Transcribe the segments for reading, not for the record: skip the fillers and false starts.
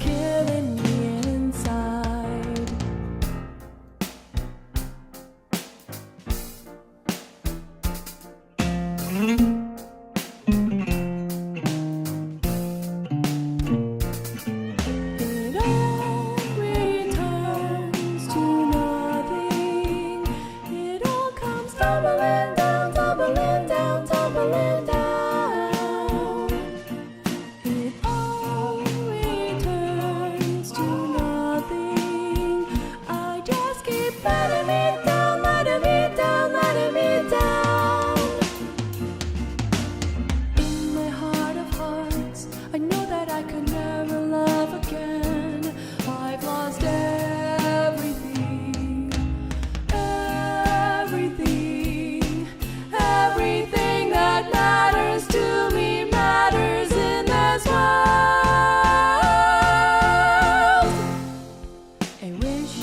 killing me inside. It all returns to nothing. It all comes tumbling down, tumbling down, tumbling down. It all returns to nothing. I just keep letting me down, letting me down, letting me down. In my heart of hearts, I know that I could never love again. I've lost everything, everything, everything that matters to me matters in this world. I wish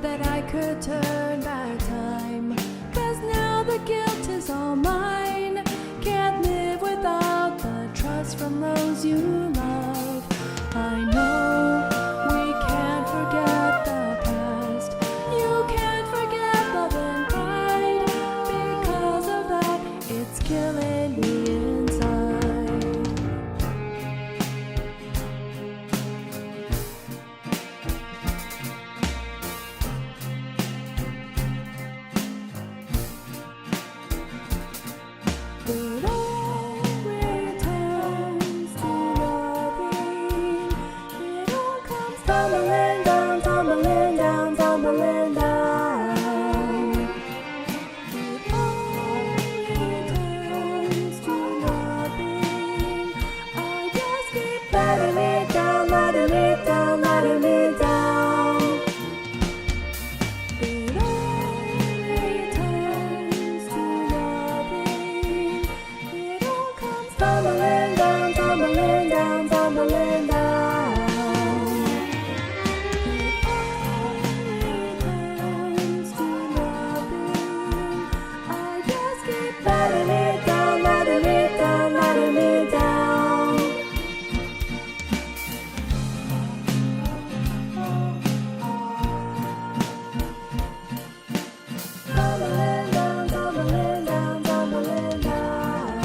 that I could turn back time, 'cause now the guilt is all mine. Can't live without the trust from those you love. I know we can't forget the past. You can't forget love and pride. Because of that, it's killing me inside. It all returns to nothing. It all comes tumbling down, tumbling down, tumbling down. It all returns to nothing. I just keep letting me down, letting me down, letting me down. It all returns to nothing. It all comes tumbling down, tumbling down, tumbling down. It all returns to nothing. I just keep letting me down, letting me down, letting me down. Tumbling down, tumbling down, tumbling down.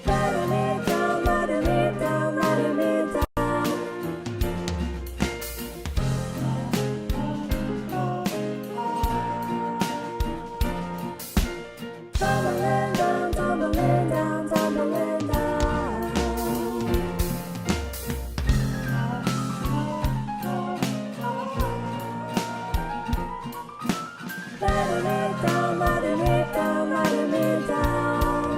Letting me down, letting me down, letting me down. Tumbling down, tumbling down, tumbling down. Letting me down, letting me down, letting me down.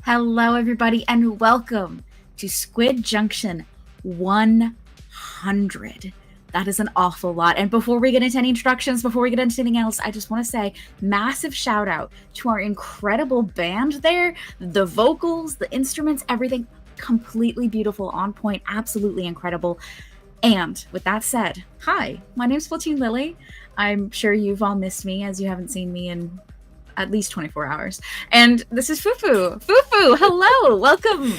Hello, everybody, and welcome to Squid Junction 100. That is an awful lot. And before we get into any introductions, before we get into anything else, I just want to say massive shout out to our incredible band there. The vocals, the instruments, everything completely beautiful, on point, absolutely incredible. And with that said, hi, my name's Splatoon Lily. I'm sure you've all missed me as you haven't seen me in at least 24 hours. And this is Fufu. Fufu, hello, welcome.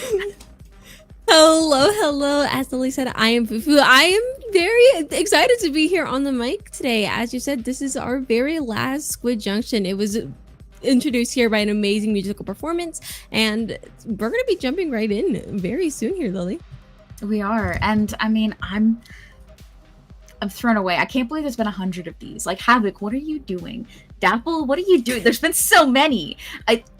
Hello. As Lily said, I am Fufu. I am very excited to be here on the mic today. As you said, this is our very last Squid Junction. It was introduced here by an amazing musical performance, and we're going to be jumping right in very soon here, Lily. We are, and I mean, I'm thrown away. I can't believe there's been 100 of these. Like, Havoc, what are you doing? Dapple, what are you doing? There's been so many.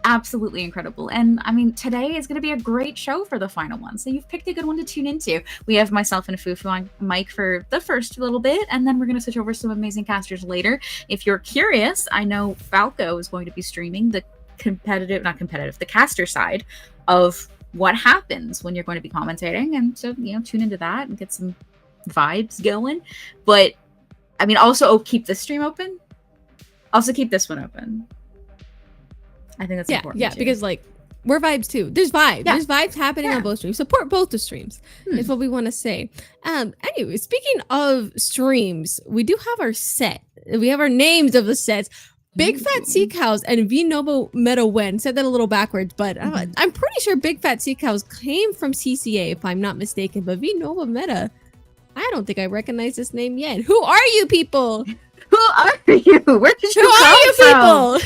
Absolutely incredible. And I mean, today is going to be a great show for the final one. So you've picked a good one to tune into. We have myself and Fufu on mic for the first little bit, and then we're going to switch over to some amazing casters later. If you're curious, I know Falco is going to be streaming the the caster side of what happens when you're going to be commentating. And so, tune into that and get some vibes going. But I mean, also keep this stream open. Also keep this one open. I think that's important. Yeah, too. because like we're vibes too. There's vibes. Yeah. There's vibes happening on both streams. Support both the streams is what we want to say. Anyway, speaking of streams, we do have our set. We have our names of the sets. Big Fat Sea Cows and V Nova Meta Wen. Said that a little backwards, but I'm pretty sure Big Fat Sea Cows came from CCA, if I'm not mistaken. But V Nova Meta, I don't think I recognize this name yet. Who are you people? Who are you? Where did you come from?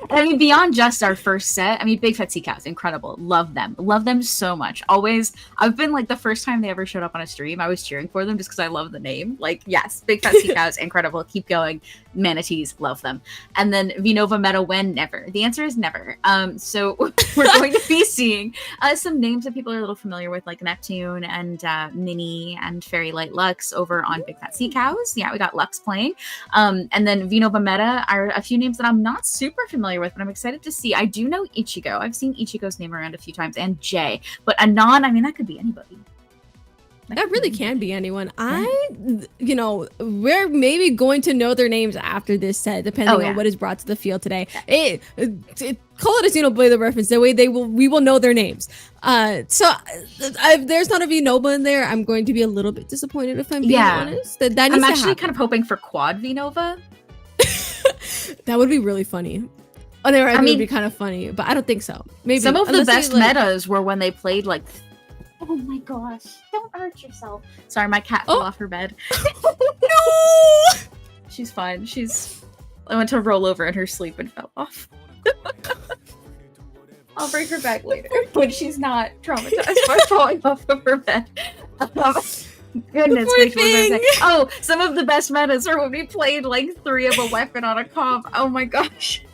I mean, beyond just our first set, I mean, Big Fat Sea Cows, incredible. Love them so much. Always, I've been like the first time they ever showed up on a stream, I was cheering for them just because I love the name. Like, yes, Big Fat Sea Cows, incredible. Keep going. Manatees, love them. And then Vinova Meta Wen, never. The answer is never. So we're going to be seeing some names that people are a little familiar with, like Neptune and Minnie and Fairy Light Lux over on Big Fat Sea Cows. Yeah, we got Lux playing. And then Vinova Meta are a few names that I'm not super familiar with, but I'm excited to see. I do know Ichigo. I've seen Ichigo's name around a few times, and Jay. But Anon, I mean, that could be anybody. That really can be anyone. We're maybe going to know their names after this set, depending on what is brought to the field today. Call it a Xenoblade reference. That way we will know their names. So if there's not a Vinova in there, I'm going to be a little bit disappointed, if I'm being honest. That needs I'm to actually happen. kind of hoping for Quad Vinova. That would be really funny. Oh, I mean, it would be kind of funny, but I don't think so. Maybe some of the best metas were when they played like. Oh my gosh! Don't hurt yourself. Sorry, my cat fell off her bed. No! She's fine. I went to roll over in her sleep and fell off. I'll bring her back later when she's not traumatized by falling off of her bed. Goodness gracious! Oh, some of the best metas are when we played like 3 of a weapon on a comp. Oh my gosh!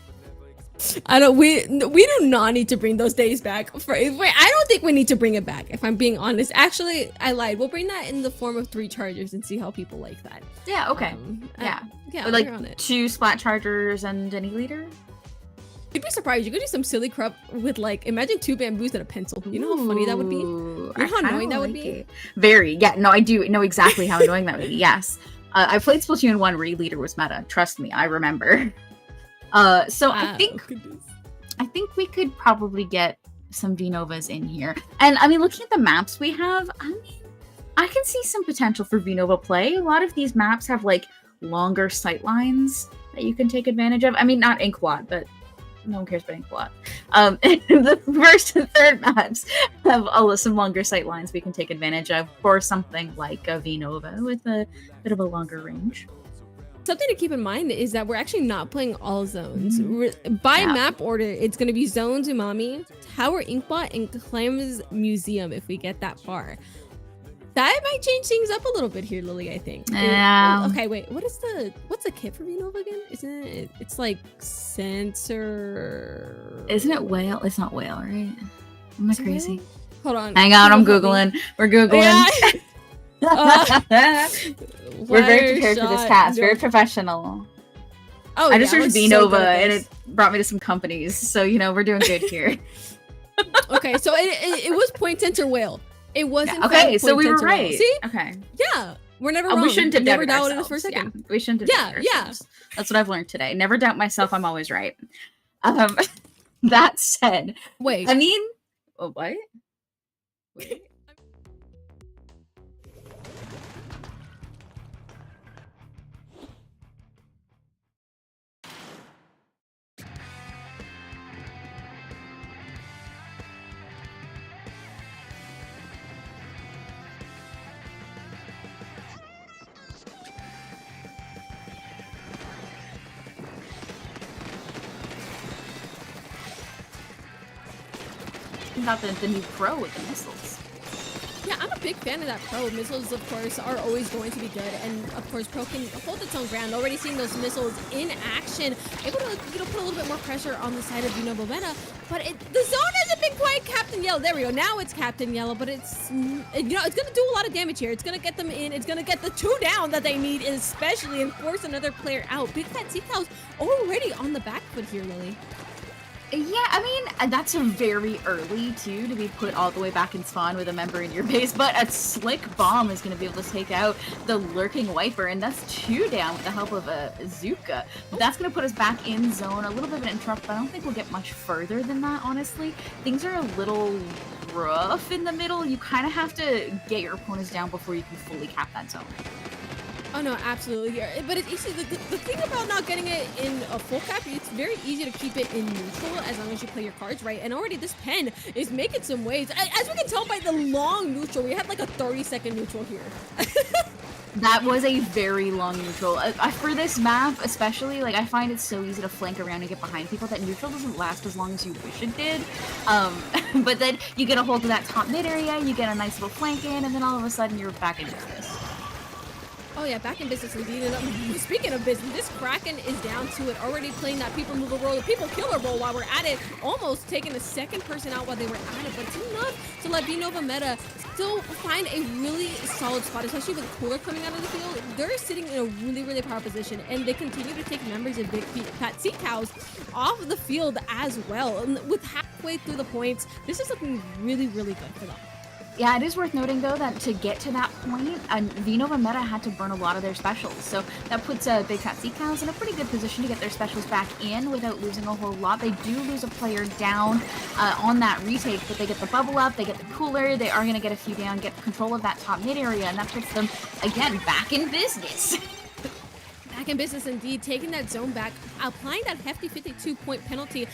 We do not need to bring those days back. I don't think we need to bring it back, if I'm being honest. Actually, I lied. We'll bring that in the form of 3 chargers and see how people like that. Yeah. Okay. Yeah. But like 2 splat chargers and any leader. You'd be surprised. You could do some silly crap with imagine 2 bamboos and a pencil. You know how funny that would be? You know how annoying that would be? Very. Yeah, no, I do know exactly how annoying that would be. Yes. I played Splatoon 1 where leader was meta. Trust me, I remember. So I think we could probably get some Vinovas in here. And I mean, looking at the maps we have, I mean, I can see some potential for Vinova play. A lot of these maps have like longer sight lines that you can take advantage of. I mean, not Inkwad, but no one cares about Inkwad. The first and third maps have some longer sight lines we can take advantage of for something like a Vinova with a bit of a longer range. Something to keep in mind is that we're actually not playing all zones. By map order, it's going to be Zone Umami, Tower Inkbot, and Clem's Museum if we get that far. That might change things up a little bit here, Lily, I think. Okay, wait. What's the kit for Vinova again? Isn't it? It's like sensor. Isn't it whale? It's not whale, right? Am I crazy? Hold on. Hang on, I'm Googling. We're Googling. Yeah. We're very prepared for this task. Very professional. I just searched Vinova and it brought me to some companies. So, we're doing good here. Okay, so it was point center whale. It wasn't. Okay, so we were right. right. See? Okay. Yeah, we're never wrong. We shouldn't have never doubted doubted us ourselves. for a second. Yeah, we shouldn't have doubted ourselves. That's what I've learned today. Never doubt myself. I'm always right. That said, Wait. I mean, oh, what? Wait. About the new pro with the missiles. Yeah, I'm a big fan of that pro. Missiles, of course, are always going to be good, and of course, pro can hold its own ground. Already seeing those missiles in action, able to put a little bit more pressure on the side of Meta, but the zone hasn't been quite Captain Yellow. There we go. Now it's Captain Yellow, but it's it's gonna do a lot of damage here. It's gonna get them in. It's gonna get the 2 down that they need, especially, and force another player out. Big Fat Sea Cow's already on the back foot here, Lily. Yeah, I mean, that's very early, too, to be put all the way back in spawn with a member in your base, but a slick bomb is going to be able to take out the lurking Wiper, and that's 2 down with the help of a Zuka. That's going to put us back in zone, a little bit of an interrupt, but I don't think we'll get much further than that, honestly. Things are a little rough in the middle. You kind of have to get your opponents down before you can fully cap that zone. Oh no, absolutely. Yeah. But it's easy. The thing about not getting it in a full cap, it's very easy to keep it in neutral as long as you play your cards right. And already this pen is making some waves. As we can tell by the long neutral, we had like a 30-second neutral here. That was a very long neutral. For this map, especially, like, I find it so easy to flank around and get behind people that neutral doesn't last as long as you wish it did. But then you get a hold of that top mid area, you get a nice little flank in, and then all of a sudden you're back in business. Oh yeah, back in business indeed. And speaking of business, this Kraken is down to it, already playing that people mover role, the people killer role while we're at it, almost taking a second person out while they were at it, but it's enough to let Nova Meta still find a really solid spot, especially with Cooler coming out of the field. They're sitting in a really, really power position, and they continue to take members of Big Fat Sea Cows off the field as well. And with halfway through the points, this is looking really, really good for them. Yeah, it is worth noting, though, that to get to that point, Nova Meta had to burn a lot of their specials. So that puts Big Fat Sea Cows in a pretty good position to get their specials back in without losing a whole lot. They do lose a player down on that retake, but they get the bubble up, they get the cooler, they are going to get a few down, get control of that top mid area, and that puts them, again, back in business. Back in business indeed, taking that zone back, applying that hefty 52-point penalty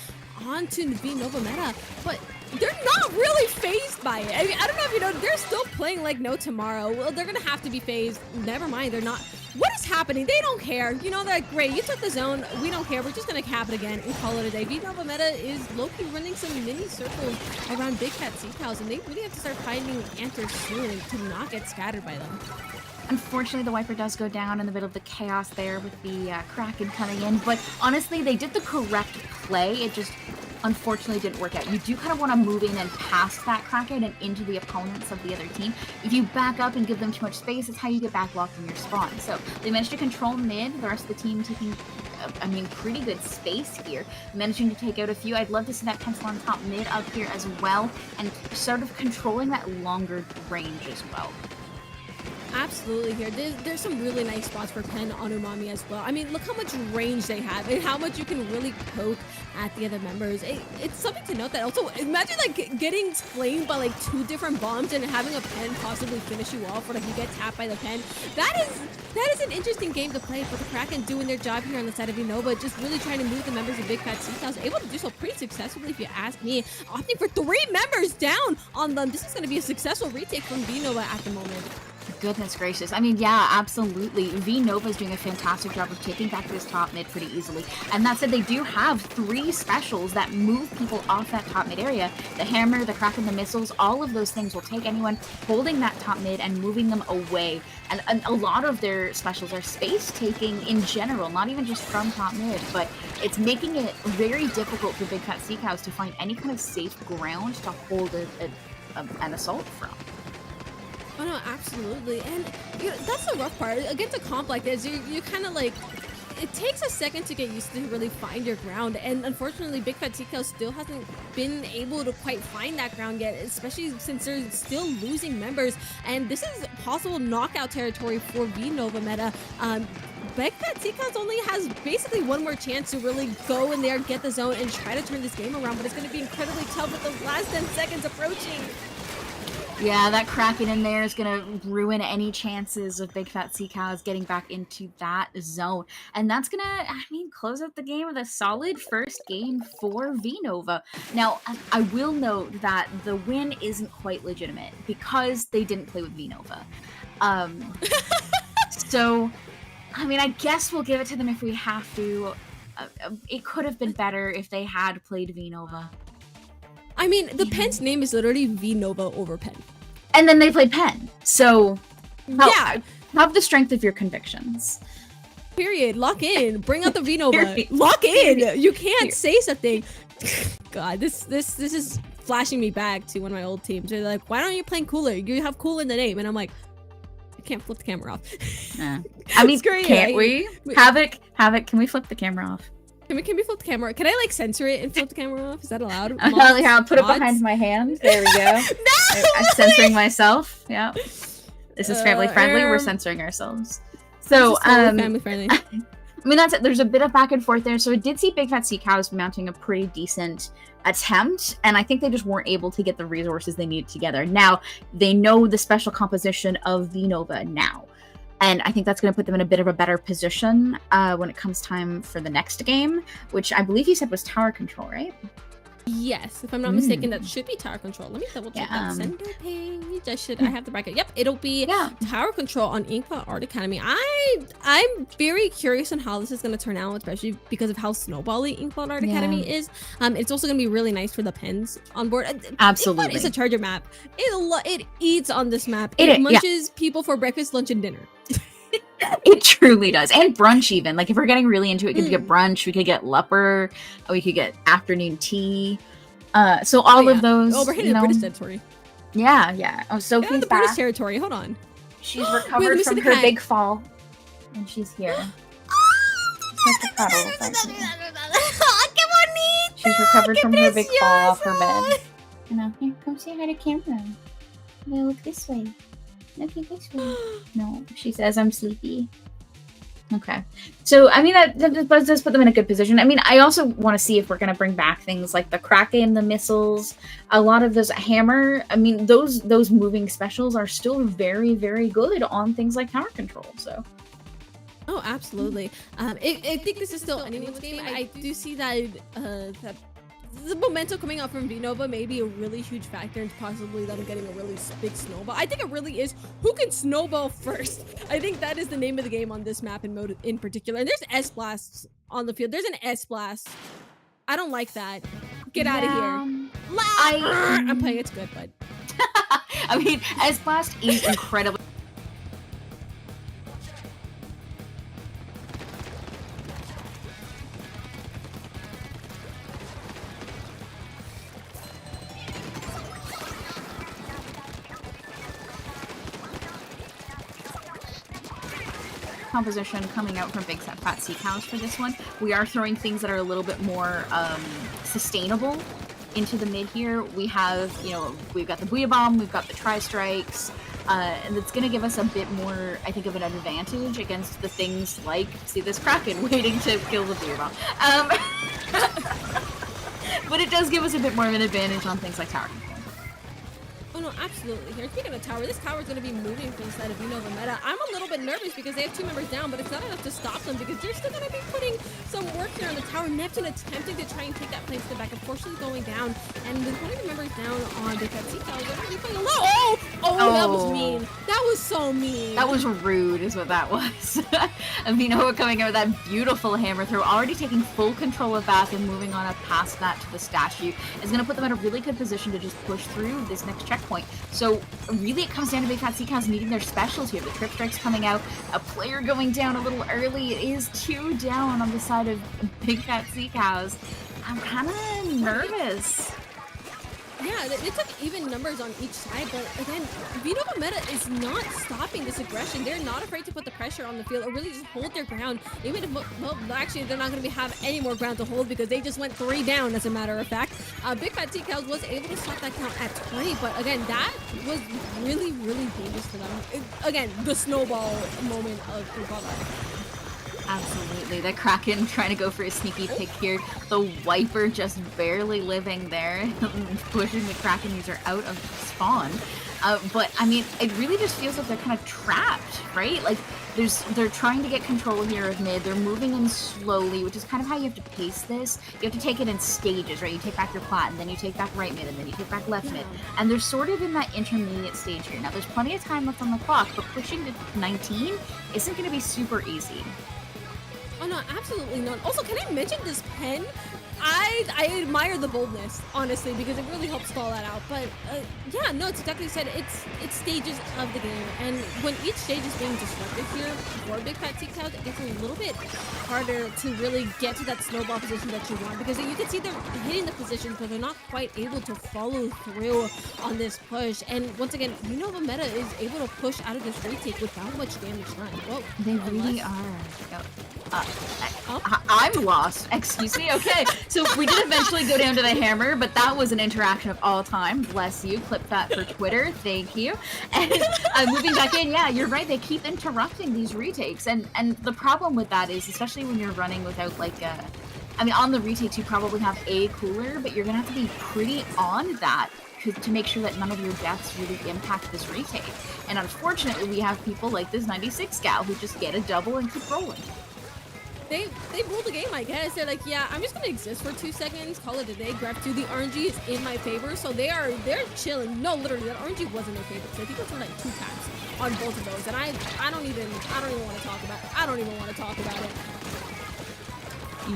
onto Nova Meta, but they're not really phased by it. I mean, I don't know if you know, they're still playing like no tomorrow. Well, they're gonna have to be phased. Never mind, they're not. What is happening? They don't care. You know, they're like, great, you took the zone. We don't care. We're just gonna cap it again and call it a day. Nova Meta is low-key running some mini circles around Big Fat Sea Cows, and they really have to start finding answers soon to not get scattered by them. Unfortunately, the Wiper does go down in the middle of the chaos there with the Kraken coming in, but honestly, they did the correct play. It just unfortunately didn't work out. You do kind of want to move in and past that Kraken and into the opponents of the other team. If you back up and give them too much space, it's how you get back locked in your spawn. So they managed to control mid, the rest of the team taking, I mean, pretty good space here, managing to take out a few. I'd love to see that pencil on top mid up here as well, and sort of controlling that longer range as well. Absolutely here. There's some really nice spots for Pen on Umami as well. I mean, look how much range they have and how much you can really poke at the other members. It's something to note that also, imagine like getting flamed by like 2 different bombs and having a Pen possibly finish you off, or like you get tapped by the Pen. That is an interesting game to play, but the Kraken doing their job here on the side of Unova, just really trying to move the members of Big Fat Sea Cows, able to do so pretty successfully if you ask me. Opting for 3 members down on them. This is going to be a successful retake from Nova at the moment. Goodness gracious. I mean, yeah, absolutely. Nova is doing a fantastic job of taking back this top mid pretty easily. And that said, they do have 3 specials that move people off that top mid area. The hammer, the Kraken, the missiles, all of those things will take anyone holding that top mid and moving them away. And a lot of their specials are space taking in general, not even just from top mid, but it's making it very difficult for Big Fat Sea Cows to find any kind of safe ground to hold an assault from. Oh no, absolutely. And you know, that's the rough part. Against a comp like this, you kind of like, it takes a second to get used to really find your ground, and unfortunately Big Fat Sea Cow still hasn't been able to quite find that ground yet, especially since they're still losing members, and this is possible knockout territory for V-Nova meta. Big Fat Sea Cows only has basically one more chance to really go in there, get the zone, and try to turn this game around, but it's going to be incredibly tough with those last 10 seconds approaching. Yeah, that Kraken in there is going to ruin any chances of Big Fat Sea Cows getting back into that zone. And that's going to, I mean, close out the game with a solid first game for V-Nova. Now, I will note that the win isn't quite legitimate because they didn't play with V-Nova. So, I mean, I guess we'll give it to them if we have to. It could have been better if they had played V-Nova. I mean, the Penn's name is literally V-Nova over Penn. And then they played Penn. So, yeah. Have the strength of your convictions. Period. Lock in. Bring out the V-Nova. Period. Lock in. Period. You can't say something. God, this is flashing me back to one of my old teams. They're like, why aren't you playing Cooler? You have Cool in the name. And I'm like, I can't flip the camera off. I mean, Screw you, can't we? Havoc, can we flip the camera off? Can we flip the camera? Can I like censor it and flip the camera off? Is that allowed? I'll put it behind my hand. There we go. No! I'm censoring myself. Yeah. This is family friendly. We're censoring ourselves. So, family friendly. I mean, that's it. There's a bit of back and forth there. So it did see Big Fat Sea Cows mounting a pretty decent attempt, and I think they just weren't able to get the resources they needed together. Now, they know the special composition of V-Nova now. And I think that's going to put them in a bit of a better position when it comes time for the next game, which I believe you said was tower control, right? Yes, if I'm not mistaken, that should be tower control. Let me double check that center page. I have the bracket. Yep, it'll be tower control on Inkpot Art Academy. I'm very curious on how this is going to turn out, especially because of how snowbally Inkpot Art Academy is. It's also going to be really nice for the pens on board. Absolutely, Inkpot is a charger map. It eats on this map. It munches people for breakfast, lunch, and dinner. It truly does. And brunch even. Like if we're getting really into it, we could get brunch, we could get lupper, we could get afternoon tea. So all of those. Oh, we're hitting the British territory. Yeah. Oh, Sophie's the back. British territory. Hold on. She's recovered from her big fall. And she's here. Come on, Nita. She's recovered from her big fall off her bed. You know, here, come say hi to camera. Now look this way. Look this way. No, she says I'm sleepy. Okay. So, I mean, that does put them in a good position. I mean, I also want to see if we're going to bring back things like the Kraken, the missiles, a lot of those hammer. I mean, those moving specials are still very, very good on things like tower control. So. Oh, absolutely. I think this is still anyone's game. I do see that the momentum coming out from V-Nova may be a really huge factor in possibly them getting a really big snowball. I think it really is who can snowball first. I think that is the name of the game on this map and mode in particular. And there's S-blasts on the field. There's an S-blast. I don't like that. Get out of here. I'm playing. It's good, but I mean, S-blast is incredible. Composition coming out from Big Fat Sea Cows for this one. We are throwing things that are a little bit more sustainable into the mid here. We have, we've got the Booyah Bomb, we've got the Tri-Strikes, and it's going to give us a bit more, I think, of an advantage against the things like, see this Kraken waiting to kill the Booyah Bomb. But it does give us a bit more of an advantage on things like tower control. Oh no, absolutely. Here, speaking of tower, this tower is going to be moving from the side of V-Nova meta. I'm a little bit nervous because they have 2 members down, but it's not enough to stop them because they're still going to be putting some work here on the tower. Neptune attempting to try and take that place to the back, unfortunately going down. And with one of the members down on the Pepsi tower, they're going to be playing alone. Oh, that was mean. That was so mean. That was rude, is what that was. And V-Nova coming out with that beautiful hammer throw, already taking full control of that and moving on up past that to the statue, is going to put them in a really good position to just push through this next checkpoint. So really it comes down to Big Fat Sea Cows needing their specials here. The Trip Strike's coming out, a player going down a little early. It is 2 down on the side of Big Fat Sea Cows. I'm kind of nervous. Yeah, they took even numbers on each side, but again, Vinova Meta is not stopping this aggression. They're not afraid to put the pressure on the field or really just hold their ground. Even if, well, actually, they're not going to have any more ground to hold because they just went 3 down, as a matter of fact. Big Fat Sea Cows was able to stop that count at 20, but again, that was really, really dangerous for them. Again, the snowball moment of Impala. Absolutely. The Kraken trying to go for a sneaky pick here. The Wiper just barely living there, pushing the Kraken user out of spawn. But I mean, it really just feels like they're kind of trapped, right? Like they're trying to get control here of mid. They're moving in slowly, which is kind of how you have to pace this. You have to take it in stages, right? You take back your plat, and then you take back right mid, and then you take back left mid. And they're sort of in that intermediate stage here. Now, there's plenty of time left on the clock, but pushing to 19 isn't going to be super easy. Oh no, absolutely not. Also, can I mention this pen? I admire the boldness, honestly, because it really helps stall that out. But yeah, no, it's exactly what you said. It's stages of the game, and when each stage is being disrupted here for Big Fat Sea Cows, it gets a little bit harder to really get to that snowball position that you want, because you can see they're hitting the positions, but they're not quite able to follow through on this push. And once again, Vinova Meta is able to push out of this retake without much damage done. Whoa, they really are. I'm lost. Excuse me. Okay, so we did eventually go down to the hammer, but that was an interaction of all time. Bless you. Clip that for Twitter. Thank you. And moving back in, yeah, you're right. They keep interrupting these retakes, and the problem with that is, especially when you're running without like a, I mean, on the retakes you probably have a cooler, but you're gonna have to be pretty on that to make sure that none of your deaths really impact this retake. And unfortunately, we have people like this 96 gal who just get a double and keep rolling. They ruled the game, I guess. They're like, yeah, I'm just gonna exist for 2 seconds, call it a day, grab 2. The RNG is in my favor, so they're chilling. No, literally, that RNG wasn't their favorite. So I think it's like 2 taps on both of those, and I don't even want to talk about it. I don't even want to talk about it.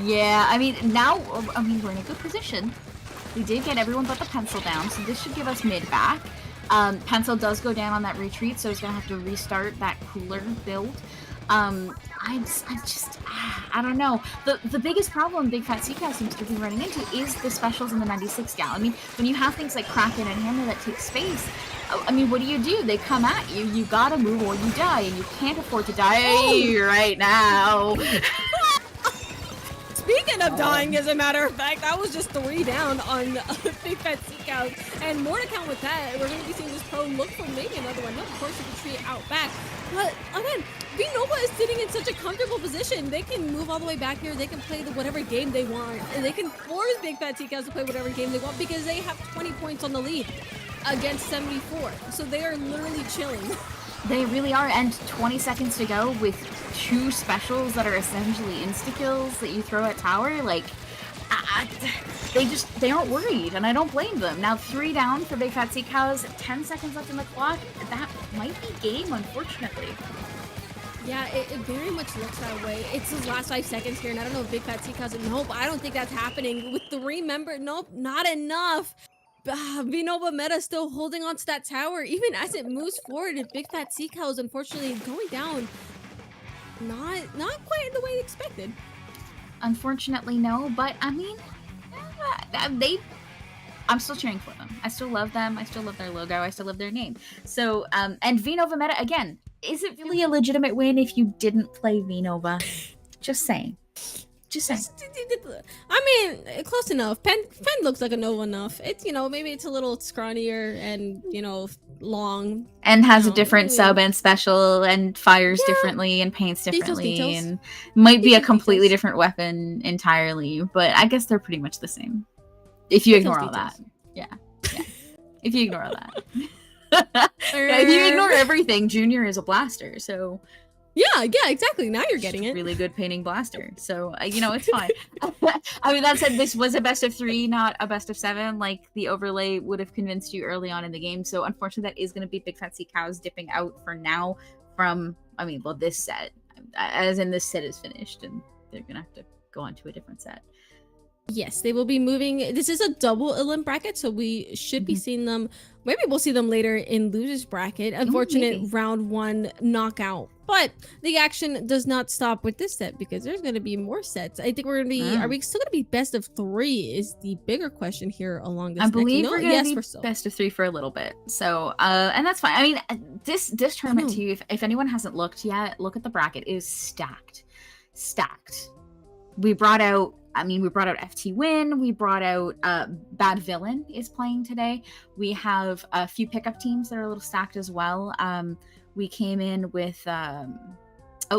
Yeah, I mean, now, I mean, we're in a good position. We did get everyone but the pencil down, so this should give us mid back. Pencil does go down on that retreat, so he's gonna have to restart that cooler build. I don't know. The biggest problem Big Fat Sea Cow seems to be running into is the specials in the 96 gal. I mean, when you have things like Kraken and Hammer that take space, I mean, what do? They come at you. You gotta move or you die, and you can't afford to die right now. Speaking of dying, as a matter of fact, that was just 3 down on Big Fat Sea Cows. And more to count with that, we're going to be seeing this pro look for maybe another one. No, of course, you can see it out back. But again, Vinova is sitting in such a comfortable position. They can move all the way back here. They can play whatever game they want. And they can force Big Fat Sea Cows to play whatever game they want because they have 20 points on the lead against 74. So they are literally chilling. They really are, and 20 seconds to go with 2 specials that are essentially insta-kills that you throw at tower, like, they aren't worried, and I don't blame them. Now 3 down for Big Fat Sea Cows, 10 seconds left on the clock, that might be game, unfortunately. Yeah, it very much looks that way. It's his last 5 seconds here, and I don't know if Big Fat Sea Cows, nope, I don't think that's happening. With 3 member, nope, not enough. Vinova Meta still holding on to that tower, even as it moves forward. And Big Fat Sea Cows, unfortunately, going down, not quite in the way they expected. Unfortunately, no. But I mean, I'm still cheering for them. I still love them. I still love their logo. I still love their name. So, and Vinova Meta again. Is it really a legitimate win if you didn't play Vinova? Just saying. I mean, close enough. Pen looks like a Nova enough. It's, maybe it's a little scrawnier and, long. And has a different sub and special and fires differently and paints differently details. And might be a completely different weapon entirely. But I guess they're pretty much the same. If you ignore all that. Yeah. If you ignore all that. If you ignore everything, Junior is a blaster, so... Yeah, exactly. Now you're getting it. Really good painting blaster. So, it's fine. I mean, that said, this was a best of 3, not a best of 7. Like, the overlay would have convinced you early on in the game. So, unfortunately, that is going to be Big Fat Sea Cows dipping out for now from, this set. As in, this set is finished, and they're going to have to go on to a different set. Yes, they will be moving. This is a double elim bracket, so we should be seeing them. Maybe we'll see them later in losers bracket. Unfortunate maybe. round 1 knockout. But the action does not stop with this set because there's going to be more sets. I think we're going to be. Are we still going to be best of 3? Is the bigger question here along this. I believe next. we're going to be best of 3 for a little bit. So, and that's fine. I mean, this tournament too. If anyone hasn't looked yet, look at the bracket. It is stacked. We brought out FT Win. We brought out Bad Villain is playing today. We have a few pickup teams that are a little stacked as well. We came in with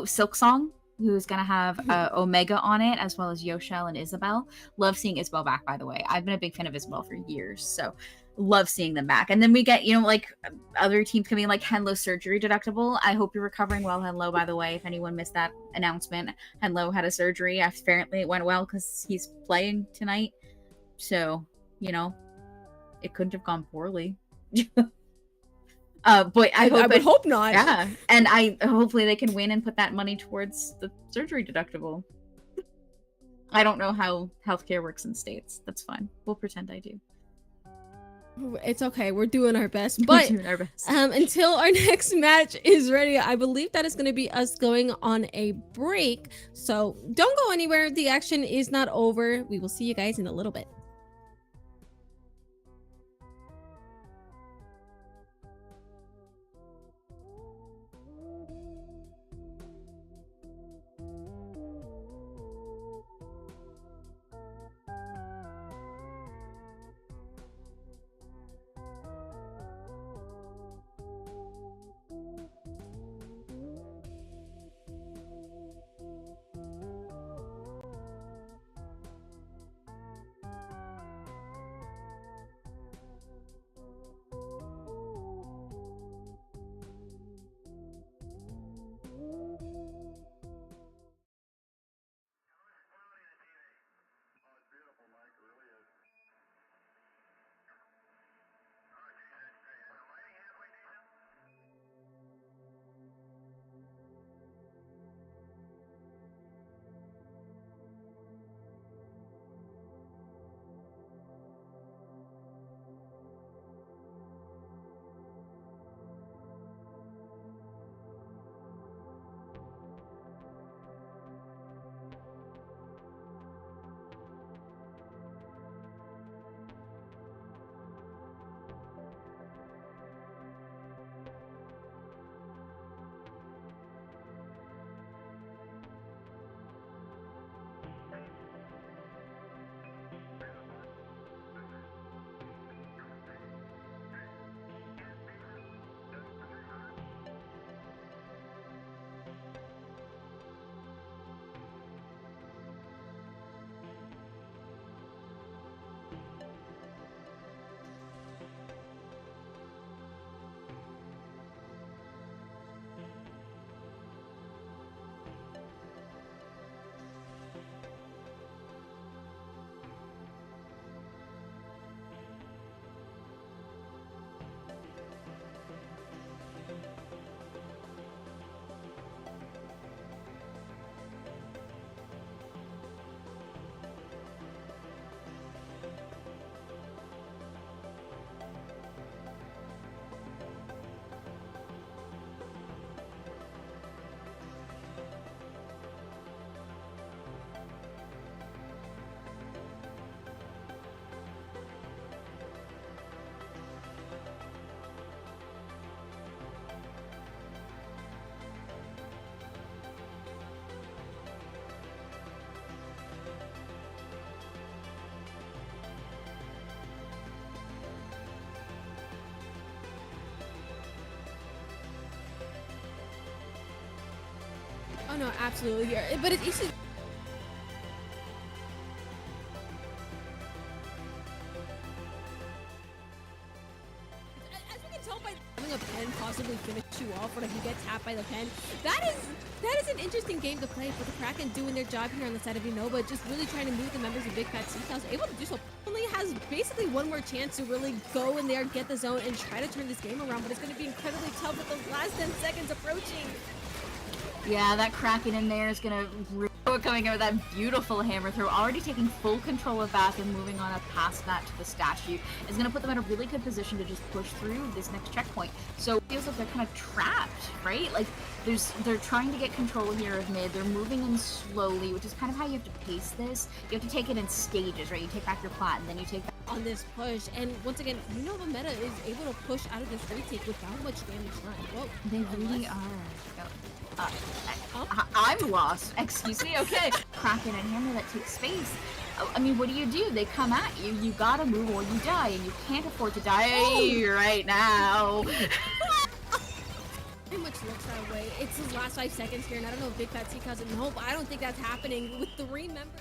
Silk Song, who's gonna have Omega on it, as well as Yoshel and Isabel. Love seeing Isabel back, by the way. I've been a big fan of Isabel for years, so love seeing them back. And then we get, like other teams coming in, like Henlo Surgery Deductible. I hope you're recovering well, Henlo, by the way. If anyone missed that announcement, Henlo had a surgery. Apparently it went well because he's playing tonight. So, it couldn't have gone poorly. But I would hope not. Yeah. And hopefully they can win and put that money towards the surgery deductible. I don't know how healthcare works in states. That's fine. We'll pretend I do. It's okay. We're doing our best. But until our next match is ready, I believe that is going to be us going on a break. So don't go anywhere. The action is not over. We will see you guys in a little bit. Oh no, absolutely. But it's easy. As we can tell by having a pen possibly finish you off, or if you get tapped by the pen, that is an interesting game to play for the Kraken doing their job here on the side of Unova, just really trying to move the members of Big Fat Seahouse. Able to do so. Only has basically one more chance to really go in there, get the zone, and try to turn this game around, but it's going to be incredibly tough with the last 10 seconds approaching. Yeah, that Kraken in there is gonna coming in with that beautiful hammer throw, already taking full control of back and moving on up past that to the statue, is gonna put them in a really good position to just push through this next checkpoint. So it feels like they're kind of trapped, right? Like they're trying to get control here of mid, they're moving in slowly, which is kind of how you have to pace this. You have to take it in stages, right? You take back your plat and then you take back on this push, and once again, you know the meta is able to push out of this retake without much damage done. Whoa, they really are. I'm lost. Excuse me. Okay, Kraken and hammer that takes space. I mean, what do? They come at you. You gotta move or you die, and you can't afford to die right now. Very much looks that way. It's his last 5 seconds here, and I don't know if Big Fat Seek has it. Nope, I don't think that's happening with 3 members.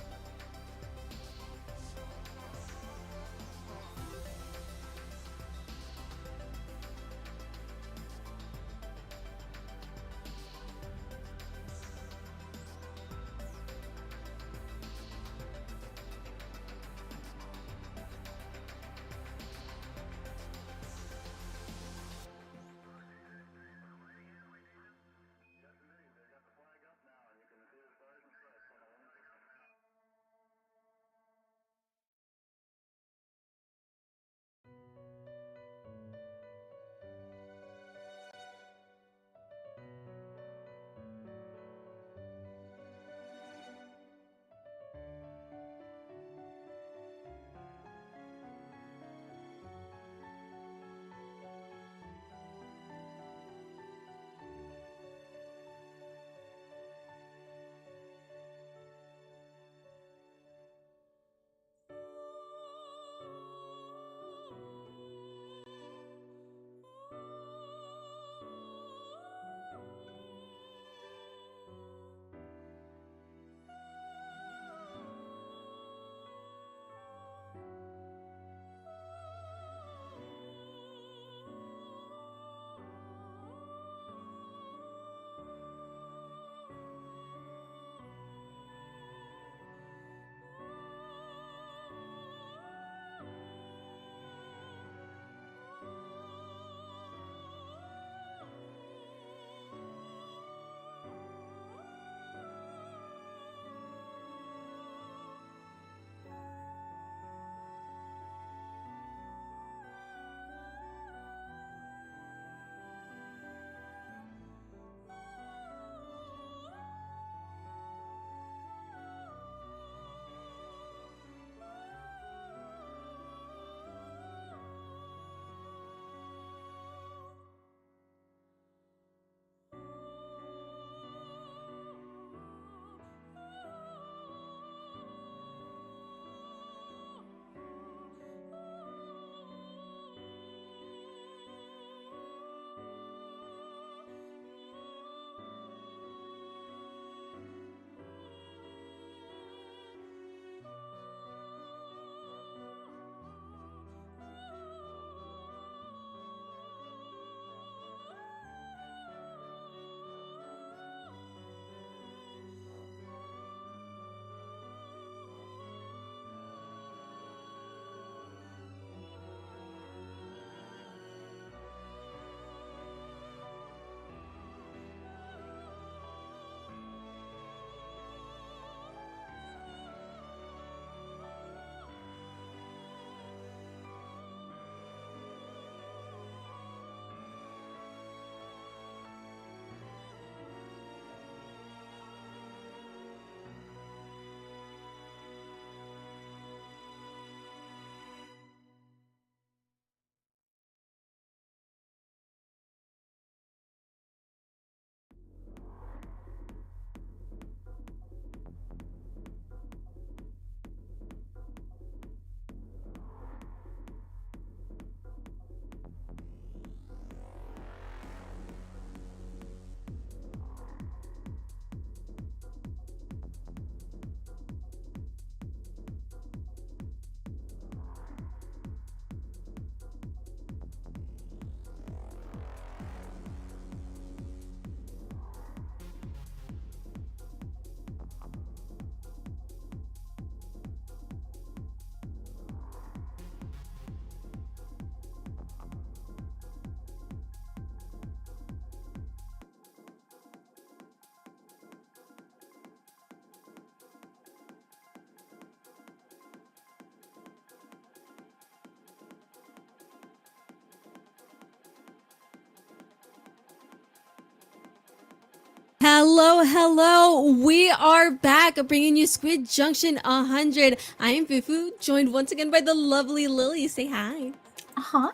Hello, hello. We are back bringing you Squid Junction 100. I am Fufu, joined once again by the lovely Lily. Say hi. Hi.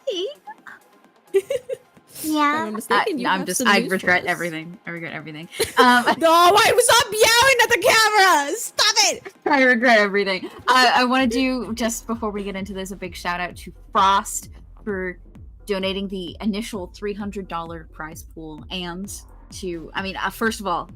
Yeah. I'm mistaken. You have some I news regret for us. everything. I regret everything. No, why stop yelling at the camera? Stop it. I regret everything. I want to do, just before we get into this, a big shout out to Frost for donating the initial $300 prize pool, and to, first of all,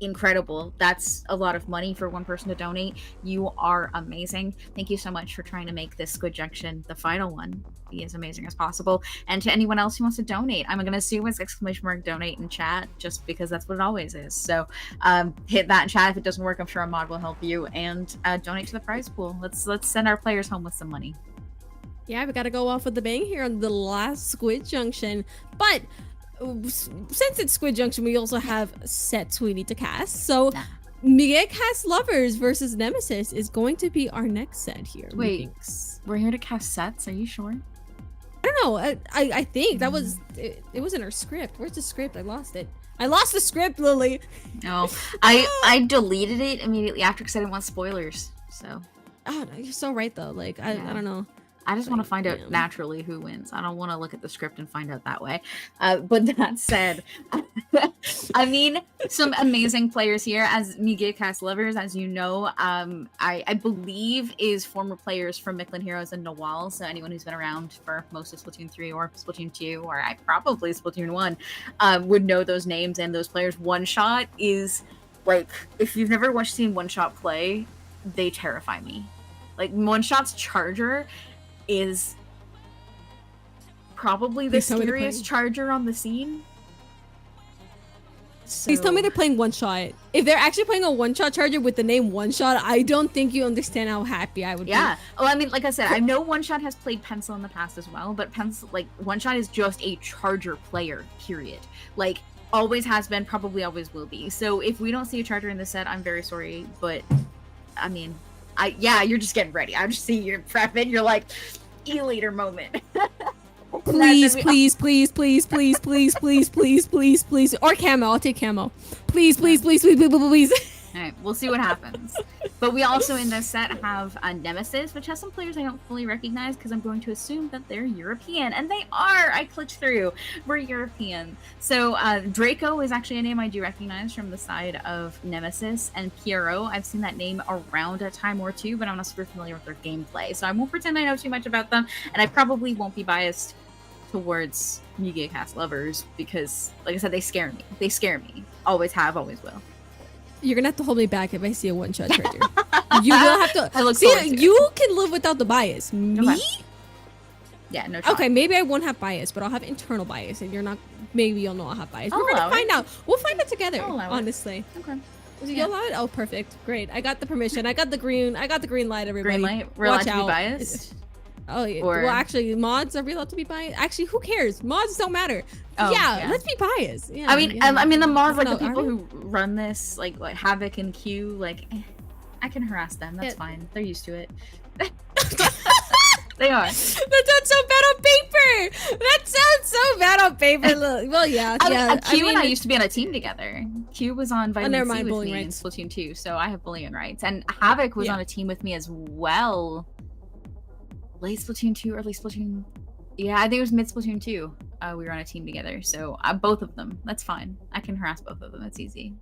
incredible. That's a lot of money for one person to donate. You are amazing. Thank you so much for trying to make this Squid Junction, the final one, be as amazing as possible. And to anyone else who wants to donate, I'm gonna assume it's !donate in chat, just because that's what it always is. So hit that in chat. If it doesn't work, I'm sure a mod will help you, and donate to the prize pool. Let's send our players home with some money. Yeah, we gotta go off with the bang here on the last Squid Junction. But since it's Squid Junction, we also have sets we need to cast. So Miguel Cast Lovers versus Nemesis is going to be our next set here. Wait, we're here to cast sets? Are you sure? I don't know. I think that was it was in our script. Where's the script? I lost it. I lost the script, Lily. No, I deleted it immediately after because I didn't want spoilers. So. Oh, no, you're so right though. Like I don't know. I just want to find out naturally who wins. I don't want to look at the script and find out that way. But that said, some amazing players here. As Miguel Cast Lovers, as you know, I believe is former players from Micklin Heroes and Nawal. So anyone who's been around for most of Splatoon 3 or Splatoon 2, or probably Splatoon 1, would know those names and those players. One Shot is, like, if you've never seen One Shot play, they terrify me. Like, One Shot's Charger is probably the scariest charger on the scene. So... Please tell me they're playing One Shot. If they're actually playing a One Shot charger with the name One Shot, I don't think you understand how happy I would be. Yeah. Oh, like I said, I know One Shot has played Pencil in the past as well, but One Shot is just a charger player, period. Like, always has been, probably always will be. So if we don't see a charger in this set, I'm very sorry, but you're just getting ready. I'm just seeing you prepping. You're like, e-later moment. Please, please, please, please, please, please, please, please, please, please, or camo. I'll take camo. Please, please, please, please, please, please. All right, we'll see what happens. But we also in this set have a Nemesis, which has some players I don't fully recognize because I'm going to assume that they're European, and they are. I clicked through. We're European. So Draco is actually a name I do recognize from the side of Nemesis, and Piero. I've seen that name around a time or two, but I'm not super familiar with their gameplay, so I won't pretend I know too much about them, and I probably won't be biased towards Miguel Cast Lovers because, like I said, they scare me. They scare me. Always have, always will. You're gonna have to hold me back if I see a One Shot charger. You will have to. I look see, forward to it. You can live without the bias. Me? Okay. Yeah, no. Okay, maybe I won't have bias, but I'll have internal bias, and you're not. Maybe you'll know I'll have bias. We're gonna find out. We'll find out together. Honestly. Okay. You allow it? Oh, perfect. Great. I got the permission. I got the green light. Everybody. Green light. We're allowed to be biased. Oh, yeah. Well, actually, mods, are we allowed to be biased? Actually, who cares? Mods don't matter. Oh, yeah, let's be biased. Yeah, the mods, like the people who run this, like Havoc and Q, I can harass them. That's fine. They're used to it. They are. That sounds so bad on paper. That sounds so bad on paper. Well, yeah. Q and I used to be on a team together. Q was on Vitamin C with me rights. in Splatoon 2, so I have bullying rights. And Havoc was on a team with me as well. Late Splatoon 2, early Splatoon. Yeah, I think it was mid Splatoon 2. We were on a team together, so both of them. That's fine. I can harass both of them. It's easy.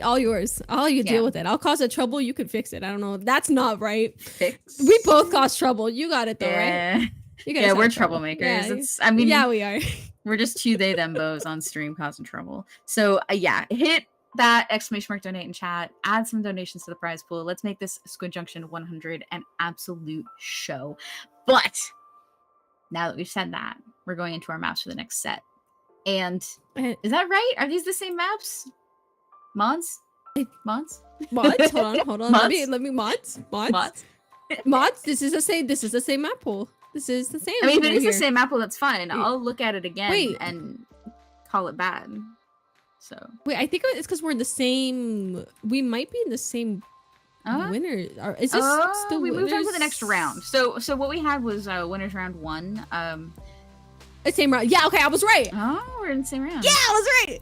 All yours. You deal with it. I'll cause a trouble. You could fix it. I don't know. That's not right. Fix. We both cause trouble. You got it though, right? Yeah, we're troublemakers. Yeah, we are. We're just two they them bows on stream causing trouble. So hit that !donate in chat. Add some donations to the prize pool. Let's make this Squid Junction 100 an absolute show. But now that we've said that, we're going into our maps for the next set. And is that right? Are these the same maps? Mods? Mods? Hold on. Let me mods. Mods. This is the same map pool. This is the same. If it is the same map pool, that's fine. I'll look at it again and call it bad. So wait, I think it's because we're in the same. We might be in the same winner. Is this still? We moved on to the next round. So what we had was winners round 1. The same round. Yeah. Okay, I was right. Oh, we're in the same round. Yeah, I was right.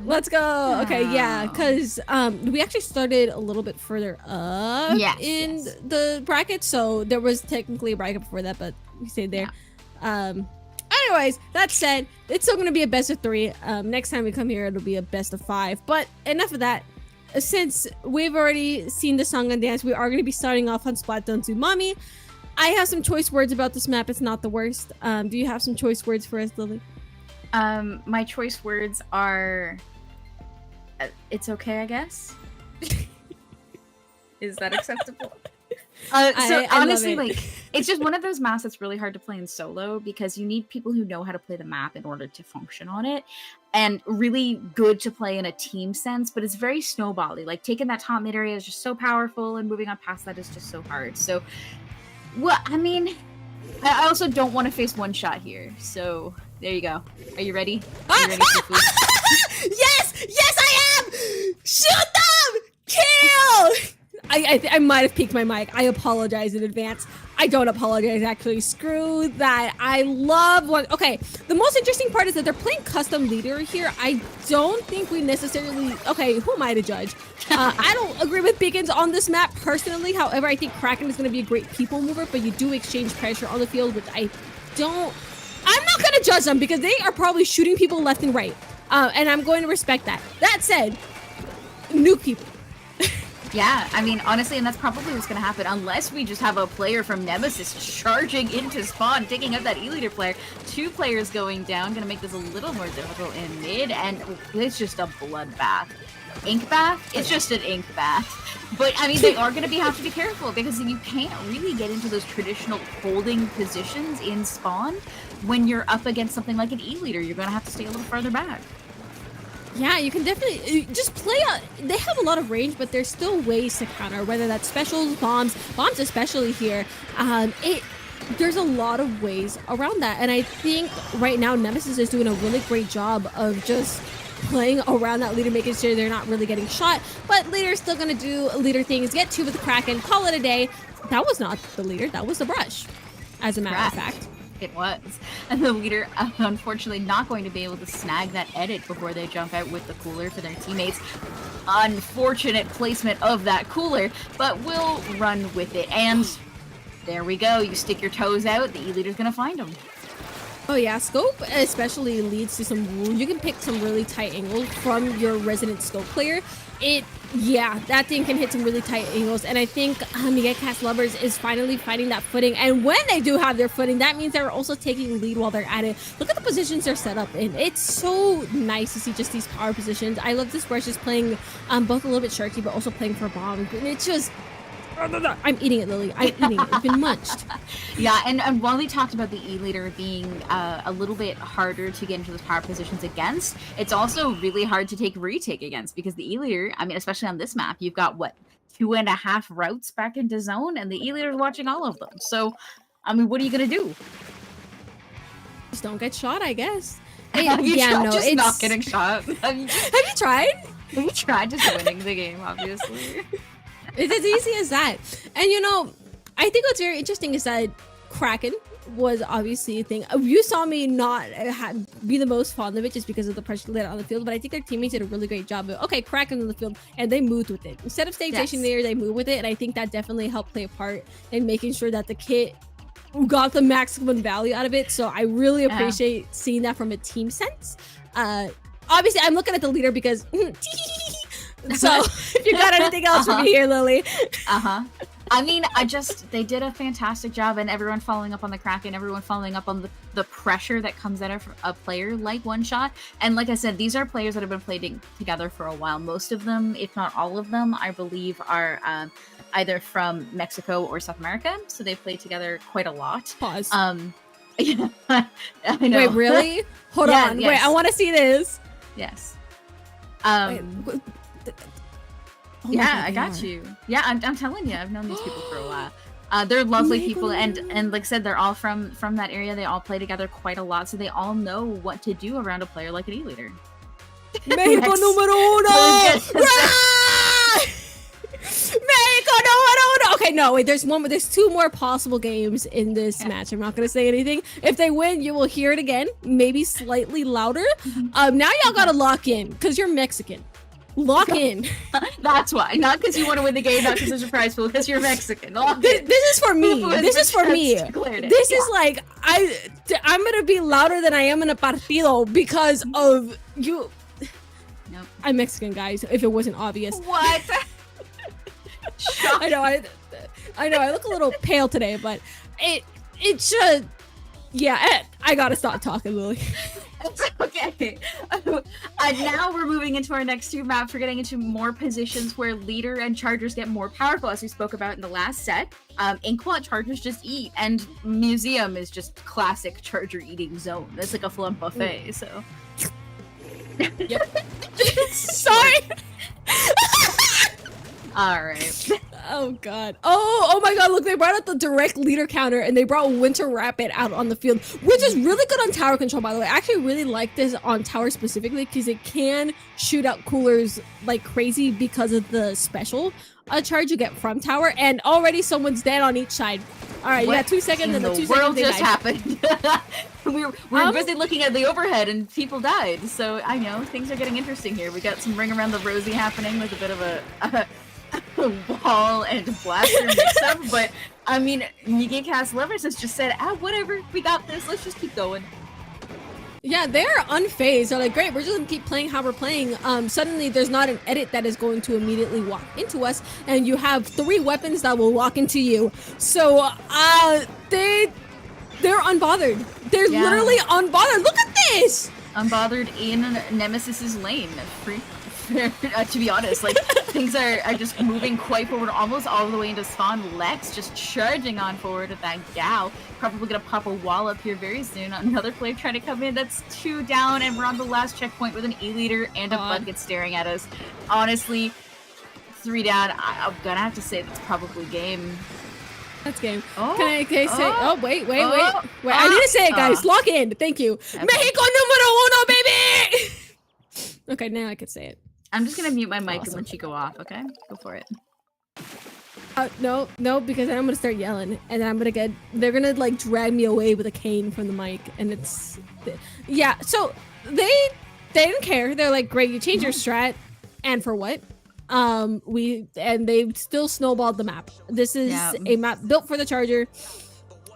Let's go. Okay, yeah, because we actually started a little bit further up in the bracket, so there was technically a bracket before that, but we stayed there. Anyways, that said, it's still gonna be a best of 3. Next time we come here, it'll be a best of 5. But enough of that. Since we've already seen the song and dance, we are gonna be starting off on Splatoon 2. Mommy, I have some choice words about this map. It's not the worst. Do you have some choice words for us, Lily? My choice words are it's okay, I guess. Is that acceptable? So honestly, like, it's just one of those maps that's really hard to play in solo because you need people who know how to play the map in order to function on it, and really good to play in a team sense, but it's very snowbally. Like, taking that top mid area is just so powerful, and moving on past that is just so hard. So, well, I mean, I also don't want to face one shot here, so there you go. Are you ready? Are you ready, Fufu? Yes, I am! Shoot them! Kill! I might have peeked my mic. I apologize in advance. I don't apologize, actually. Screw that. I love one. Okay, the most interesting part is that they're playing custom leader here. I don't think we necessarily... Okay, who am I to judge? I don't agree with Beacons on this map personally. However, I think Kraken is going to be a great people mover, but you do exchange pressure on the field, which I don't... I'm not going to judge them because they are probably shooting people left and right. And I'm going to respect that. That said, nuke people. Yeah, I mean, honestly, and that's probably what's going to happen unless we just have a player from Nemesis charging into spawn, taking out that E-leader player. 2 players going down, going to make this a little more difficult in mid, and it's just a bloodbath. Ink bath? It's just an ink bath. But, I mean, they are going to have to be careful because you can't really get into those traditional holding positions in spawn when you're up against something like an E-leader. You're going to have to stay a little further back. Yeah, you can definitely just play they have a lot of range, but there's still ways to counter, whether that's specials, bombs especially here. There's a lot of ways around that, and I think right now Nemesis is doing a really great job of just playing around that leader, making sure they're not really getting shot, but leader's still gonna do leader things, get 2 with the Kraken, call it a day. That was not the leader, that was the brush, as a matter of fact. It was. And the leader, unfortunately, not going to be able to snag that edit before they jump out with the cooler for their teammates. Unfortunate placement of that cooler, but we'll run with it. And there we go. You stick your toes out, the E-leader's going to find them. Oh yeah, scope especially leads to some... You can pick some really tight angles from your resident scope player. Yeah, that thing can hit some really tight angles, and I think Miguel Cast Lovers is finally finding that footing, and when they do have their footing, that means they're also taking lead while they're at it. Look at the positions they're set up in. It's so nice to see just these power positions. I love this brush is playing both a little bit sharky, but also playing for bombs, and it's just... I'm eating it, Lily. I'm eating it. It's been munched. Yeah, and while we talked about the E-leader being a little bit harder to get into those power positions against, it's also really hard to take retake against because the E-leader, I mean, especially on this map, you've got, what, 2.5 routes back into zone, and the E-leader's watching all of them. So, I mean, what are you going to do? Just don't get shot, I guess. It's not getting shot. Have you tried? Have you tried just winning the game, obviously? It's as easy as that. And you know, I think what's very interesting is that Kraken was obviously a thing. You saw me not be the most fond of it just because of the pressure laid on the field, but I think their teammates did a really great job of, okay, Kraken on the field, and they moved with it. Instead of staying stationary there, they moved with it, and I think that definitely helped play a part in making sure that the kit got the maximum value out of it. So I really appreciate seeing that from a team sense. Obviously, I'm looking at the leader because... So, if you got anything else for me here, Lily? I mean, they did a fantastic job, and everyone following up on the Kraken, everyone following up on the pressure that comes out of a player like One Shot. And like I said, these are players that have been playing together for a while. Most of them, if not all of them, I believe are either from Mexico or South America. So they've played together quite a lot. Pause. Yeah, I know. Wait, really? Hold on. Yes. Wait, I want to see this. Yes. Oh yeah, God, I got you. Yeah, I'm telling you, I've known these people for a while. They're lovely people, and like I said, they're all from that area. They all play together quite a lot, so they all know what to do around a player like an E-leader. México número uno! México número uno! Okay, no, wait. There's one. There's two more possible games in this match. I'm not gonna say anything. If they win, you will hear it again, maybe slightly louder. Now y'all gotta lock in because you're Mexican. Lock in. That's why. Not because you want to win the game, not because there's a prize pool, because you're Mexican. This is for me. This is for me. This is like I'm gonna be louder than I am in a partido because of you. Nope. I'm Mexican, guys. If it wasn't obvious. What? I know. I know. I look a little pale today, but it should. Yeah. I gotta stop talking, Lily. It's okay. And now we're moving into our next two maps. We're getting into more positions where leader and chargers get more powerful, as we spoke about in the last set. Inkwell chargers just eat, and museum is just classic charger eating zone. It's like a flump buffet. So. Yep. Sorry. All right. Oh god. Oh my god, look, they brought out the direct leader counter and they brought Winter Rapid out on the field, which is really good on tower control, by the way. I actually really like this on tower specifically because it can shoot out coolers like crazy because of the special charge you get from tower, and already someone's dead on each side. All right, you got 2 seconds and the 2 seconds world they just died. happened. we were busy looking at the overhead and people died, so I know things are getting interesting here. We got some ring around the rosy happening with a bit of a wall and blaster mix-up, but I mean, Nigecast Lovers has just said, whatever, we got this, let's just keep going. Yeah, they're unfazed. They're like, great, we're just gonna keep playing how we're playing. Suddenly there's not an edit that is going to immediately walk into us, and you have 3 weapons that will walk into you. So they're unbothered. They're literally unbothered. Look at this! Unbothered in Nemesis's lane. To be honest, like, things are just moving quite forward, almost all the way into spawn. Lex just charging on forward with that gal. Probably gonna pop a wall up here very soon. Another player trying to come in. That's 2 down, and we're on the last checkpoint with an E-leader and a bucket staring at us. Honestly, 3 down. I'm gonna have to say that's probably game. That's game. Oh, can I say? Oh, wait. I need to say it, guys. Lock in. Thank you. Okay. Mexico numero uno, baby. Okay, now I can say it. I'm just gonna mute my mic and let you go off, okay? Go for it. No, because then I'm gonna start yelling, and then they're gonna like drag me away with a cane from the mic, and it's, yeah. So they didn't care. They're like, great, you changed your strat, and for what? They still snowballed the map. This is a map built for the charger.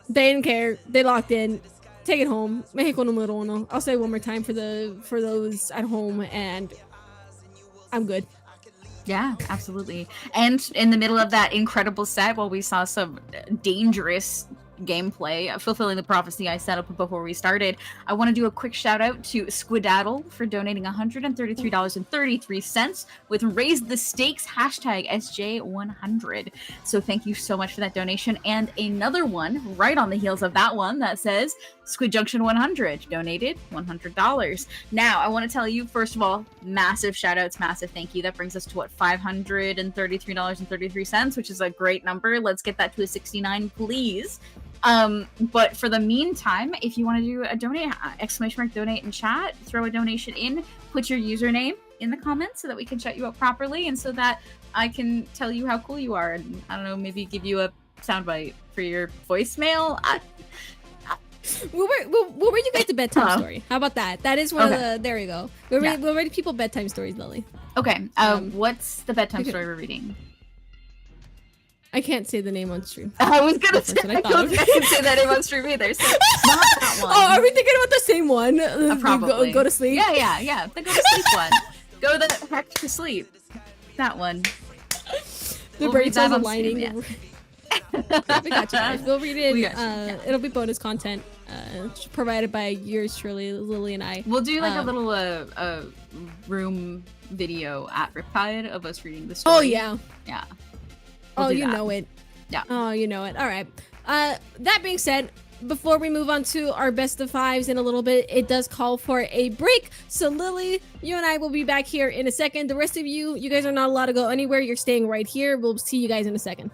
They didn't care. They locked in. Take it home. Mexico número uno. I'll say it one more time for those at home, and I'm good. Yeah, absolutely. And in the middle of that incredible set, while we saw some dangerous gameplay, fulfilling the prophecy I set up before we started, I want to do a quick shout out to Squidaddle for donating $133.33 with Raise the Stakes #SJ100. So thank you so much for that donation. And another one right on the heels of that one that says Squid Junction 100 donated $100. Now, I want to tell you, first of all, massive shout outs, massive thank you. That brings us to what, $533.33, which is a great number. Let's get that to a 69, please. But for the meantime, if you want to do a donate, !donate in chat, throw a donation in, put your username in the comments so that we can shut you up properly and so that I can tell you how cool you are, and I don't know, maybe give you a soundbite for your voicemail. We'll read you guys a bedtime story. How about that? That is one of the, there you go. We'll read people bedtime stories, Lily. Okay, what's the bedtime story we're reading? I can't say the name on stream. I was gonna say I couldn't say that name on stream either. So not that one. Oh, are we thinking about the same one? Probably. Go to sleep. Yeah. The go to sleep one. Go the heck to sleep. That one. The birds are lining. We got you guys. We'll read it. It'll be bonus content provided by yours truly, Lily and I. We'll do like a little room video at Riptide of us reading the story. Oh yeah. We'll you know it. Yeah. Oh, you know it. All right. That being said, before we move on to our best of fives in a little bit, it does call for a break. So Lily, you and I will be back here in a second. The rest of you guys are not allowed to go anywhere. You're staying right here. We'll see you guys in a second.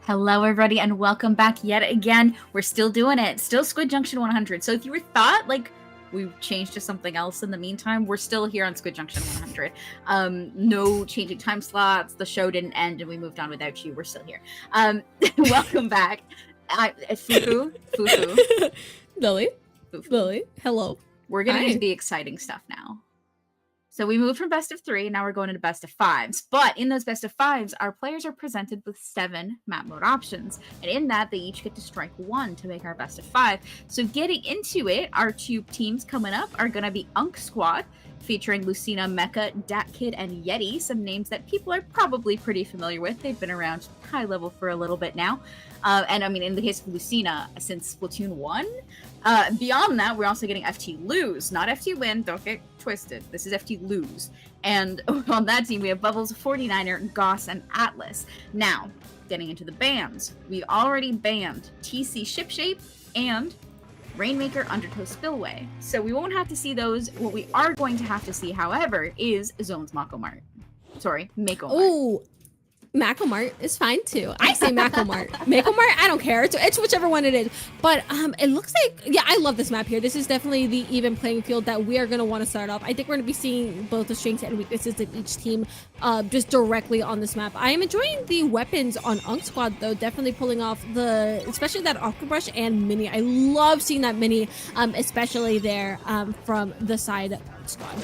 Hello, everybody, and welcome back yet again. We're still doing it. Still Squid Junction 100. So if you were thought, like, we changed to something else in the meantime, we're still here on Squid Junction 100. No changing time slots. The show didn't end, and we moved on without you. We're still here. Welcome back. Fufu. Lily. Fufu. Lily. Hello. We're getting Hi. into the exciting stuff now. So we moved from best of 3, now we're going into best of 5s. But in those best of 5s, our players are presented with 7 map mode options. And in that, they each get to strike 1 to make our best of 5. So getting into it, our 2 teams coming up are going to be Unk Squad, featuring Lucina, Mecha, Dat Kid, and Yeti, some names that people are probably pretty familiar with. They've been around high level for a little bit now. And I mean, in the case of Lucina, since Splatoon 1. Beyond that, we're also getting FT Lose, not FT Win, don't get twisted. This is FT Lose. And on that team, we have Bubbles, 49er, Goss, and Atlas. Now, getting into the bans, we've already banned TC Shipshape and Rainmaker Undertow Spillway. So we won't have to see those. What we are going to have to see, however, is Zone's Mako Mart. Sorry, Mako Mart. Oh, Mako Mart is fine too. I say Mako Mart. Mako Mart, I don't care. It's whichever one it is. But it looks like, yeah, I love this map here. This is definitely the even playing field that we are going to want to start off. I think we're going to be seeing both the strengths and weaknesses of each team just directly on this map. I am enjoying the weapons on Unk Squad though, definitely pulling off especially that Aqua Brush and Mini. I love seeing that Mini, especially there from the side squad.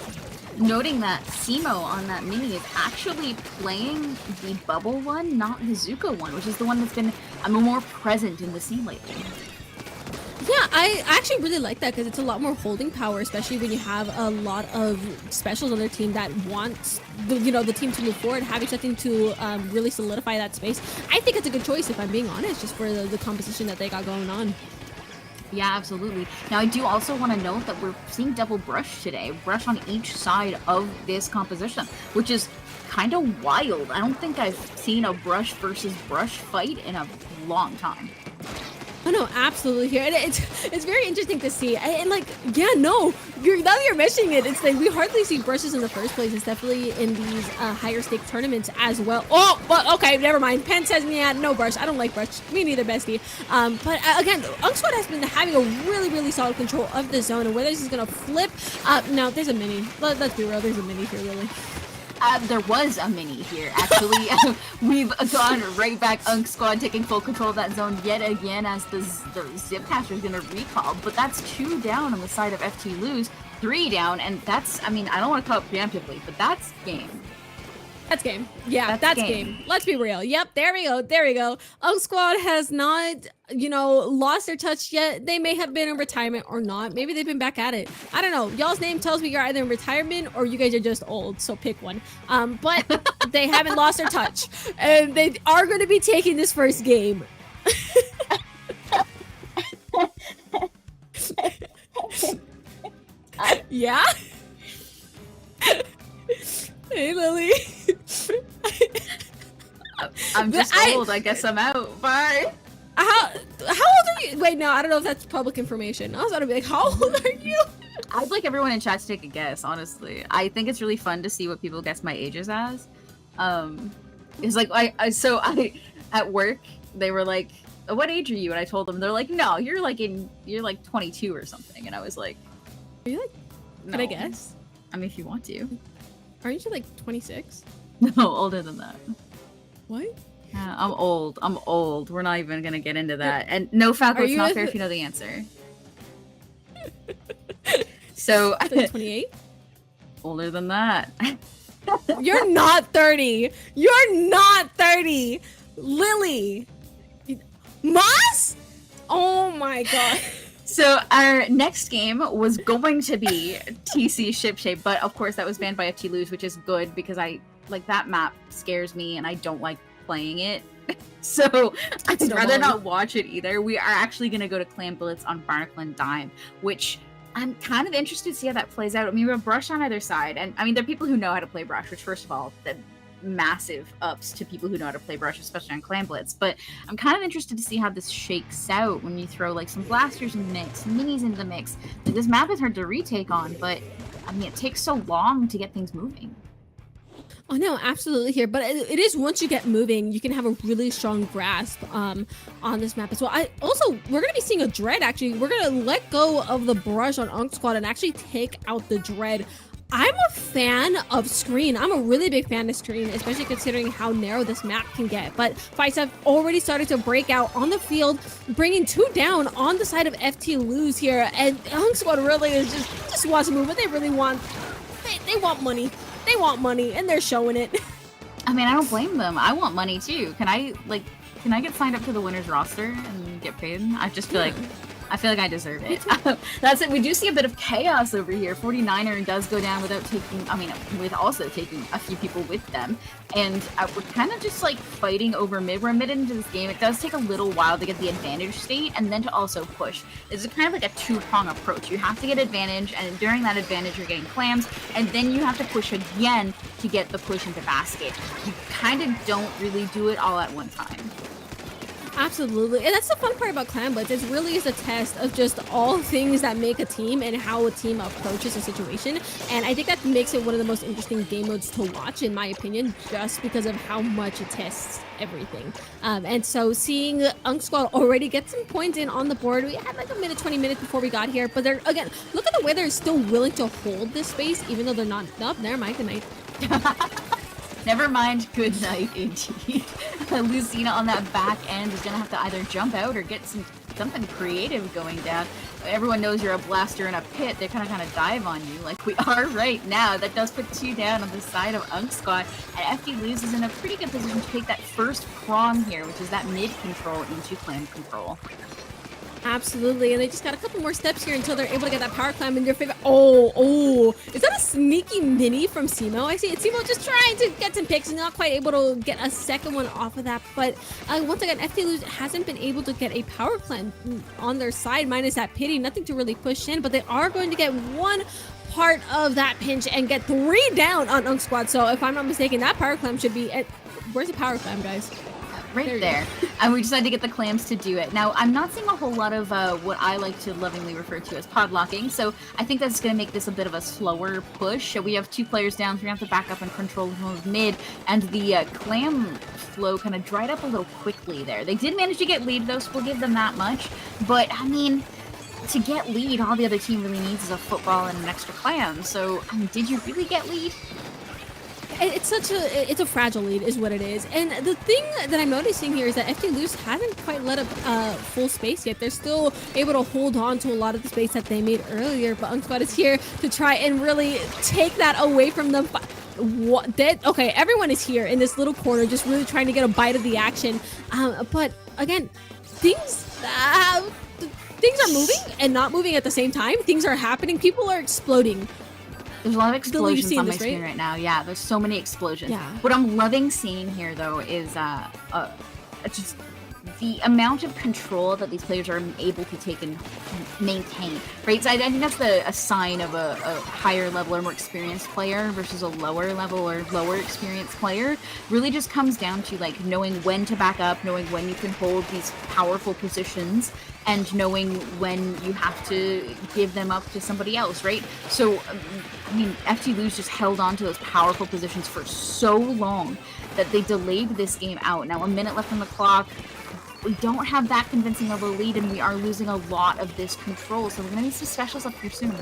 Noting that Simo on that Mini is actually playing the Bubble one, not the Zuko one, which is the one that's been more present in the scene lately. Yeah, I actually really like that because it's a lot more holding power, especially when you have a lot of specials on their team that want the team to move forward, having something to really solidify that space. I think it's a good choice, if I'm being honest, just for the composition that they got going on. Yeah, absolutely. Now, I do also want to note that we're seeing double brush today. Brush on each side of this composition, which is kind of wild. I don't think I've seen a brush versus brush fight in a long time. Oh no, absolutely here. And it's very interesting to see. And like, yeah, no, now that you're mentioning it, it's like we hardly see brushes in the first place. It's definitely in these higher stake tournaments as well. Oh, well, okay, never mind. Pen says, yeah, no brush. I don't like brush. Me neither, bestie. But again, Unk Squad has been having a really, really solid control of the zone, and whether this is gonna flip. Now there's a mini. Let's be real. There's a mini here, really. There was a mini here, actually. We've gone right back. Unk Squad taking full control of that zone yet again as the Zipcaster is going to recall. But that's 2 down on the side of FT Lose, 3 down, and that's, I mean, I don't want to call it preemptively, but that's game. That's game. Yeah, that's game. Let's be real. Yep, there we go. Unk Squad has not, lost their touch yet. They may have been in retirement or not. Maybe they've been back at it. I don't know. Y'all's name tells me you're either in retirement or you guys are just old, so pick one. But they haven't lost their touch. And they are going to be taking this first game. Yeah? Hey, Lily. I'm just old. I guess I'm out. Bye. How old are you? Wait, no, I don't know if that's public information. I was about to be like, how old are you? I'd like everyone in chat to take a guess, honestly. I think it's really fun to see what people guess my ages as. It's like, I at work, they were like, what age are you? And I told them, they're like, no, you're like 22 or something. And I was like, Are you like, no. Can I guess? I mean, if you want to. Aren't you like 26? No, older than that. What? Yeah, I'm old. We're not even gonna get into that. And no, Falco, it's not fair if you know the answer. So like 28? Older than that. You're not 30. You're not 30. Lily. Moss? Oh my god. So our next game was going to be TC Shipshape, but of course that was banned by FT Lose, which is good because that map scares me and I don't like playing it. So I'd rather not watch it either. We are actually going to go to Clan Blitz on Barnacle and Dime, which I'm kind of interested to see how that plays out. I mean, we have Brush on either side, and I mean, there are people who know how to play Brush, which first of all, massive ups to people who know how to play Brush, especially on Clan Blitz. But I'm kind of interested to see how this shakes out when you throw like some blasters in the mix, minis into the mix. Like, this map is hard to retake on, but I mean, it takes so long to get things moving. Oh no, absolutely here. But it is once you get moving, you can have a really strong grasp on this map as well. We're gonna be seeing a dread actually. We're gonna let go of the brush on Unk Squad and actually take out the dread. I'm a fan of screen. I'm a really big fan of screen, especially considering how narrow this map can get. But fights have already started to break out on the field, bringing 2 down on the side of FT Lose here. And Unk Squad really is just wants to move, but they really want, they want money. They want money, and they're showing it. I mean, I don't blame them. I want money too. Can I get signed up to the winners roster and get paid? I just feel like I deserve it. That's it. We do see a bit of chaos over here. 49er does go down without taking, with also taking a few people with them. And we're kind of just like fighting over mid. We're mid into this game. It does take a little while to get the advantage state and then to also push. This is kind of like a 2-prong approach. You have to get advantage, and during that advantage you're getting clams, and then you have to push again to get the push into basket. You kind of don't really do it all at one time. Absolutely, and that's the fun part about Clan Blitz. It really is a test of just all things that make a team and how a team approaches a situation. And I think that makes it one of the most interesting game modes to watch, in my opinion, just because of how much it tests everything. And so seeing Unk Squad already get some points in on the board, we had like a minute, 20 minutes before we got here. But they're, again, look at the way they're still willing to hold this space, even though they're not. Nope, never mind. Good night. Never mind, good night indeed. Lucina on that back end is gonna have to either jump out or get something creative going down. Everyone knows you're a blaster in a pit. They're kind of dive on you like we are right now. That does put 2 down on the side of Unk Squad. And FD Lose is in a pretty good position to take that first prong here, which is that mid control into clan control. Absolutely, and they just got a couple more steps here until they're able to get that power climb in their favor. Oh, is that a sneaky mini from Simo? I see it's Simo just trying to get some picks and not quite able to get a second one off of that. But once again, FT Lose hasn't been able to get a power climb on their side, minus that pity. Nothing to really push in, but they are going to get one part of that pinch and get 3 down on Unk Squad. So if I'm not mistaken, that power climb should be at, where's the power climb, guys? Right there. And we decided to get the clams to do it. Now, I'm not seeing a whole lot of what I like to lovingly refer to as podlocking, so I think that's going to make this a bit of a slower push. We have 2 players down, 3 have to back up and control mid, and the clam flow kind of dried up a little quickly there. They did manage to get lead, though, so we'll give them that much. But, I mean, to get lead, all the other team really needs is a football and an extra clam. So, I mean, did you really get lead? It's a fragile lead is what it is. And the thing that I'm noticing here is that FT Loose hasn't quite let up full space yet. They're still able to hold on to a lot of the space that they made earlier, but Unk Squad is here to try and really take that away from them. Okay, everyone is here in this little corner just really trying to get a bite of the action. But again, things are moving and not moving at the same time. Things are happening. People are exploding. There's a lot of explosions on my screen right now. Yeah, there's so many explosions. Yeah. What I'm loving seeing here, though, is just the amount of control that these players are able to take and maintain, right? So I think that's a sign of a higher level or more experienced player versus a lower level or lower experienced player. Really just comes down to like knowing when to back up, knowing when you can hold these powerful positions, and knowing when you have to give them up to somebody else, right? So, I mean, FT Lose just held on to those powerful positions for so long that they delayed this game out. Now, a minute left on the clock. We don't have that convincing of a lead, and we are losing a lot of this control, so we're going to need some specials up here soon.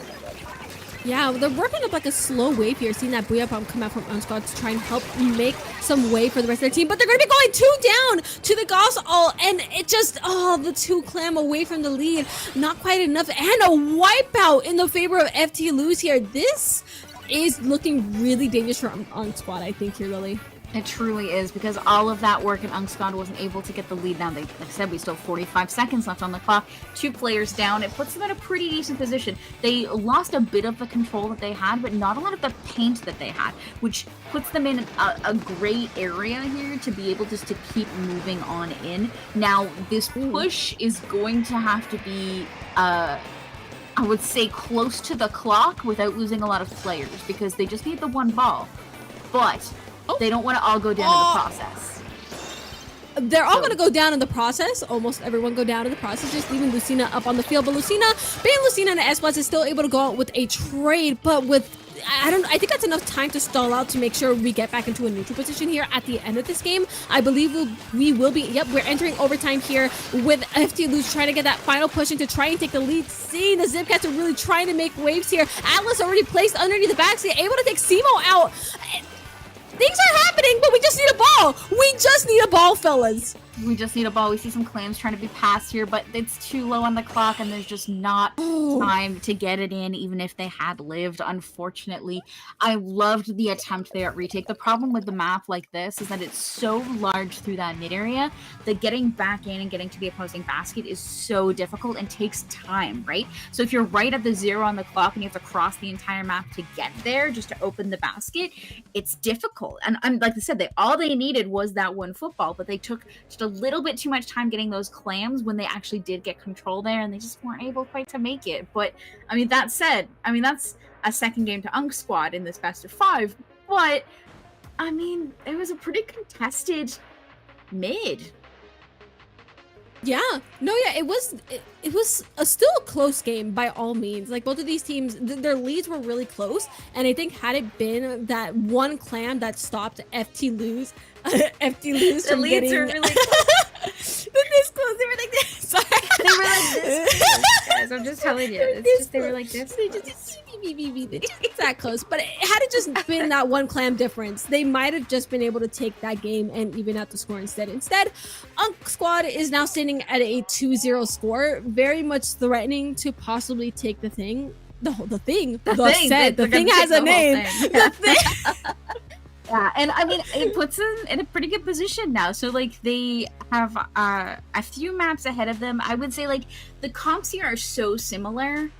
Yeah, they're working up like a slow wave here, seeing that Booyah Bomb come out from Unk Squad to try and help make some way for the rest of their team. But they're going to be going 2 down to the Gauss ult, and it just, the 2 clam away from the lead. Not quite enough, and a wipeout in the favor of FT Lose here. This is looking really dangerous for Unk Squad, I think, here, Lily. It truly is, because all of that work and Unk Squad wasn't able to get the lead down. Like I said, we still have 45 seconds left on the clock. 2 players down. It puts them in a pretty decent position. They lost a bit of the control that they had, but not a lot of the paint that they had, which puts them in a great area here to be able just to keep moving on in. Now, this push is going to have to be, I would say, close to the clock without losing a lot of players, because they just need the 1 ball. But they don't want to all go down in the process. They're all going to go down in the process. Almost everyone go down in the process, just leaving Lucina up on the field. But Lucina, being Lucina and S-Plus, is still able to go out with a trade. But with I think that's enough time to stall out to make sure we get back into a neutral position here at the end of this game. I believe we will be. Yep, we're entering overtime here with FT Lose trying to get that final push in to try and take the lead. Seeing the Zipcats are really trying to make waves here. Atlas already placed underneath the backseat, able to take Simo out. Things are happening, but we just need a ball. We just need a ball, fellas. We just need a ball. We see some clams trying to be passed here, but it's too low on the clock, and there's just not time to get it in, even if they had lived, unfortunately. I loved the attempt there at retake. The problem with the map like this is that it's so large through that mid area that getting back in and getting to the opposing basket is so difficult and takes time, right? So if you're right at the 0 on the clock and you have to cross the entire map to get there just to open the basket, it's difficult. And like I said, all they needed was that one football, but they took just a little bit too much time getting those clams when they actually did get control there, and they just weren't able quite to make it. But I mean, that said, I mean, that's a second game to Unk Squad in this best of 5, but I mean, it was a pretty contested mid. Yeah, no, yeah, it was still a close game by all means. Like, both of these teams, their leads were really close, and I think had it been that one clam that stopped FT Lose The from leads getting are really close. this close, they were like this. Sorry. They were like this, guys. I'm just telling you. It's just they were like this. It's that close. But had it just been that one clam difference, they might have just been able to take that game and even out the score instead. Instead, Unk Squad is now sitting at a 2-0 score, very much threatening to possibly take the thing. The thing has a name. The thing. Yeah, and I mean, it puts them in a pretty good position now. So, like, they have a few maps ahead of them. I would say, like, the comps here are so similar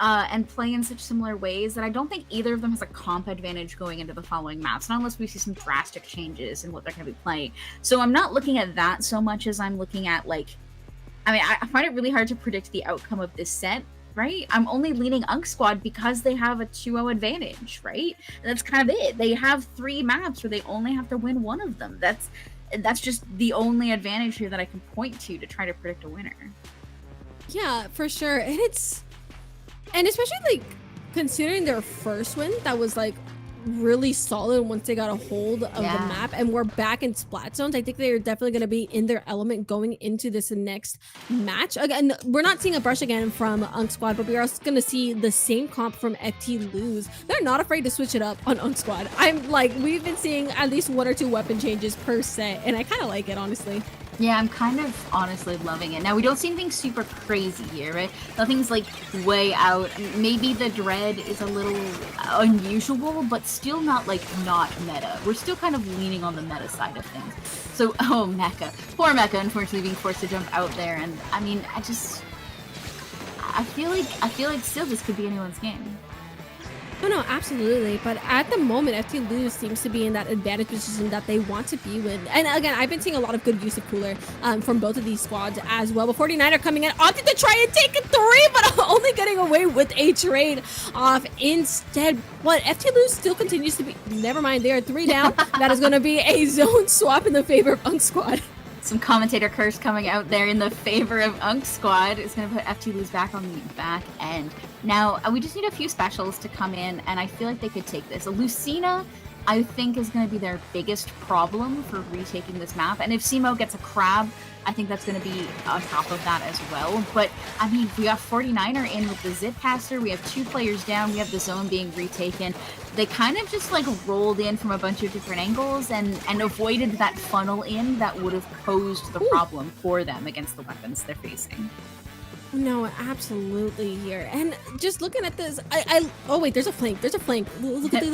and play in such similar ways that I don't think either of them has a comp advantage going into the following maps, not unless we see some drastic changes in what they're going to be playing. So I'm not looking at that so much as I'm looking at, like, I mean, I find it really hard to predict the outcome of this set, right? I'm only leaning Unk Squad because they have a 2-0 advantage, right? And that's kind of it. They have 3 maps where they only have to win one of them. That's just the only advantage here that I can point to try to predict a winner. Yeah, for sure. And especially, like, considering their first win that was, like, really solid once they got a hold of the map, and we're back in splat zones. I think they're definitely going to be in their element going into this next match. Again, we're not seeing a brush again from Unk Squad, but we're also going to see the same comp from FT Lose. They're not afraid to switch it up on Unk Squad. I'm like, we've been seeing at least 1 or 2 weapon changes per set, and I kind of like it, honestly. Yeah, I'm kind of honestly loving it. Now, we don't see anything super crazy here, right? Nothing's like way out. Maybe the dread is a little unusual, but still not like not meta. We're still kind of leaning on the meta side of things. So, oh, Mecha. Poor Mecha, unfortunately, being forced to jump out there. And I mean, I feel like still this could be anyone's game. No, absolutely. But at the moment, FT Lose seems to be in that advantage position that they want to be with. And again, I've been seeing a lot of good use of Cooler from both of these squads as well. But 49 are coming in, opted to try and take a 3, but only getting away with a trade off instead. But FT Lose still continues to be, never mind, they are 3 down. That is going to be a zone swap in the favor of Unk Squad. Some commentator curse coming out there in the favor of Unk Squad is going to put FT Lose back on the back end. Now, we just need a few specials to come in, and I feel like they could take this. A Lucina, I think, is going to be their biggest problem for retaking this map. And if Simo gets a crab, I think that's going to be on top of that as well. But, I mean, we got 49er in with the Zip Caster. We have 2 players down. We have the zone being retaken. They kind of just, like, rolled in from a bunch of different angles and avoided that funnel in that would have posed the problem for them against the weapons they're facing. No, absolutely here. And just looking at this, oh wait, there's a flank. There's a flank. Look at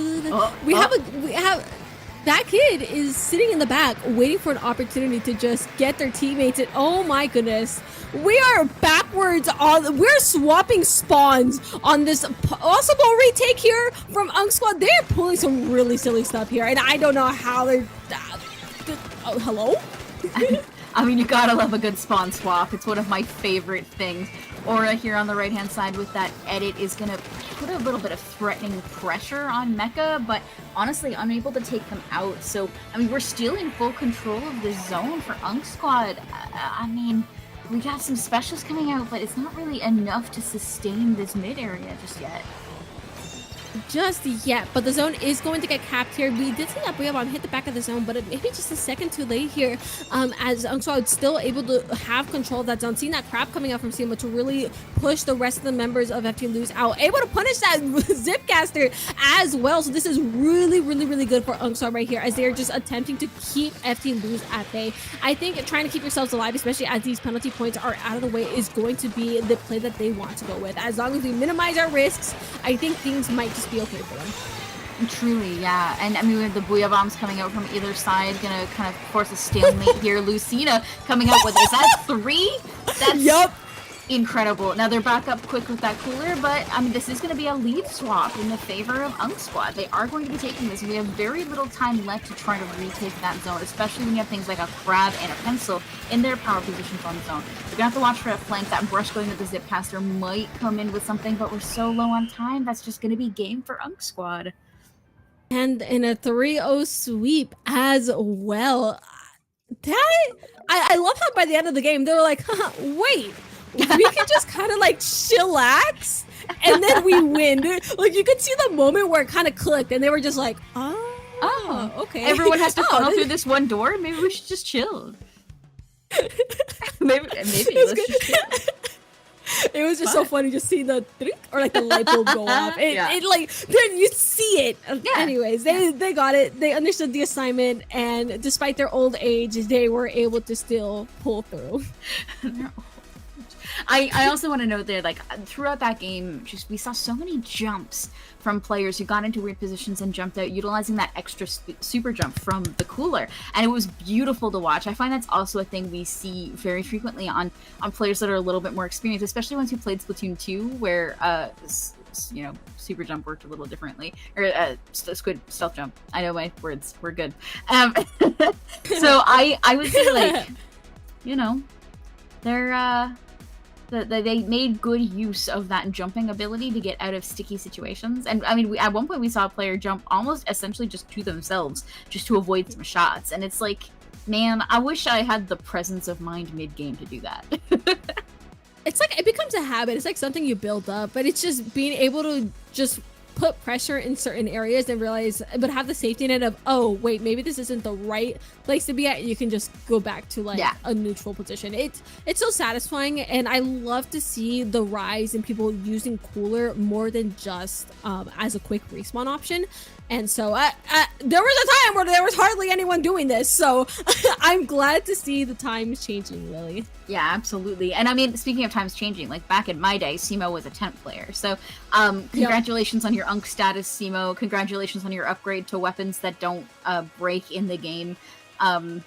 we have that kid is sitting in the back waiting for an opportunity to just get their teammates. And oh my goodness, we are backwards we're swapping spawns on this possible retake here from Unk Squad. They're pulling some really silly stuff here, and I don't know how they're hello. I mean, you gotta love a good spawn swap. It's one of my favorite things. Aura here on the right-hand side with that edit is gonna put a little bit of threatening pressure on Mecha, but honestly, unable to take them out. So, I mean, we're still in full control of the zone for Unk Squad. I mean, we got some specials coming out, but it's not really enough to sustain this mid area just yet. just yet, but the zone is going to get capped here. We did see that Booyah hit the back of the zone, but it maybe just a second too late here. As Unsquad still able to have control of that zone, seeing that crap coming out from Simo to really push the rest of the members of FT Lose out, able to punish that Zipcaster as well. So this is really, really, really good for Unsquad right here, as they are just attempting to keep FT Lose at bay. I think trying to keep yourselves alive, especially as these penalty points are out of the way, is going to be the play that they want to go with. As long as we minimize our risks, I think things might just be okay for them. Truly, yeah. And I mean, we have the Booyah Bombs coming out from either side, gonna kind of force a stalemate here. Lucina coming out with, is that 3? That's Yup. incredible. Now they're back up quick with that cooler, but I mean, this is gonna be a lead swap in the favor of Unsquad. They are going to be taking this. We have very little time left to try to retake that zone, especially when you have things like a Crab and a Pencil in their power positions on the zone. You're gonna have to watch for a flank. That brush going with the Zipcaster might come in with something, but we're so low on time. That's just gonna be game for Unsquad. And in a 3-0 sweep as well. I love how by the end of the game, they were like, wait, we can just kind of like chillax and then we win. Like you could see the moment where it kind of clicked and they were just like, oh, okay. Everyone has to funnel through this one door. Maybe we should just chill. maybe let's just chill. It was just so funny just seeing the or like the light bulb go off. It like then you see it. Yeah. Anyways, they got it. They understood the assignment, and despite their old age, they were able to still pull through. I also want to note there, like, throughout that game, just we saw so many jumps from players who got into weird positions and jumped out, utilizing that extra super jump from the cooler, and it was beautiful to watch. I find that's also a thing we see very frequently on players that are a little bit more experienced, especially ones who played Splatoon 2, where you know, super jump worked a little differently, or squid stealth jump. I know my words were good. So I would say, like, you know, they made good use of that jumping ability to get out of sticky situations. And I mean, at one point we saw a player jump almost essentially just to themselves, just to avoid some shots. And it's like, man, I wish I had the presence of mind mid-game to do that. It's like, it becomes a habit. It's like something you build up, but it's just being able to just put pressure in certain areas and realize, but have the safety net of, oh wait, maybe this isn't the right place to be at. You can just go back to like a neutral position. It's so satisfying, and I love to see the rise in people using cooler more than just as a quick respawn option. And so there was a time where there was hardly anyone doing this, so I'm glad to see the times changing, Lily. Yeah, absolutely. And I mean, speaking of times changing, like back in my day, Simo was a 10th player. So congratulations on your Unk status, Simo. Congratulations on your upgrade to weapons that don't break in the game. And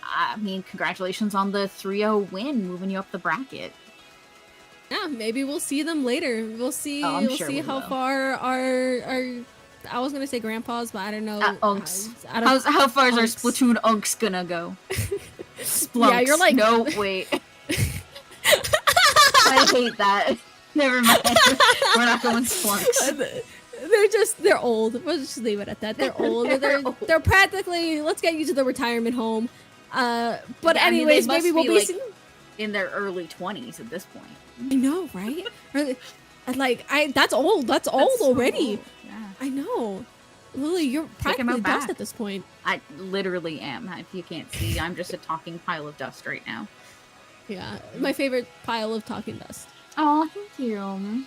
I mean, congratulations on the 3-0 win, moving you up the bracket. Yeah, maybe we'll see them later. We'll see. Oh, we'll see how far our I was gonna say grandpas, but I don't know. Unks. How far is our Splatoon Unks gonna go? Splunks. Yeah, you're like, no, wait. I hate that. Never mind. We're not going Splunks. They're old. We'll just leave it at that. They're old. They're practically, let's get you to the retirement home. But yeah, anyways, I mean, maybe we'll be like in their early 20s at this point. I know, right? Like, that's old. That's old already. So old. Yeah. I know. Lily, you're practically dust at this point. I literally am. If you can't see, I'm just a talking pile of dust right now. Yeah, my favorite pile of talking dust. Oh, thank you.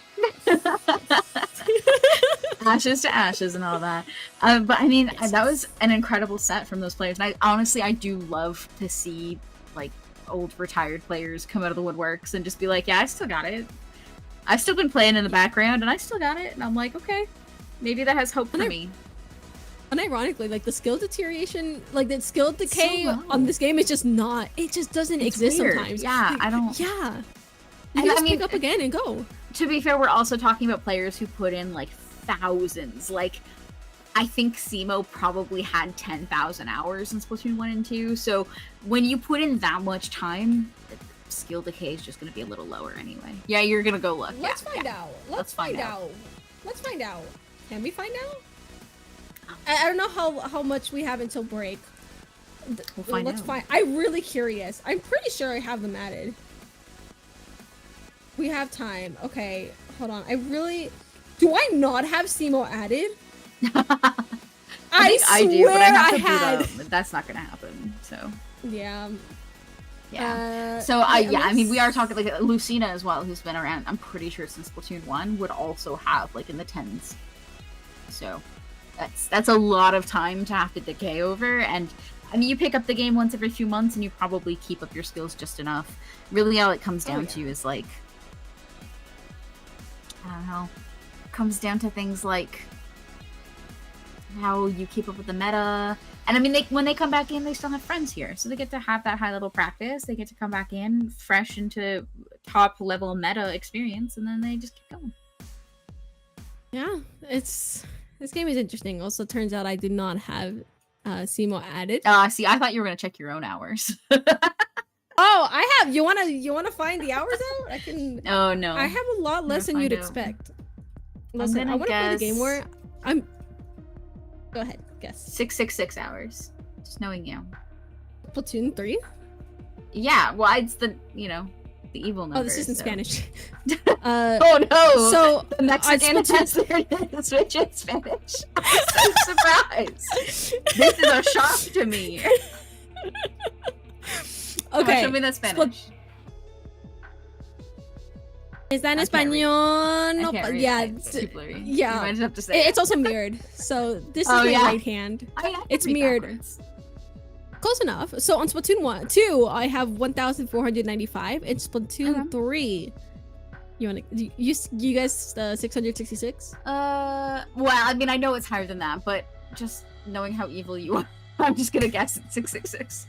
Ashes to ashes and all that. But I mean, that was an incredible set from those players. And I do love to see, like, old retired players come out of the woodworks and just be like, yeah, I still got it. I've still been playing in the background and I still got it. And I'm like, okay, maybe that has hope for me. And ironically, like, the skill deterioration, like the skill decay on this game is just not, it just doesn't exist weird. Sometimes. Yeah, like, I don't. Yeah. You can just pick up again and go. To be fair, we're also talking about players who put in like thousands. Like, I think Simo probably had 10,000 hours in Splatoon 1 and 2. So when you put in that much time, skill decay is just going to be a little lower anyway. Yeah, you're going to go look. Let's find out. Let's find out. Let's find out. Can we find out? I don't know how much we have until break. We'll find out. I'm really curious. I'm pretty sure I have them added. We have time. Okay, hold on. Do I not have SEMO added? I think I do, but I have to had. boot up. That's not gonna happen. So Yeah. yeah. Yeah, I mean, we are talking like Lucina as well, who's been around. I'm pretty sure since Splatoon 1 would also have like in the 10s. So that's a lot of time to have to decay over. And I mean, you pick up the game once every few months, and you probably keep up your skills just enough. Really, all it comes down to is like, I don't know, it comes down to things like how you keep up with the meta. And I mean, when they come back in, they still have friends here, so they get to have that high level practice. They get to come back in fresh into top level meta experience, and then they just keep going. Yeah, this game is interesting. Also, turns out I did not have SEMO added. See, I thought you were gonna check your own hours. Oh, I have. You wanna find the hours out? I can. Oh no. I have a lot less than you'd expect. Listen, I want to play the game where I'm. Go ahead, guess. 666 hours. Just knowing you. Splatoon 3? Yeah, well, it's the the evil number. Oh, this is in Spanish. Oh no! So the Mexican has the Switch in Spanish. I'm so surprised. This is a shock to me. Okay. Show me the Spanish. Está en español. No, yeah, it's too blurry. Yeah. You might just have to say it's also mirrored. So this is my right hand. It's mirrored. Backwards. Close enough. So on Splatoon 2, I have 1,495. In Splatoon 3, you guys 666? Well, I mean, I know it's higher than that, but just knowing how evil you are, I'm just gonna guess it's 666.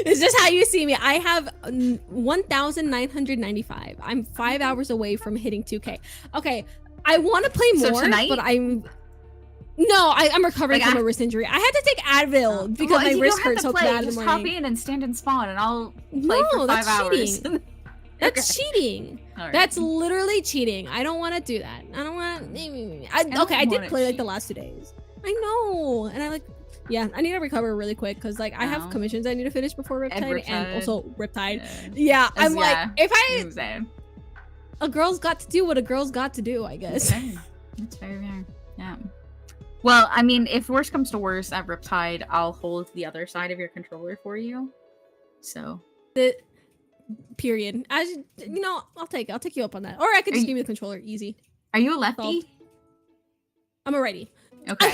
Is this how you see me? I have 1,995. I'm 5 hours away from hitting 2K. Okay, I want to play more, but I'm recovering from a wrist injury. I had to take Advil because my wrist hurt so bad in the morning. Just hop in and stand and spawn, and I'll play for 5 hours. Cheating. That's cheating. Right. That's literally cheating. I don't want to do that. I don't want to. I did play like the last 2 days. I know, and I I need to recover really quick because I have commissions I need to finish before Riptide and also Riptide. Yeah, I'm if a girl's got to do what a girl's got to do, I guess. That's very fair. Yeah. Well, I mean, if worse comes to worse at Riptide, I'll hold the other side of your controller for you. So. Period. As I'll take you up on that, or I could just give you the controller. Easy. Are you a lefty? I'm a righty. Okay. I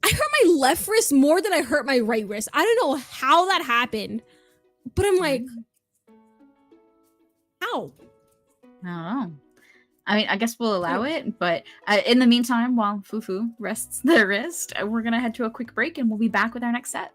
hurt my left wrist more than I hurt my right wrist. I don't know how that happened, but I'm like, how? I don't know. I mean, I guess we'll allow it, but in the meantime, while Fufu rests their wrist, we're gonna head to a quick break, and we'll be back with our next set.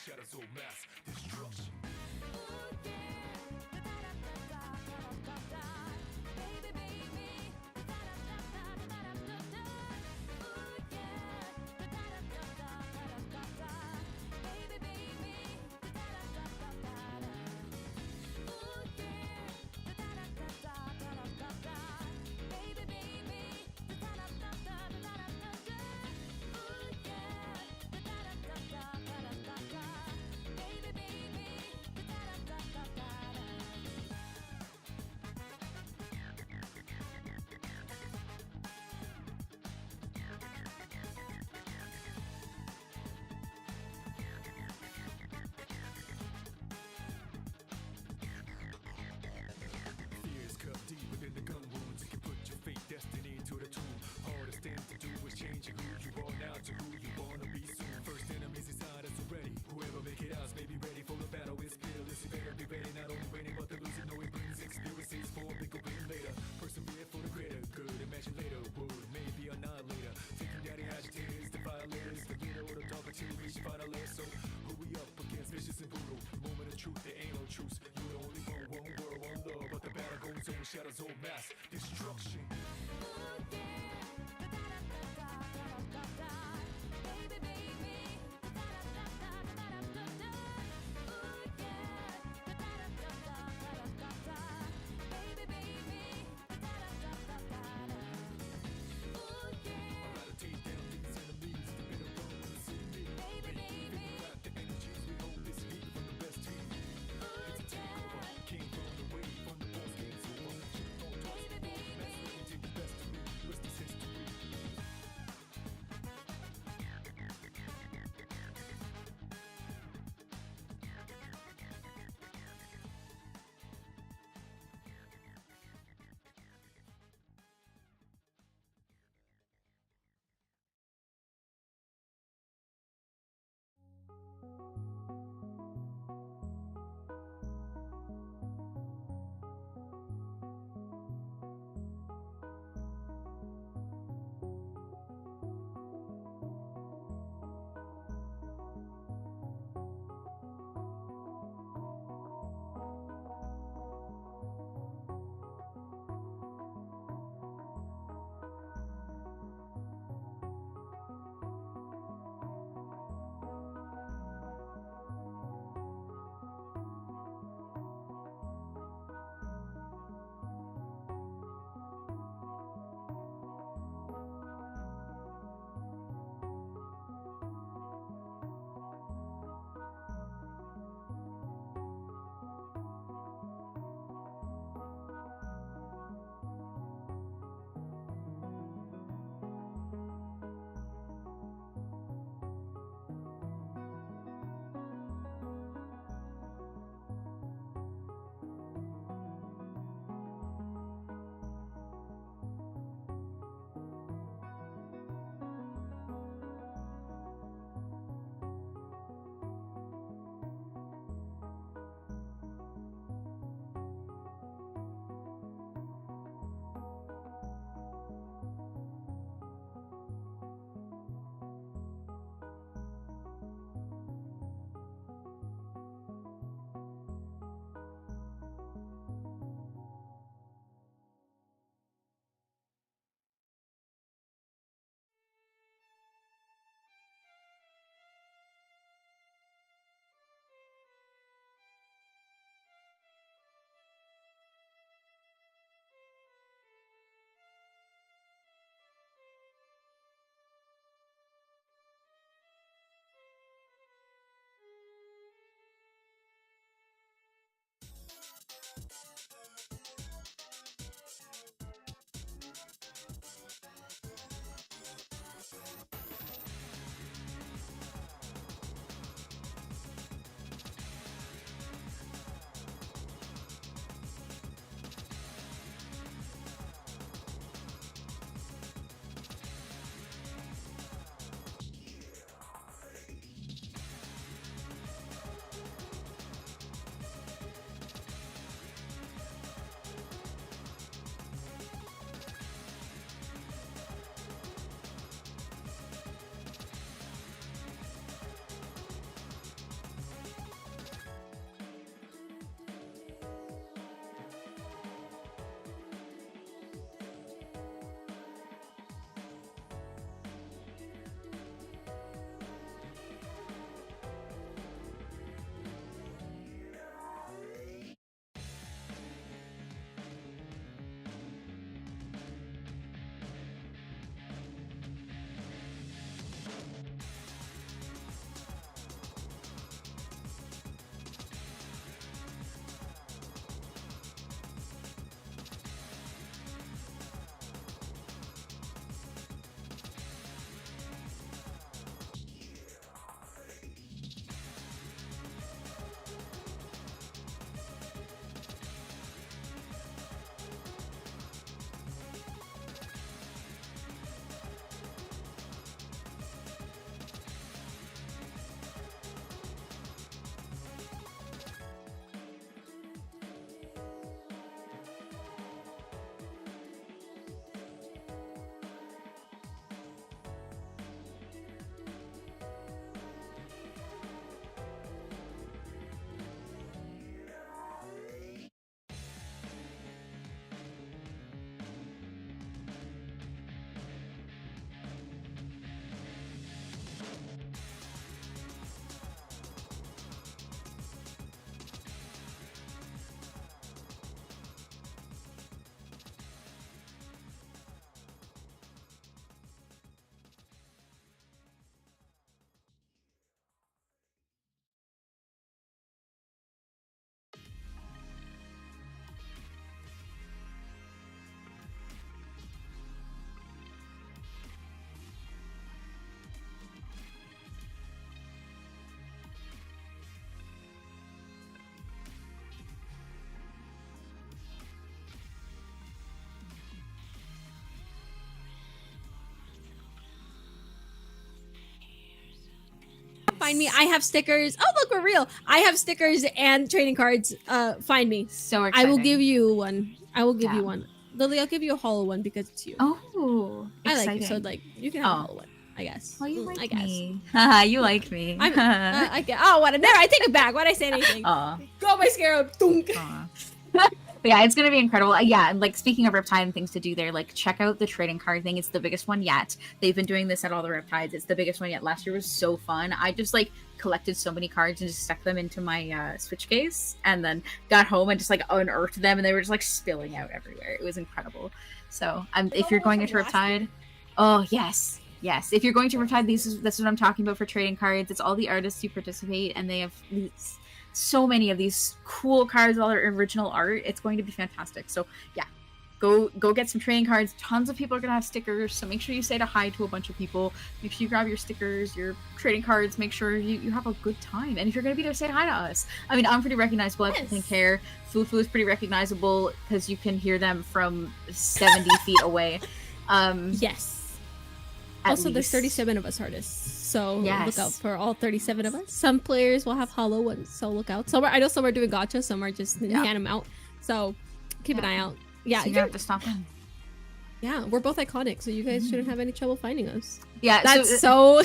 shadows all mass destruction. Ooh, yeah. Da-da-da-da-da-da-da-da. Baby, baby. Da-da-da-da-da-da-da-da. Ooh, yeah. Da-da-da-da-da-da-da-da. Baby, baby. Da-da-da-da-da-da. Ooh, yeah. Da-da-da-da-da-da-da-da. Baby, baby. Da-da-da-da-da-da-da-da. Ooh, yeah. Da-da-da-da-da-da-da-da. Baby, baby. Da-da-da-da-da-da. Fears cut deep within the gun wounds. You can put your fate, destiny into the tomb. Hardest thing to do is changing who you are now to who you wanna be soon. First enemies inside us already. Whoever make it out may be ready for the battle. It's fearless. You better be ready. Not only winning, but the losing. Know it brings experiences for a bigger win later. Persevere for the greater good. Imagine later would maybe annihilator. Taking down the agitators, the violators, the leader or the dog until we reach the final layer. So who we up against? Vicious and brutal. Moment of truth, there ain't no truce. You're the only one world, one love. But the battle goes on, shadows all mass destruction. Ooh, yeah. Da-da-da-da-da-da-da-da. Baby, baby. Da-da-da-da-da-da-da. Ooh, yeah. Da-da-da-da-da-da-da. Baby, baby. Da-da-da-da-da-da. Ooh, yeah. Gotta take down these enemies. They better run when they see me. Baby, baby. Got the energies. We hold this heat from the best team. Ooh, It's a takeover. yeah. Came from the way, from the boss came to us. Don't talk Baby, baby. find me. I have stickers. Oh, look, we're real. I have stickers and trading cards. Find me. So I exciting. will give you one. I will give Yeah. you one. Lily, I'll give you a hollow one because it's you. Oh, I exciting. like you, so like you can have a Oh. hollow one, I guess. Well, you I like guess. me. Haha, you like me. I get. Oh, what? There, I take it back. Why'd I say anything? Aw. Go, my scarab. Thunk. Aw. But yeah, it's gonna be incredible. Yeah, and like speaking of Riptide and things to do there, like check out the trading card thing. It's the biggest one yet. They've been doing this at all the Riptides. It's the biggest one yet. Last year was so fun. I just like collected so many cards and just stuck them into my Switch case, and then got home and just like unearthed them, and they were just like spilling out everywhere. It was incredible. So, if you're going into Riptide, oh yes. Yes, if you're going to Riptide, this is what I'm talking about for trading cards. It's all the artists who participate, and they have so many of these cool cards, all their original art. It's going to be fantastic. So yeah, go get some trading cards. Tons of people are gonna have stickers, so make sure you say hi to a bunch of people. Make sure you grab your stickers, your trading cards. Make sure you have a good time. And if you're gonna be there, say hi to us. I mean, I'm pretty recognizable. I have pink hair. Fufu is pretty recognizable because you can hear them from 70 feet away. Yes. At Also, there's least. 37 of us artists, so Yes. look out for all 37 of us. Some players will have hollow ones, so look out. I know some are doing gotcha, some are just hand them out. So keep an eye out. Yeah, So you have to stop in. yeah, we're both iconic, so you guys shouldn't have any trouble finding us. Yeah, That's so.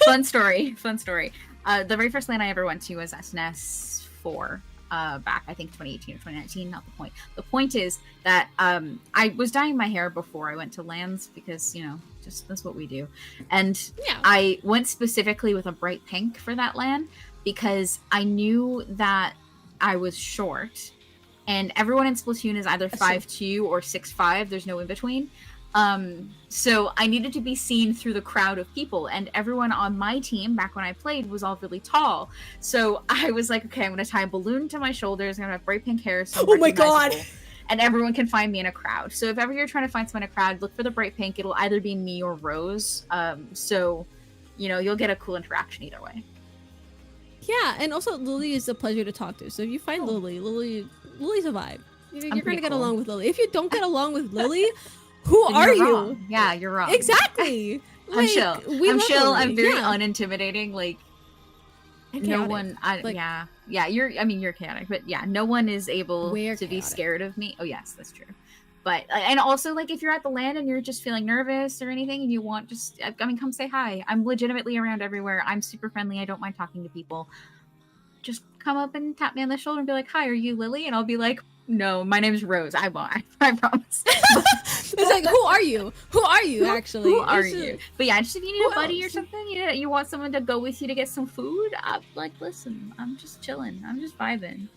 fun story. The very first LAN I ever went to was SNS 4. Back, I think 2018 or 2019, not the point. The point is that I was dyeing my hair before I went to LANs because, just that's what we do. And Yeah. I went specifically with a bright pink for that LAN because I knew that I was short, and everyone in Splatoon is either 5'2" or 6'5". There's no in between. So I needed to be seen through the crowd of people, and everyone on my team back when I played was all really tall. So I was like, okay, I'm going to tie a balloon to my shoulders. I'm going to have bright pink hair. So I'm Oh my God. recognizable, and everyone can find me in a crowd. So if ever you're trying to find someone in a crowd, look for the bright pink. It'll either be me or Rose. So, you'll get a cool interaction either way. Yeah, and also Lily is a pleasure to talk to. So if you find Lily's a vibe. You're I'm going to pretty get cool. along with Lily. If you don't get along with Lily, who Then are you're you? wrong. Yeah, you're wrong. Exactly. I'm chill. we I'm love chill. Lily. I'm very Yeah. unintimidating. Like, And no chaotic. one Like- yeah you're chaotic, but yeah, no one is able We're to be chaotic. scared of me. Oh yes, that's true. But and also, like, if you're at the LAN and you're just feeling nervous or anything and you want, come say hi. I'm legitimately around everywhere. I'm super friendly. I don't mind talking to people. Just come up and tap me on the shoulder and be like, hi, are you Lily? And I'll be like, no, my name's Rose. I won't. I promise. It's like, who are you? Who are you, actually? Who are It's just- you? But yeah, just if you need Who a buddy or else? something, you want someone to go with you to get some food, I'm like, listen, I'm just chilling. I'm just vibing.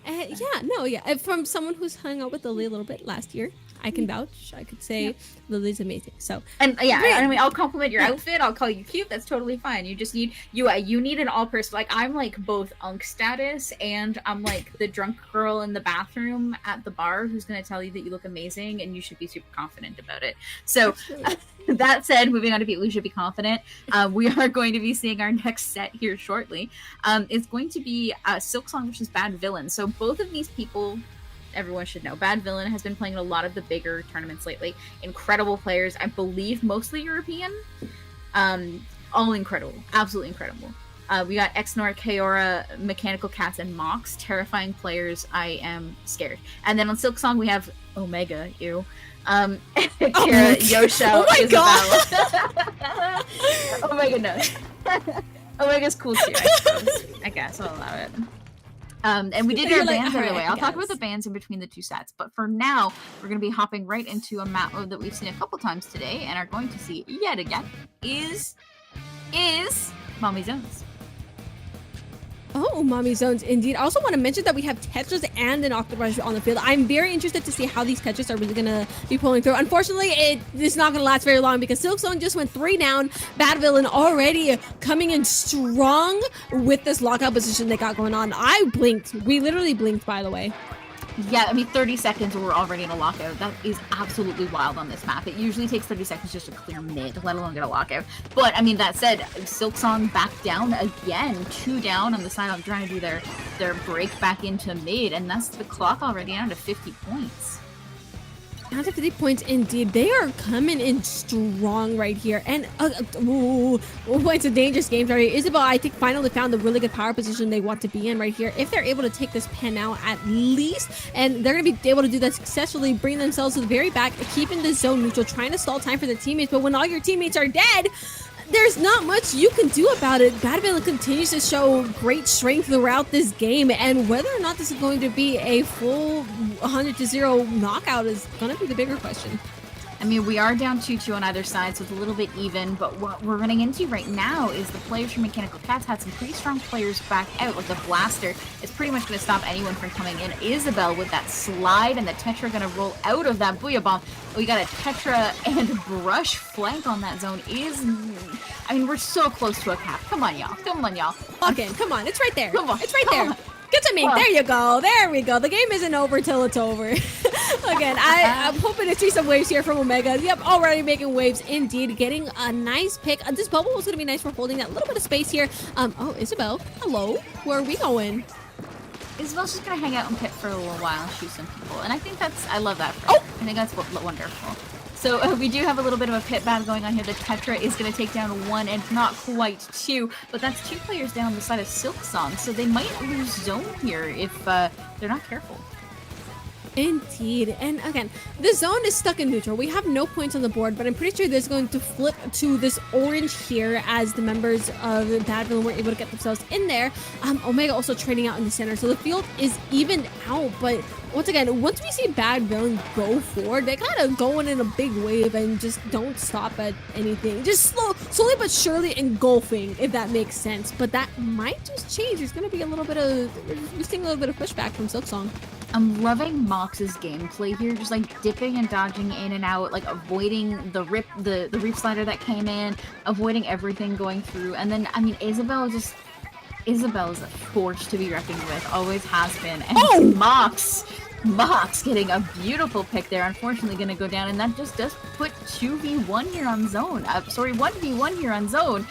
And from someone who's hung out with Lily a little bit last year, I can vouch. I could say Lily's amazing. So And yeah, Great. I mean, I'll compliment your Yeah. outfit. I'll call you cute. That's totally fine. You just need you need an all person. Like, I'm like both unk status and I'm like the drunk girl in the bathroom at the bar who's gonna tell you that you look amazing and you should be super confident about it. So that said, moving on to people who should be confident, we are going to be seeing our next set here shortly. It's going to be Silksong versus Bad Villain. So both of these people, everyone should know, Bad Villain has been playing in a lot of the bigger tournaments lately. Incredible players, I believe mostly European. All incredible, absolutely incredible. We got Exnor, Kaora, Mechanical Cats, and Mox. Terrifying players. I am scared. And then on Silksong we have Omega, Kira, Yosho, Oh my Isabella. Omega knows. Omega's cool too, I suppose. I guess I'll allow it. And we did You're our like, bands right alright, away. I'll talk about guys. the bands in between the two sets. But for now, we're going to be hopping right into a map mode that we've seen a couple times today and are going to see yet again is Mommy Zones. Oh, Mommy Zones, indeed. I also want to mention that we have Tetris and an Octobrush on the field. I'm very interested to see how these Tetris are really going to be pulling through. Unfortunately, it's not going to last very long because Silk Zone just went 3 down. Bad Villain already coming in strong with this lockout position they got going on. I blinked. We literally blinked, by the way. Yeah, I mean, 30 seconds and we're already in a lockout. That is absolutely wild on this map. It usually takes 30 seconds just to clear mid, let alone get a lockout. But, I mean, that said, Silksong back down again. 2 down on the side. I'm trying to do their break back into mid, and that's the clock already down to 50 points. Down to 50 points indeed. They are coming in strong right here. And it's a dangerous game right here. Isabel, I think, finally found the really good power position they want to be in right here. If they're able to take this pen out at least, and they're going to be able to do that successfully, bring themselves to the very back, keeping the zone neutral, trying to stall time for their teammates. But when all your teammates are dead, there's not much you can do about it. Bad Villain continues to show great strength throughout this game, and whether or not this is going to be a full 100-0 knockout is going to be the bigger question. I mean, we are down 2-2 on either side, so it's a little bit even, but what we're running into right now is the players from Mechanical Cats had some pretty strong players back out. Like the Blaster is pretty much going to stop anyone from coming in. Isabel with that slide, and the Tetra going to roll out of that Booyah Bomb. We got a Tetra and Brush flank on that zone. I mean, we're so close to a cap. Come on, y'all. Come on, y'all. Okay, come on. It's right there. Come on. It's right there. On. Get to me. There you go. There we go. The game isn't over till it's over. Again, I'm hoping to see some waves here from Omega. Yep, already making waves indeed. Getting a nice pick. This bubble was going to be nice for holding that little bit of space here. Oh, Isabel. Hello. Where are we going? Isabel's just gonna hang out and pit for a little while and shoot some people, and I think I love that. I think that's wonderful. So we do have a little bit of a pit battle going on here. The Tetra is going to take down 1 and not quite 2, but that's 2 players down on the side of Silk Song, so they might lose zone here if they're not careful. Indeed. And again, the zone is stuck in neutral. We have no points on the board, but I'm pretty sure this is going to flip to this orange here as the members of Bad Villain were able to get themselves in there. Omega also trading out in the center, so the field is evened out. But once again, once we see Bad Villain go forward, they kind of going in a big wave and just don't stop at anything. Just slowly but surely engulfing, if that makes sense. But that might just change. There's going to be a little bit of, we're seeing a little bit of pushback from Silksong. I'm loving Mox's gameplay here, just like dipping and dodging in and out, like avoiding the reef slider that came in, avoiding everything going through. And then, I mean, Isabel is a force to be reckoned with, always has been. And Mox getting a beautiful pick there, unfortunately going to go down, and that just does put 2v1 here on zone. 1v1 here on zone,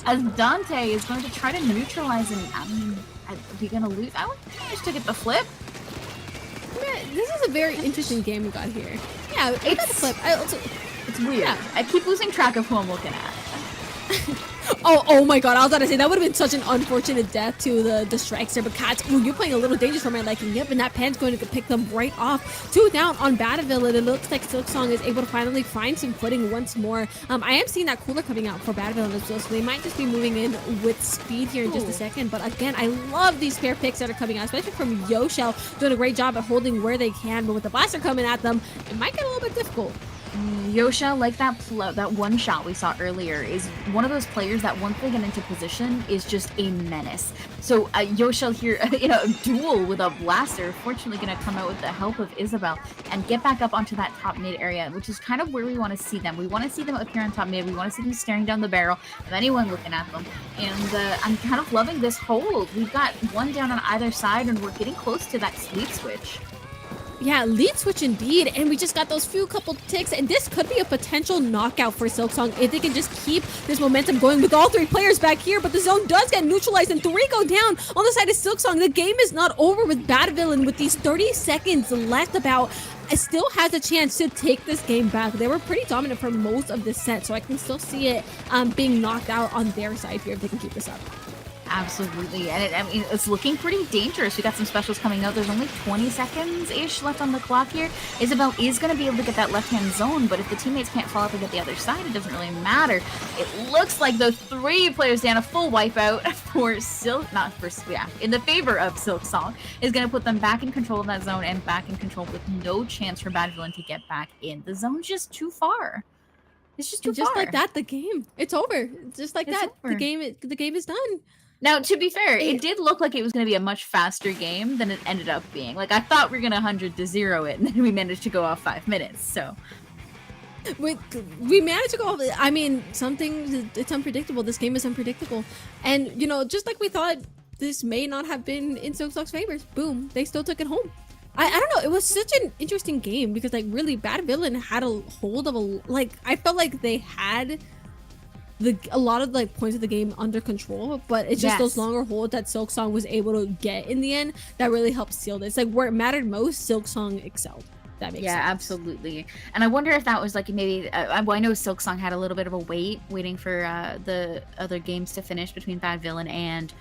as Dante is going to try to neutralize, and I mean, are we going to lose? I would manage to get the flip. Yeah, this is a very interesting game we got here. Yeah, it's a flip. It's weird. Yeah. I keep losing track of who I'm looking at. Oh my god, I was about to say that would have been such an unfortunate death to the strikes there, but Cats, ooh, you're playing a little dangerous for my liking. Yep, and that pen's going to pick them right off. 2 down on Battlefield, and it looks like Silksong is able to finally find some footing once more. I am seeing that cooler coming out for Battlefield as well, so they might just be moving in with speed here in just a second. But again, I love these spare picks that are coming out, especially from Yoshell, doing a great job at holding where they can, but with the Blaster coming at them, it might get a little bit difficult. Yosha, like that one shot we saw earlier, is one of those players that once they get into position is just a menace. So Yosha here, duel with a Blaster, fortunately going to come out with the help of Isabel and get back up onto that top mid area, which is kind of where we want to see them. We want to see them up here on top mid. We want to see them staring down the barrel of anyone looking at them. And I'm kind of loving this hold. We've got 1 down on either side, and we're getting close to that lead switch. Yeah, lead switch indeed, and we just got those couple ticks, and this could be a potential knockout for Silksong if they can just keep this momentum going with all 3 players back here. But the zone does get neutralized, and 3 go down on the side of Silksong. The game is not over with Bad Villain with these 30 seconds left about. It still has a chance to take this game back. They were pretty dominant for most of this set, so I can still see it being knocked out on their side here if they can keep this up. Absolutely, and it's looking pretty dangerous. We got some specials coming out. There's only 20 seconds-ish left on the clock here. Isabel is going to be able to get that left-hand zone, but if the teammates can't fall up and get the other side, it doesn't really matter. It looks like the 3 players down, a full wipeout for in the favor of Silksong, is going to put them back in control of that zone and back in control with no chance for Bad Villain to get back in. The zone's just too far. It's just too far. Just like that, the game. It's over. Just like that, over. The game is done. Now, to be fair, it did look like it was going to be a much faster game than it ended up being. Like, I thought we were going to 100-0 it, and then we managed to go off 5 minutes, so. We managed to go off. I mean, it's unpredictable. This game is unpredictable. And, just like we thought this may not have been in Silksong's favors, boom, they still took it home. I don't know, it was such an interesting game because, like, really, Bad Villain had a hold of I felt like they had a lot of points of the game under control, but it's just those longer holds that Silksong was able to get in the end that really helped seal this. Like, where it mattered most, Silksong excelled. That makes Yeah, sense. absolutely. And I wonder if that was like maybe. Well, I know Silksong had a little bit of a waiting for the other games to finish between Bad Villain and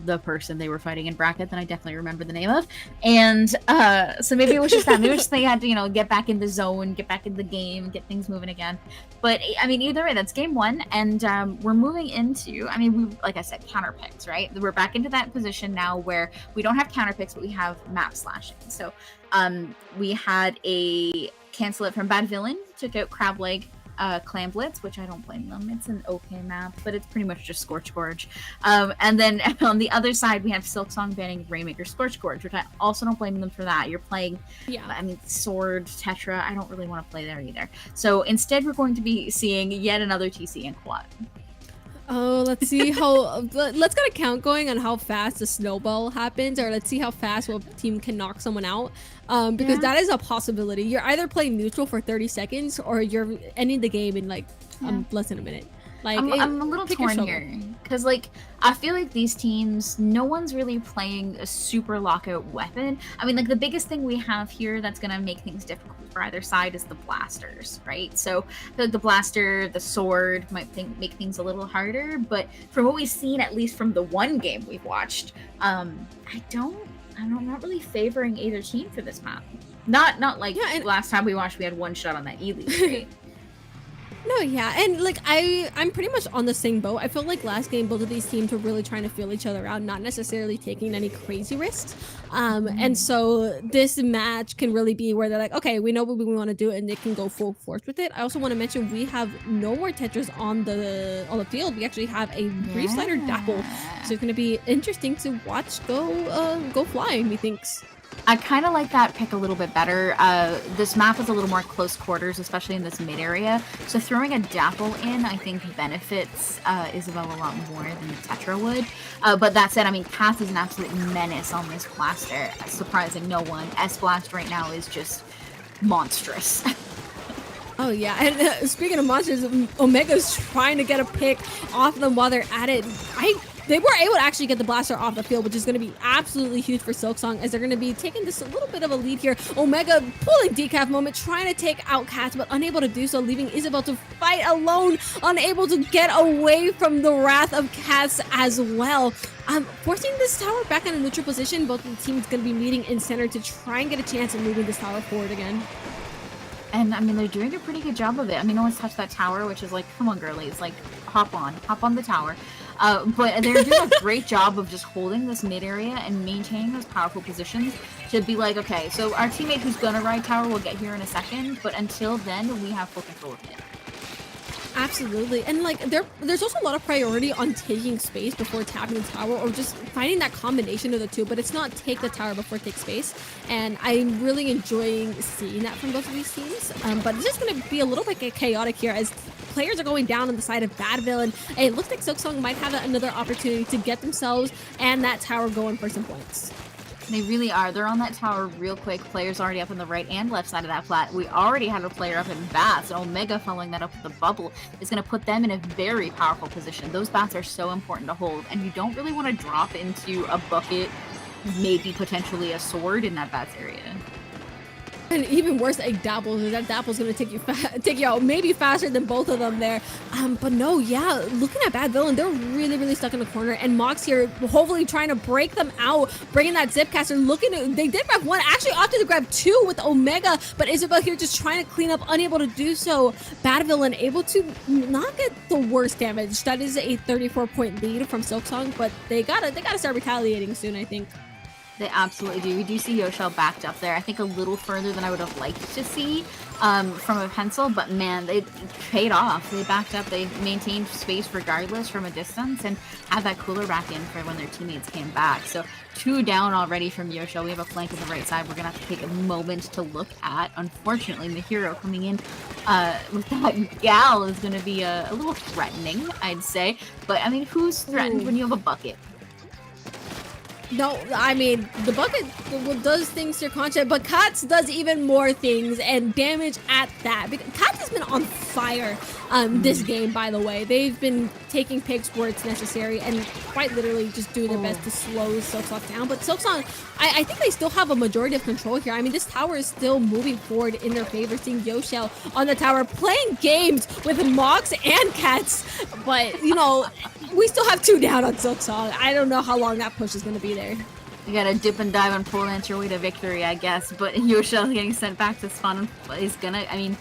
the person they were fighting in bracket that I definitely remember the name of. And so maybe it was just that. Maybe it was just they had to, get back in the zone, get back in the game, get things moving again. But I mean, either way, that's game one. And we're moving into, like I said, counter picks, right? We're back into that position now where we don't have counter picks, but we have map slashing. So we had a cancel it from Bad Villain, took out Crab Leg, Clam Blitz, which I don't blame them. It's an okay map, but it's pretty much just Scorch Gorge. And then on the other side, we have Silksong banning Rainmaker Scorch Gorge, which I also don't blame them for that. You're playing, Sword, Tetra. I don't really want to play there either. So instead, we're going to be seeing yet another TC in quad. Oh, let's see how. Let's get a count going on how fast the snowball happens, or let's see how fast what team can knock someone out. Because that is a possibility. You're either playing neutral for 30 seconds, or you're ending the game in less than a minute. Like I'm a little torn here because I feel like these teams, no one's really playing a super lockout weapon. I mean, the biggest thing we have here that's gonna make things difficult for either side is the blasters, right? So I feel like the blaster, the sword might make things a little harder, but from what we've seen, at least from the one game we've watched, I'm not really favoring either team for this map. Not like last time we watched, we had one shot on that Ely, right? No, yeah, and I'm pretty much on the same boat. I feel like last game both of these teams were really trying to feel each other out, not necessarily taking any crazy risks. And so this match can really be where they're like, okay, we know what we want to do, and they can go full force with it. I also want to mention we have no more Tetras on the field. We actually have a brief slider Dapple, so it's going to be interesting to watch go flying. Methinks. I kind of like that pick a little bit better. This map is a little more close quarters, especially in this mid area. So throwing a Dapple in, I think, benefits Isabel a lot more than Tetra would. But that said, Kath is an absolute menace on this blaster. Surprising no one. S-Blast right now is just monstrous. Oh yeah, and speaking of monsters, Omega's trying to get a pick off them while they're at it. They were able to actually get the blaster off the field, which is going to be absolutely huge for Silksong, as they're going to be taking this a little bit of a lead here. Omega pulling decaf moment, trying to take out Cats, but unable to do so, leaving Isabel to fight alone, unable to get away from the wrath of Cats as well. Forcing this tower back in a neutral position. Both of the teams going to be meeting in center to try and get a chance of moving this tower forward again. And they're doing a pretty good job of it. No one's touched that tower, which is come on, girlies, hop on the tower. But they're doing a great job of just holding this mid area and maintaining those powerful positions to be okay, so our teammate who's gonna ride tower will get here in a second, but until then, we have full control of it. Absolutely, and there's also a lot of priority on taking space before tapping the tower, or just finding that combination of the two, but it's not take the tower before take space, and I'm really enjoying seeing that from both of these teams. But it's just going to be a little bit chaotic here as players are going down on the side of Bad Villain, and it looks like Silksong might have another opportunity to get themselves and that tower going for some points. They really are. They're on that tower real quick. Players already up on the right and left side of that flat. We already had a player up in bats. And Omega following that up with the bubble is going to put them in a very powerful position. Those bats are so important to hold, and you don't really want to drop into a bucket, maybe potentially a sword in that bats area. And even worse, Dapple. That Dapple's gonna take you out maybe faster than both of them there. But no, yeah, looking at Bad Villain, they're really stuck in the corner. And Mox here, hopefully trying to break them out, bringing that Zipcaster. They did grab one, actually opted to grab two with Omega, but Isabel here just trying to clean up, unable to do so. Bad Villain able to not get the worst damage. That is a 34-point lead from Silksong, but they gotta start retaliating soon, I think. They absolutely do. We do see Yoshel backed up there. I think a little further than I would have liked to see from a pencil, but man, they paid off. They backed up. They maintained space regardless from a distance and had that cooler back in for when their teammates came back. So 2 down already from Yoshel. We have a flank on the right side we're going to have to take a moment to look at. Unfortunately, Mahiro coming in with that gal is going to be a little threatening, I'd say. But, who's threatened when you have a bucket? No, I mean, the bucket does things to your content, but Katz does even more things and damage at that. Because Katz has been on fire this game, by the way. They've been taking picks where it's necessary and quite literally just doing their best to slow Silksong down. But Silksong, I think they still have a majority of control here. I mean, this tower is still moving forward in their favor, seeing Yoshel on the tower playing games with Mox and Katz. But, you know, we still have 2 down on Silksong. I don't know how long that push is going to be there. You gotta dip and dive and pole dance your way to victory, I guess. But Yoshel getting sent back to spawn is gonna, I mean,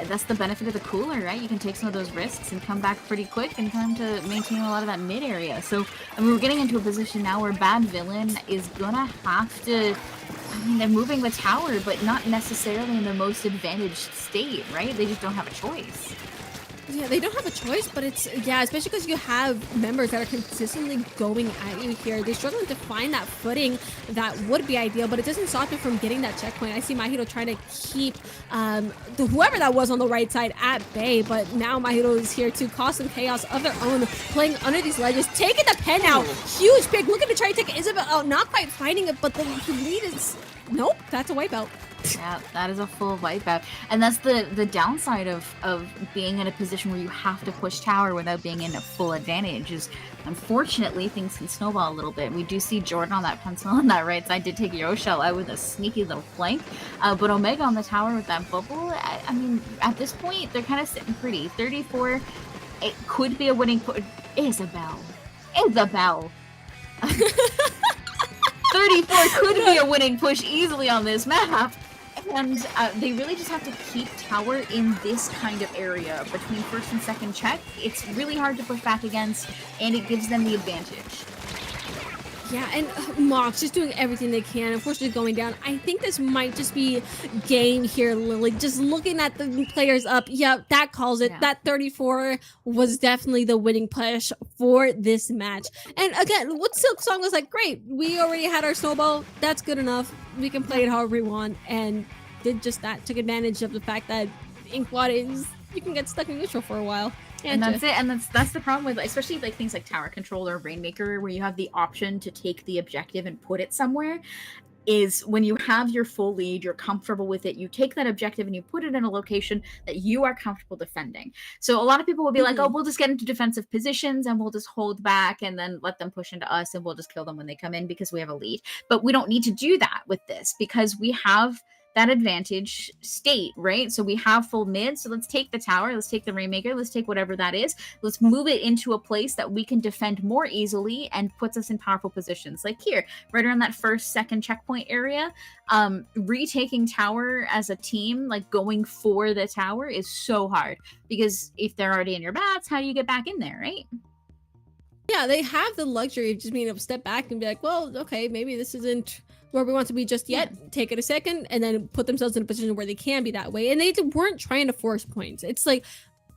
that's the benefit of the cooler, right? You can take some of those risks and come back pretty quick and time to maintain a lot of that mid area. So, I mean, we're getting into a position now where Bad Villain is gonna have to, I mean, they're moving the tower, but not necessarily in the most advantaged state, right? They just don't have a choice. Yeah, they don't have a choice, but it's, yeah, especially because you have members that are consistently going at you here. They're struggling to find that footing that would be ideal, but it doesn't stop them from getting that checkpoint. I see Mahito trying to keep whoever that was on the right side at bay, but now Mahito is here to cause some chaos of their own, playing under these ledges, taking the pen out. Huge pick, looking to try to take Isabel out, not quite finding it, but the lead is, nope, that's a wipeout. Yeah, that is a full wipeout. And that's the downside of being in a position where you have to push tower without being in a full advantage is, unfortunately, things can snowball a little bit. We do see Jordan on that pencil on that right side did take Yoshel out with a sneaky little flank. But Omega on the tower with that bubble, I mean, at this point, they're kind of sitting pretty. 34, it could be a winning push. Isabel. 34 could be a winning push easily on this map. And they really just have to keep tower in this kind of area between first and second check. It's really hard to push back against, and it gives them the advantage. Yeah, and Mox just doing everything they can. Unfortunately, going down. I think this might just be game here, Lily. Just looking at the players up. Yeah, that calls it. Yeah. That 34 was definitely the winning push for this match. And again, what Silksong was like, great. We already had our snowball. That's good enough. We can play it however we want. And did just that. Took advantage of the fact that Inkwad is, you can get stuck in neutral for a while. And that's it, and that's the problem with, especially like things like Tower Control or Rainmaker, where you have the option to take the objective and put it somewhere, is when you have your full lead, you're comfortable with it, you take that objective and you put it in a location that you are comfortable defending. So a lot of people will be like, oh, we'll just get into defensive positions and we'll just hold back and then let them push into us and we'll just kill them when they come in because we have a lead. But we don't need to do that with this because we have that advantage state, right? So we have full mid, so let's take the tower, let's take the Rainmaker, let's take whatever that is, let's move it into a place that we can defend more easily and puts us in powerful positions. Like here, right around that first, second checkpoint area, retaking tower as a team, like going for the tower is so hard because if they're already in your bats, how do you get back in there, right? Yeah, they have the luxury of just being able to step back and be like, well, okay, maybe this isn't where we want to be just yet. Yeah. Take it a second and then put themselves in a position where they can be that way. And they weren't trying to force points. It's like,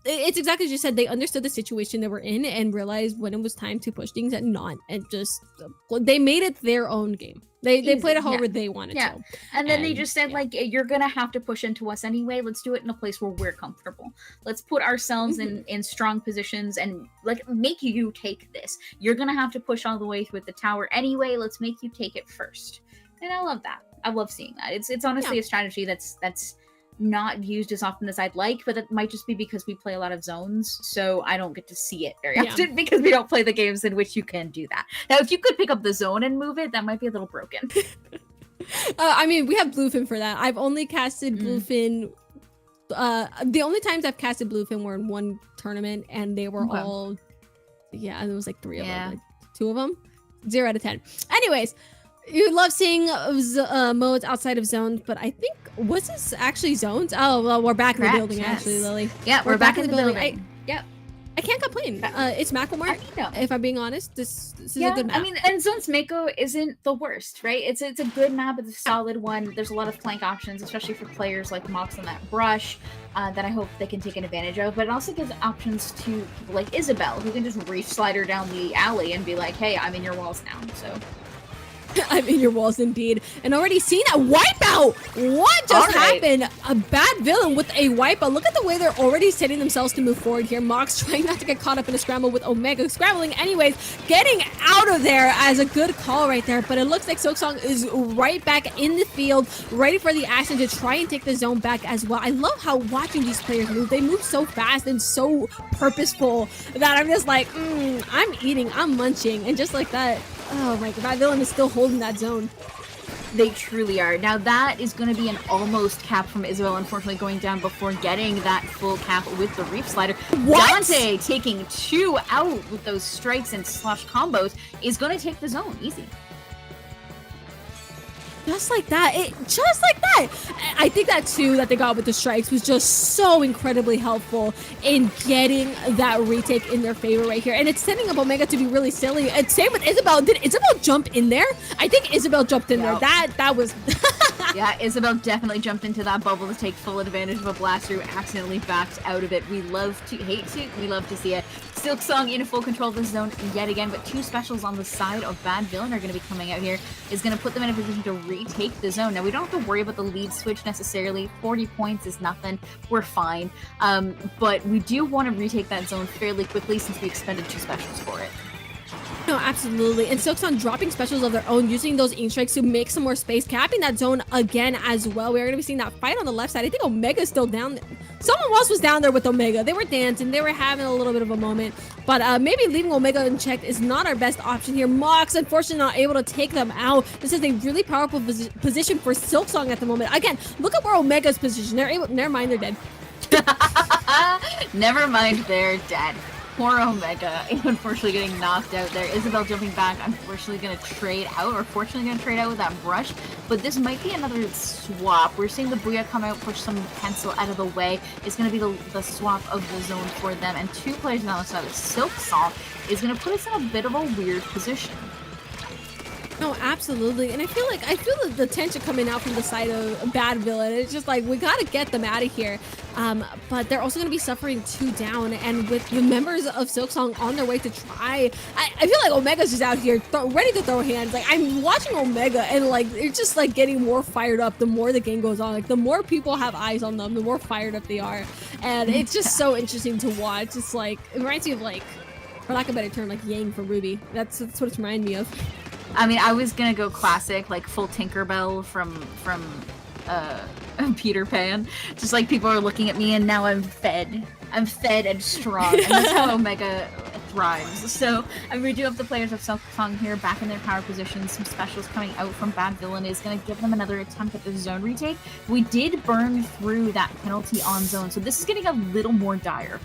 it's exactly as you said. They understood the situation they were in and realized when it was time to push things and not, and just, they made it their own game. They played it however they wanted to. And then they just said, like, you're going to have to push into us anyway. Let's do it in a place where we're comfortable. Let's put ourselves in strong positions and, like, make you take this. You're going to have to push all the way through the tower anyway. Let's make you take it first. And I love that. I love seeing that. It's honestly a strategy that's not used as often as I'd like, but it might just be because we play a lot of zones, so I don't get to see it very often because we don't play the games in which you can do that. Now, if you could pick up the zone and move it, that might be a little broken. I mean, we have Bluefin for that. I've only casted Bluefin. The only times I've casted Bluefin were in one tournament, and they were all, there was like 3 of them, like 2 of them, 0 out of 10. Anyways. You love seeing modes outside of zones, but I think, was this actually zones? Oh, well, we're back in the building, actually, Lily. Yeah, we're back in the building. I can't complain. It's Macklemore, if I'm being honest. This is a good map. I mean, and Zones Mako isn't the worst, right? It's a good map. It's a solid one. There's a lot of flank options, especially for players like Mox on that brush, that I hope they can take advantage of. But it also gives options to people like Isabel, who can just reach slider down the alley and be like, hey, I'm in your walls now, so... I'm in your walls indeed. And already seen a wipeout. What just happened? A bad villain with a wipeout. Look at the way they're already setting themselves to move forward here. Mox trying not to get caught up in a scramble with Omega. Scrambling anyways. Getting out of there as a good call right there. But it looks like Silksong is right back in the field, ready for the action to try and take the zone back as well. I love how watching these players move. They move so fast and so purposeful that I'm just like, I'm eating, I'm munching. And just like that, oh my god, that villain is still holding that zone. They truly are. Now that is going to be an almost cap from Isabel, unfortunately going down before getting that full cap with the Reef Slider. What? Dante taking 2 out with those strikes and slash combos is going to take the zone. Easy. Just like that. Just like that. I think that too that they got with the strikes was just so incredibly helpful in getting that retake in their favor right here. And it's setting up Omega to be really silly. And same with Isabel. Did Isabel jump in there? I think Isabel jumped in there. That was... Yeah, Isabel definitely jumped into that bubble to take full advantage of a blaster who accidentally backed out of it. We love to see it. Silksong in full control of the zone yet again, but 2 specials on the side of Bad Villain are going to be coming out here. Is going to put them in a position to retake the zone. Now, we don't have to worry about the lead switch necessarily. 40 points is nothing. We're fine. But we do want to retake that zone fairly quickly since we expended 2 specials for it. No, absolutely. And Silksong dropping specials of their own, using those ink strikes to make some more space, capping that zone again as well. We're going to be seeing that fight on the left side. I think Omega's still down there. Someone else was down there with Omega. They were dancing. They were having a little bit of a moment. But maybe leaving Omega unchecked is not our best option here. Mox, unfortunately, not able to take them out. This is a really powerful position for Silksong at the moment. Again, look at where Omega's positioned. Never mind, they're dead. Never mind, they're dead. Poor Omega, unfortunately getting knocked out there. Isabel jumping back, unfortunately going to trade out, or fortunately going to trade out with that brush. But this might be another swap. We're seeing the Booyah come out, push some pencil out of the way. It's going to be the swap of the zone for them. And 2 players on the other side of Silksong is going to put us in a bit of a weird position. No, absolutely. And I feel the tension coming out from the side of Bad Villain. It's just like, we gotta get them out of here. But they're also gonna be suffering 2 down, and with the members of Silksong on their way to try, I feel like Omega's just out here ready to throw hands. Like, I'm watching Omega, and like, they're just like getting more fired up the more the game goes on. Like, the more people have eyes on them, the more fired up they are. And it's just so interesting to watch. It's like, it reminds me of, like, for lack of a better term, like Yang from Ruby. That's what it's reminding me of. I mean, I was gonna go classic, like full Tinkerbell from Peter Pan. Just like people are looking at me and now I'm fed. I'm fed and strong. And that's how Omega thrives. So, I mean, we do have the players of Silksong here back in their power positions. Some specials coming out from Bad Villain is going to give them another attempt at the zone retake. We did burn through that penalty on zone, so this is getting a little more dire.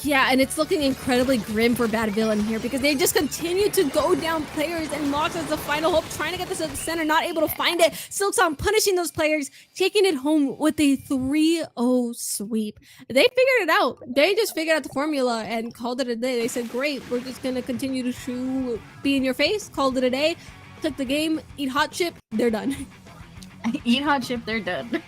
Yeah, and it's looking incredibly grim for Bad Villain here because they just continue to go down players, and Mox is the final hope, trying to get this at the center, not able to find it. Silksong punishing those players, taking it home with a 3-0 sweep. They figured it out. They just figured out the formula and called it a day. They said, great, we're just going to continue to be in your face, called it a day, took the game, eat hot chip, they're done. Eat hot chip, they're done.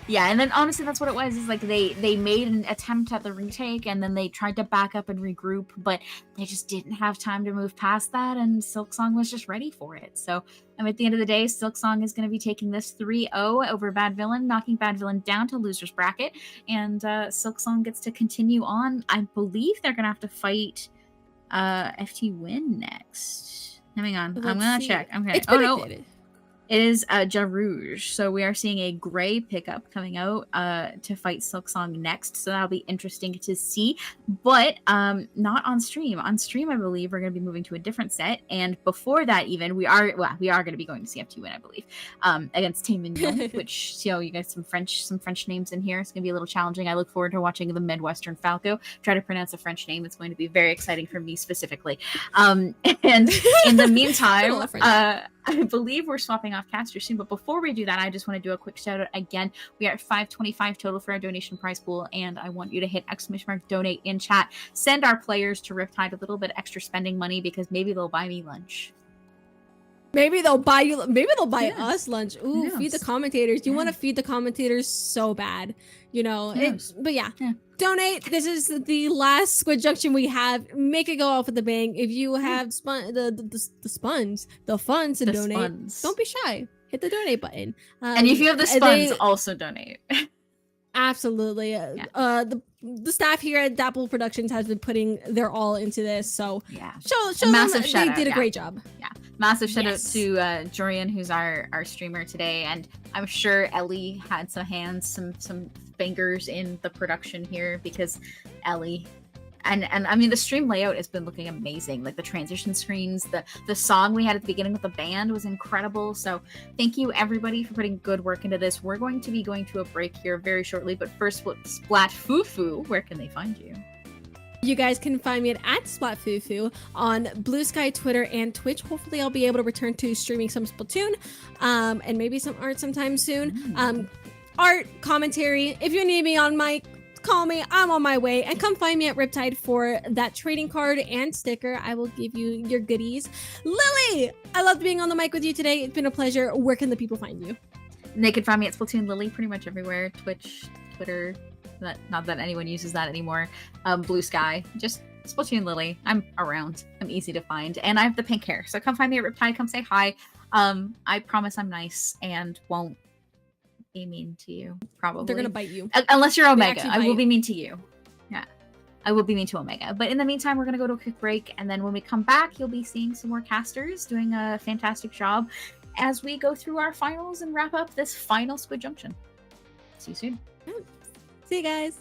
Yeah, and then honestly that's what it was, is like they made an attempt at the retake and then they tried to back up and regroup, but they just didn't have time to move past that, and Silksong was just ready for it. So at the end of the day, Silksong is going to be taking this 3-0 over Bad Villain, knocking Bad Villain down to loser's bracket, and Silksong gets to continue on. I believe they're going to have to fight FT Win next. Hang on, I'm going to check. Okay. It's predicted. It is Ja Rouge. So we are seeing a gray pickup coming out to fight Silksong next. So that'll be interesting to see. But not on stream. On stream, I believe we're going to be moving to a different set. And before that, even we are going to be going to CFT Win, I believe, against Team Mignon, which, you know, you got some French names in here. It's going to be a little challenging. I look forward to watching the Midwestern Falco try to pronounce a French name. It's going to be very exciting for me specifically. And in the meantime, I believe we're swapping off caster soon, but before we do that, I just want to do a quick shout out again. We are at 525 total for our donation prize pool, and I want you to hit !donate in chat. Send our players to Riptide a little bit extra spending money because maybe they'll buy me lunch. Maybe they'll buy you. Maybe they'll buy Yeah. us lunch. Ooh, Who feed the knows? commentators. You want Yeah. to feed the commentators so bad, you know. Who knows? But yeah. Yeah. Donate. This is the last Squid Junction we have. Make it go off with the bang. If you have the funds to The donate, spuns. don't be shy. Hit the donate button. And if you have the spuns, they- also donate. absolutely. The staff here at Dapple Productions has been putting their all into this. So Yeah. show massive them shout they out, did a yeah. great job. Massive shout Yes. out to Jorian, who's our streamer today, and I'm sure Ellie had some hands, some fingers in the production here, because Ellie and I mean the stream layout has been looking amazing. Like the transition screens, the song we had at the beginning with the band was incredible. So thank you everybody for putting good work into this. We're going to be going to a break here very shortly, but first, Splat Fufu, where can they find you? You guys can find me at SplatFufu on Blue Sky, Twitter, and Twitch. Hopefully, I'll be able to return to streaming some Splatoon, and maybe some art sometime soon. Art, commentary. If you need me on mic, call me. I'm on my way. And come find me at Riptide for that trading card and sticker. I will give you your goodies. Lily, I loved being on the mic with you today. It's been a pleasure. Where can the people find you? They can find me at Splatoon Lily pretty much everywhere. Twitch, Twitter. Not that anyone uses that anymore. Blue Sky, just Splatoon Lily. I'm around. I'm easy to find, and I have the pink hair. So come find me at Riptide. Come say hi. I promise I'm nice and won't be mean to you. Probably They're gonna bite you. Unless you're Omega. actually I will bite. be mean to you. Yeah, I will be mean to Omega. But in the meantime, we're gonna go to a quick break, and then when we come back, you'll be seeing some more casters doing a fantastic job as we go through our finals and wrap up this final Squid Junction. See you soon. See you guys.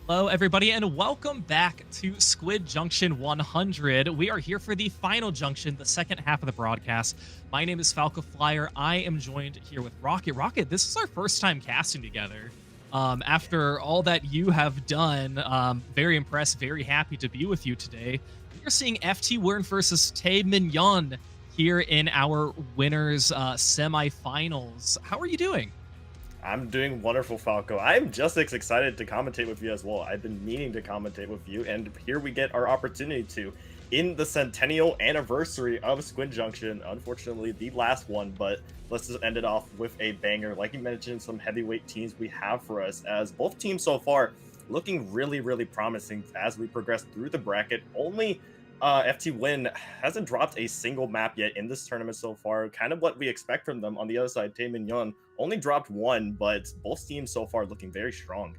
Hello, everybody, and welcome back to Squid Junction 100. We are here for the final junction, the second half of the broadcast. My name is Falco Flyer. I am joined here with Rocket. Rocket, this is our first time casting together. After all that you have done, very impressed, very happy to be with you today. We are seeing FT Wern versus Tae Min here in our winners semifinals. How are you doing? I'm doing wonderful, Falco. I'm just as excited to commentate with you as well. I've been meaning to commentate with you, and here we get our opportunity to, in the centennial anniversary of Squid Junction. Unfortunately, the last one, but let's just end it off with a banger. Like you mentioned, some heavyweight teams we have for us, as both teams so far looking really, really promising as we progress through the bracket. Only FT Win hasn't dropped a single map yet in this tournament so far. Kind of what we expect from them. On the other side, Tae Min only dropped one, but both teams so far looking very strong.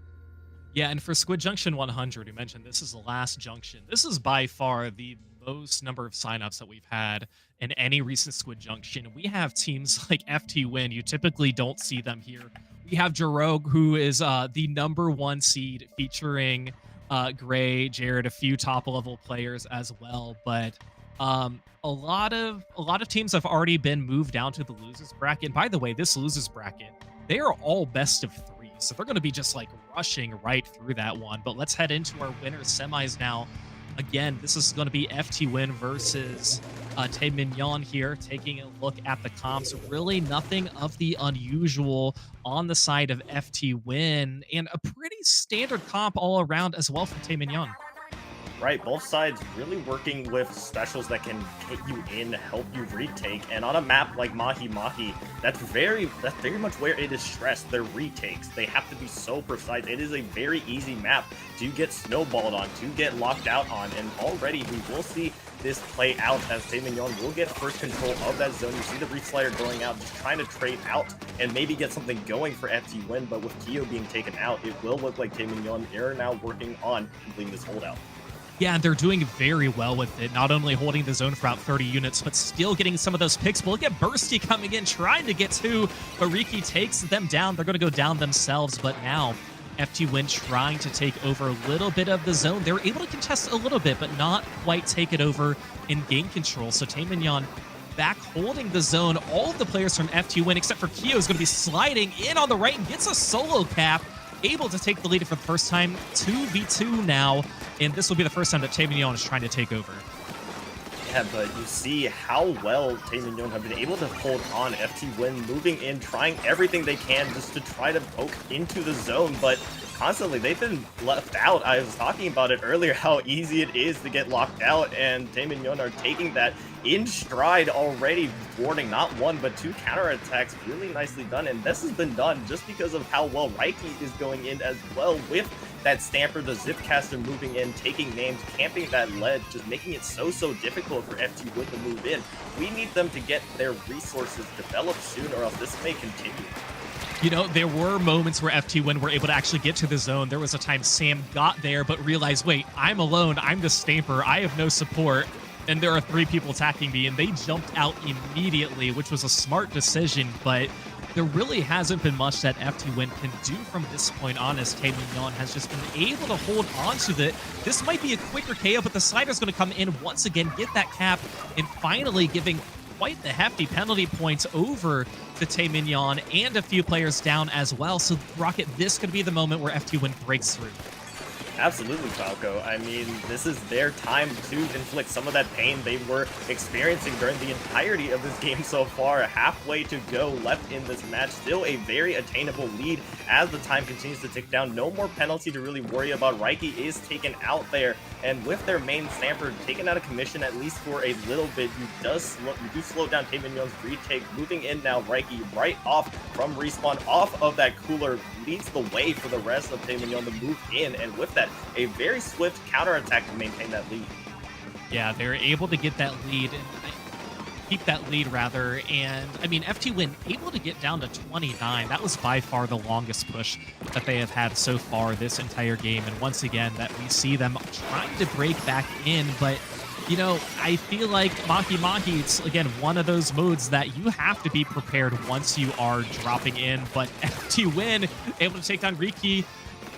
Yeah, and for Squid Junction 100, you mentioned this is the last junction. This is by far the most number of signups that we've had in any recent Squid Junction. We have teams like FT Win. You typically don't see them here. We have Jarogue, who is the #1 seed, featuring Gray, Jared, a few top level players as well, but a lot of teams have already been moved down to the losers bracket. And by the way, this losers bracket, they are all best of 3, so they're going to be just like rushing right through that one. But let's head into our winners semis now. Again, this is going to be FT Win versus Tae Min here, taking a look at the comps. Really nothing of the unusual on the side of FT Win, and a pretty standard comp all around as well from Tae Min. Right, both sides really working with specials that can hit you in, help you retake, and on a map like Mahi Mahi, that's very much where it is stressed. Their retakes, they have to be so precise. It is a very easy map to get snowballed on, to get locked out on, and already we will see this play out as Tae Min will get first control of that zone. You see the Reach-Slider going out, just trying to trade out and maybe get something going for FT Win, but with Kyo being taken out, it will look like Tae Min are now working on completing this holdout. Yeah, and they're doing very well with it, not only holding the zone for about 30 units, but still getting some of those picks. But look at Bursty coming in, trying to get 2, but Riki takes them down. They're going to go down themselves, but now FT Win trying to take over a little bit of the zone. They were able to contest a little bit, but not quite take it over in game control. So Tae Min back holding the zone. All of the players from FT Win, except for Kyo, is going to be sliding in on the right and gets a solo cap. Able to take the lead for the first time, 2v2 now, and this will be the first time that Tae Min is trying to take over. Yeah, but you see how well Tae Min have been able to hold on. FT Win moving in, trying everything they can just to try to poke into the zone, but constantly they've been left out. I was talking about it earlier, how easy it is to get locked out, and Tae Min are taking that in stride already, thwarting not 1 but 2 counterattacks. Really nicely done, and this has been done just because of how well Reiki is going in as well, with that Stamper, the Zipcaster moving in, taking names, camping that ledge, just making it so difficult for FT Win to move in. We need them to get their resources developed soon, or else this may continue. You know, there were moments where FT Win were able to actually get to the zone. There was a time Sam got there, but realized, wait, I'm alone. I'm the Stamper. I have no support, and there are 3 people attacking me, and they jumped out immediately, which was a smart decision, but there really hasn't been much that FT Win can do from this point on, as Tae Min has just been able to hold on to it. This might be a quicker KO, but the Slider's going to come in once again, get that cap, and finally giving quite the hefty penalty points over to Tae Min and a few players down as well. So Rocket, this could be the moment where FT Win breaks through. Absolutely, Falco. I mean, this is their time to inflict some of that pain they were experiencing during the entirety of this game so far. Halfway to go left in this match. Still a very attainable lead as the time continues to tick down. No more penalty to really worry about. Reiki is taken out there, and with their main Stamper taken out of commission at least for a little bit, you do slow down Tae Min retake. Moving in now, Reiki right off from respawn, off of that cooler, leads the way for the rest of Tae Min to move in, and with that, a very swift counterattack to maintain that lead. Yeah, they're able to get that lead, and keep that lead rather, and I mean, FT Win able to get down to 29. That was by far the longest push that they have had so far this entire game, and once again, that we see them trying to break back in, but you know, I feel like Mahi Mahi, it's again one of those modes that you have to be prepared once you are dropping in, but FT Win able to take down Riki.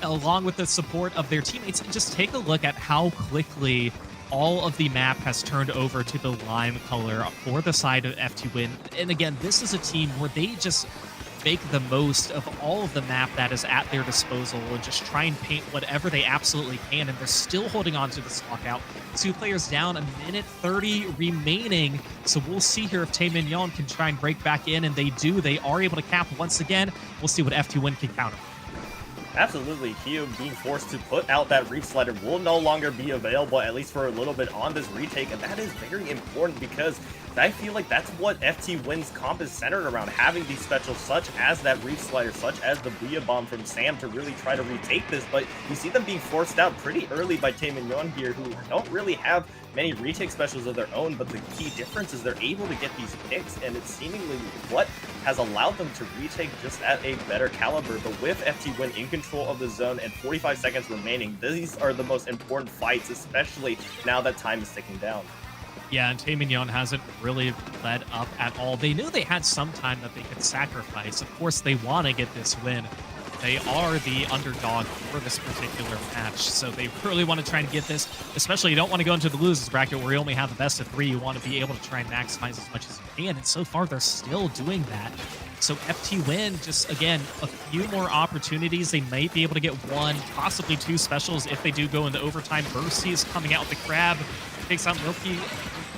along with the support of their teammates, and just take a look at how quickly all of the map has turned over to the lime color for the side of FT Win. And again, this is a team where they just make the most of all of the map that is at their disposal and just try and paint whatever they absolutely can, and they're still holding on to this lockout. 2 players down, 1:30 remaining, so we'll see here if Tay Mignon can try and break back in, and they do. They are able to cap once again. We'll see what FT Win can counter. Absolutely, Kyo being forced to put out that Reef Slider will no longer be available, at least for a little bit, on this retake, and that is very important because I feel like that's what FT Win's comp is centered around, having these specials such as that Reef Slider, such as the Booyah Bomb from Sam to really try to retake this, but you see them being forced out pretty early by Tay Mignon here, who don't really have many retake specials of their own, but the key difference is they're able to get these picks, and it's seemingly what has allowed them to retake just at a better caliber. But with FT Win in control of the zone and 45 seconds remaining, these are the most important fights, especially now that time is ticking down. Yeah, and Tay Mignon hasn't really led up at all. They knew they had some time that they could sacrifice. Of course, they want to get this win. They are the underdog for this particular match, so they really want to try and get this. Especially, you don't want to go into the losers bracket where you only have the best of 3. You want to be able to try and maximize as much as you can, and so far they're still doing that. So FT Win, just again, a few more opportunities. They might be able to get 1, possibly 2 specials if they do go into overtime. Bursty is coming out with the crab, takes out Milky,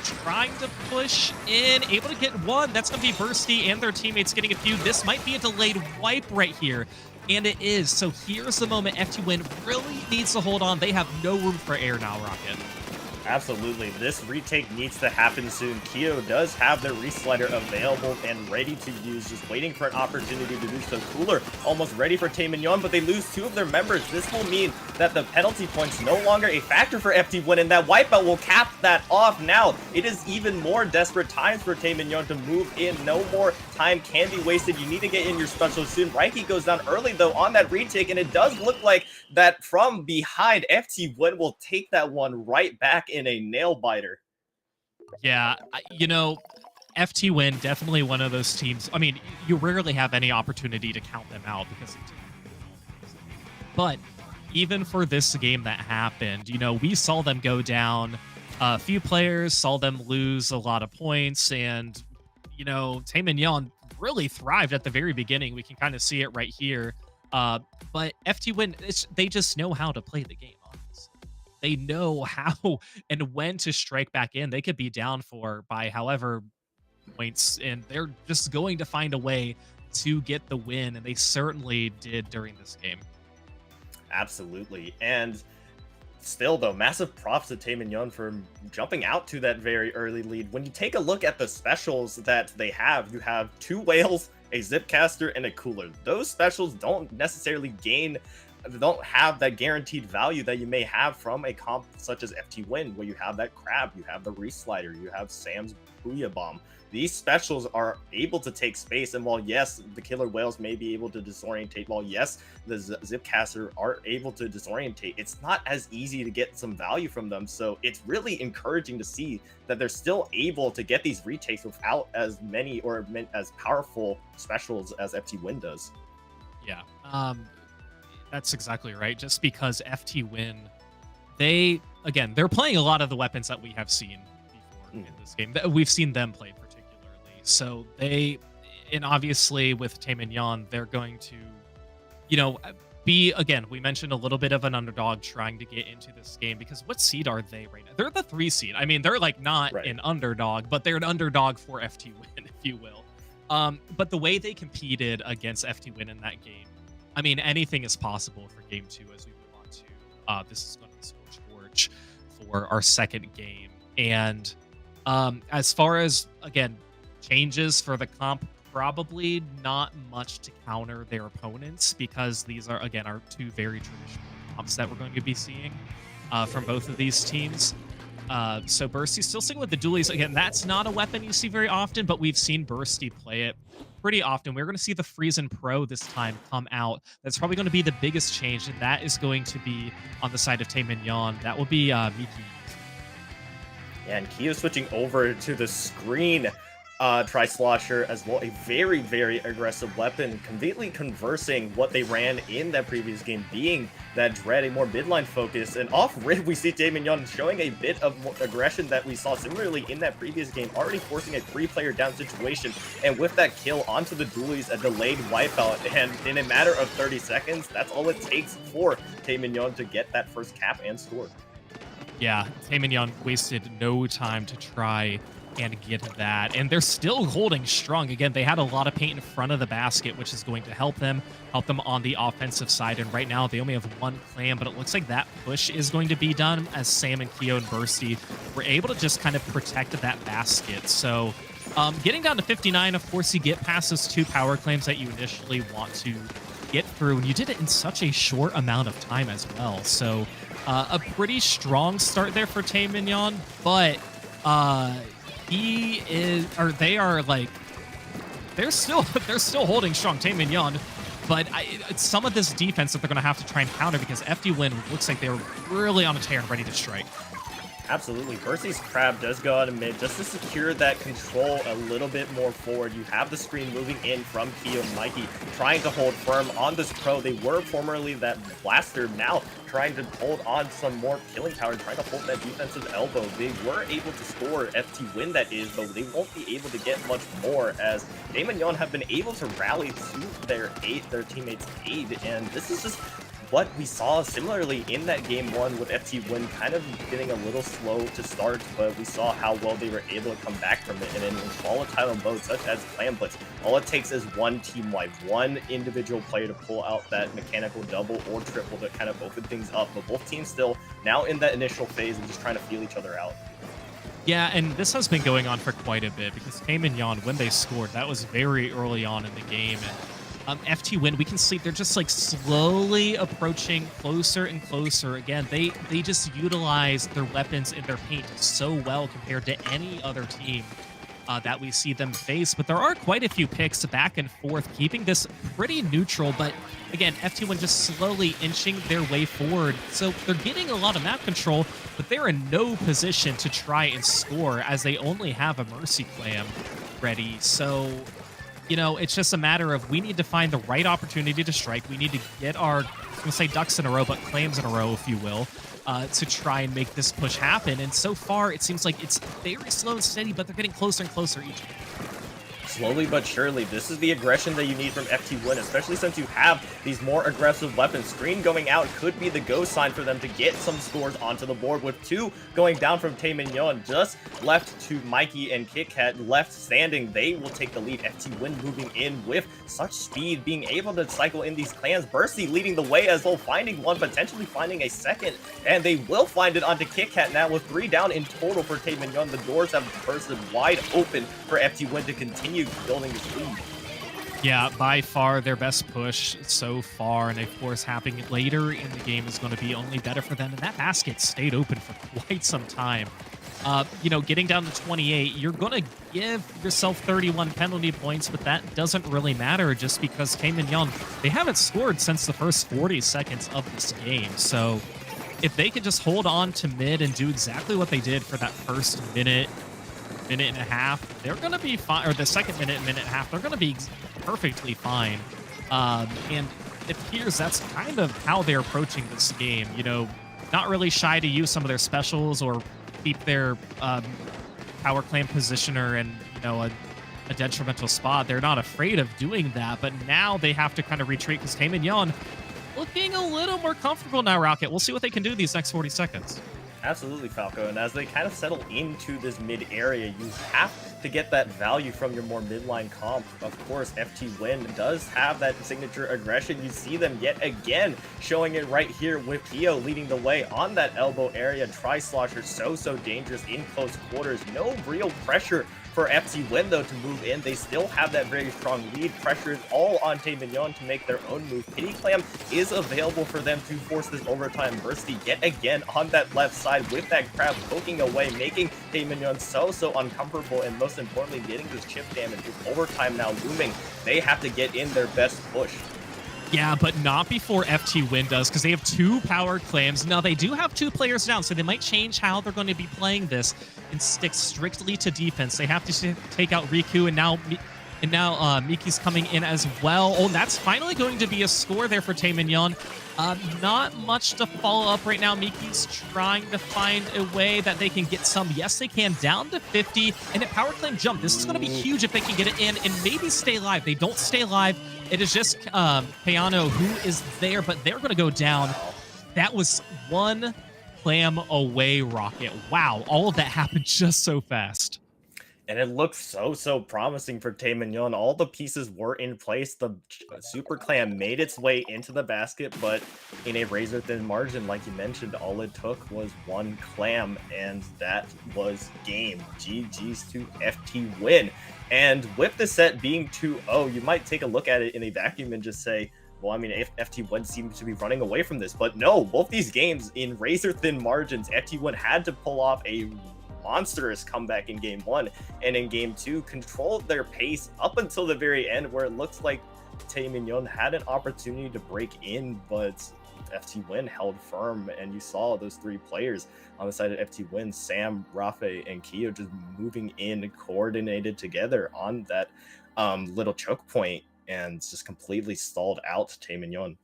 trying to push in, able to get 1. That's going to be Bursty and their teammates getting a few. This might be a delayed wipe right here. And it is. So here's the moment FT Win really needs to hold on. They have no room for air now, Rocket. Absolutely. This retake needs to happen soon. Kyo does have their Reslider available and ready to use, just waiting for an opportunity to do so. Cooler almost ready for Tay Mignon, but they lose 2 of their members. This will mean that the penalty points no longer a factor for FT Win, and that wipeout will cap that off now. It is even more desperate times for Tay Mignon to move in. No more time can be wasted. You need to get in your special soon. Reiki goes down early, though, on that retake, and it does look like that from behind, FT Win will take that one right back in a nail biter. Yeah, you know, FT Win, definitely one of those teams. I mean, you rarely have any opportunity to count them out because of but even for this game that happened, you know, we saw them go down. A few players saw them lose a lot of points, and, you know, Tay Mignon really thrived at the very beginning. We can kind of see it right here. But FT Win, they just know how to play the game, honestly. They know how and when to strike back in. They could be down by however points, and they're just going to find a way to get the win, and they certainly did during this game. Absolutely. And still, though, massive props to Tay Mignon for jumping out to that very early lead. When you take a look at the specials that they have, you have 2 whales, a Zipcaster, and a Cooler. Those specials don't necessarily don't have that guaranteed value that you may have from a comp such as FT Win, where you have that Crab, you have the Reslider, you have Sam's Booyah Bomb. These specials are able to take space, and while yes, the Killer Whales may be able to disorientate, while yes, the Zipcaster are able to disorientate, it's not as easy to get some value from them. So it's really encouraging to see that they're still able to get these retakes without as many or as powerful specials as FT Win does. Yeah, that's exactly right. Just because FT Win, they're playing a lot of the weapons that we have seen before in this game. We've seen them play particularly. So and obviously with Tay Mignon, they're going to, you know, we mentioned a little bit of an underdog trying to get into this game, because what seed are they right now? They're the 3 seed. I mean, they're like not an underdog, but they're an underdog for FT Win, if you will. But the way they competed against FT Win in that game, I mean, anything is possible for game 2 as we move on to, this is going to be Scorch for our second game. And as far as, again, changes for the comp, probably not much to counter their opponents, because these are, again, our 2 very traditional comps that we're going to be seeing from both of these teams. So Bursty still sticking with the dualies. Again, that's not a weapon you see very often, but we've seen Bursty play it pretty often. We're going to see the Friesen Pro this time come out. That's probably going to be the biggest change, and that is going to be on the side of Tay Mignon. That will be Miki. Yeah, and Kyo switching over to the screen. Tri-Slosher as well, a very, very aggressive weapon, completely conversing what they ran in that previous game, being that Dread, a more midline focus. And off-rip, we see Taemyeon showing a bit of aggression that we saw similarly in that previous game, already forcing a 3-player down situation. And with that kill onto the dualies, a delayed wipeout, and in a matter of 30 seconds, that's all it takes for Taemyeon to get that first cap and score. Yeah, Taemyeon wasted no time to try and get that, and they're still holding strong. Again, they had a lot of paint in front of the basket, which is going to help them on the offensive side. And right now they only have one clan, but it looks like that push is going to be done as Sam and Keo and Bursty were able to just kind of protect that basket. So getting down to 59, of course, you get past those 2 power claims that you initially want to get through, and you did it in such a short amount of time as well. So a pretty strong start there for Taemyeon, but they're still holding strong, Taemyeon, but it's some of this defense that they're going to have to try and counter, because FD Win looks like they're really on a tear and ready to strike. Absolutely. Bursty's Crab does go out of mid just to secure that control a little bit more forward. You have the screen moving in from Keo and Mikey, trying to hold firm on this pro. They were formerly that blaster, now trying to hold on some more killing power, trying to hold that defensive elbow. They were able to score FT Win, that is, but they won't be able to get much more, as Taemyeon have been able to rally to their teammates' aid, and this is just what we saw similarly in that game 1 with FT Win kind of getting a little slow to start, but we saw how well they were able to come back from it. And in volatile modes such as Clan Blitz, all it takes is one team wipe, one individual player to pull out that mechanical double or triple to kind of open things up. But both teams still now in that initial phase and just trying to feel each other out. Yeah, and this has been going on for quite a bit, because Taemyeon, when they scored, that was very early on in the game. And FT Win, we can see they're just like slowly approaching closer and closer. Again, they just utilize their weapons in their paint so well compared to any other team that we see them face. But there are quite a few picks back and forth, keeping this pretty neutral. But again, FT Win just slowly inching their way forward. So they're getting a lot of map control, but they're in no position to try and score, as they only have a Mercy Clam ready. So, you know, it's just a matter of, we need to find the right opportunity to strike. We need to get our, I was going to say ducks in a row, but clams in a row, if you will, to try and make this push happen. And so far, it seems like it's very slow and steady, but they're getting closer and closer each game. Slowly but surely, this is the aggression that you need from FT Win, especially since you have these more aggressive weapons. Screen going out could be the go sign for them to get some scores onto the board, with 2 going down from Taemyeon, just left to Mikey and KitKat left standing. They will take the lead. FT Win moving in with such speed, being able to cycle in these clans. Bursty leading the way as well, finding one, potentially finding a second, and they will find it onto KitKat now with 3 down in total for Taemyeon. The doors have bursted wide open for FT Win to continue building his lead. Yeah, by far their best push so far, and of course happening later in the game is going to be only better for them. And that basket stayed open for quite some time. You know, getting down to 28, you're going to give yourself 31 penalty points, but that doesn't really matter, just because Taemyeon, they haven't scored since the first 40 seconds of this game. So if they can just hold on to mid and do exactly what they did for that first minute and a half, they're going to be fine, or the second minute and a half, they're going to be perfectly fine. And it appears that's kind of how they're approaching this game. You know, not really shy to use some of their specials or keep their power claim positioner in, you know, a detrimental spot. They're not afraid of doing that, but now they have to kind of retreat, because Taemyeon looking a little more comfortable now, Rocket. We'll see what they can do these next 40 seconds. Absolutely, Falco. And as they kind of settle into this mid area, you have to get that value from your more midline comp. Of course, FT Win does have that signature aggression. You see them yet again showing it right here with Keo leading the way on that elbow area. Tri-Slosher so dangerous in close quarters. No real pressure for FT Win, though, to move in. They still have that very strong lead. Pressure is all on Taemyeon to make their own move. Kitty Clam is available for them to force this overtime. Bursty yet again on that left side with that crab poking away, making Taemyeon so uncomfortable, and most importantly, getting this chip damage. With overtime now looming, they have to get in their best push. Yeah, but not before FT Win does, because they have 2 power claims. Now, they do have 2 players down, so they might change how they're going to be playing this and stick strictly to defense. They have to take out Riku, and now Miki's coming in as well. Oh, and that's finally going to be a score there for Taeminyeon. Not much to follow up right now. Miki's trying to find a way that they can get some. Yes, they can. Down to 50, and a power claim jump. This is going to be huge if they can get it in and maybe stay live. They don't stay live. It is just Peano who is there, but they're going to go down. That was 1 clam away, Rocket. Wow, all of that happened just so fast. And it looked so promising for Taeminyeon. All the pieces were in place. The Super Clam made its way into the basket, but in a razor-thin margin, like you mentioned, all it took was 1 clam, and that was game. GG's to FT Win. And with the set being 2-0, you might take a look at it in a vacuum and just say, well, I mean, FT1 seems to be running away from this. But no, both these games in razor-thin margins, FT1 had to pull off a monstrous comeback in game 1, and in game 2 controlled their pace up until the very end, where it looks like Taeminyeon had an opportunity to break in, but FT Win held firm, and you saw those 3 players on the side of FT Win, Sam, Rafe, and Kyo, just moving in coordinated together on that little choke point, and just completely stalled out Taeminyeon.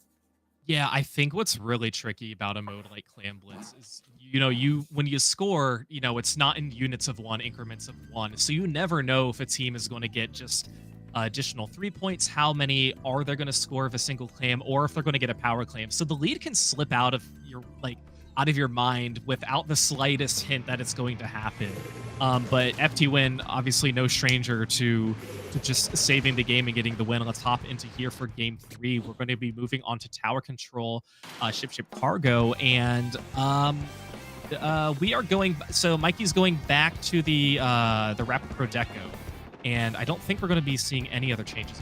Yeah, I think what's really tricky about a mode like Clam Blitz is, when you score, it's not in units of 1, increments of 1. So you never know if a team is going to get just additional 3 points, how many are they going to score of a single clam, or if they're going to get a power clam. So the lead can slip out of your mind without the slightest hint that it's going to happen. But FT Win, obviously no stranger to just saving the game and getting the win. Let's hop into here for game 3. We're going to be moving on to tower control, ship cargo, and we are going. So Mikey's going back to the Rapid Pro Deco, and I don't think we're going to be seeing any other changes.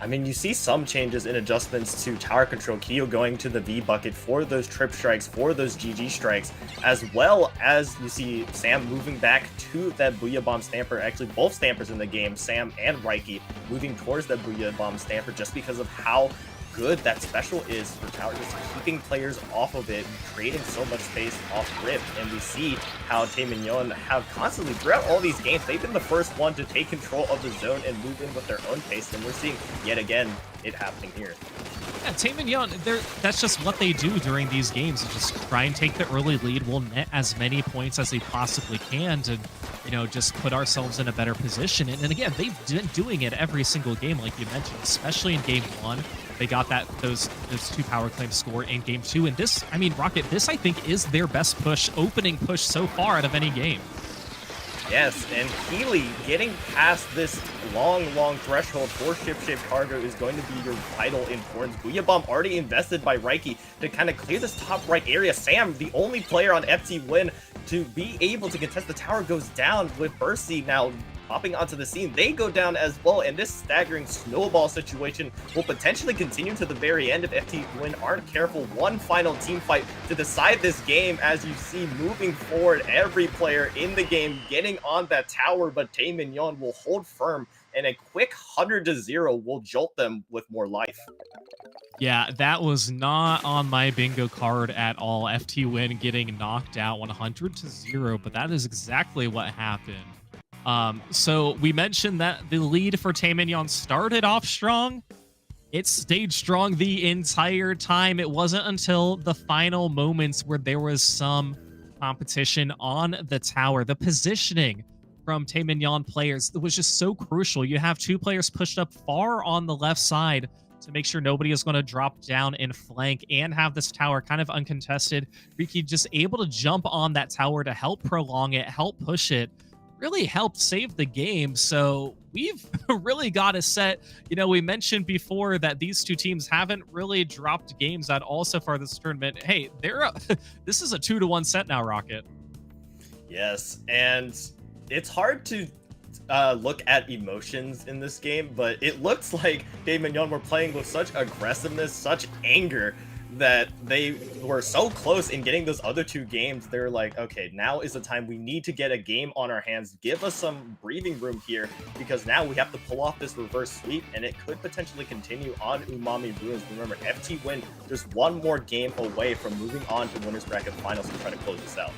I mean, you see some changes in adjustments to tower control. Kyo going to the V bucket for those trip strikes, for those GG strikes, as well as you see Sam moving back to that Booyah Bomb Stamper. Actually, both Stampers in the game, Sam and Reiki, moving towards that Booyah Bomb Stamper just because of how good that special is for tower, just keeping players off of it, creating so much space off rip. And we see how Taeminyeon have constantly, throughout all these games, they've been the first one to take control of the zone and move in with their own pace, and we're seeing yet again it happening here. Yeah, Taeminyeon, that's just what they do during these games, is just try and take the early lead. We'll net as many points as they possibly can to, just put ourselves in a better position. And again, they've been doing it every single game, like you mentioned, especially in game 1. They got those 2 power claims score in game 2. And this, I mean, Rocket, this I think is their best opening push so far out of any game. Yes, and Healy getting past this long threshold for ship cargo is going to be your vital importance. Booyah Bomb already invested by Reiki to kind of clear this top right area. Sam, the only player on FT Win to be able to contest the tower, goes down with Bursty now popping onto the scene. They go down as well, and this staggering snowball situation will potentially continue to the very end if FT Win aren't careful. One final team fight to decide this game, as you see moving forward, every player in the game getting on that tower, but Taeminyeon will hold firm, and a quick 100-0 will jolt them with more life. Yeah, that was not on my bingo card at all. FT Win getting knocked out 100-0, but that is exactly what happened. So we mentioned that the lead for Taeminyeon started off strong. It stayed strong the entire time. It wasn't until the final moments where there was some competition on the tower. The positioning from Taeminyeon players was just so crucial. You have 2 players pushed up far on the left side to make sure nobody is going to drop down and flank and have this tower kind of uncontested. Riki just able to jump on that tower to help prolong it, help push it. Really helped save the game. So we've really got a set. We mentioned before that these 2 teams haven't really dropped games at all so far this tournament. Hey, this is a 2-1 set now, Rocket. Yes, and it's hard to look at emotions in this game, but it looks like Taeminyeon were playing with such aggressiveness, such anger, that they were so close in getting those other two games. They're like, okay, now is the time we need to get a game on our hands. Give us some breathing room here, because now we have to pull off this reverse sweep, and it could potentially continue on Umami Ruins. Remember, FT Win, there's one more game away from moving on to Winners Bracket Finals to try to close this out.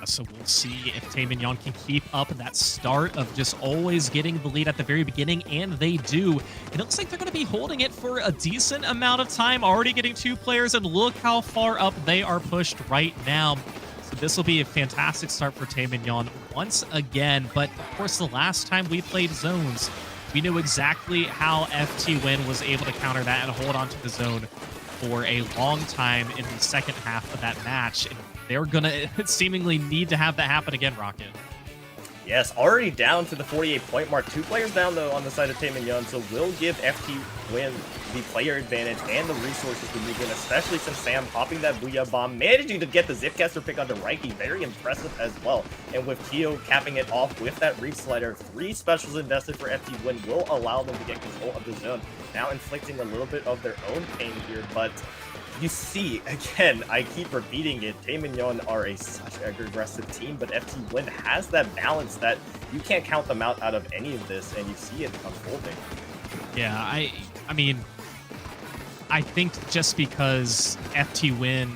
So we'll see if Taemin can keep up that start of just always getting the lead at the very beginning, and they do. It looks like they're going to be holding it for a decent amount of time, already getting 2 players, and look how far up they are pushed right now. So this will be a fantastic start for Taemin once again, but of course the last time we played zones, we knew exactly how FT Win was able to counter that and hold on to the zone for a long time in the second half of that match. And they're going to seemingly need to have that happen again, Rocket. Yes, already down to the 48-point mark. 2 players down, though, on the side of Taemin, so will give FT Win the player advantage and the resources to move in, especially since Sam popping that Booyah Bomb, managing to get the Zipcaster pick onto Reiki. Very impressive as well. And with Keo capping it off with that Reef Slider, 3 specials invested for FT Win will allow them to get control of the zone. Now inflicting a little bit of their own pain here, but you see, again, I keep repeating it, Taemin are such an aggressive team, but FT Win has that balance that you can't count them out of any of this, and you see it unfolding. Yeah, I mean, I think just because FT Win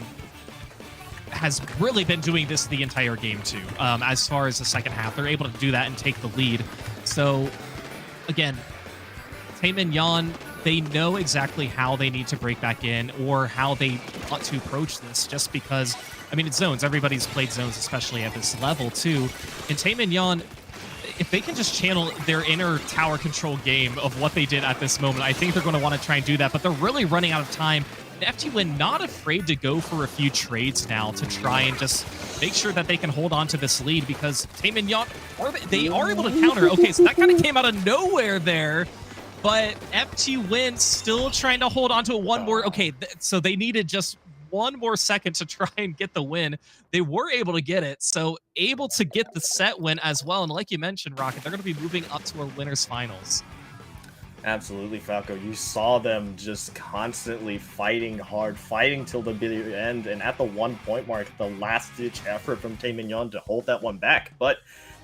has really been doing this the entire game too, as far as the second half, they're able to do that and take the lead. So, again, Taemin, they know exactly how they need to break back in or how they want to approach this, just because, I mean, it's zones. Everybody's played zones, especially at this level, too. And Taemin, if they can just channel their inner tower control game of what they did at this moment, I think they're going to want to try and do that, but they're really running out of time. And FT Win not afraid to go for a few trades now to try and just make sure that they can hold on to this lead, because Taemin, they are able to counter. Okay, so that kind of came out of nowhere there. But FT Win still trying to hold on to one more. Okay, so they needed just one more second to try and get the win. They were able to get it, so able to get the set win as well. And like you mentioned, Rocket, they're going to be moving up to our winners finals. Absolutely, Falco. You saw them just constantly fighting hard, fighting till the bitter end, and at the 1 point mark, the last-ditch effort from Taemin to hold that one back. But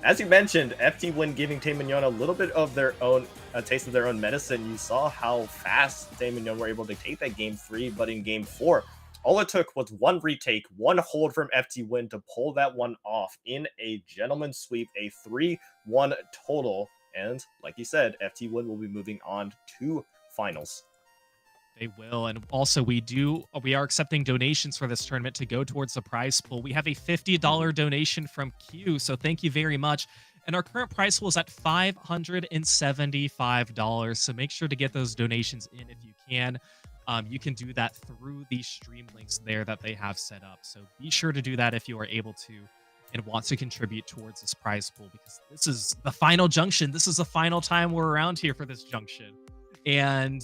as you mentioned, FT Win giving Taemin a little bit of their own, a taste of their own medicine. You saw how fast Taemin were able to take that game 3, but in game 4, all it took was one retake, one hold from FT Win to pull that one off in a gentleman's sweep, a 3-1 total. And like you said, FT Win will be moving on to finals. They will. And also we are accepting donations for this tournament to go towards the prize pool. We have a $50 donation from Q, so thank you very much. And our current prize pool is at $575. So make sure to get those donations in if you can. You can do that through the stream links there that they have set up. So be sure to do that if you are able to and want to contribute towards this prize pool, because this is the final junction. This is the final time we're around here for this junction. And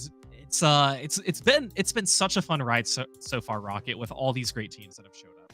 it's been such a fun ride so far, Rocket, with all these great teams that have showed up.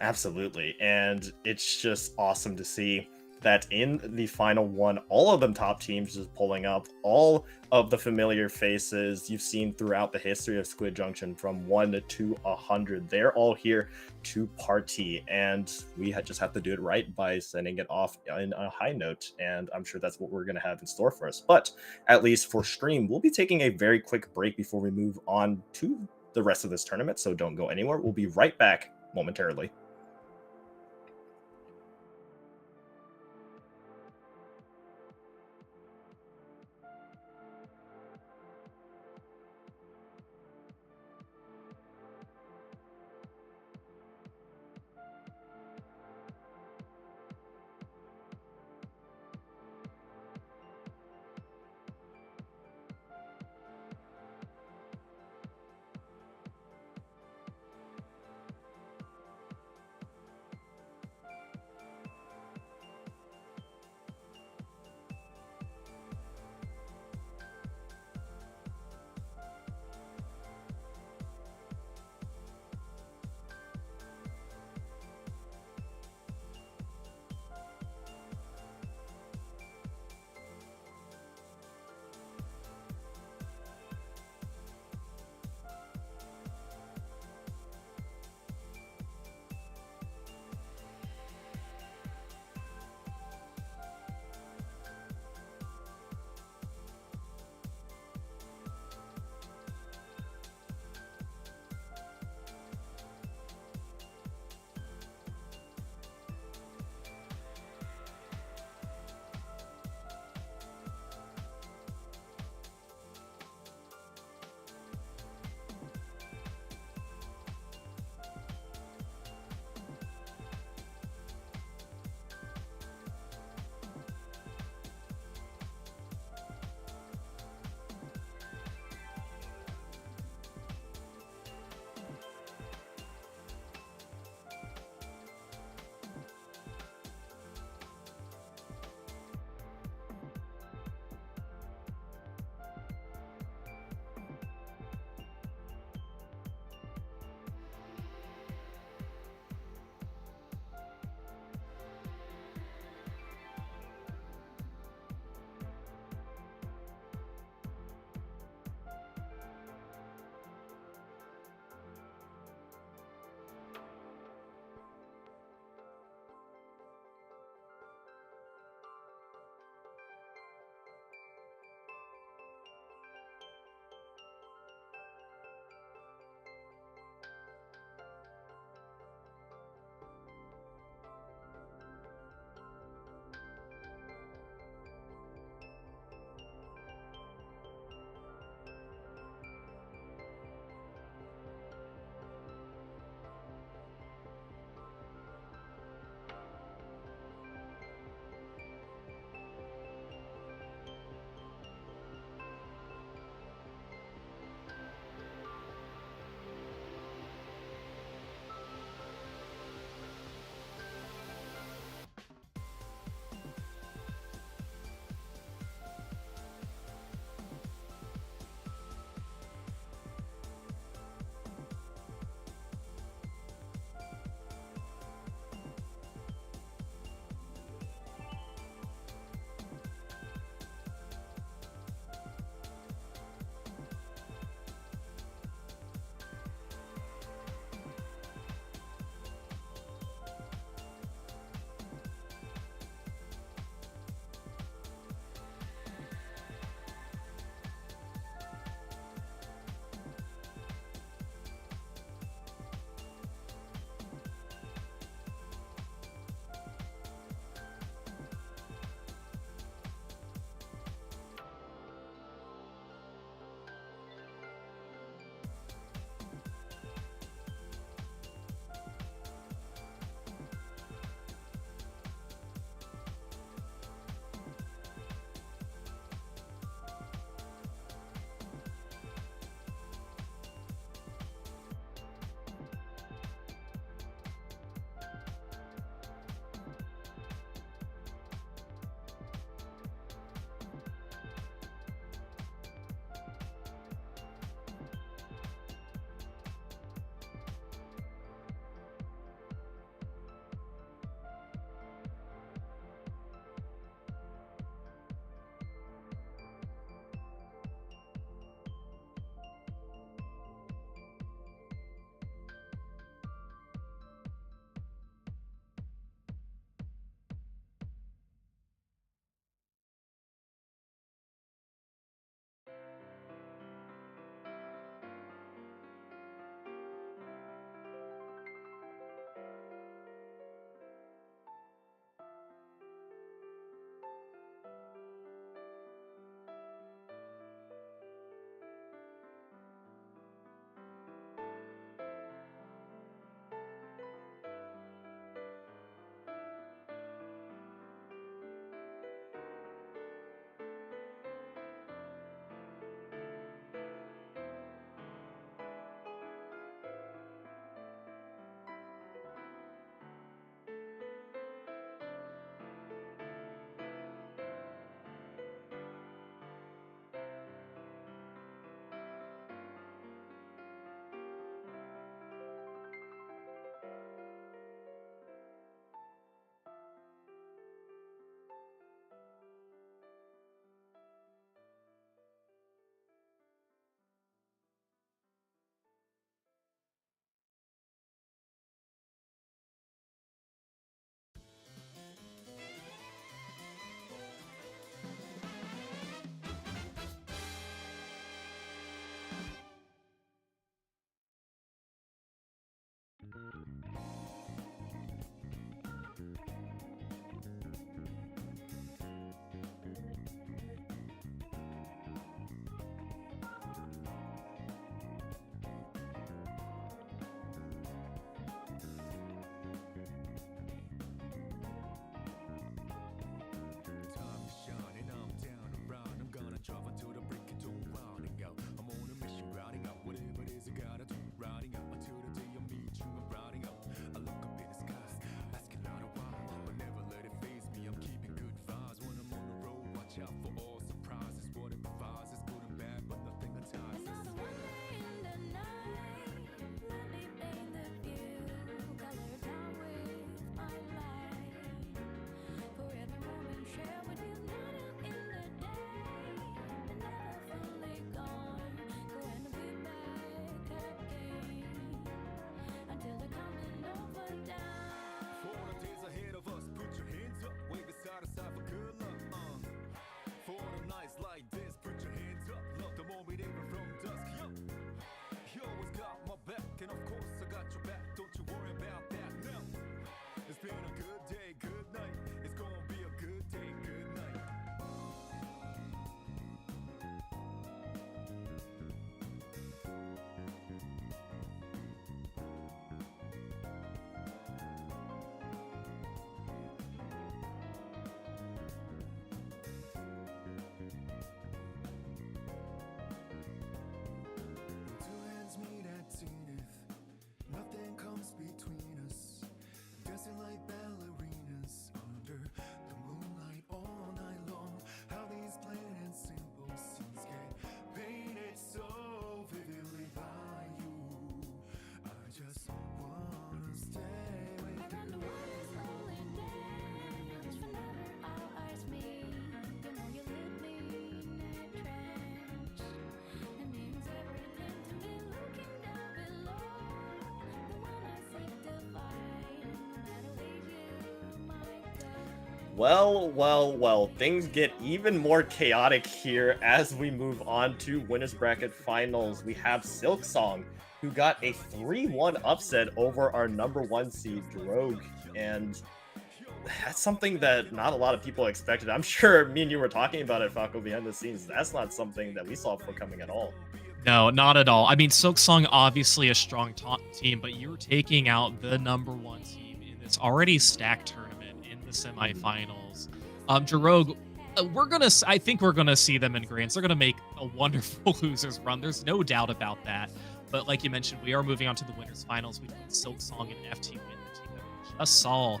Absolutely. And it's just awesome to see that in the final one, all of them top teams just pulling up, all of the familiar faces you've seen throughout the history of Squid Junction from 1 to 100. They're all here to party, and we just have to do it right by sending it off in a high note, and I'm sure that's what we're going to have in store for us. But at least for stream, we'll be taking a very quick break before we move on to the rest of this tournament, so don't go anywhere. We'll be right back momentarily. dancing like ballerinas under the moonlight all night long. How these plain and simple scenes get painted so vividly by you. I just wanna stay with you. And the one is only dance whenever all eyes meet. The more you leave me in a trance, it means everything to me. Looking down below, the one I seek to find, no matter where you might go. Well, things get even more chaotic here as we move on to winners bracket finals. We have Silksong, who got a 3-1 upset over our number 1 seed Drogue, and that's something that not a lot of people expected. I'm sure me and you were talking about it, Falco, behind the scenes. That's not something that we saw for coming at all. No, not at all. I mean, Silksong obviously a strong team, but you're taking out the number 1 team in this already stacked tournament in the semifinals. Drogue, I think we're gonna see them in grands. They're gonna make a wonderful losers run. There's no doubt about that. But like you mentioned, we are moving on to the winners finals between Silksong and FT Win, the team that we just saw.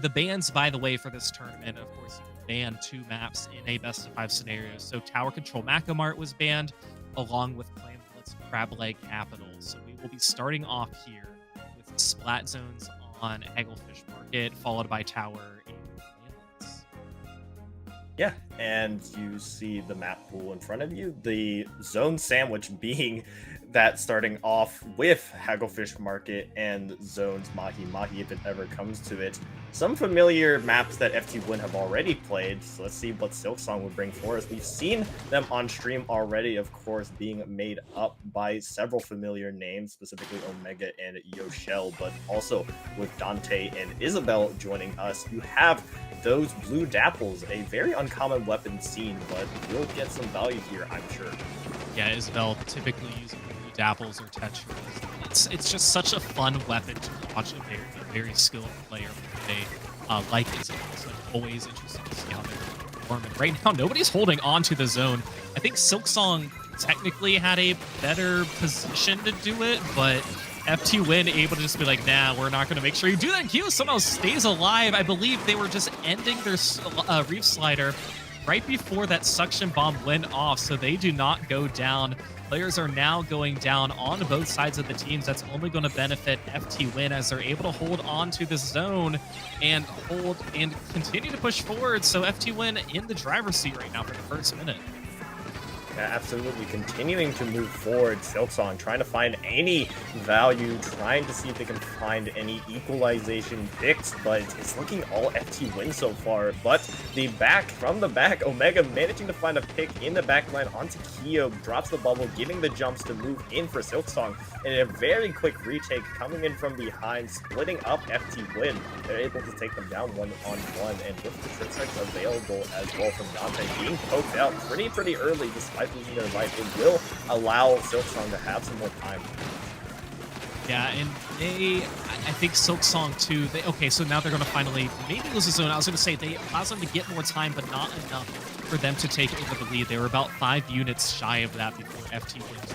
The bans, by the way, for this tournament, of course, you can ban 2 maps in a best of 5 scenario. So Tower Control Macamart was banned, along with Clan Blitz Crableg Capital. So we will be starting off here with Splat Zones on Hagglefish Market, followed by Tower and Clan. Yeah, and you see the map pool in front of you. The zone sandwich being that starting off with Hagglefish Market and zones Mahi Mahi if it ever comes to it. Some familiar maps that FT Win have already played, so let's see what Silksong will bring for us. We've seen them on stream already, of course, being made up by several familiar names, specifically Omega and Yoshell, but also with Dante and Isabel joining us, you have those blue dapples, a very uncommon weapon seen, but you'll get some value here, I'm sure. Yeah, Isabel typically using blue dapples or tetras. It's just such a fun weapon to watch a very skilled player play like Isabel. So always interesting to see how they're performing. Right now, nobody's holding on to the zone. I think Silksong technically had a better position to do it, but FT Win able to just be like, nah, we're not going to make sure you do that. Q somehow stays alive. I believe they were just ending their Reef Slider right before that suction bomb went off, so they do not go down. Players are now going down on both sides of the teams. That's only going to benefit FT Win as they're able to hold on to this zone and hold and continue to push forward. So FT Win in the driver's seat right now for the first minute. Yeah, absolutely. Continuing to move forward, Silksong trying to find any value, trying to see if they can find any equalization picks, but it's looking all FT Win so far. But from the back, Omega managing to find a pick in the back line onto Kyo, drops the bubble, giving the jumps to move in for Silksong, and a very quick retake coming in from behind, splitting up FT Win. They're able to take them down 1-on-1, and with the trick strikes available as well from Dante being poked out pretty early despite losing their life, it will allow Silksong to have some more time. Yeah, and I think Silksong too, okay, so now they're going to finally maybe lose the zone. I was going to say they allows them to get more time, but not enough for them to take over the lead. They were about 5 units shy of that before FT wins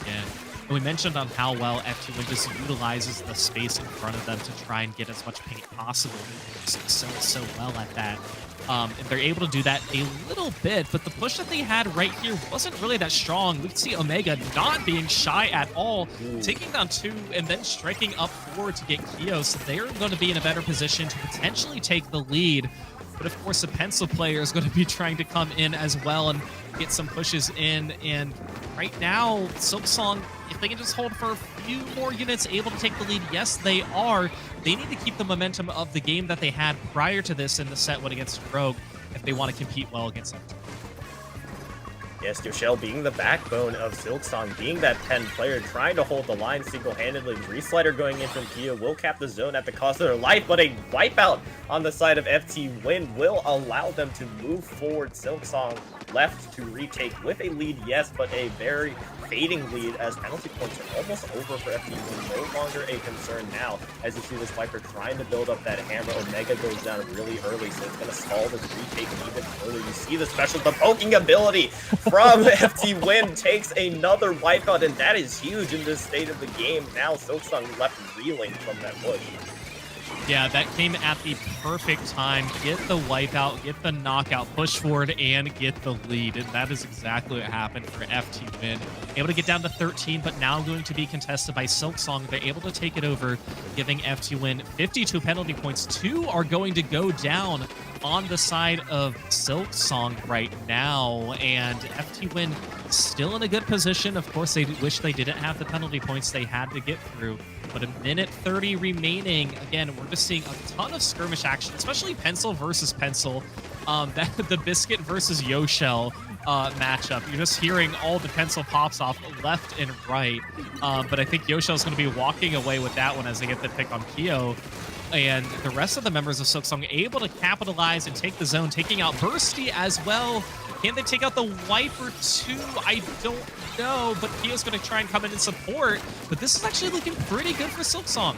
again. And we mentioned on how well FT Win just utilizes the space in front of them to try and get as much paint possible. They excel so well at that. And they're able to do that a little bit, but the push that they had right here wasn't really that strong. We can see Omega not being shy at all, taking down 2 and then striking up 4 to get Kyo, so they're going to be in a better position to potentially take the lead. But of course, the pencil player is going to be trying to come in as well and get some pushes in. And right now, Silksong, if they can just hold for a few more units, able to take the lead, yes, they are. They need to keep the momentum of the game that they had prior to this in the set one against Rogue if they want to compete well against them. Yes, Yoshell being the backbone of Silksong, being that pen player, trying to hold the line single-handedly. Reslider going in from Kia will cap the zone at the cost of their life, but a wipeout on the side of FT Win will allow them to move forward. Silksong left to retake with a lead, yes, but a very fading lead as penalty points are almost over for FT Win. No longer a concern now as you see this Viper trying to build up that hammer. Omega goes down really early, so it's going to stall this retake even further. You see the special, the poking ability from FT Win takes another wipeout, and that is huge in this state of the game. Now Silksong left reeling from that push. Yeah, that came at the perfect time. Get the wipeout, get the knockout, push forward, and get the lead. And that is exactly what happened for FT Win. Able to get down to 13, but now going to be contested by Silksong. They're able to take it over, giving FT Win 52 penalty points. 2 are going to go down on the side of Silksong right now. And FT Win still in a good position. Of course, they wish they didn't have the penalty points they had to get through. But a minute 30 remaining. Again, we're just seeing a ton of skirmish action, especially pencil versus pencil. The Biscuit versus Yoshell matchup. You're just hearing all the pencil pops off left and right. But I think Yoshell's going to be walking away with that one as they get the pick on Kyo. And the rest of the members of Silksong able to capitalize and take the zone, taking out Bursty as well. Can they take out the Wiper too? I don't know, but Kyo's going to try and come in and support. But this is actually looking pretty good for Silksong.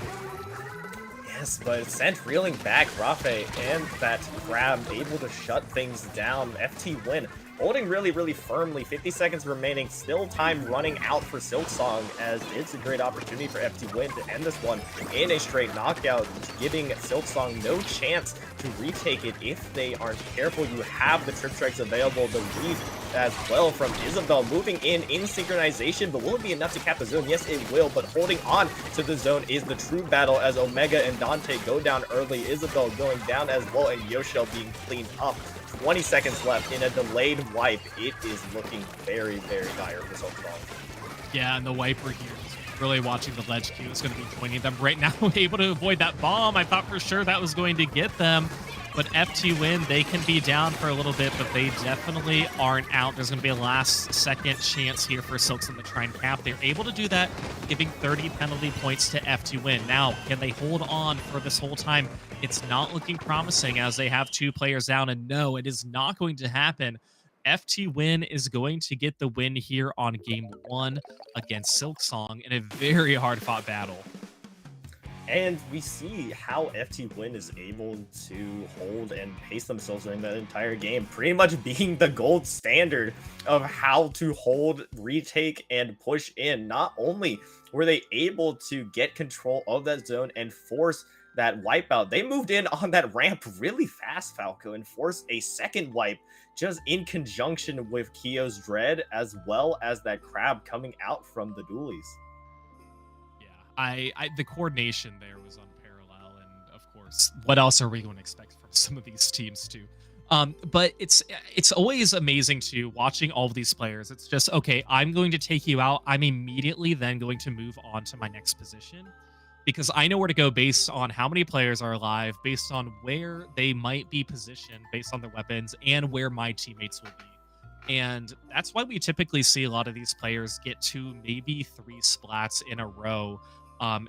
Yes, but sent reeling back, Rafe and that grab able to shut things down. FT Win holding really firmly. 50 seconds remaining. Still time running out for Silksong, as it's a great opportunity for FT Win to end this one in a straight knockout, giving Silksong no chance to retake it if they aren't careful. You have the trip strikes available, the read as well from Isabel moving in synchronization, but will it be enough to cap the zone? Yes, it will, but holding on to the zone is the true battle as Omega and Dante go down early. Isabel going down as well, and Yoshell being cleaned up. 20 seconds left in a delayed wipe. It is looking very dire for Silksong. Yeah, and the Wiper here is really watching the ledge queue. Is going to be joining them right now, able to avoid that bomb. I thought for sure that was going to get them. But FT Win, they can be down for a little bit, but they definitely aren't out. There's going to be a last-second chance here for Silksong to try and cap. They're able to do that, giving 30 penalty points to FT Win. Now, can they hold on for this whole time? It's not looking promising as they have 2 players down, and no, it is not going to happen. FT Win is going to get the win here on Game 1 against Silksong in a very hard-fought battle. And we see how FT Win is able to hold and pace themselves during that entire game, pretty much being the gold standard of how to hold, retake, and push in. Not only were they able to get control of that zone and force that wipeout, they moved in on that ramp really fast, Falco, and forced a second wipe just in conjunction with Kyo's Dread, as well as that crab coming out from the dualies. The coordination there was unparalleled, and of course, what else are we going to expect from some of these teams too? But it's always amazing to watching all of these players. It's just, okay, I'm going to take you out. I'm immediately then going to move on to my next position, because I know where to go based on how many players are alive, based on where they might be positioned, based on their weapons, and where my teammates will be. And that's why we typically see a lot of these players get 2, maybe 3 splats in a row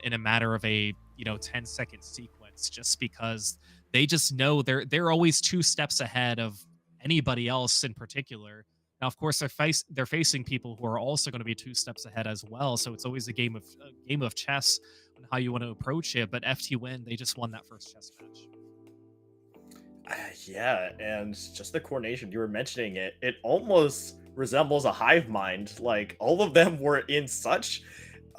in a matter of a 10-second sequence, just because they just know they're always 2 steps ahead of anybody else in particular. Now, of course, they're facing people who are also going to be 2 steps ahead as well. So it's always a game of chess on how you want to approach it. But FT Win, they just won that first chess match. Yeah, and just the coordination, you were mentioning it almost resembles a hive mind. Like, all of them were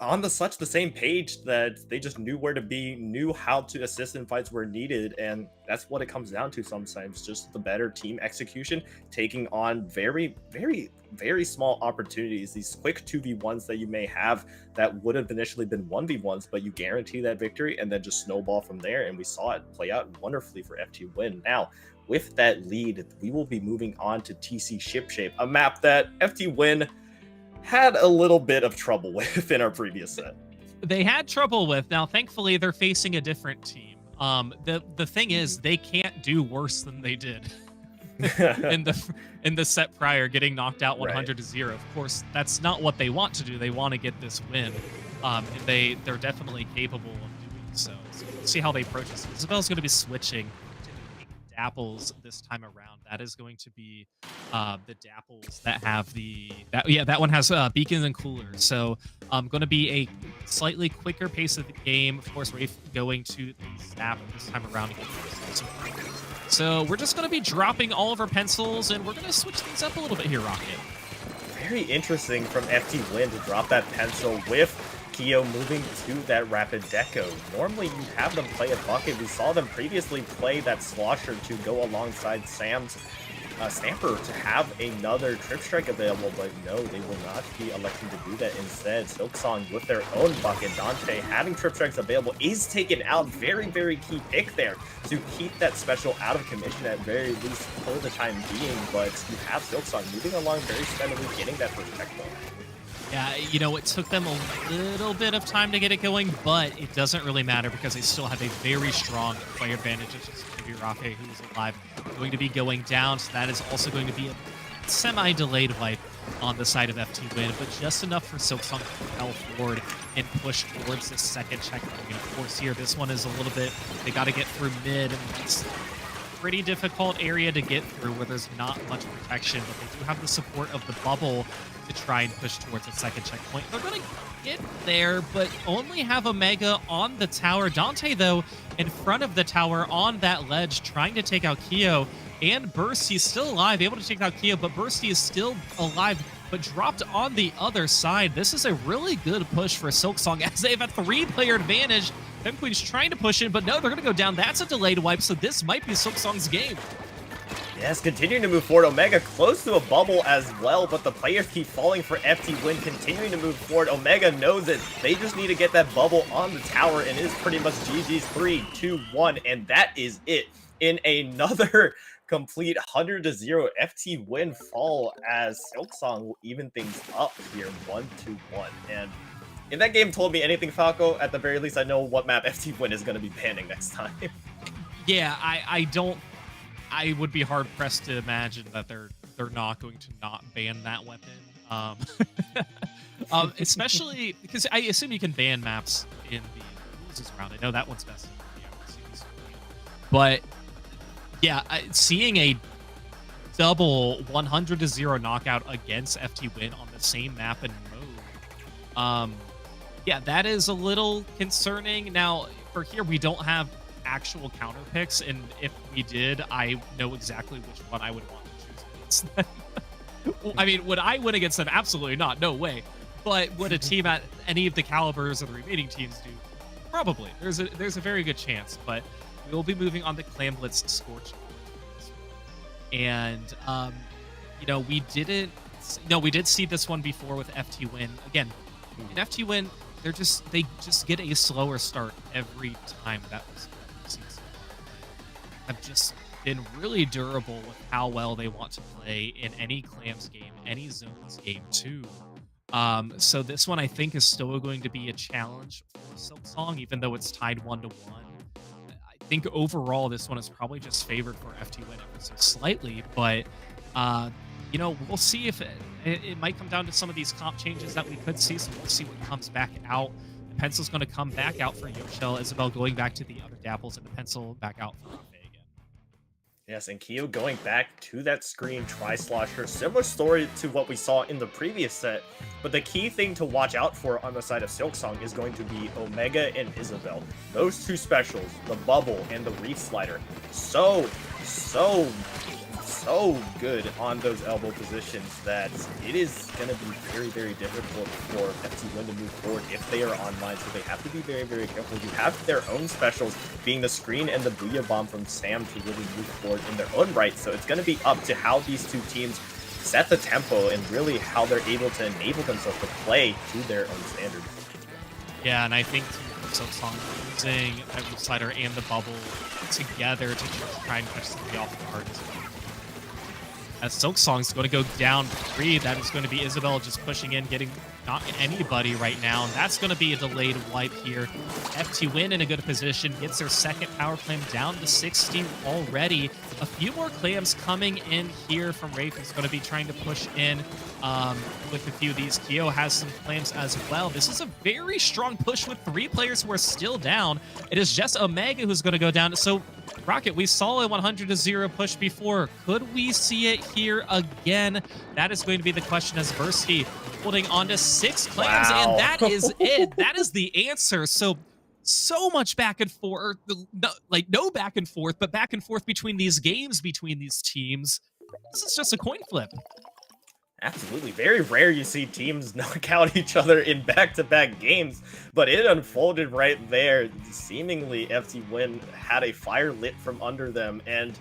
on the same page that they just knew where to be, knew how to assist in fights where needed, and that's what it comes down to sometimes. Just the better team execution, taking on very small opportunities, these quick 2v1s that you may have that would have initially been 1v1s, but you guarantee that victory and then just snowball from there. And we saw it play out wonderfully for FT Win. Now, with that lead, we will be moving on to TC Shipshape, a map that FT Win had a little bit of trouble with in our previous set. They had trouble with. Now, thankfully, they're facing a different team. The thing is, they can't do worse than they did in the set prior, getting knocked out 100-0. Of course, that's not what they want to do. They want to get this win. And they're definitely capable of doing so. So we'll see how they approach this. Isabel's going to be switching to the Dapples this time around. That is going to be the Dapples that have that one has beacons and coolers. So going to be a slightly quicker pace of the game. Of course, Rafe going to the Snap this time around to get some. So we're just going to be dropping all of our pencils, and we're going to switch things up a little bit here, Rocket. Very interesting from FT Win to drop that pencil with Kyo moving to that rapid deco. Normally you have them play a bucket. We saw them previously play that slosher to go alongside Sam's Stamper to have another trip strike available, but no, they will not be electing to do that. Instead, Silksong with their own bucket. Dante having trip strikes available is taken out. Very, very key pick there to keep that special out of commission at very least for the time being, but you have Silksong moving along very steadily, getting that first check point. Yeah, you know, it took them a little bit of time to get it going, but it doesn't really matter because they still have a very strong player advantage. It's just going to be Rafe, who is alive, going to be going down, so that is also going to be a semi-delayed wipe on the side of FT Win, but just enough for Silksong to propel forward and push towards the second checkpoint. And of course here, this one is a little bit, they got to get through mid, and it's a pretty difficult area to get through where there's not much protection, but they do have the support of the bubble to try and push towards a second checkpoint. They're going to get there, but only have Omega on the tower. Dante, though, in front of the tower on that ledge, trying to take out Kyo. And Bursty is still alive, able to take out Kyo, but Bursty is still alive, but dropped on the other side. This is a really good push for Silksong as they have a 3-player advantage. Femqueen's trying to push in, but no, they're going to go down. That's a delayed wipe, so this might be Silksong's game. Yes, continuing to move forward. Omega close to a bubble as well, but the players keep falling for FT Win, continuing to move forward. Omega knows it. They just need to get that bubble on the tower, and it is pretty much GG's 3, 2, 1, and that is it. In another complete 100-0 FT Win fall as Silksong will even things up here 1-1. And if that game told me anything, Falco, at the very least I know what map FT Win is going to be banning next time. Yeah, I would be hard pressed to imagine that they're not going to not ban that weapon. Especially because I assume you can ban maps in the losers round. I know that one's best. But yeah, seeing a double 100-0 knockout against FT Win on the same map and mode, yeah, that is a little concerning. Now for here, we don't have actual counter picks, and if we did, I know exactly which one I would want to choose against them. I mean, would I win against them? Absolutely not, no way. But would a team at any of the calibers of the remaining teams do? Probably. There's a very good chance, but we will be moving on to Clan Blitz Scorch. And you know, we did see this one before with FT Win. Again, in FT Win, they just get a slower start every time. That was have just been really durable with how well they want to play in any Clams game, any Zones game too. So this one I think is still going to be a challenge for Silksong, even though it's tied 1-1. I think overall this one is probably just favored for FT Win ever so slightly, but you know, we'll see if it might come down to some of these comp changes that we could see, so we'll see what comes back out. The pencil's going to come back out for Yoshell, Isabel going back to the other Dapples, and the pencil back out for Rafe again. Yes, and Kyo going back to that screen tri-slosher. Similar story to what we saw in the previous set, but the key thing to watch out for on the side of Silksong is going to be Omega and Isabel. Those two specials, the bubble and the reef slider, so good on those elbow positions that it is going to be very, very difficult for FT Win to move forward if they are online, so they have to be very, very careful. You have their own specials, being the screen and the Booyah Bomb from Sam, to really move forward in their own right, so it's going to be up to how these two teams set the tempo and really how they're able to enable themselves to play to their own standard. Yeah, and I think Silksong using that reef slider and the bubble together to try and push somebody off guard as well. As Silksong's going to go down 3, that is going to be Isabel just pushing in, getting not anybody right now, and that's going to be a delayed wipe here. FT Win in a good position, gets their second power clam down to 60 already. A few more clams coming in here from Rafe, who's going to be trying to push in with a few of these. Kyo has some clams as well. This is a very strong push with 3 players who are still down. It is just Omega who's going to go down. So Rocket, we saw a 100-0 push before. Could we see it here again? That is going to be the question as Bursty holding on to 6 clams, Wow. and that is it. That is the answer. So much back and forth, like no back and forth, but back and forth between these games, between these teams. This is just a coin flip. Absolutely. Very rare you see teams knock out each other in back-to-back games, but it unfolded right there. Seemingly, FT Win had a fire lit from under them, and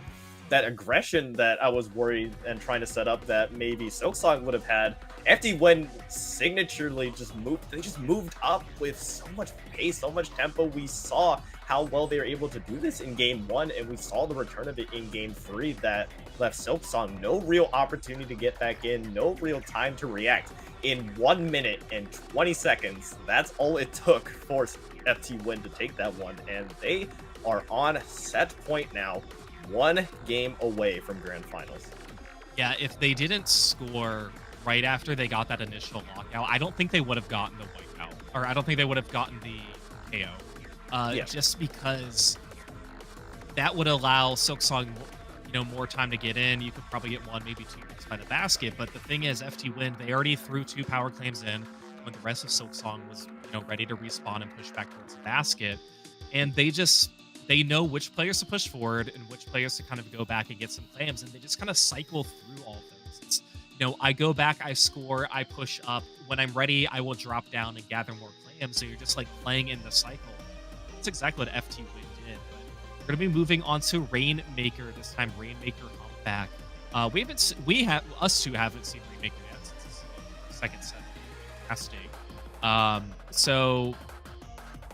that aggression that I was worried and trying to set up that maybe Silksong would have had, FT Win signaturely just moved up with so much pace, so much tempo. We saw how well they were able to do this in game 1, and we saw the return of it in game 3 that left Silksong no real opportunity to get back in, no real time to react. In 1 minute and 20 seconds, that's all it took for FT Win to take that one, and they are on set point now, 1 game away from grand finals. Yeah, if they didn't score right after they got that initial lockout, I don't think they would have gotten the wipeout, or I don't think they would have gotten the KO. Just because that would allow Silksong, more time to get in. You could probably get 1, maybe 2 hits by the basket. But the thing is, FT Win, they already threw 2 power claims in when the rest of Silksong was, ready to respawn and push back towards the basket. And they know which players to push forward and which players to kind of go back and get some claims. And they just kind of cycle through all things. It's, I go back, I score, I push up. When I'm ready, I will drop down and gather more claims. So you're just like playing in the cycle. That's exactly what FT Win did. But we're going to be moving on to Rainmaker this time. Rainmaker comeback. Us two haven't seen Rainmaker yet since the second set. Fantastic. So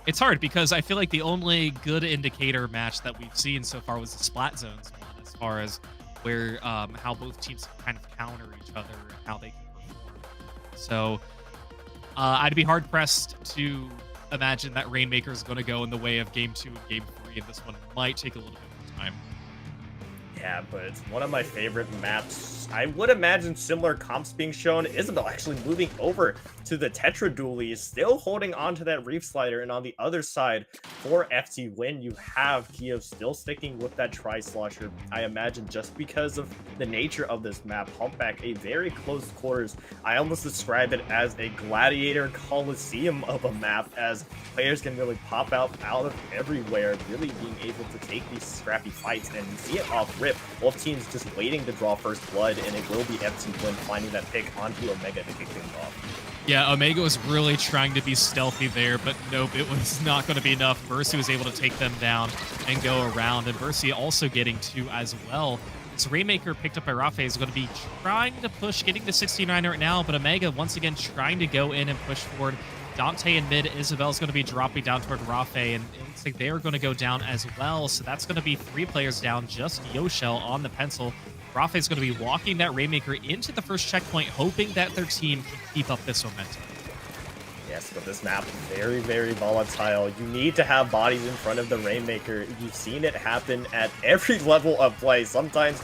it's hard because I feel like the only good indicator match that we've seen so far was the Splat Zones one, as far as where how both teams kind of counter each other and how they can perform. So I'd be hard pressed to imagine that Rainmaker is going to go in the way of game 2 and game 3, and this one might take a little bit more time. Yeah, but it's one of my favorite maps. I would imagine similar comps being shown. Isabel actually moving over to the Tetra Dually, still holding on to that Reef Slider, and on the other side, for FT Win, you have Keo still sticking with that Tri-Slosher. I imagine just because of the nature of this map, Humpback, a very close quarters. I almost describe it as a gladiator coliseum of a map, as players can really pop out of everywhere, really being able to take these scrappy fights, and you see it off rip. Both teams just waiting to draw first blood, and it will be FT Win finding that pick onto Omega to kick things off. Yeah, Omega was really trying to be stealthy there, but nope, it was not going to be enough. Bercy was able to take them down and go around, and Bercy also getting 2 as well. So Rainmaker picked up by Rafe is going to be trying to push, getting to 69 right now, but Omega once again trying to go in and push forward. Dante in mid, Isabel's going to be dropping down toward Rafe, and it looks like they are going to go down as well. So that's going to be 3 players down, just Yoshell on the pencil. Rafe is going to be walking that Rainmaker into the first checkpoint, hoping that their team can keep up this momentum. Yes, but this map, very, very volatile. You need to have bodies in front of the Rainmaker. You've seen it happen at every level of play. Sometimes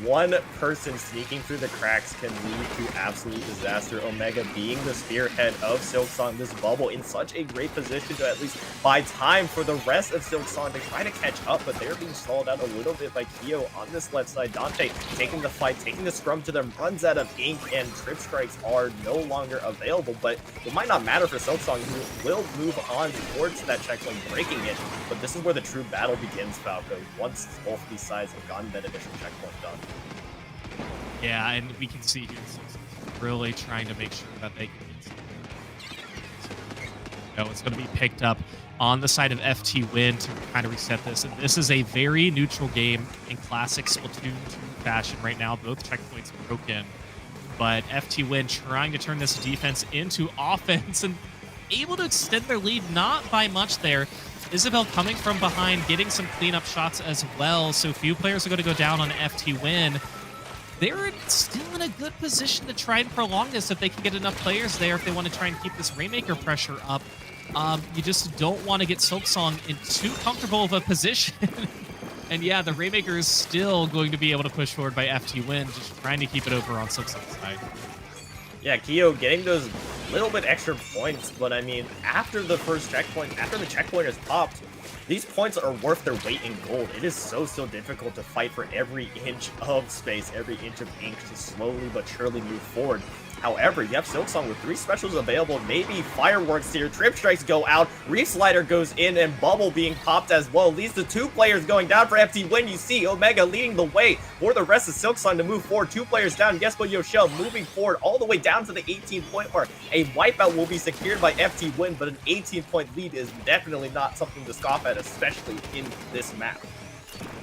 one person sneaking through the cracks can lead to absolute disaster. Omega being the spearhead of Silksong, this bubble in such a great position to at least buy time for the rest of Silksong to try to catch up, but they're being stalled out a little bit by Keo on this left side. Dante taking the fight, taking the scrum to them, runs out of ink, and trip strikes are no longer available, but it might not matter for Silksong, who will move on towards that checkpoint, breaking it, but this is where the true battle begins, Falco, once both these sides have gotten that initial checkpoint done. Yeah, and we can see here Silksong's really trying to make sure that they can get it's going to be picked up on the side of FT Win to kind of reset this. And this is a very neutral game in classic Splatoon 2 fashion right now. Both checkpoints broken. But FT Win trying to turn this defense into offense and able to extend their lead, not by much there. Isabel coming from behind, getting some cleanup shots as well. So few players are going to go down on FT Win. They're still in a good position to try and prolong this if they can get enough players there, if they want to try and keep this Rainmaker pressure up. You just don't want to get Silksong in too comfortable of a position. And yeah, the Rainmaker is still going to be able to push forward by FT Win, just trying to keep it over on Silksong's side. Yeah, Keo getting those little bit extra points, but I mean, after the first checkpoint, after the checkpoint is popped, these points are worth their weight in gold. It is so difficult to fight for every inch of space, every inch of ink to slowly but surely move forward. However, you have Silksong with 3 specials available, maybe fireworks here, trip strikes go out, Reef Slider goes in, and Bubble being popped as well. Leads to 2 players going down for FT Win. You see Omega leading the way for the rest of Silksong to move forward. 2 players down, Yespo Yoshel moving forward all the way down to the 18-point mark. A wipeout will be secured by FT Win, but an 18-point lead is definitely not something to scoff at, especially in this map.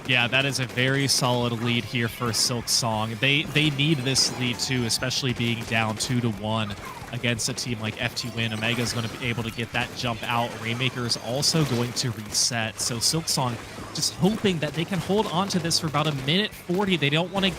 Yeah, that is a very solid lead here for Silksong. They need this lead too, especially being down 2-1 against a team like FT Win. Omega is going to be able to get that jump out. Rainmaker is also going to reset. So Silksong just hoping that they can hold on to this for about a minute 40. They don't want to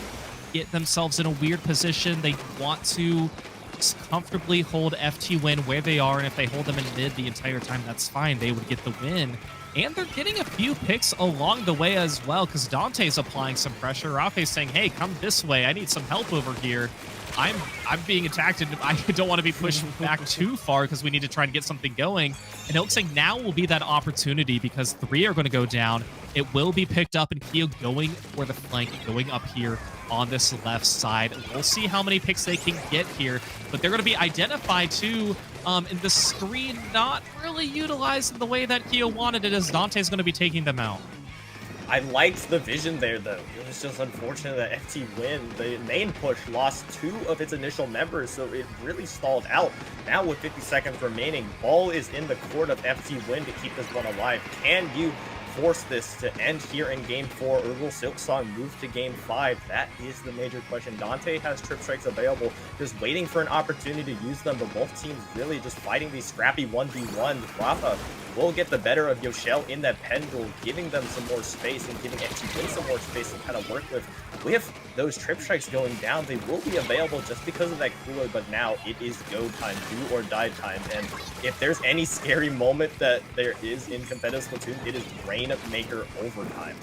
get themselves in a weird position. They want to just comfortably hold FT Win where they are, and if they hold them in mid the entire time, that's fine. They would get the win. And they're getting a few picks along the way as well, because Dante's applying some pressure. Rafe's saying, hey, come this way. I need some help over here. I'm being attacked, and I don't want to be pushed back too far because we need to try and get something going. And it looks like now will be that opportunity because 3 are going to go down. It will be picked up, and Keo going for the flank, going up here on this left side. We'll see how many picks they can get here, but they're going to be identified too. And the screen not really utilized in the way that Keo wanted it, as Dante's going to be taking them out. I liked the vision there, though. It was just unfortunate that FT Win, the main push, lost 2 of its initial members, so it really stalled out. Now with 50 seconds remaining, ball is in the court of FT Win to keep this one alive. Can you force this to end here in Game 4, or will Silksong move to Game 5? That is the major question. Dante has trip strikes available, just waiting for an opportunity to use them, but both teams really just fighting these scrappy 1v1s. Rafa will get the better of Yoshel in that pendule, giving them some more space and giving FT Win some more space to kind of work with. With those trip strikes going down, they will be available just because of that cooler, but now it is go time, do or die time. And if there's any scary moment that there is in competitive Splatoon, it is Rainmaker overtime.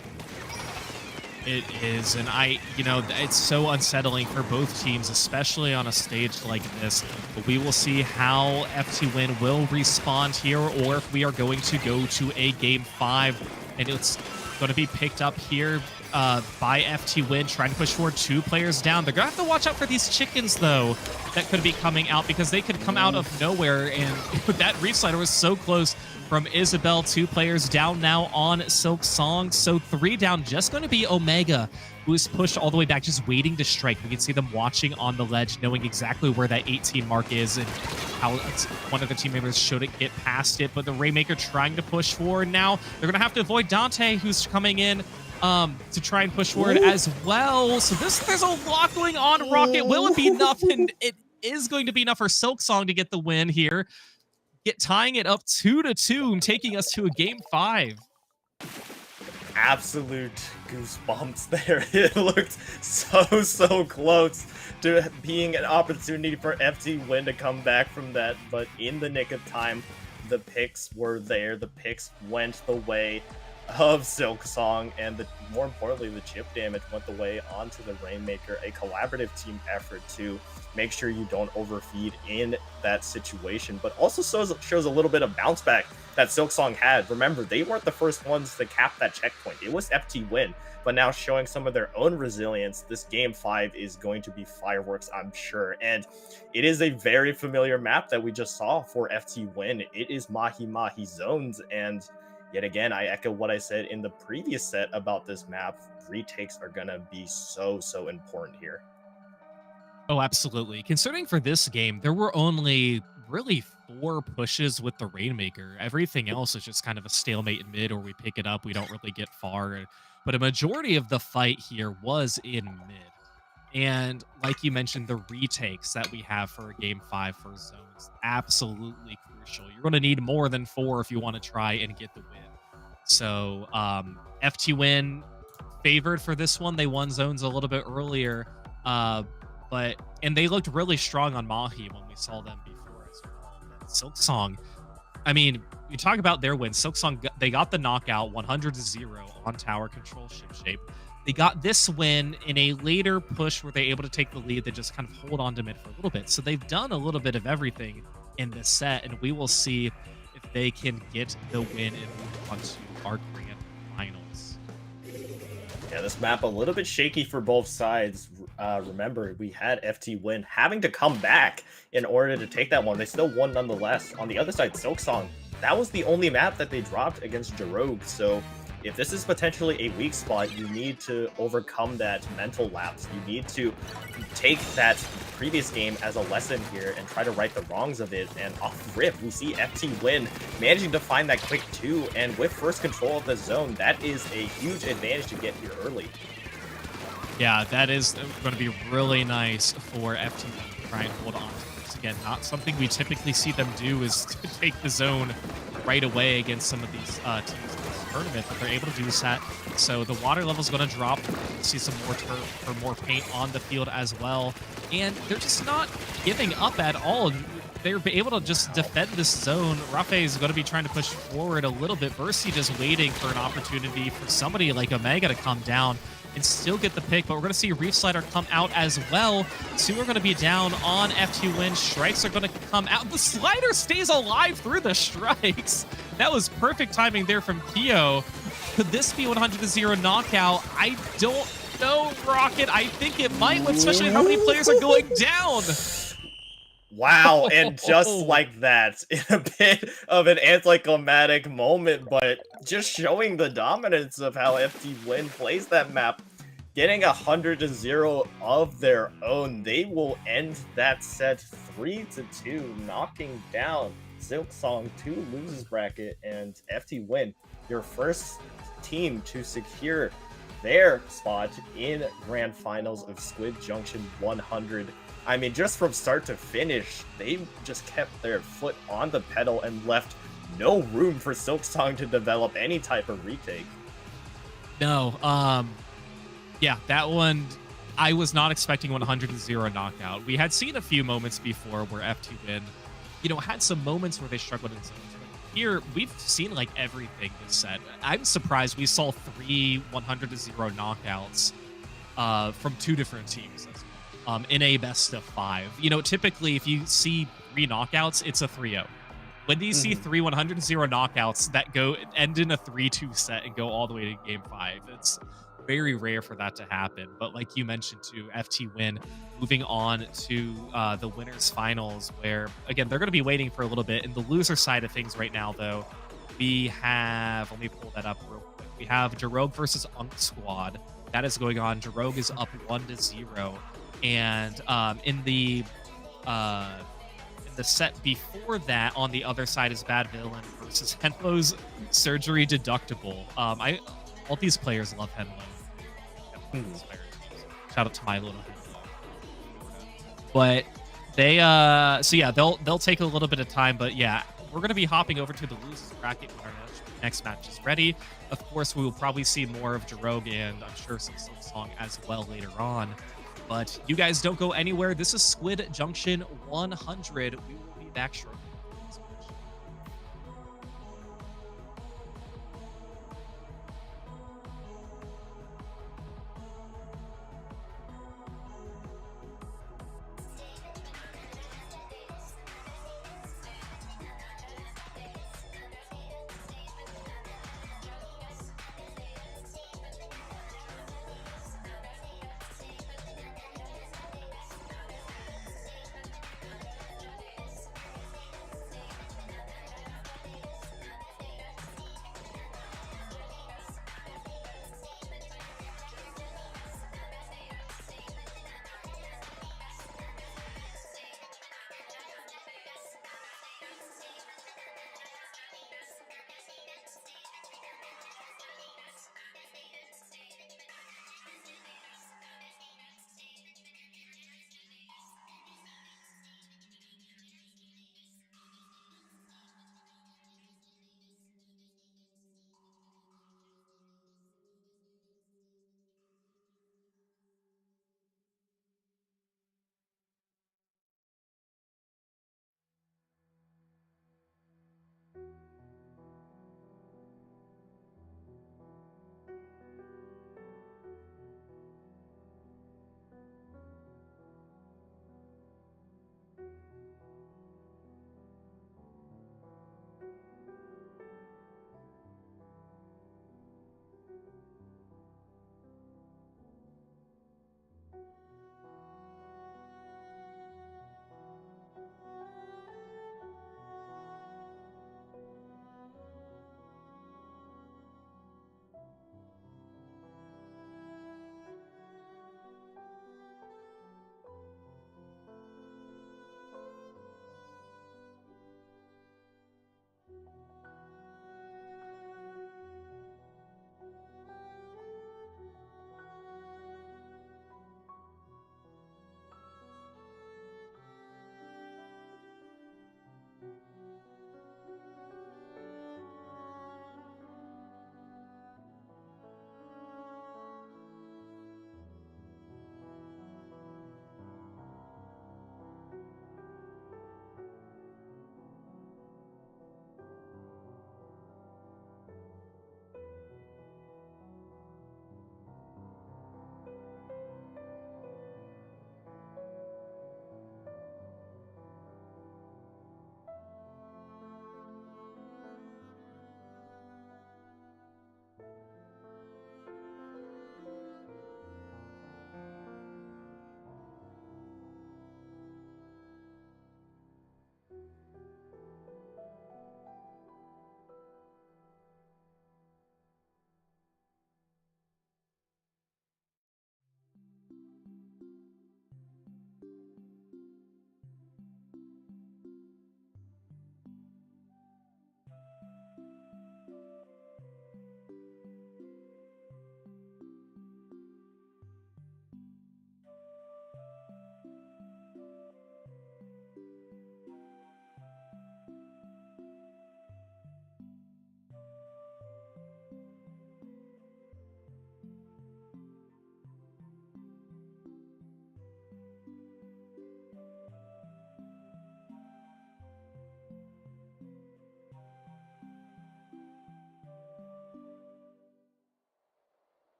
It is, and it's so unsettling for both teams, especially on a stage like this. But we will see how FT Win will respond here, or if we are going to go to a Game 5, and it's going to be picked up here by FT Win, trying to push forward 2 players down. They're going to have to watch out for these chickens, though, that could be coming out, because they could come out of nowhere, and that Reef Slider was so close from Isabel. 2 players down now on Silksong, so 3 down. Just going to be Omega, who is pushed all the way back, just waiting to strike. We can see them watching on the ledge, knowing exactly where that 18 mark is and how one of the team members shouldn't get past it. But the Rainmaker trying to push forward now. They're going to have to avoid Dante, who's coming in to try and push forward as well. So there's a lot going on. Rocket, will it be enough? And it is going to be enough for Silksong to get the win here. Tying it up 2-2 and taking us to a Game 5. Absolute goosebumps there. It looked so close to being an opportunity for FT Win to come back from that, but in the nick of time, the picks were there. The picks went the way of Silksong, and more importantly, the chip damage went the way onto the Rainmaker. A collaborative team effort to make sure you don't overfeed in that situation, but also shows a little bit of bounce back that Silksong had. Remember, they weren't the first ones to cap that checkpoint. It was FT Win, but now showing some of their own resilience. This Game 5 is going to be fireworks, I'm sure. And it is a very familiar map that we just saw for FT Win. It is Mahi Mahi zones, and yet again, I echo what I said in the previous set about this map. Retakes are going to be so important here. Oh, absolutely. Considering for this game, there were only really 4 pushes with the Rainmaker. Everything else is just kind of a stalemate in mid, or we pick it up, we don't really get far. But a majority of the fight here was in mid. And like you mentioned, the retakes that we have for Game 5 for zones, absolutely crucial. You're going to need more than 4 if you want to try and get the win. So FT Win favored for this one. They won zones a little bit earlier, and they looked really strong on Mahi when we saw them before as well. But Silksong, I mean, you talk about their win. Silksong, they got the knockout 100-0 on tower control ship shape. They got this win in a later push where they're able to take the lead. They just kind of hold on to mid for a little bit. So they've done a little bit of everything in this set, and we will see if they can get the win and move on to our grand finals. Yeah, this map a little bit shaky for both sides. Remember, we had FT Win having to come back in order to take that one. They still won nonetheless. On the other side, Silksong, that was the only map that they dropped against Jarogue. So if this is potentially a weak spot, you need to overcome that mental lapse. You need to take that previous game as a lesson here and try to right the wrongs of it. And off rip, we see FT Win managing to find that quick 2, and with first control of the zone, that is a huge advantage to get here early. Yeah, that is going to be really nice for FT to try and hold on to this. Again, not something we typically see them do is to take the zone right away against some of these teams in this tournament, but they're able to do that. So the water level is going to drop. We'll see some more turf or more paint on the field as well. And they're just not giving up at all. They're able to just defend this zone. Rafe is going to be trying to push forward a little bit. Bercy just waiting for an opportunity for somebody like Omega to come down and still get the pick, but we're going to see Reef Slider come out as well. Soon we're going to be down on FT Win. Strikes are going to come out. The Slider stays alive through the strikes. That was perfect timing there from Kyo. Could this be 100-0 knockout? I don't know, Rocket. I think it might, especially how many players are going down. Wow, and just like that, in a bit of an anticlimactic moment, but just showing the dominance of how FT Win plays that map, getting 100-0 of their own. They will end that set 3-2, knocking down Silksong to losers bracket, and FT Win, your first team to secure their spot in grand finals of Squid Junction 100. I mean, just from start to finish, they just kept their foot on the pedal and left no room for Silksong to develop any type of retake. No, yeah, that one, I was not expecting 100-0 knockout. We had seen a few moments before where FT Win, had some moments where they struggled in zones. Here, we've seen like everything this set. I'm surprised we saw 3 100-0 knockouts from 2 different teams in a best of 5. Typically if you see 3 knockouts, it's a 3-0. When do you see 3 100-0 knockouts that end in a 3-2 set and go all the way to game 5? It's very rare for that to happen. But like you mentioned too, FT Win moving on to the winners finals, where again they're going to be waiting for a little bit. In the loser side of things right now, though, we have, let me pull that up real quick. We have Jarogue versus Unk Squad. That is going on. Jarogue is up 1-0, and in the set before that, on the other side is Bad Villain versus Henlo's Surgery Deductible. All these players love Henlo. Shout out to my little Henlo. But they so yeah, they'll take a little bit of time, but yeah, we're gonna be hopping over to the losers bracket when our next match is ready. Of course, we will probably see more of Jarogue and I'm sure some Silksong as well later on. But you guys don't go anywhere. This is Squid Junction 100. We will be back shortly.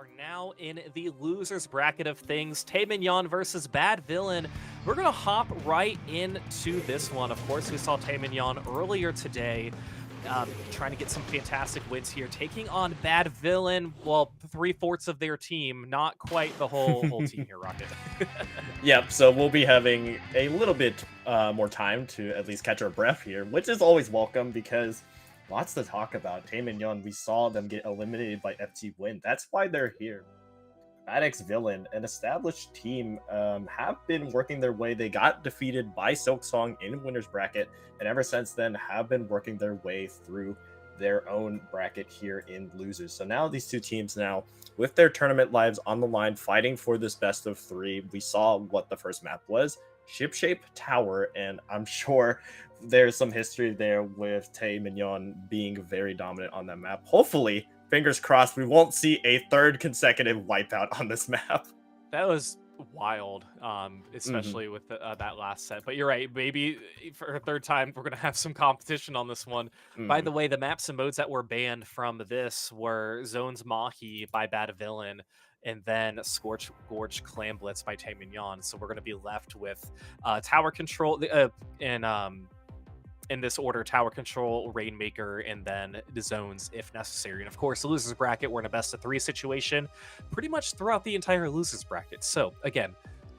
are now in the losers bracket of things. Tae-Min-Yeon versus Bad Villain. We're going to hop right into this one. Of course, we saw Tae-Min-Yeon earlier today, trying to get some fantastic wins here, taking on Bad Villain. Well, 3/4 of their team, not quite the whole team here, Rocket. Yep, so we'll be having a little bit more time to at least catch our breath here, which is always welcome because lots to talk about. Tae-Min-Yeon, we saw them get eliminated by FT Win. That's why they're here. Bad X Villain, an established team, have been working their way. They got defeated by Silksong in winner's bracket, and ever since then have been working their way through their own bracket here in losers. So now these two teams now, with their tournament lives on the line, fighting for this best of 3. We saw what the first map was, Ship-Shape Tower, and I'm sure there's some history there with Tae-Min-Yeon being very dominant on that map. Hopefully, fingers crossed, we won't see a 3rd consecutive wipeout on this map. That was wild, especially with that last set. But you're right, maybe for a 3rd time, we're going to have some competition on this one. By the way, the maps and modes that were banned from this were Zones Mahi by Bad Villain, and then Scorch Gorge Clam Blitz by Tae-Min-Yeon. So we're going to be left with Tower Control in this order: Tower Control, Rainmaker, and then the zones if necessary. And of course, the losers bracket, we're in a best of 3 situation pretty much throughout the entire losers bracket. So again,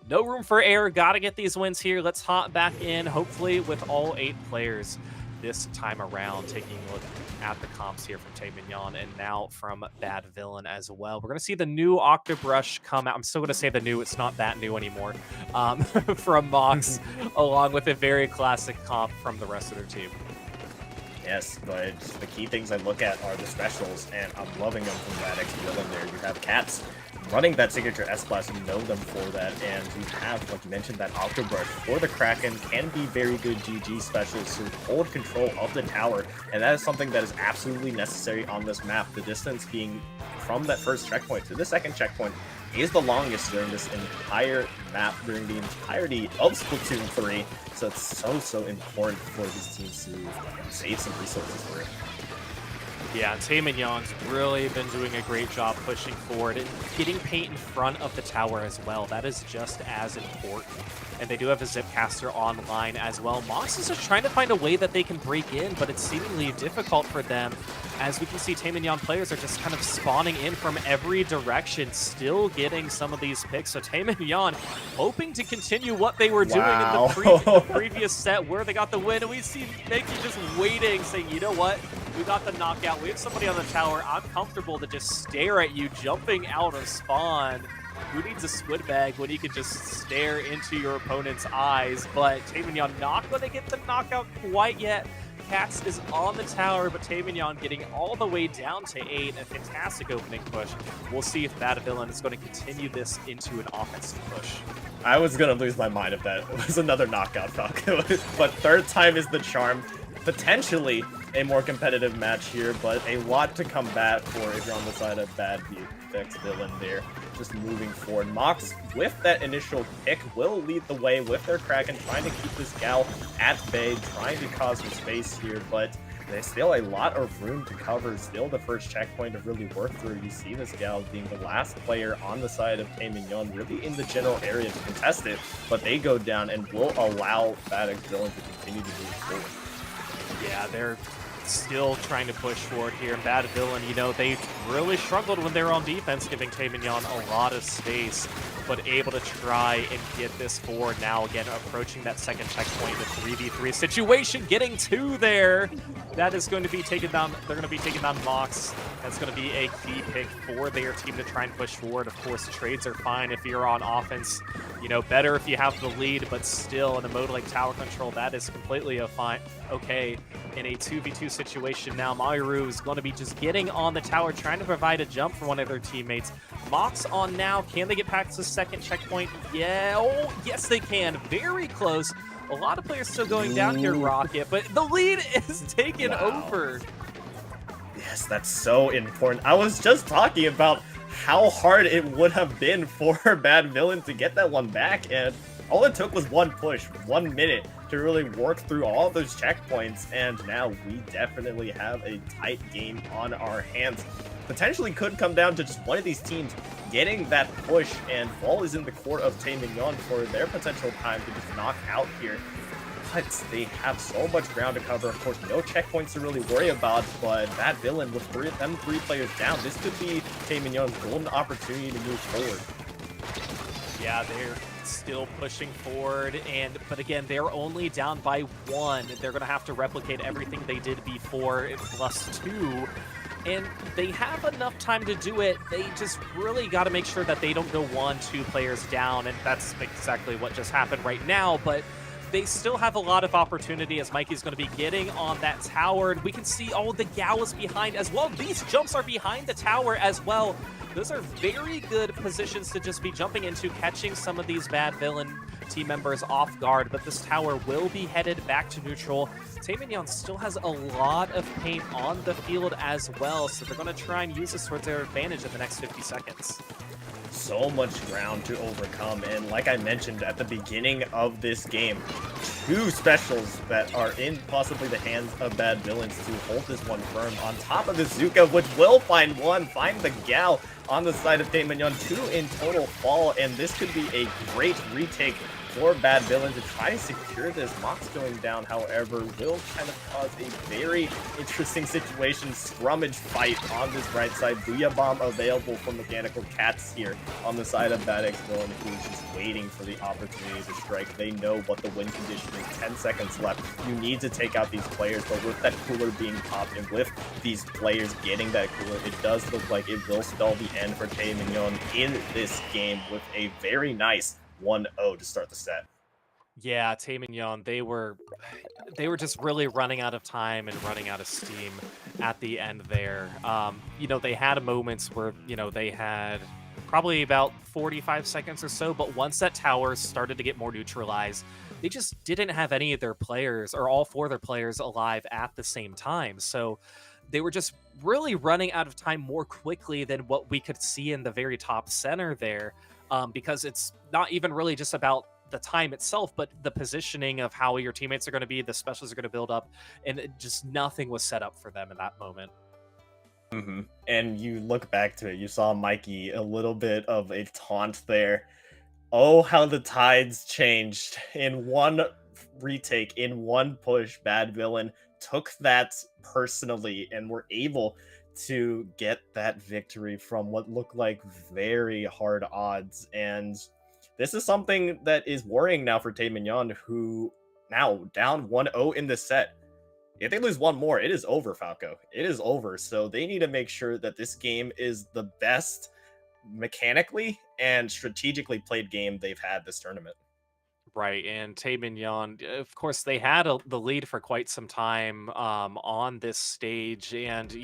no room for error. Got to get these wins here. Let's hop back in, hopefully with all 8 players this time around, taking a look at the comps here from Tae-Min-Yeon and now from Bad Villain as well. We're going to see the new Octobrush come out. I'm still going to say the new, it's not that new anymore, from Mox, along with a very classic comp from the rest of their team. Yes, but the key things I look at are the specials, and I'm loving them from Bad X Villain there. You have Cats running that signature S-Blast, you know them for that, and you have, like you mentioned, that Octobrush for the Kraken can be very good GG specials to hold control of the tower, and that is something that is absolutely necessary on this map. The distance being from that first checkpoint to the second checkpoint is the longest during this entire map, during the entirety of Splatoon 3, so it's so important for these teams to save some resources for it. Yeah, Tae-Min-Yeon's really been doing a great job pushing forward and getting paint in front of the tower as well. That is just as important. And they do have a Zipcaster online as well. Mox is just trying to find a way that they can break in, but it's seemingly difficult for them. As we can see, Tae-Min-Yeon players are just kind of spawning in from every direction, still getting some of these picks. So Tae-Min-Yeon hoping to continue what they were doing in the previous set where they got the win. And we see Nikki just waiting, saying, you know what? We got the knockout. We have somebody on the tower. I'm comfortable to just stare at you jumping out of spawn. Who needs a squid bag when you can just stare into your opponent's eyes? But Tae-Min-Yeon not going to get the knockout quite yet. Cats is on the tower, but Tae-Min-Yeon getting all the way down to 8. A fantastic opening push. We'll see if Bad Villain is going to continue this into an offensive push. I was going to lose my mind if that was another knockout, Falco. But 3rd time is the charm. Potentially a more competitive match here, but a lot to combat for if you're on the side of Bad X Villain there. Just moving forward. Mox, with that initial pick, will lead the way with their Kraken, trying to keep this gal at bay, trying to cause some space here, but there's still a lot of room to cover. Still the first checkpoint to really work through. You see this gal being the last player on the side of Tae-Min-Yeon, really in the general area to contest it, but they go down and will allow Bad X Villain to continue to move forward. Yeah, they're still trying to push forward here. And Bad Villain, you know, they really struggled when they were on defense, giving Tae-Min-Yeon a lot of space, but able to try and get this forward now. Again, approaching that second checkpoint, the 3v3 situation, getting 2 there. That is going to be taken down. They're going to be taking down Mox. That's going to be a key pick for their team to try and push forward. Of course, trades are fine if you're on offense. You know, better if you have the lead, but still in a mode like tower control, that is completely okay. In a 2v2 situation now, Mahiru is going to be just getting on the tower, trying to provide a jump for one of their teammates. Mox on now. Can they get past the second checkpoint? Yeah. Oh, yes, they can. Very close. A lot of players still going down here, Rocket, but the lead is taken over. Yes, that's so important. I was just talking about how hard it would have been for Bad Villain to get that one back, and all it took was one push, 1 minute to really work through all those checkpoints, and now we definitely have a tight game on our hands. potentially could come down to just one of these teams getting that push, and ball is in the court of Tae Min-yeon for their potential time to just knock out here. But they have so much ground to cover. Of course, no checkpoints to really worry about, but that villain with three players down, this could be Tae Min-yeon's golden opportunity to move forward. Yeah, they're still pushing forward, but again, they're only down by 1. They're going to have to replicate everything they did before, +2. And they have enough time to do it. They just really got to make sure that they don't go 1-2 players down, and that's exactly what just happened right now. But they still have a lot of opportunity as Mikey's going to be getting on that tower. And we can see, the Gao is behind as well. These jumps are behind the tower as well. Those are very good positions to just be jumping into, catching some of these bad villain team members off guard, but this tower will be headed back to neutral. Tae Min-yeon still has a lot of paint on the field as well, so they're going to try and use this towards their advantage in the next 50 seconds. So much ground to overcome, and like I mentioned at the beginning of this game, 2 specials that are in possibly the hands of bad villains to hold this one firm on top of the Zuka, which will find the Gao on the side of Tae Min-yeon. 2 in total fall, and this could be a great retake for bad villain to try to secure this. Mox going down, however, will kind of cause a very interesting situation. Scrummage fight on this right side. Booyah Bomb available for Mechanical Cats here on the side of Bad X Villain, who's just waiting for the opportunity to strike. They know what the win condition is. 10 seconds left. You need to take out these players, but with that cooler being popped and with these players getting that cooler, it does look like it will spell the end for Tae Min-yeon in this game with a very nice 1-0 to start the set. Yeah, Tae Min-yeon, they were just really running out of time and running out of steam at the end there. They had moments where, they had probably about 45 seconds or so, but once that tower started to get more neutralized, they just didn't have any of their players, or all 4 of their players, alive at the same time. So they were just really running out of time more quickly than what we could see in the very top center there. Because it's not even really just about the time itself, but the positioning of how your teammates are going to be, the specials are going to build up, and just nothing was set up for them in that moment. Mm-hmm. And you look back to it, you saw Mikey a little bit of a taunt there. Oh, how the tides changed. In one retake, in one push, bad villain took that personally and were able to get that victory from what looked like very hard odds. And this is something that is worrying now for Tae Min-yeon, who now down 1-0 in the set. If they lose one more, it is over, Falco. It is over. So they need to make sure that this game is the best mechanically and strategically played game they've had this tournament. Right, and Tae Min-yeon, of course, they had the lead for quite some time on this stage, and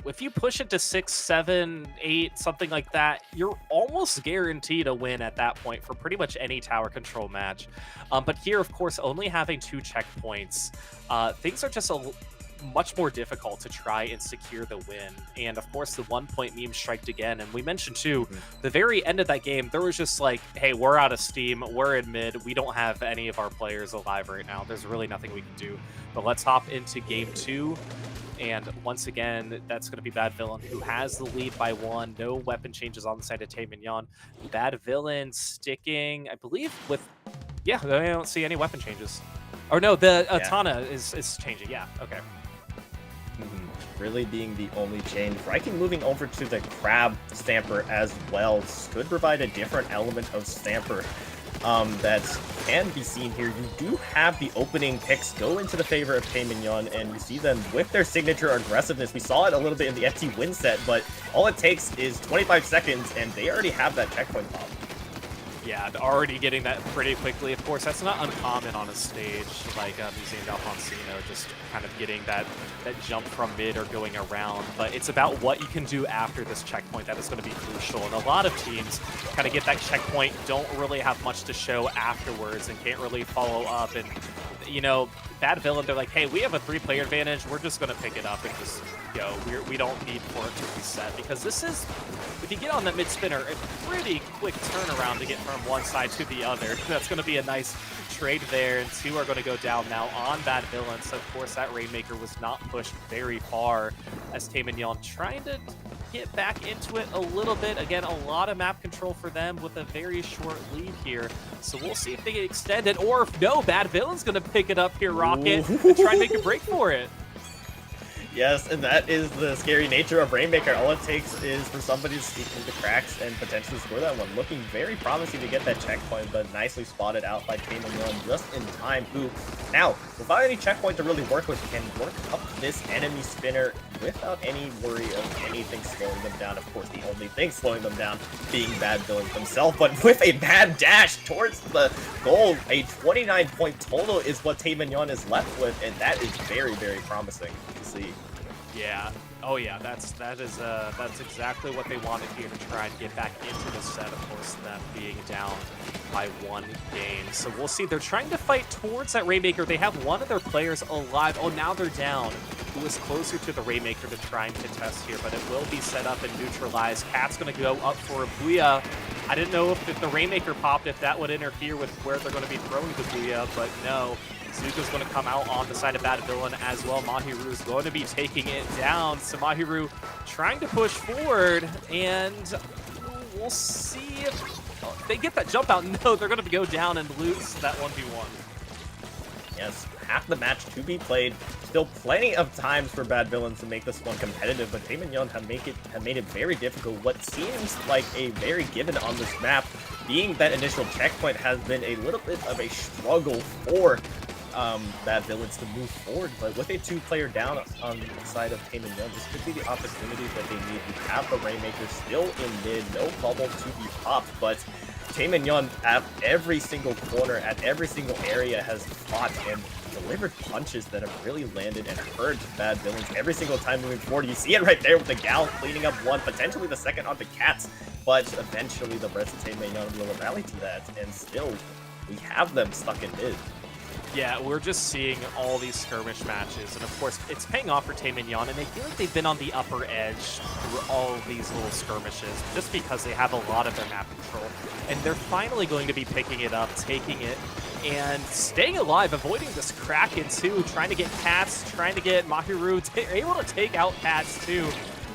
if you push it to 6, 7, 8, something like that, you're almost guaranteed a win at that point for pretty much any tower control match. But here, of course, only having 2 checkpoints, things are just much more difficult to try and secure the win. And of course, the 1-point meme striked again. And we mentioned too, the very end of that game, there was just like, hey, we're out of steam, we're in mid, we don't have any of our players alive right now. There's really nothing we can do. But let's hop into game 2. And once again, that's going to be Bad Villain, who has the lead by 1. No weapon changes on the side of Tae Min-yeon. Bad Villain sticking, I believe, with... Yeah, I don't see any weapon changes. Or no, the Atana is changing. Yeah, okay. Really being the only change. Viking moving over to the Crab Stamper as well could provide a different element of Stamper that can be seen here. You do have the opening picks go into the favor of Tae Min-yeon, and you see them with their signature aggressiveness. We saw it a little bit in the FT win set, but all it takes is 25 seconds, and they already have that checkpoint pop. Yeah, already getting that pretty quickly. Of course, that's not uncommon on a stage like Museum Alfonsino, just kind of getting that jump from mid or going around. But it's about what you can do after this checkpoint that is going to be crucial. And a lot of teams kind of get that checkpoint, don't really have much to show afterwards, and can't really follow up. And, Bad Villain, they're like, hey, we have a 3-player advantage. We're just going to pick it up and just go. We don't need for it to reset, because this is, if you get on that mid spinner, a pretty quick turnaround to get from one side to the other. That's going to be a nice trade there, and 2 are going to go down now on Bad Villain. So of course that Rainmaker was not pushed very far, as Tae Min-yeon trying to get back into it a little bit. Again, a lot of map control for them with a very short lead here. So we'll see if they get extended, or if no, Bad Villain's going to pick it up here, Rocket, and try and make a break for it. Yes, and that is the scary nature of Rainmaker. All it takes is for somebody to sneak through the cracks and potentially score that one. Looking very promising to get that checkpoint, but nicely spotted out by Taemin just in time. Who, now, without any checkpoint to really work with, can work up this enemy spinner without any worry of anything slowing them down. Of course, the only thing slowing them down being Bad Villains themselves, but with a bad dash towards the goal, a 29-point total is what Taemin is left with, and that is very, very promising to see. Yeah. Oh yeah, that's exactly what they wanted here to try and get back into the set. Of course, them being down by 1 game. So we'll see. They're trying to fight towards that Rainmaker. They have one of their players alive. Oh, now they're down. Who is closer to the Rainmaker to try and contest here, but it will be set up and neutralized. Cat's going to go up for a Booyah. I didn't know if the Rainmaker popped, if that would interfere with where they're going to be throwing the Booyah, but no. Zuko's going to come out on the side of Bad Villain as well. Mahiru is going to be taking it down. So Mahiru trying to push forward, and we'll see if they get that jump out. No, they're going to go down and lose that 1v1. Yes, half the match to be played. Still plenty of times for Bad Villains to make this one competitive, but Taemin have made it very difficult. What seems like a very given on this map, being that initial checkpoint, has been a little bit of a struggle for Bad Villains to move forward, but with a 2-player down on the side of Taemin, this could be the opportunity that they need. We have the Rainmaker still in mid, no bubble to be popped, but Taemin at every single corner, at every single area, has fought and delivered punches that have really landed and hurt Bad Villains every single time moving forward. You see it right there with the Gal cleaning up one, potentially the second onto Cats, but eventually the rest of Taemin will rally to that, and still, we have them stuck in mid. Yeah, we're just seeing all these skirmish matches, and of course, it's paying off for Taemin, and they feel like they've been on the upper edge through all of these little skirmishes, just because they have a lot of their map control, and they're finally going to be picking it up, taking it, and staying alive, avoiding this Kraken too, trying to get Cats, trying to get Mahiru, able to take out Cats too,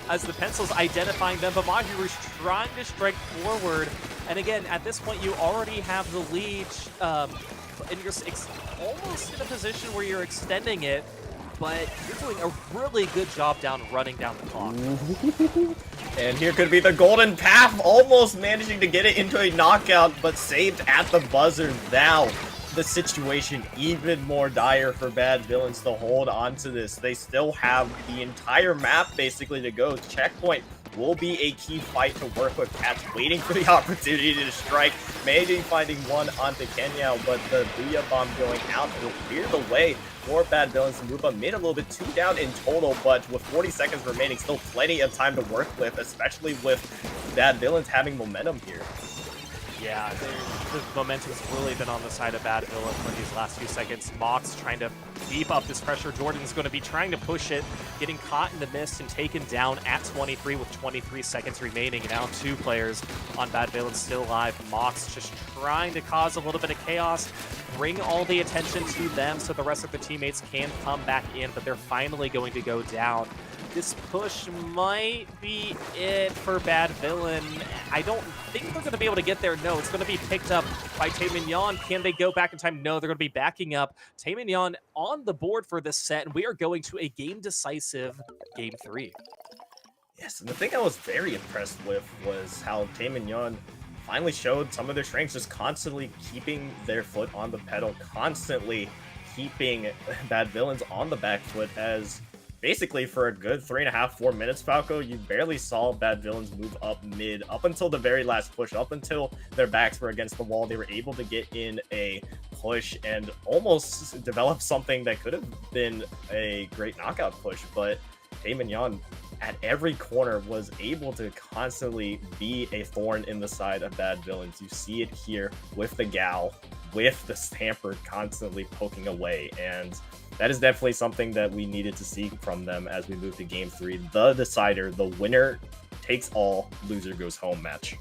as the pencil's identifying them, but Mahiru's trying to strike forward, and again, at this point, you already have the lead, and you're almost in a position where you're extending it, but you're doing a really good job running down the clock. And here could be the golden path, almost managing to get it into a knockout, but saved at the buzzer. Now, the situation even more dire for Bad Villains to hold on to this. They still have the entire map basically to go. Checkpoint will be a key fight to work with. Cats waiting for the opportunity to strike, maybe finding one onto Kenya, but the Booyah Bomb going out will clear the way for Bad Villains to move up mid a little bit, 2 down in total, but with 40 seconds remaining, still plenty of time to work with, especially with Bad Villains having momentum here. Yeah, the momentum's really been on the side of Bad Villain for these last few seconds. Mox trying to keep up this pressure. Jordan's going to be trying to push it, getting caught in the mist and taken down at 23 with 23 seconds remaining. And now 2 players on Bad Villain still alive. Mox just trying to cause a little bit of chaos, bring all the attention to them so the rest of the teammates can come back in, but they're finally going to go down. This push might be it for Bad Villain. I don't think they're going to be able to get there. No, it's going to be picked up by Taemin. Can they go back in time? No, they're going to be backing up. Taemin on the board for this set, and we are going to a game-decisive Game 3. Yes, and the thing I was very impressed with was how Taemin finally showed some of their strengths, just constantly keeping their foot on the pedal, constantly keeping Bad Villains on the back foot, as basically for a good 3.5-4 minutes, Falco, you barely saw Bad Villains move up mid, up until the very last push, up until their backs were against the wall. They were able to get in a push and almost develop something that could have been a great knockout push, but Taemin at every corner was able to constantly be a thorn in the side of Bad Villains. You see it here with the Gal, with the Stamper constantly poking away, and that is definitely something that we needed to see from them as we move to Game 3. The decider, the winner takes all, loser goes home match.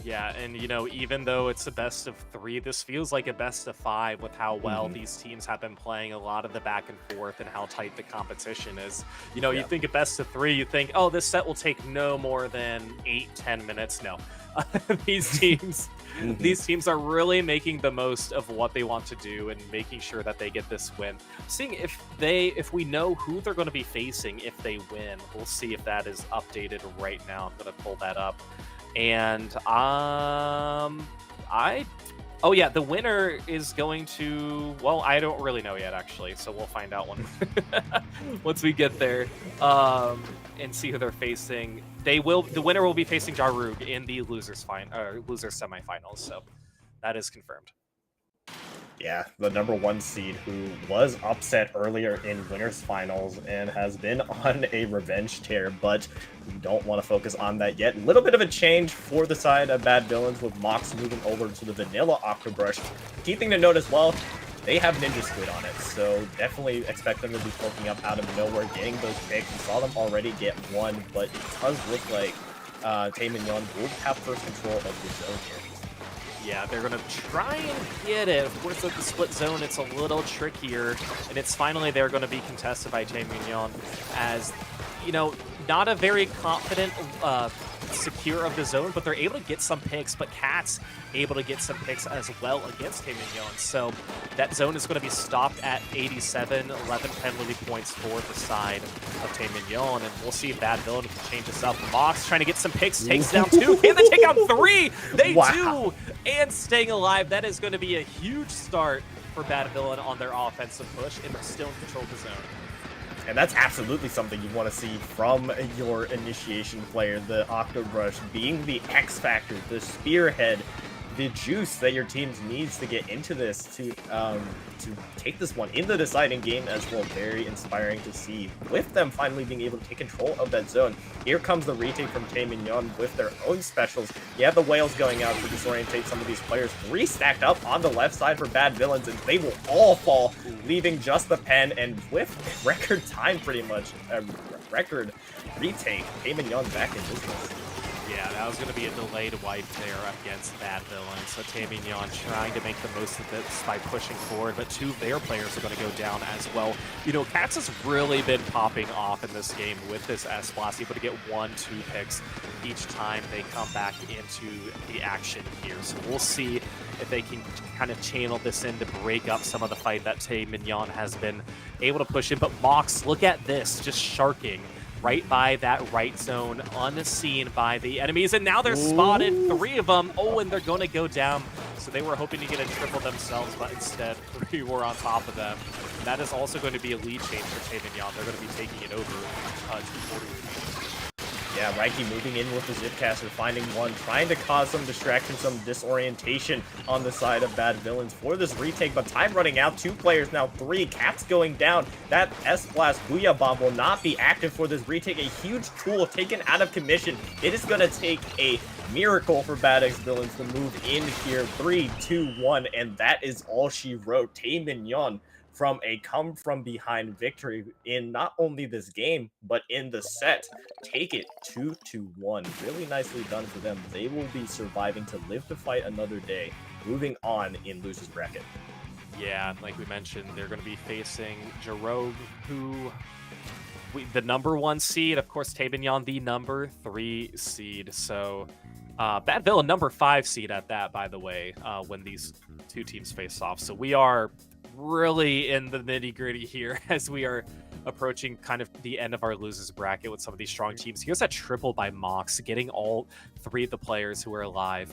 Yeah, and even though it's a best of 3, this feels like a best of 5 with how well these teams have been playing, a lot of the back and forth and how tight the competition is. You think a best of 3, you think, oh, this set will take no more than 8-10 minutes. No. These teams these teams are really making the most of what they want to do and making sure that they get this win. Seeing if we know who they're going to be facing if they win. We'll see if that is updated right now. I'm going to pull that up. And oh yeah, the winner is going to, well, I don't really know yet actually, so we'll find out once we get there and see who they're facing. The winner will be facing Jarug in the losers semifinals, so that is confirmed. Yeah, the number 1 seed who was upset earlier in winners finals and has been on a revenge tear, but we don't want to focus on that yet. A little bit of a change for the side of Bad Villains with Mox moving over to the vanilla Octobrush. Key thing to note as well, they have Ninja Squid on it, so definitely expect them to be poking up out of nowhere, getting those picks. We saw them already get one, but it does look like Taemin will have first control of the zone here. Yeah, they're going to try and get it. Of course, with the split zone, it's a little trickier. And it's finally they're going to be contested by Taemin as, not a very confident secure of the zone, but they're able to get some picks. But Cat's able to get some picks as well against Taemin. So that zone is going to be stopped at 87, 11 penalty points for the side of Taemin. And we'll see if Bad Villain can change this up. Mox trying to get some picks, takes down 2. Can they take out 3? They do! And staying alive. That is going to be a huge start for Bad Villain on their offensive push, and they're still in control of the zone. And that's absolutely something you want to see from your initiation player, the Octobrush being the X factor, the spearhead, the juice that your teams needs to get into this to take this one in the deciding game as well. Very inspiring to see with them finally being able to take control of that zone. Here comes the retake from Taemin with their own specials. You have the whales going out to disorientate some of these players. 3 stacked up on the left side for Bad Villains, and they will all fall, leaving just the pen. And with record time, pretty much record retake, Taemin back in business. Yeah, that was going to be a delayed wipe there against Bad Villain. So Taemin trying to make the most of this by pushing forward, but 2 of their players are going to go down as well. Cats has really been popping off in this game with this S-Blast, able to get 1-2 picks each time they come back into the action here. So we'll see if they can kind of channel this in to break up some of the fight that Taemin has been able to push in. But Mox, look at this, just sharking right by that right zone, unseen by the enemies, and now they're spotted, 3 of them. Oh, and they're going to go down. So they were hoping to get a triple themselves, but instead 3 were on top of them. And that is also going to be a lead change for Taemin. They're going to be taking it over 240. Yeah, Reiki moving in with the Zipcaster, finding one, trying to cause some distraction, some disorientation on the side of Bad Villains for this retake, but time running out. 2 players now, 3. Cats going down. That S-Blast Booyah Bomb will not be active for this retake. A huge tool taken out of commission. It is going to take a miracle for Bad X Villains to move in here. 3, 2, 1, and that is all she wrote. Taemin from a come-from-behind victory in not only this game, but in the set. Take it 2-1. Really nicely done for them. They will be surviving to live to fight another day, moving on in losers bracket. Yeah, like we mentioned, they're going to be facing Jarog, who... the number 1 seed, of course, Taemin the number 3 seed. So, Bad Villain number 5 seed at that, by the way, when these 2 teams face off. So we are really in the nitty-gritty here as we are approaching kind of the end of our losers bracket with some of these strong teams. Here's that triple by Mox, getting all 3 of the players who are alive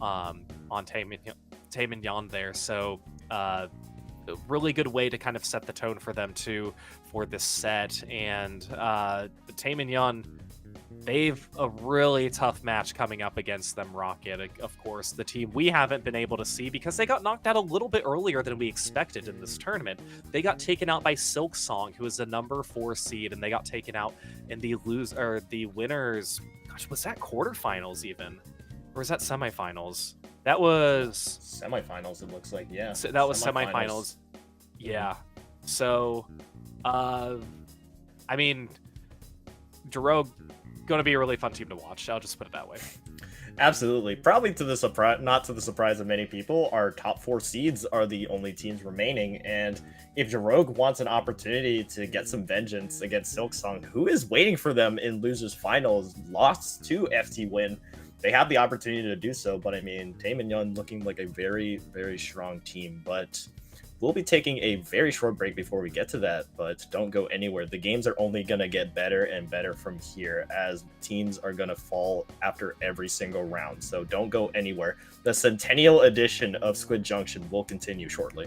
on Taemin there. So a really good way to kind of set the tone for them too for this set. And Taemin, they've a really tough match coming up against them, Rocket. Of course, the team we haven't been able to see because they got knocked out a little bit earlier than we expected in this tournament. They got taken out by Silk Song, who is the number 4 seed, and they got taken out in the winners. Gosh, was that quarterfinals even? Or was that semifinals? That was semifinals, it looks like, yeah. So that was semifinals. Yeah. So, I mean, Jarog, going to be a really fun team to watch. I'll just put it that way. Absolutely. Probably to the surprise, not to the surprise of many people, our top 4 seeds are the only teams remaining. And if Jarogue wants an opportunity to get some vengeance against Silksong, who is waiting for them in losers finals, lost to FT Win, they have the opportunity to do so. But I mean, Tame and Yun looking like a very, very strong team. But we'll be taking a very short break before we get to that, but don't go anywhere. The games are only going to get better and better from here as teams are going to fall after every single round. So don't go anywhere. The Centennial edition of Squid Junction will continue shortly.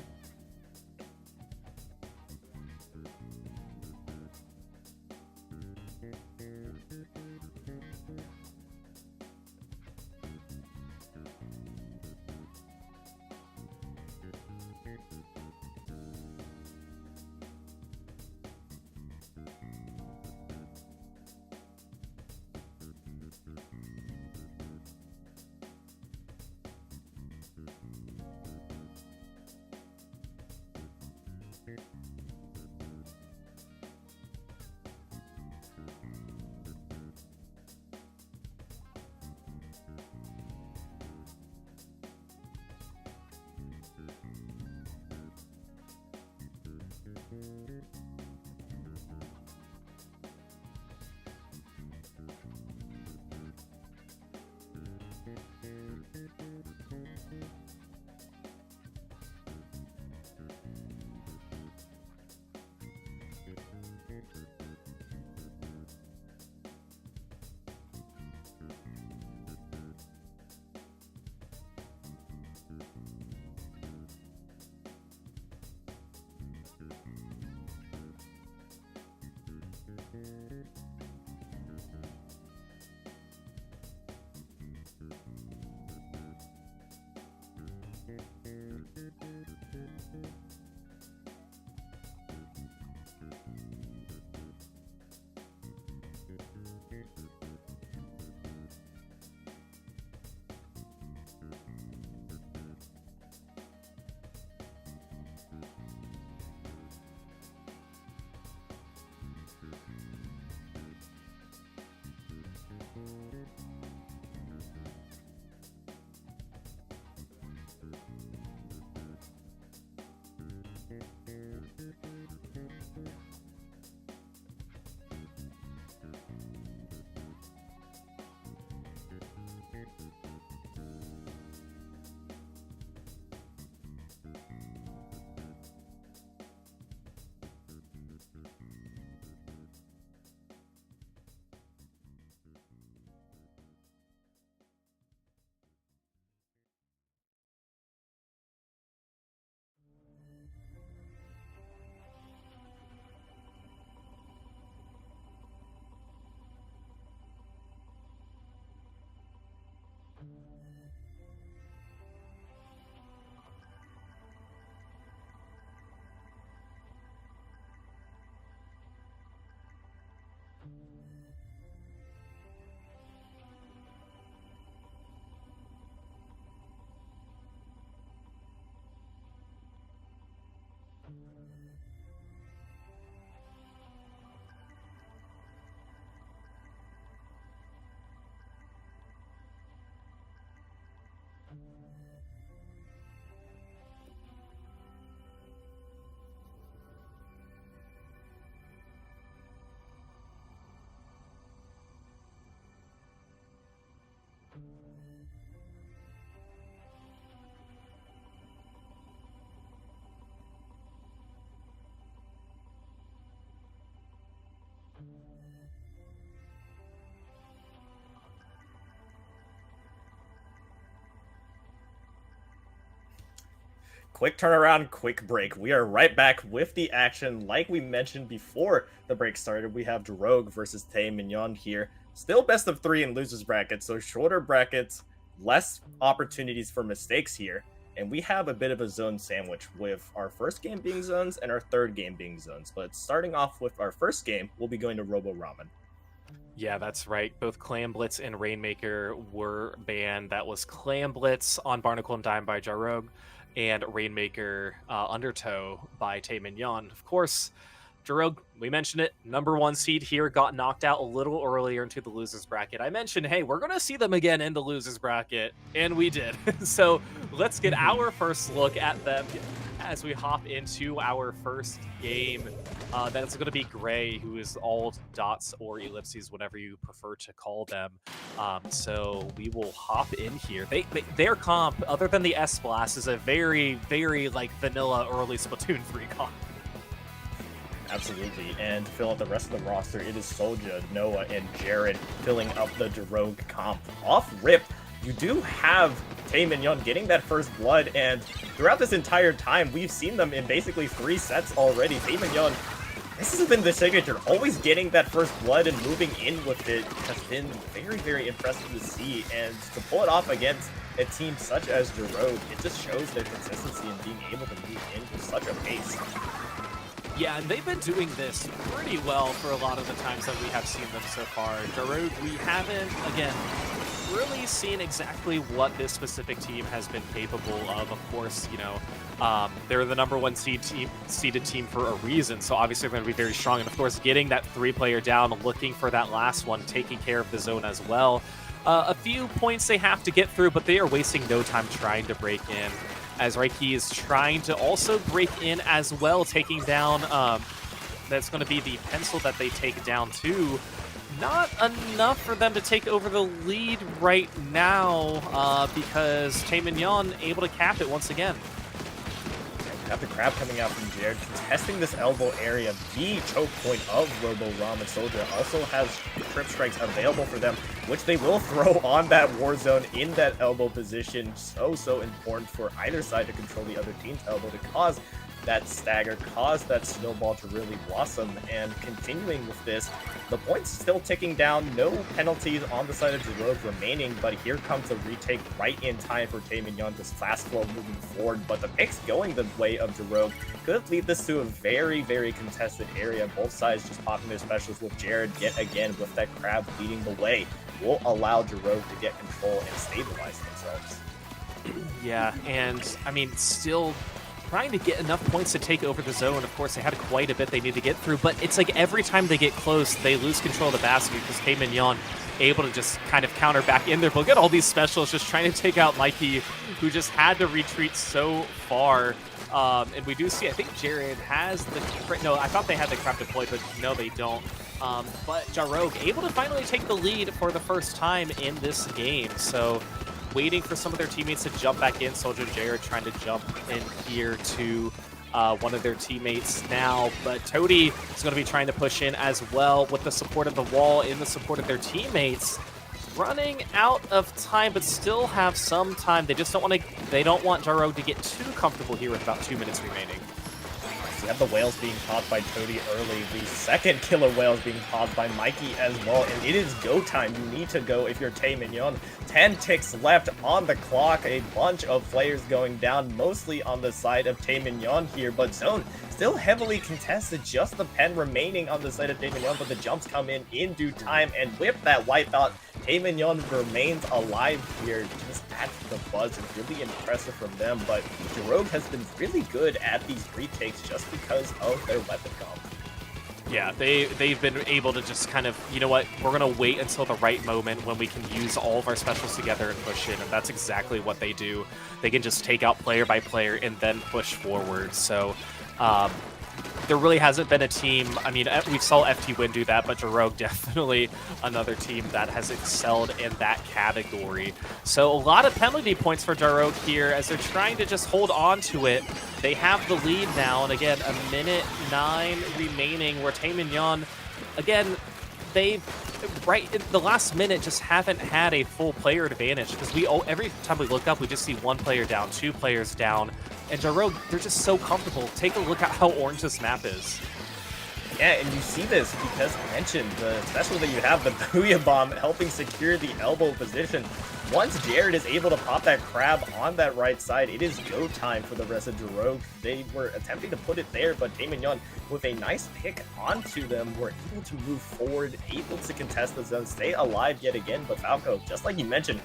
Quick turnaround, quick break. We are right back with the action. Like we mentioned before the break started, we have Drogue versus Tae Mignon here. Still best of 3 in losers brackets, so shorter brackets, less opportunities for mistakes here. And we have a bit of a zone sandwich with our first game being zones and our third game being zones. But starting off with our first game, we'll be going to Robo Ramen. Yeah, that's right. Both Clam Blitz and Rainmaker were banned. That was Clam Blitz on Barnacle and Dime by Jarogue, and Rainmaker Undertow by Tae Mignon. Of course, Jarog, we mentioned it, #1 seed here, got knocked out a little earlier into the losers bracket. I mentioned, hey, we're going to see them again in the losers bracket, and we did. So let's get our first look at them as we hop into our first game. That's going to be Gray, who is all dots or ellipses, whatever you prefer to call them. So we will hop in here. Their comp, other than the S-Blast, is a very, very like vanilla early Splatoon 3 comp. Absolutely, and to fill out the rest of the roster, it is Soldier, Noah, and Jared filling up the Jarog comp. Off rip, you do have Tae-Min-Yeon getting that first blood, and throughout this entire time, we've seen them in basically 3 sets already. Tae-Min-Yeon, this has been the signature, always getting that first blood and moving in with it has been very, very impressive to see, and to pull it off against a team such as Jarog, it just shows their consistency in being able to move in with such a pace. Yeah, and they've been doing this pretty well for a lot of the times that we have seen them so far. Jarog, we haven't, again, really seen exactly what this specific team has been capable of. Of course, you know, they're the #1 seeded team for a reason, so obviously they're going to be very strong. And of course, getting that 3-player down, looking for that last one, taking care of the zone as well. A few points they have to get through, but they are wasting no time trying to break in, as Reiki is trying to also break in as well, taking down, that's going to be the pencil that they take down too. Not enough for them to take over the lead right now, because Tae-Min-Yeon able to cap it once again. Got the crab coming out from Jared, contesting this elbow area. The choke point of Robo Ram, and Soldier also has trip strikes available for them, which they will throw on that war zone in that elbow position. So important for either side to control the other team's elbow, to cause that stagger, cause that snowball to really blossom. And continuing with this, the points still ticking down, no penalties on the side of Jarog remaining, but here comes a retake right in time for Tae-Min-Yeon, this fast flow moving forward, but the picks going the way of Jarog could lead this to a very, very contested area. Both sides just popping their specials, with Jared yet again with that crab leading the way, will allow Jarog to get control and stabilize themselves. Yeah, and I mean, still trying to get enough points to take over the zone. Of course, they had quite a bit they need to get through, but it's like every time they get close, they lose control of the basket, because Tae-Min-Yeon able to just kind of counter back in there. But look at all these specials just trying to take out Mikey, who just had to retreat so far. And we do see, I think Jared has the... No, I thought they had the crab deployed, but no, they don't. But Jarog able to finally take the lead for the first time in this game. So waiting for some of their teammates to jump back in. Soldier Jared trying to jump in here to one of their teammates now, but Toady is going to be trying to push in as well with the support of the wall, in the support of their teammates. Running out of time, but still have some time. They just don't want to. They don't want Jarog to get too comfortable here with about 2 minutes remaining. You have the whales being popped by Toady early, the second killer whales being popped by Mikey as well, and it is go time. You need to go if you're Tae-Min-Yeon. 10 ticks left on the clock, a bunch of players going down, mostly on the side of Tae-Min-Yeon here, but zone still heavily contested, just the pen remaining on the side of Tae-Min-Yeon, but the jumps come in due time, and with that wipeout, Tae-Min-Yeon remains alive here. Just adds to the buzz, and really impressive from them, but Jarog has been really good at these retakes just because of their weapon comp. Yeah, they've been able to just kind of, you know what, we're going to wait until the right moment when we can use all of our specials together and push in, and that's exactly what they do. They can just take out player by player and then push forward. So there really hasn't been a team, I mean, we saw FT Win do that, but Jarog definitely another team that has excelled in that category. So a lot of penalty points for Jarog here as they're trying to just hold on to it. They have the lead now, and again, 1:09 remaining, where Tae-Min-Yeon, again, they right in the last minute just haven't had a full player advantage, because every time we look up, we just see 1 player down, 2 players down, and Jarog, they're just so comfortable. Take a look at how orange this map is. Yeah, and you see this because I mentioned the special that you have, the Booyah Bomb, helping secure the elbow position. Once Jared is able to pop that crab on that right side, it is go time for the rest of Jarog. They were attempting to put it there, but Tae-Min-Yeon, with a nice pick onto them, were able to move forward, able to contest the zone, stay alive yet again. But Falco, just like you mentioned,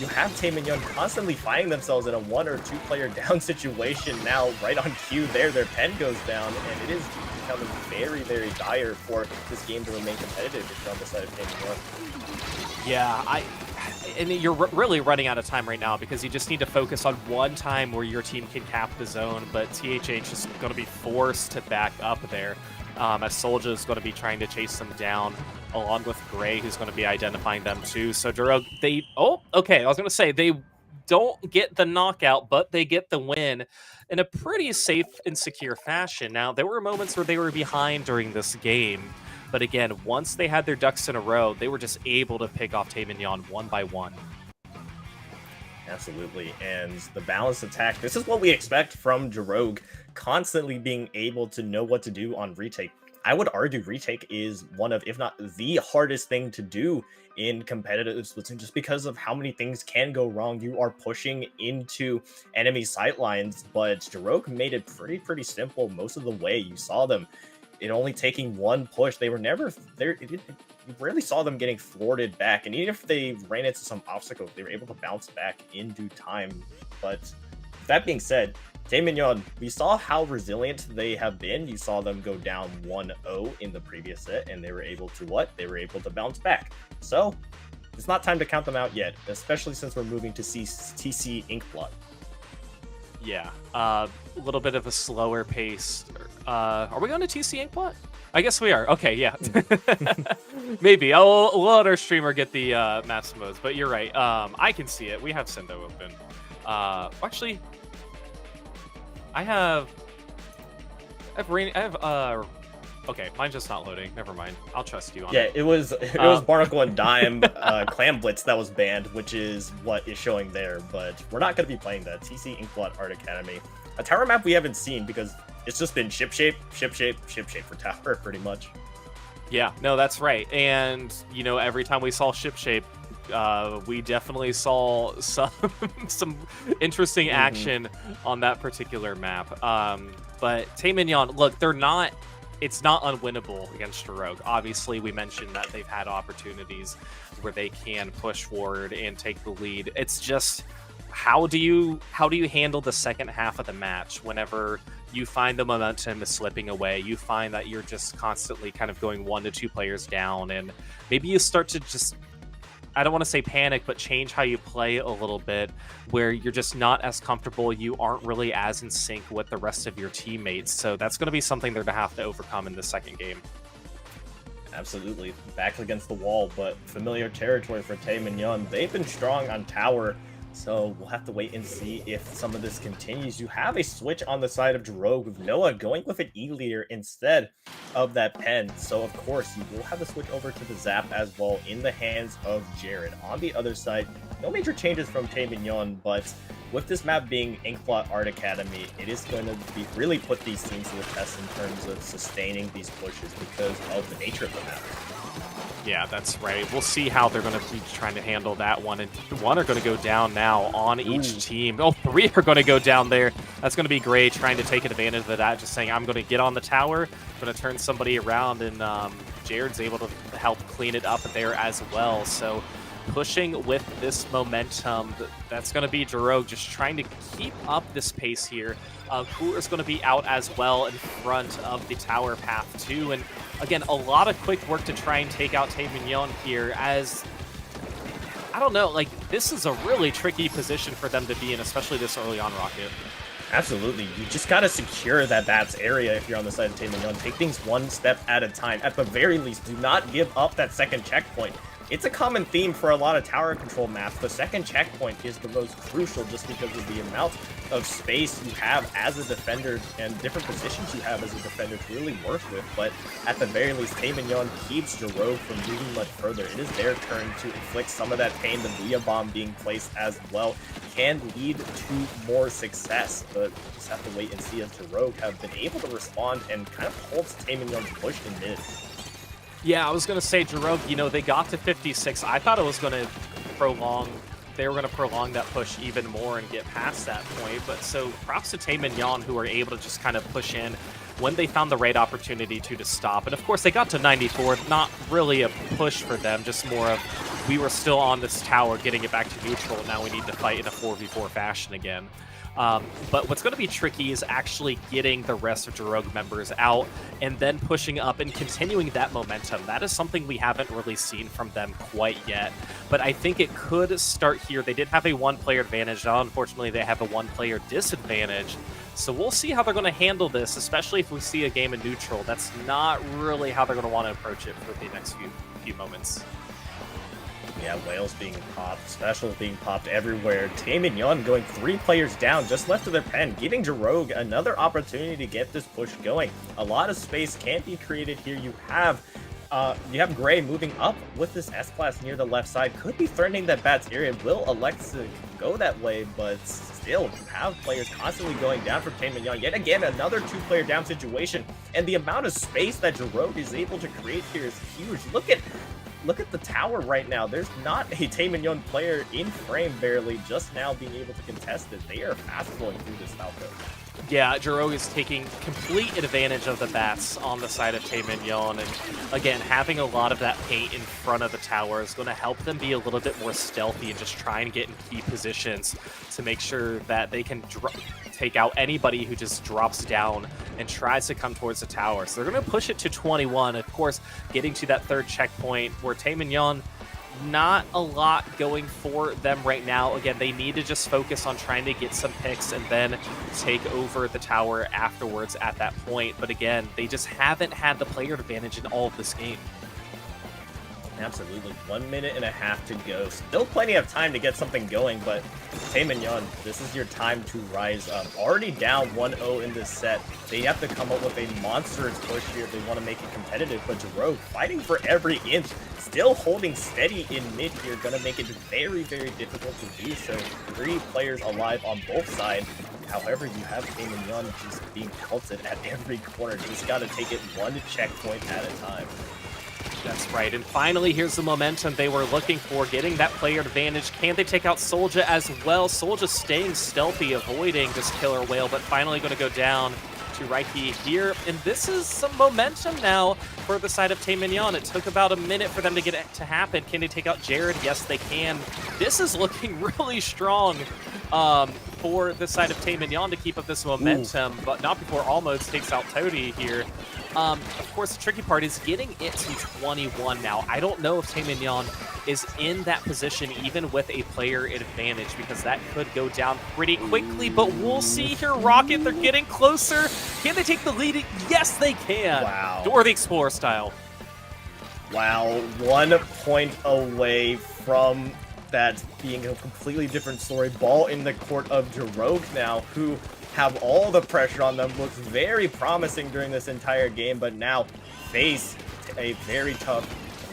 you have Taemin constantly finding themselves in a 1 or 2 player down situation now, right on cue there. Their pen goes down, and it is becoming very, very dire for this game to remain competitive if you're on the side of Taemin. Yeah, and you're really running out of time right now because you just need to focus on one time where your team can cap the zone, but THH is going to be forced to back up there as Soldier is going to be trying to chase them down along with Gray, who's going to be identifying them too. So Drogue, I was going to say they don't get the knockout, but they get the win in a pretty safe and secure fashion. Now, there were moments where they were behind during this game, but again, once they had their ducks in a row, they were just able to pick off Taemin one by one. Absolutely, and the balanced attack, this is what we expect from Drogue, constantly being able to know what to do on retake. I would argue retake is one of, if not the hardest thing to do in competitive Splatoon, just because of how many things can go wrong. You are pushing into enemy sightlines, but Drogue made it pretty simple most of the way. You saw them it only taking one push. They were never there. You rarely saw them getting thwarted back, and even if they ran into some obstacles, they were able to bounce back in due time. But that being said, Taemin, we saw how resilient they have been. You saw them go down 1-0 in the previous set, and they were able to what? They were able to bounce back. So it's not time to count them out yet, especially since we're moving to TC Inkblot. Yeah, a little bit of a slower pace. Are we going to TC Inkblot? I guess we are. Okay, yeah. Maybe. I'll let our streamer get the maps modes, but you're right. I can see it. We have Sendo open. Actually, I have okay, mine's just not loading. Never mind. I'll trust you on it. Yeah, it was Barnacle and Dime Clam Blitz that was banned, which is what is showing there, but we're not going to be playing that. TC Inkblot Art Academy. A tower map we haven't seen because it's just been ship shape for tower, pretty much. Yeah, no, that's right. And, you know, every time we saw ship shape, we definitely saw some interesting action on that particular map. But Taemin, look, it's not unwinnable against Drogue. Obviously, we mentioned that they've had opportunities where they can push forward and take the lead. It's just how do you handle the second half of the match whenever you find the momentum is slipping away? You find that you're just constantly kind of going 1 to 2 players down, and maybe you start to just, I don't want to say panic, but change how you play a little bit, where you're just not as comfortable. You aren't really as in sync with the rest of your teammates. So that's going to be something they're going to have to overcome in the second game. Absolutely. Back against the wall, but familiar territory for Taemin. They've been strong on tower, so we'll have to wait and see if some of this continues. You have a switch on the side of Drogue with Noah going with an E-leader instead of that pen. So, of course, you will have a switch over to the Zap as well in the hands of Jared. On the other side, no major changes from Taemin, but with this map being Inkblot Art Academy, it is going to be really put these teams to the test in terms of sustaining these pushes because of the nature of the map. Yeah, that's right. We'll see how they're going to be trying to handle that one. And 1 are going to go down now on each team. Oh, 3 are going to go down there. That's going to be great, trying to take advantage of that, just saying, I'm going to get on the tower, I'm going to turn somebody around, and Jared's able to help clean it up there as well. So pushing with this momentum, that's going to be Drogue just trying to keep up this pace here. Cooler's going to be out as well in front of the tower path too. And again, a lot of quick work to try and take out Taemin here, as I don't know, like, this is a really tricky position for them to be in, especially this early on, Rocket. Absolutely. You just got to secure that Bats area if you're on the side of Taemin. Take things one step at a time. At the very least, do not give up that second checkpoint. It's a common theme for a lot of tower control maps. The second checkpoint is the most crucial just because of the amount of space you have as a defender and different positions you have as a defender to really work with. But at the very least, Taemin keeps Drogue from moving much further. It is their turn to inflict some of that pain. The Booyah Bomb being placed as well can lead to more success, but we'll just have to wait and see as Drogue have been able to respond and kind of holds Taemin's push in mid. Yeah, I was going to say, Drogue, you know, they got to 56. I thought it was going to prolong. They were going to prolong that push even more and get past that point. But so props to Taemin, who were able to just kind of push in when they found the right opportunity to stop. And of course, they got to 94. Not really a push for them, just more of we were still on this tower, getting it back to neutral. Now we need to fight in a 4v4 fashion again. But what's going to be tricky is actually getting the rest of Drogue members out and then pushing up and continuing that momentum. That is something we haven't really seen from them quite yet. But I think it could start here. They did have a one-player advantage. Now, unfortunately, they have a one-player disadvantage. So we'll see how they're going to handle this, especially if we see a game in neutral. That's not really how they're going to want to approach it for the next few moments. Yeah, whales being popped, specials being popped everywhere. Taemin going 3 players down, just left to their pen, giving Drogue another opportunity to get this push going. A lot of space can be created here. You have Gray moving up with this S-Class near the left side. Could be threatening that Bat's area. Will elect to go that way, but still have players constantly going down from Taemin. Yet again, another 2-player down situation. And the amount of space that Drogue is able to create here is huge. Look at the tower right now. There's not a Taemin player in frame barely, just now being able to contest it. They are fast flowing through this Falco. Yeah, Drogue is taking complete advantage of the bats on the side of Taemin. And again, having a lot of that paint in front of the tower is going to help them be a little bit more stealthy and just try and get in key positions to make sure that they can take out anybody who just drops down and tries to come towards the tower. So they're going to push it to 21. Of course, getting to that third checkpoint where Taemin, not a lot going for them right now. Again, they need to just focus on trying to get some picks and then take over the tower afterwards at that point. But again, they just haven't had the player advantage in all of this game. Absolutely. 1.5 minutes to go. Still plenty of time to get something going, but Taemin, this is your time to rise up. Already down 1-0 in this set. They have to come up with a monstrous push here if they want to make it competitive, but Drogue fighting for every inch, still holding steady in mid here, gonna make it very, very difficult to do so. 3 players alive on both sides. However, you have Taemin just being pelted at every corner. Just gotta take it 1 checkpoint at a time. That's right. And finally, here's the momentum they were looking for, getting that player advantage. Can they take out Solja as well? Solja staying stealthy, avoiding this killer whale, but finally going to go down to Reiki here. And this is some momentum now for the side of Taemin. It took about a minute for them to get it to happen. Can they take out Jared? Yes, they can. This is looking really strong for the side of Taemin to keep up this momentum, but not before Almost takes out Toady here. Of course, the tricky part is getting it to 21 now. I don't know if Taemin is in that position even with a player advantage, because that could go down pretty quickly, but we'll see here. Rocket, they're getting closer. Can they take the lead? Yes, they can. Wow. Or the Explorer style. Wow, 1 point away from that being a completely different story. Ball in the court of Drogue now, who have all the pressure on them. Looks very promising during this entire game, but now face a very tough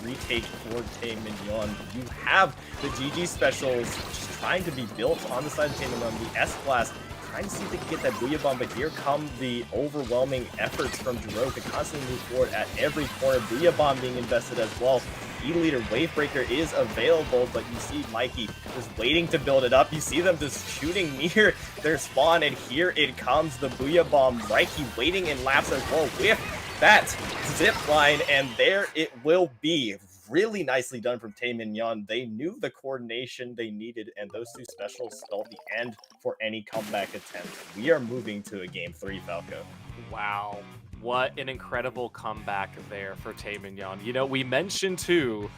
retake for Taemin. You have the GG specials just trying to be built on the side of Taemin. The S-Class trying to see if they can get that Booyah Bomb, but here come the overwhelming efforts from Drogue to constantly move forward at every corner. Booyah Bomb being invested as well. E-Leader Wavebreaker is available, but you see Mikey just waiting to build it up. You see them just shooting near their spawn, and here it comes, the Booyah Bomb. Mikey waiting in laps as well with that zip line, and there it will be. Really nicely done from Taemin. They knew the coordination they needed, and those 2 specials spelled the end for any comeback attempt. We are moving to a game 3, Falco. Wow. What an incredible comeback there for Taemin. We mentioned too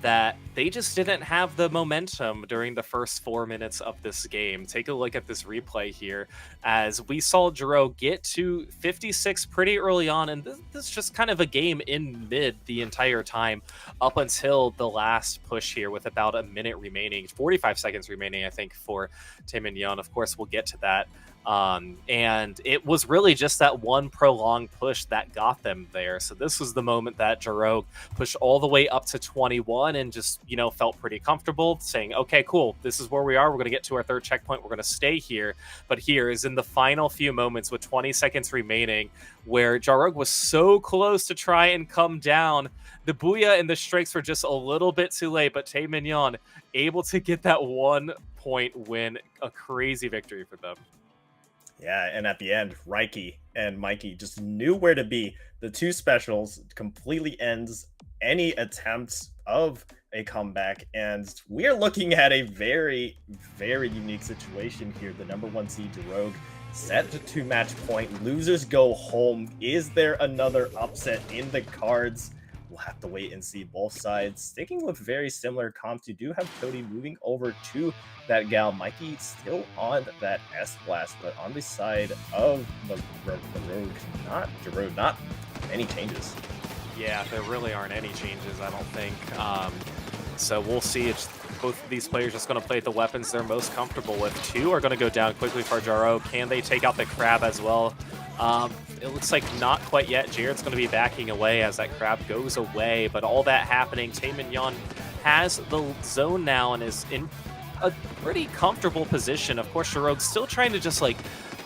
that they just didn't have the momentum during the first 4 minutes of this game. Take a look at this replay here as we saw Drogue get to 56 pretty early on, and this is just kind of a game in mid the entire time up until the last push here with about a minute remaining, 45 seconds remaining, I think, for Taemin. Of course, we'll get to that. And it was really just that one prolonged push that got them there. So this was the moment that Drogue pushed all the way up to 21 and just, felt pretty comfortable saying, okay, cool, this is where we are. We're going to get to our third checkpoint. We're going to stay here. But here is in the final few moments with 20 seconds remaining where Drogue was so close to try and come down. The Booyah and the strikes were just a little bit too late, but Taemin able to get that 1 point win, a crazy victory for them. Yeah, and at the end, Reiki and Mikey just knew where to be. The 2 specials completely ends any attempts of a comeback, and we're looking at a very, very unique situation here. The number 1 seed Rogue set to 2-match point. Losers go home. Is there another upset in the cards? We'll have to wait and see. Both sides sticking with very similar comps. You do have Cody moving over to that gal. Mikey still on that S-Blast, but on the side of the Rogue, not any changes. Yeah, there really aren't any changes, I don't think. So we'll see if both of these players just going to play the weapons they're most comfortable with. 2 are going to go down quickly for Jaro. Can they take out the Crab as well? It looks like not quite yet. Jared's going to be backing away as that Crab goes away, but all that happening, Taemin has the zone now and is in a pretty comfortable position. Of course, Jaro's still trying to just like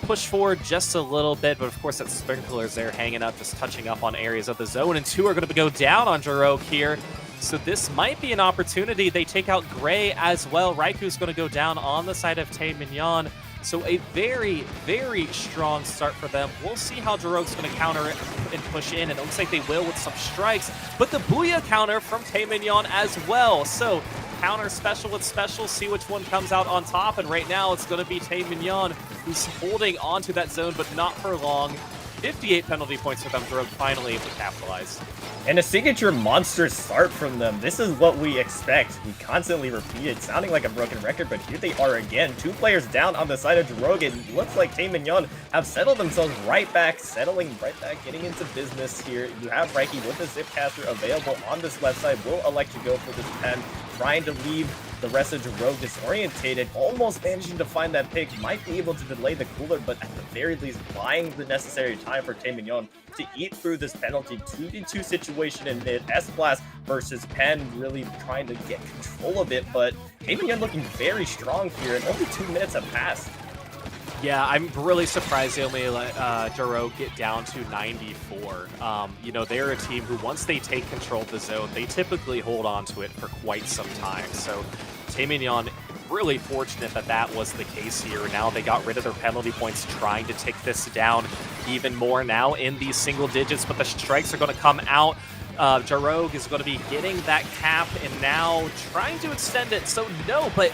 push forward just a little bit, but of course that Sprinkler's there hanging up, just touching up on areas of the zone, and 2 are going to go down on Jaro here. So this might be an opportunity. They take out Gray as well. Raiku's going to go down on the side of Taemin. So a very, very strong start for them. We'll see how Jaro's going to counter it and push in. It looks like they will with some strikes, but the Booyah counter from Taemin as well. So counter special with special, see which one comes out on top. And right now it's going to be Taemin who's holding onto that zone, but not for long. 58 penalty points for them. Jaro finally able to capitalize. And a signature monster start from them. This is what we expect. We constantly repeat it, sounding like a broken record, but here they are again. 2 players down on the side of Jaro. It looks like Taemin have settled themselves right back, getting into business here. You have Raiki with the Zipcaster available on this left side. Will elect to go for this pen, trying to leave the rest of Jaro disorientated, almost managing to find that pick. Might be able to delay the cooler, but at the very least buying the necessary time for Taemin to eat through this penalty. 2v2 situation in mid. S-Blast versus Pen, really trying to get control of it, but Taemin looking very strong here, and only 2 minutes have passed. Yeah, I'm really surprised they only let Jaro get down to 94. You know, they're a team who, once they take control of the zone, they typically hold on to it for quite some time. So Taemin really fortunate that that was the case here. Now they got rid of their penalty points, trying to take this down even more now in these single digits, but the strikes are going to come out. Jaro is going to be getting that cap and now trying to extend it. So no, but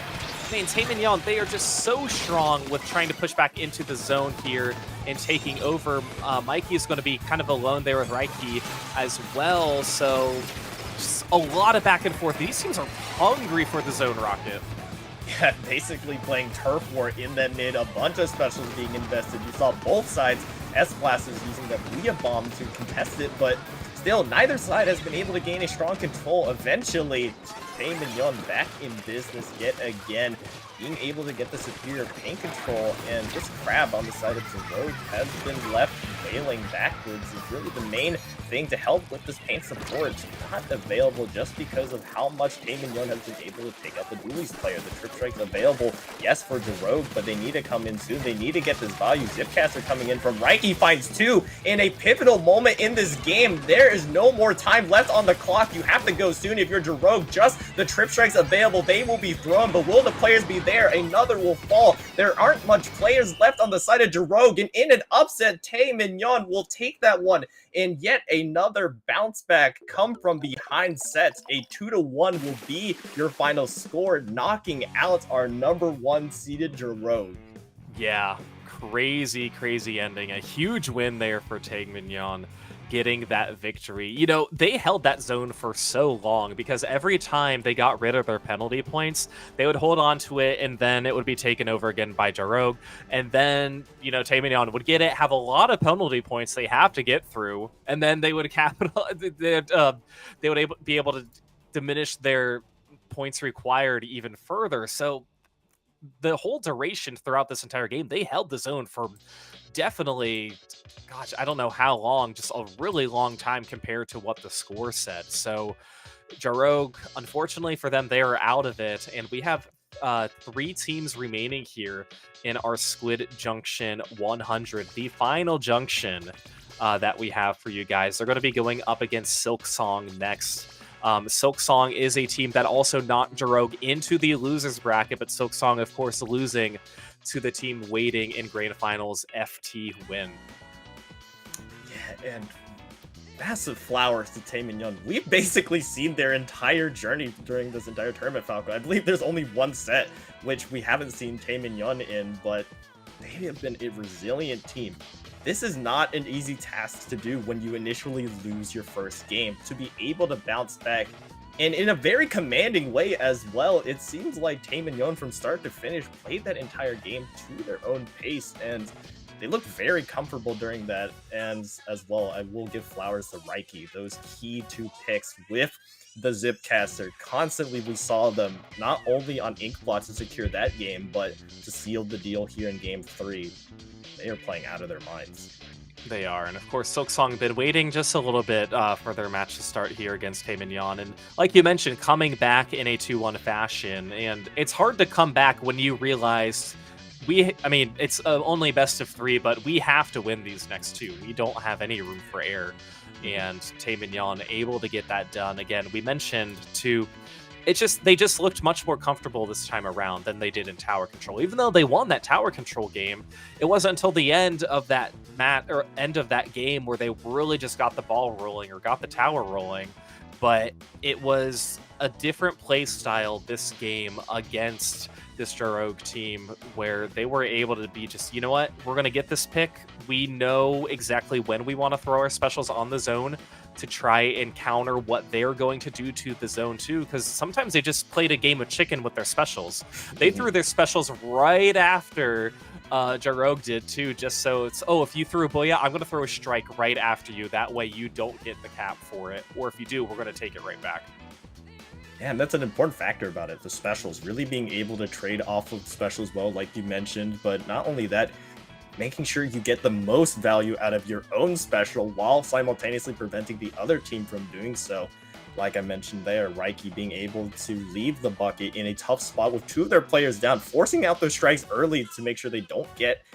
man, Taemin, they are just so strong with trying to push back into the zone here and taking over. Mikey is going to be kind of alone there with Raiki as well. So just a lot of back and forth. These teams are hungry for the zone rocket. Yeah, basically playing turf war in that mid. A bunch of specials being invested. You saw both sides. S-Blast is using the Booyah Bomb to contest it, but still, neither side has been able to gain a strong control. Eventually, Taemin back in business yet again, being able to get the superior paint control, and this Crab on the side of Jaro has been left failing backwards. Is really the main thing to help with this paint support. It's not available just because of how much Taemin has been able to take out the Dualies player. The Trip Strike's available, yes, for Jaro, but they need to come in soon. They need to get this value. Zipcaster coming in from Raiki finds 2 in a pivotal moment in this game. There is no more time left on the clock. You have to go soon if you're Jaro. Just the Trip Strikes available. They will be thrown, but will the players be there? Another will fall. There aren't much players left on the side of Jaro, and in an upset, Taemin will take that one. And yet another bounce back come from behind sets. A 2-1 will be your final score, knocking out our number 1 seeded Jaro. Yeah, crazy ending. A huge win there for Taemin, getting that victory. You know, they held that zone for so long because every time they got rid of their penalty points, they would hold on to it, and then it would be taken over again by Jaro. And then, you know, Taemin would get it, have a lot of penalty points they have to get through, and then they would they would be able to diminish their points required even further. So the whole duration throughout this entire game, they held the zone for definitely, gosh, I don't know how long, just a really long time compared to what the score said. So Jaro, unfortunately for them, they are out of it, and we have 3 teams remaining here in our Squid Junction 100, the final junction that we have for you guys. They're going to be going up against Silksong next. Silksong is a team that also knocked Jaro into the losers bracket, but Silksong, of course, losing to the team waiting in Grand Finals FT Win. Yeah, and massive flowers to Taemin Young. We've basically seen their entire journey during this entire tournament, Falco. I believe there's only one set which we haven't seen Taemin Young in, but they have been a resilient team. This is not an easy task to do when you initially lose your first game. To be able to bounce back, and in a very commanding way as well. It seems like Taemin Young from start to finish played that entire game to their own pace, and they looked very comfortable during that. And as well, I will give flowers to Reiki. Those key 2 picks with the Zipcaster. Constantly we saw them not only on ink blocks to secure that game, but to seal the deal here in game 3. They are playing out of their minds. They are, and of course, Silksong been waiting just a little bit for their match to start here against Taemin Young, and like you mentioned, coming back in a 2-1 fashion, and it's hard to come back when you realize it's only best of 3, but we have to win these next 2. We don't have any room for error, and Taemin Young able to get that done. Again, we mentioned too, they just looked much more comfortable this time around than they did in tower control. Even though they won that tower control game, it wasn't until the end of that end of that game where they really just got the ball rolling or got the tower rolling. But it was a different play style this game against this Jarogue team where they were able to be just, you know what, we're going to get this pick. We know exactly when we want to throw our specials on the zone to try and counter what they're going to do to the zone too, because sometimes they just played a game of chicken with their specials. They threw their specials right after Jarogue did too, just so it's, if you threw a Booyah, I'm going to throw a strike right after you. That way you don't get the cap for it, or if you do, we're going to take it right back. Yeah, and that's an important factor about it, the specials. Really being able to trade off of specials well, like you mentioned, but not only that, making sure you get the most value out of your own special while simultaneously preventing the other team from doing so. Like I mentioned there, Reiki being able to leave the bucket in a tough spot with 2 of their players down, forcing out those strikes early to make sure they don't get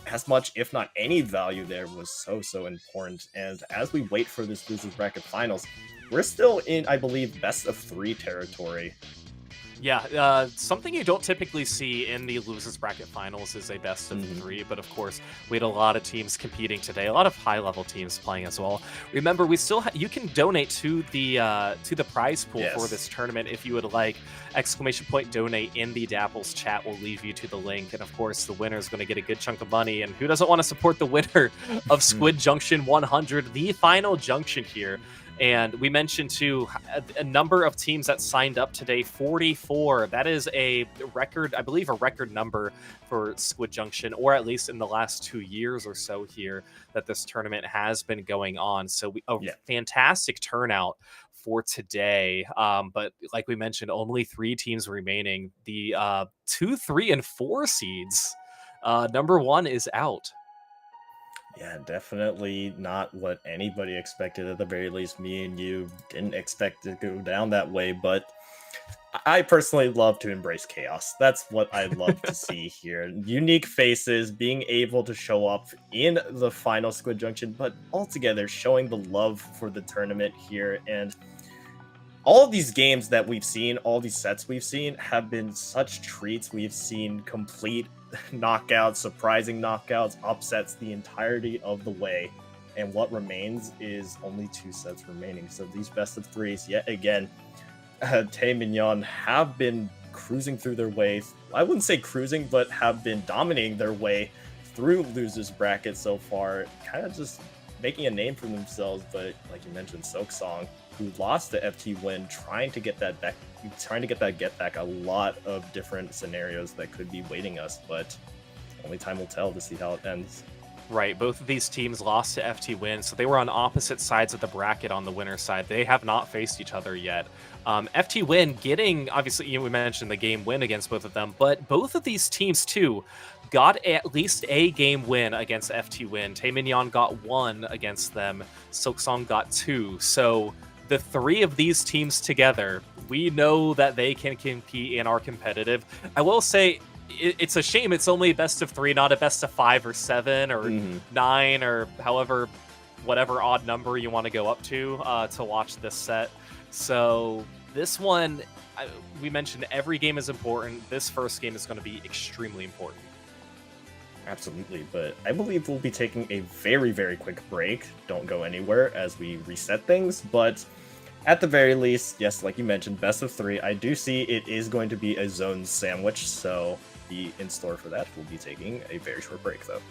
as much, if not any, value there was so important. And as we wait for this losers bracket finals, we're still in, I believe, best of 3 territory. Yeah, something you don't typically see in the losers bracket finals is a best of 3, but of course we had a lot of teams competing today, a lot of high-level teams playing as well. Remember, we still you can donate to the prize pool for this tournament if you would like. ! Donate in the Dapple's chat will leave you to the link, and of course the winner is going to get a good chunk of money. And who doesn't want to support the winner of Squid Junction 100, the final junction here? And we mentioned too a number of teams that signed up today, 44. That is a record, I believe, a record number for Squid Junction, or at least in the last 2 years or so here that this tournament has been going on. So fantastic turnout for today. But like we mentioned, only 3 teams remaining. The 2, 3, and 4 seeds. Number 1 is out. Yeah, definitely not what anybody expected. At the very least, me and you didn't expect to go down that way, but I personally love to embrace chaos. That's what I love to see here. Unique faces, being able to show up in the final Squid Junction, but altogether showing the love for the tournament here. And all of these games that we've seen, all these sets we've seen, have been such treats. We've seen complete knockouts, surprising knockouts, upsets the entirety of the way. And what remains is only 2 sets remaining. So these best of 3s, yet again, Taemin Young have been cruising through their way. I wouldn't say cruising, but have been dominating their way through losers bracket so far, kind of just making a name for themselves. But like you mentioned, Silksong, who lost the FT win, trying to get that get back. A lot of different scenarios that could be waiting us, but only time will tell to see how it ends. Right, both of these teams lost to FT Win, so they were on opposite sides of the bracket on the winner's side. They have not faced each other yet. FT Win getting, obviously, we mentioned the game win against both of them, but both of these teams, too, got at least a game win against FT Win. Taemin Young got 1 against them. Silksong got 2. So the 3 of these teams together, we know that they can compete and are competitive. I will say, it's a shame it's only a best of 3, not a best of 5 or 7 or 9 or however, whatever odd number you want to go up to watch this set. So this one, we mentioned every game is important. This first game is going to be extremely important. Absolutely, but I believe we'll be taking a very, very quick break. Don't go anywhere as we reset things, but at the very least, yes, like you mentioned, best of 3. I do see it is going to be a zone sandwich, so be in store for that. We'll be taking a very short break, though.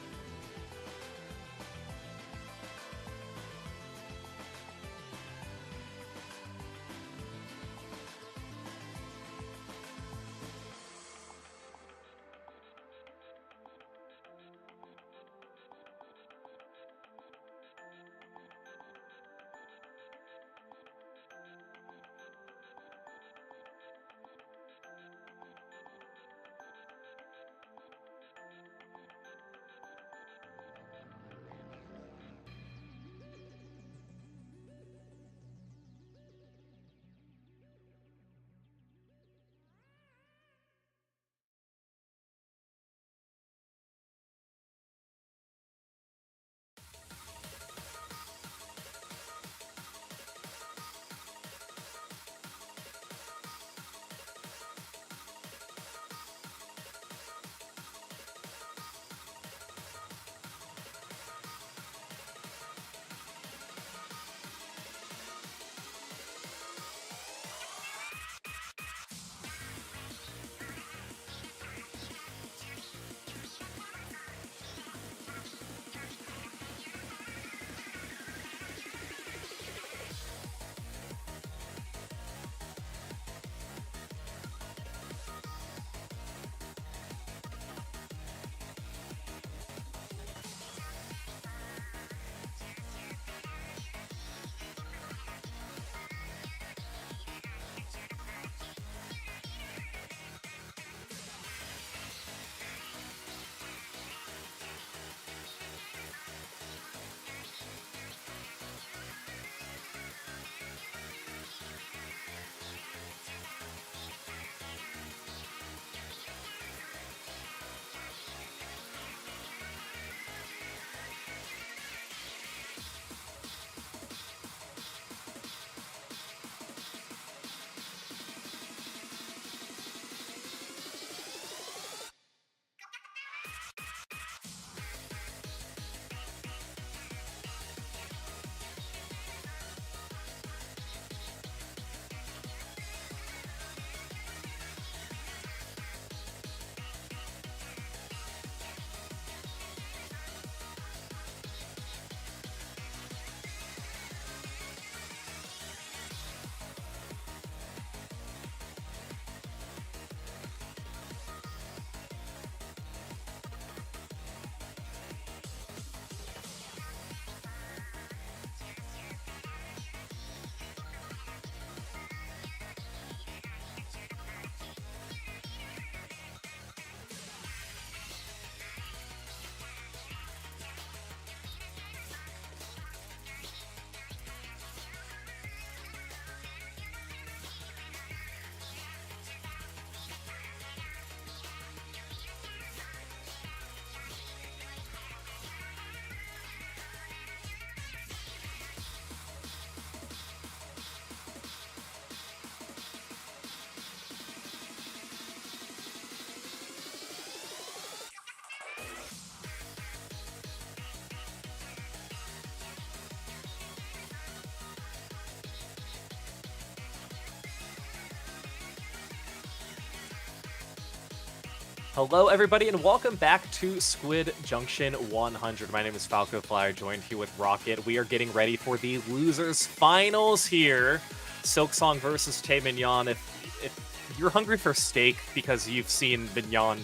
Hello, everybody, and welcome back to Squid Junction 100. My name is Falco Flyer, joined here with Rocket. We are getting ready for the losers finals here. Silksong versus Tae Mignon. If you're hungry for steak because you've seen Mignon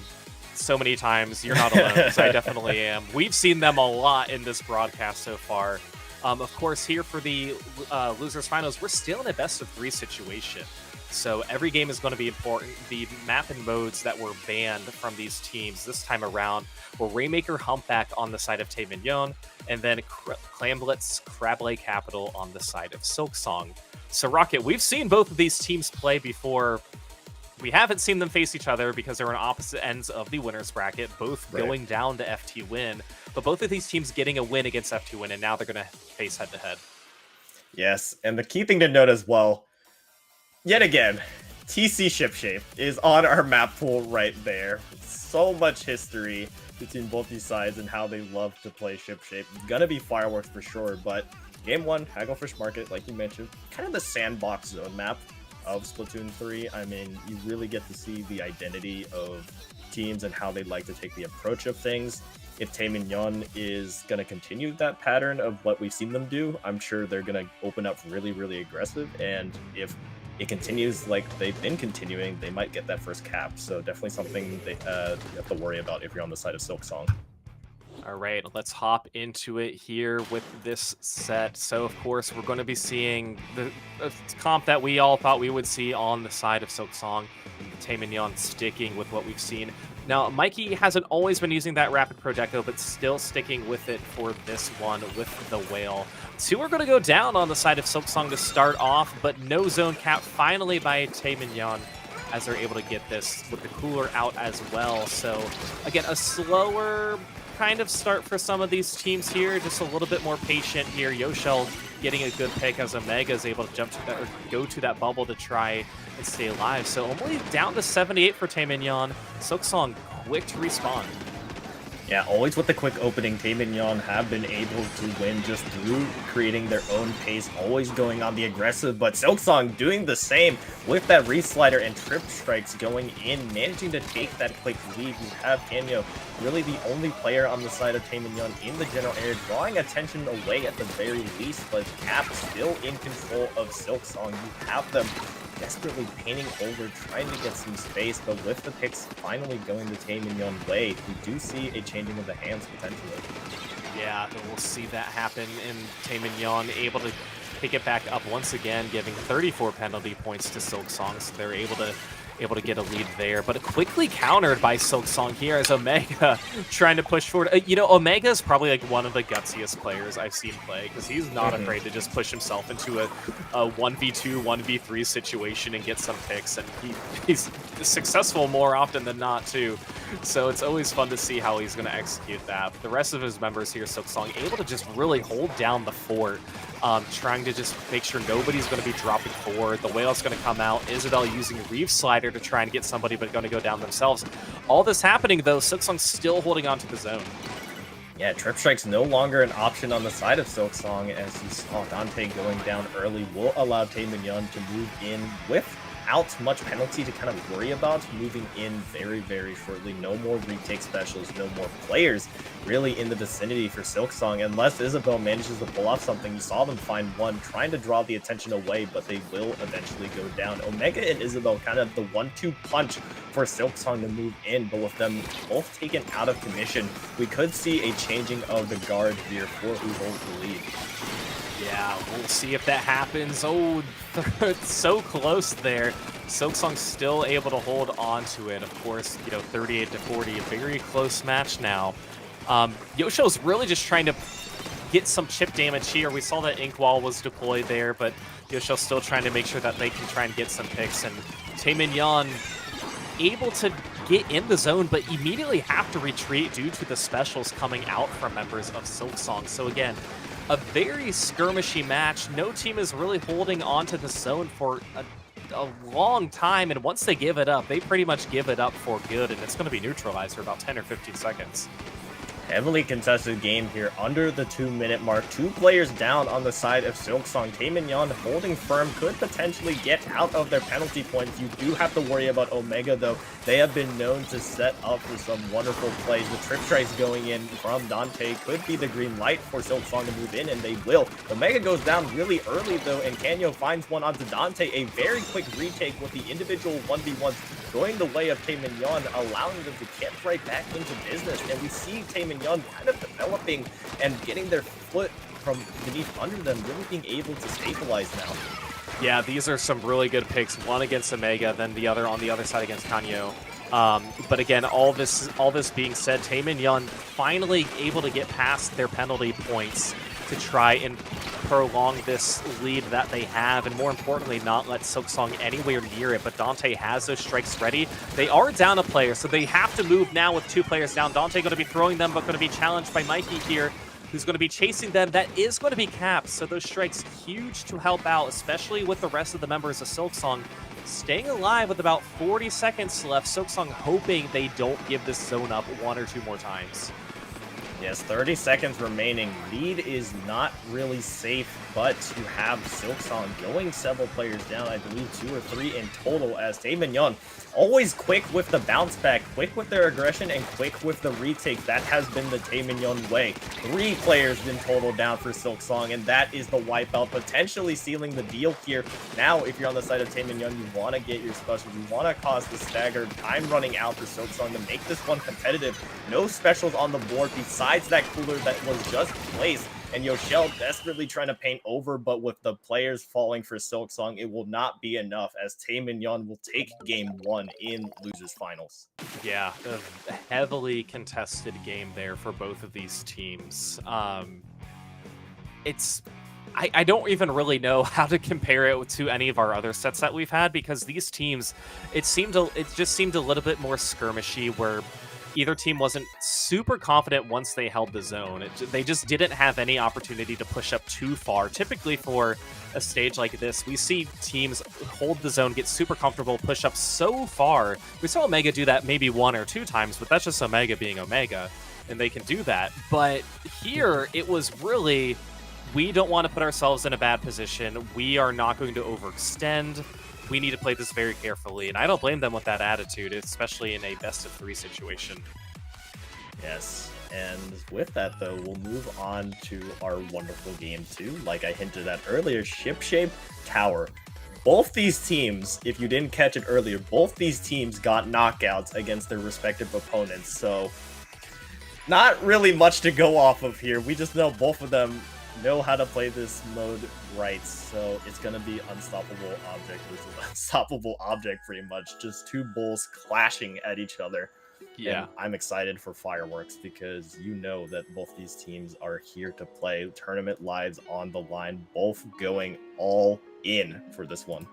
so many times, you're not alone, because I definitely am. We've seen them a lot in this broadcast so far. Of course, here for the losers finals, we're still in a best-of-3 situation. So every game is going to be important. The map and modes that were banned from these teams this time around were Rainmaker Humpback on the side of Tae Mignon, and then Clamblitz Crablay Capital on the side of Silksong. So Rocket, we've seen both of these teams play before. We haven't seen them face each other because they're on opposite ends of the winners bracket, both going down to FT Win. But both of these teams getting a win against FT Win, and now they're going to face head-to-head. Yes, and the key thing to note as well, yet again, TC Shipshape is on our map pool right there. So much history between both these sides and how they love to play ship shape. It's gonna be fireworks for sure, but game 1, Hagglefish Market, like you mentioned, kind of the sandbox zone map of Splatoon 3. I mean, you really get to see the identity of teams and how they like to take the approach of things. If Taeminyon is going to continue that pattern of what we've seen them do, I'm sure they're going to open up really, really aggressive. And if it continues like they've been continuing, they might get that first cap. So definitely something they you have to worry about if you're on the side of Silksong. All right, let's hop into it here with this set. So, of course, we're going to be seeing the comp that we all thought we would see on the side of Silksong. Taeminyon sticking with what we've seen. Now, Mikey hasn't always been using that Rapid Pro Deco, but still sticking with it for this one with the Whale. 2 are going to go down on the side of Silksong to start off, but no zone cap finally by Taeminyon as they're able to get this with the cooler out as well. So, again, a slower kind of start for some of these teams here, just a little bit more patient here. Yoshel getting a good pick as Omega is able to jump to that or go to that bubble to try and stay alive. So only down to 78 for Taeminyon. Silksong quick to respawn. Yeah, always with the quick opening, Taeminyon have been able to win just through creating their own pace, always going on the aggressive, but Silksong doing the same with that reslider and trip strikes going in, managing to take that quick lead. You have Kanyo, really the only player on the side of Taeminyon in the general area, drawing attention away at the very least, but Cap still in control of Silksong. You have them desperately painting over, trying to get some space, but with the picks finally going the Taeminyon way, we do see a changing of the hands potentially. Yeah, we'll see that happen, and Taeminyon able to pick it back up once again, giving 34 penalty points to Silksong, so they're able to get a lead there, but quickly countered by Silksong here as Omega trying to push forward. You know, Omega is probably like one of the gutsiest players I've seen play because he's not afraid to just push himself into a 1v2, 1v3 situation and get some picks, and he's successful more often than not too. So it's always fun to see how he's going to execute that. But the rest of his members here, Silksong, able to just really hold down the fort, trying to just make sure nobody's going to be dropping forward. The Whale's going to come out. Isabel using Reeve Slider to try and get somebody, but going to go down themselves. All this happening, though, Silksong still holding on to the zone. Yeah, Trip Strike's no longer an option on the side of Silksong, as you saw Dante going down early will allow Taeminyon to move in without much penalty to kind of worry about, moving in very, very shortly. No more retake specials, no more players really in the vicinity for Silksong, unless Isabel manages to pull off something. You saw them find one, trying to draw the attention away, but they will eventually go down. Omega and Isabel kind of the 1-2 punch for Silksong to move in, but with them both taken out of commission, we could see a changing of the guard here for who holds the lead. Yeah, we'll see if that happens. Oh, it's so close there. Silksong still able to hold on to it. Of course, you know, 38-40, a very close match now. Yosho's really just trying to get some chip damage here. We saw that Ink Wall was deployed there, but Yosho's still trying to make sure that they can try and get some picks. And Taeminyon able to get in the zone, but immediately have to retreat due to the specials coming out from members of Silksong. So again, a very skirmishy match. No team is really holding onto the zone for a long time, and once they give it up, they pretty much give it up for good, and it's going to be neutralized for about 10 or 15 seconds. Heavily contested game here, under the 2-minute mark. 2 players down on the side of Silksong. Taeminyon holding firm, could potentially get out of their penalty points. You do have to worry about Omega, though. They have been known to set up for some wonderful plays. The trip strikes going in from Dante could be the green light for Silksong to move in, and they will. Omega goes down really early, though, and Kanyo finds one onto Dante. A very quick retake with the individual 1v1s going the way of Taeminyon, allowing them to get right back into business. And we see Taeminyon kind of developing and getting their foot from beneath under them, really being able to stabilize now. Yeah, these are some really good picks. One against Omega, then the other on the other side against Kanyo. But again, all this being said, Taeminyon finally able to get past their penalty points to try and prolong this lead that they have, and more importantly, not let Silksong anywhere near it. But Dante has those strikes ready. They are down a player, so they have to move now with 2 players down. Dante going to be throwing them, but going to be challenged by Mikey here. who's going to be chasing them. That is going to be capped, so those strikes huge to help out, especially with the rest of the members of Silksong staying alive with about 40 seconds left. Silksong hoping they don't give this zone up 1 or 2 more times. Yes, 30 seconds remaining. Lead is not really safe, but you have Silksong going several players down. I believe 2 or 3 in total, as Taeminyeon always quick with the bounce back, quick with their aggression, and quick with the retake. That has been the Taeminyeon way. 3 players in total down for Silksong, and that is the wipeout, potentially sealing the deal here. Now, if you're on the side of Taeminyeon, you want to get your special. You want to cause the stagger. Time running out for Silksong to make this one competitive. No specials on the board besides that cooler that was just placed. And Yoshel desperately trying to paint over, but with the players falling for Silksong, it will not be enough, as Taeminyeon will take game 1 in losers finals. Yeah, a heavily contested game there for both of these teams. I don't even really know how to compare it to any of our other sets that we've had, because these teams, it just seemed a little bit more skirmishy, where either team wasn't super confident once they held the zone. They just didn't have any opportunity to push up too far. Typically for a stage like this, we see teams hold the zone, get super comfortable, push up so far. We saw Omega do that maybe 1 or 2 times, but that's just Omega being Omega, and they can do that. But here, it was really, we don't want to put ourselves in a bad position. We are not going to overextend. We need to play this very carefully, and I don't blame them with that attitude, especially in a best-of-3 situation. Yes, and with that, though, we'll move on to our wonderful game 2. Like I hinted at earlier, Ship Shape Tower. Both these teams, if you didn't catch it earlier, both these teams got knockouts against their respective opponents, so not really much to go off of here. We just know both of them know how to play this mode right, so it's gonna be unstoppable object versus unstoppable object, pretty much. Just 2 bulls clashing at each other. Yeah, and I'm excited for fireworks, because you know that both these teams are here to play. Tournament lives on the line, both going all in for this one.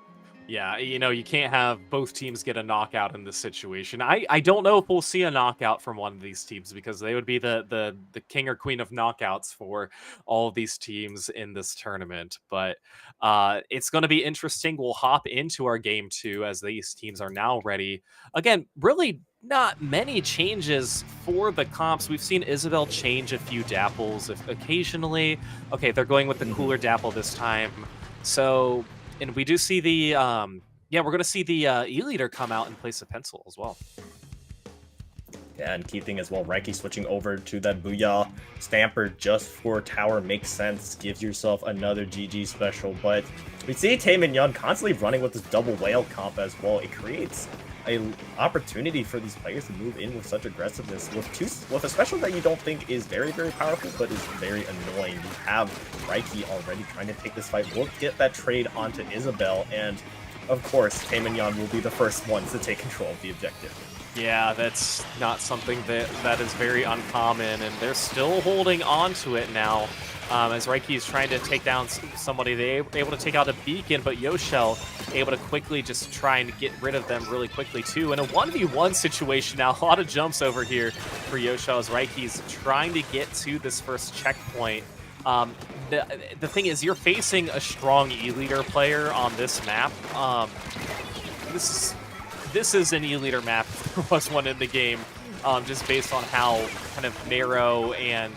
Yeah, you know, you can't have both teams get a knockout in this situation. I don't know if we'll see a knockout from one of these teams, because they would be the king or queen of knockouts for all of these teams in this tournament. But it's going to be interesting. We'll hop into our game 2 as these teams are now ready. Again, really not many changes for the comps. We've seen Isabel change a few dapples occasionally. Okay, they're going with the cooler dapple this time. So... and we do see the, we're going to see the E-Leader come out in place of Pencil as well. Yeah, and key thing as well, Reiki switching over to that Booyah Stamper just for tower makes sense, gives yourself another GG special, but we see Taeminyeon constantly running with this double whale comp as well. It creates an opportunity for these players to move in with such aggressiveness with a special that you don't think is very, very powerful, but is very annoying. You have Reiki already trying to take this fight. We'll get that trade onto Isabel, and of course, Taeminyeon will be the first ones to take control of the objective. Yeah, that's not something that is very uncommon, and they're still holding on to it now. As Reiki is trying to take down somebody, they're able to take out a beacon, but Yoshel able to quickly just try and get rid of them really quickly too. In a 1v1 situation now, a lot of jumps over here for Yoshel as Reiki's trying to get to this first checkpoint. The thing is, you're facing a strong E-Leader player on this map. This is an E-Leader map. There was one in the game, just based on how kind of narrow and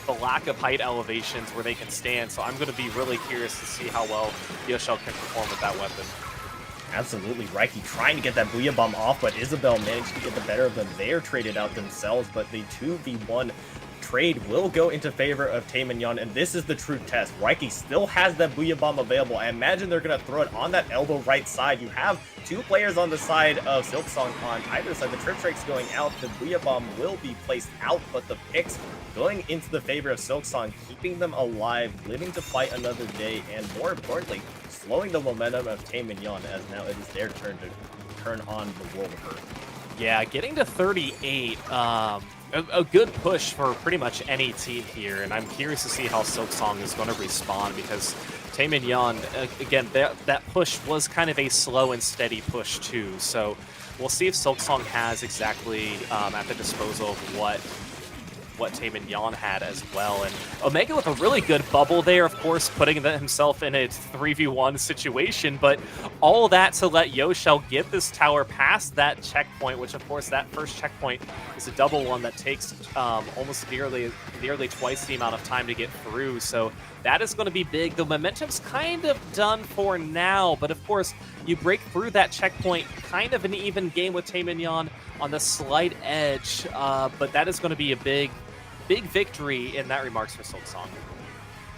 the lack of height elevations where they can stand. So I'm going to be really curious to see how well Yoshel can perform with that weapon. Absolutely. Reiki trying to get that Booyah Bomb off, but Isabel managed to get the better of them. They're traded out themselves, but the 2v1 trade will go into favor of Taeminyeon, and this is the true test. Reiki still has that Booyah Bomb available. I imagine they're going to throw it on that elbow right side. You have 2 players on the side of Silksong on either side. The Trip Strike's going out. The Booyah Bomb will be placed out, but the picks going into the favor of Silksong, keeping them alive, living to fight another day, and more importantly, slowing the momentum of Taeminyeon, as now it is their turn to turn on the world of Hurt. Yeah, getting to 38, a good push for pretty much any team here, and I'm curious to see how Silksong is going to respond, because Taeminyeon, again, that push was kind of a slow and steady push too, so we'll see if Silksong has exactly at the disposal of what what Taemin had as well. And Omega with a really good bubble there, of course, putting himself in a 3v1 situation, but all that to let Yoshel get this tower past that checkpoint, which of course that first checkpoint is a double one that takes almost nearly twice the amount of time to get through. So that is going to be big. The momentum's kind of done for now, but of course you break through that checkpoint, kind of an even game with Taemin on the slight edge, but that is going to be a big victory in that remarks for Silksong.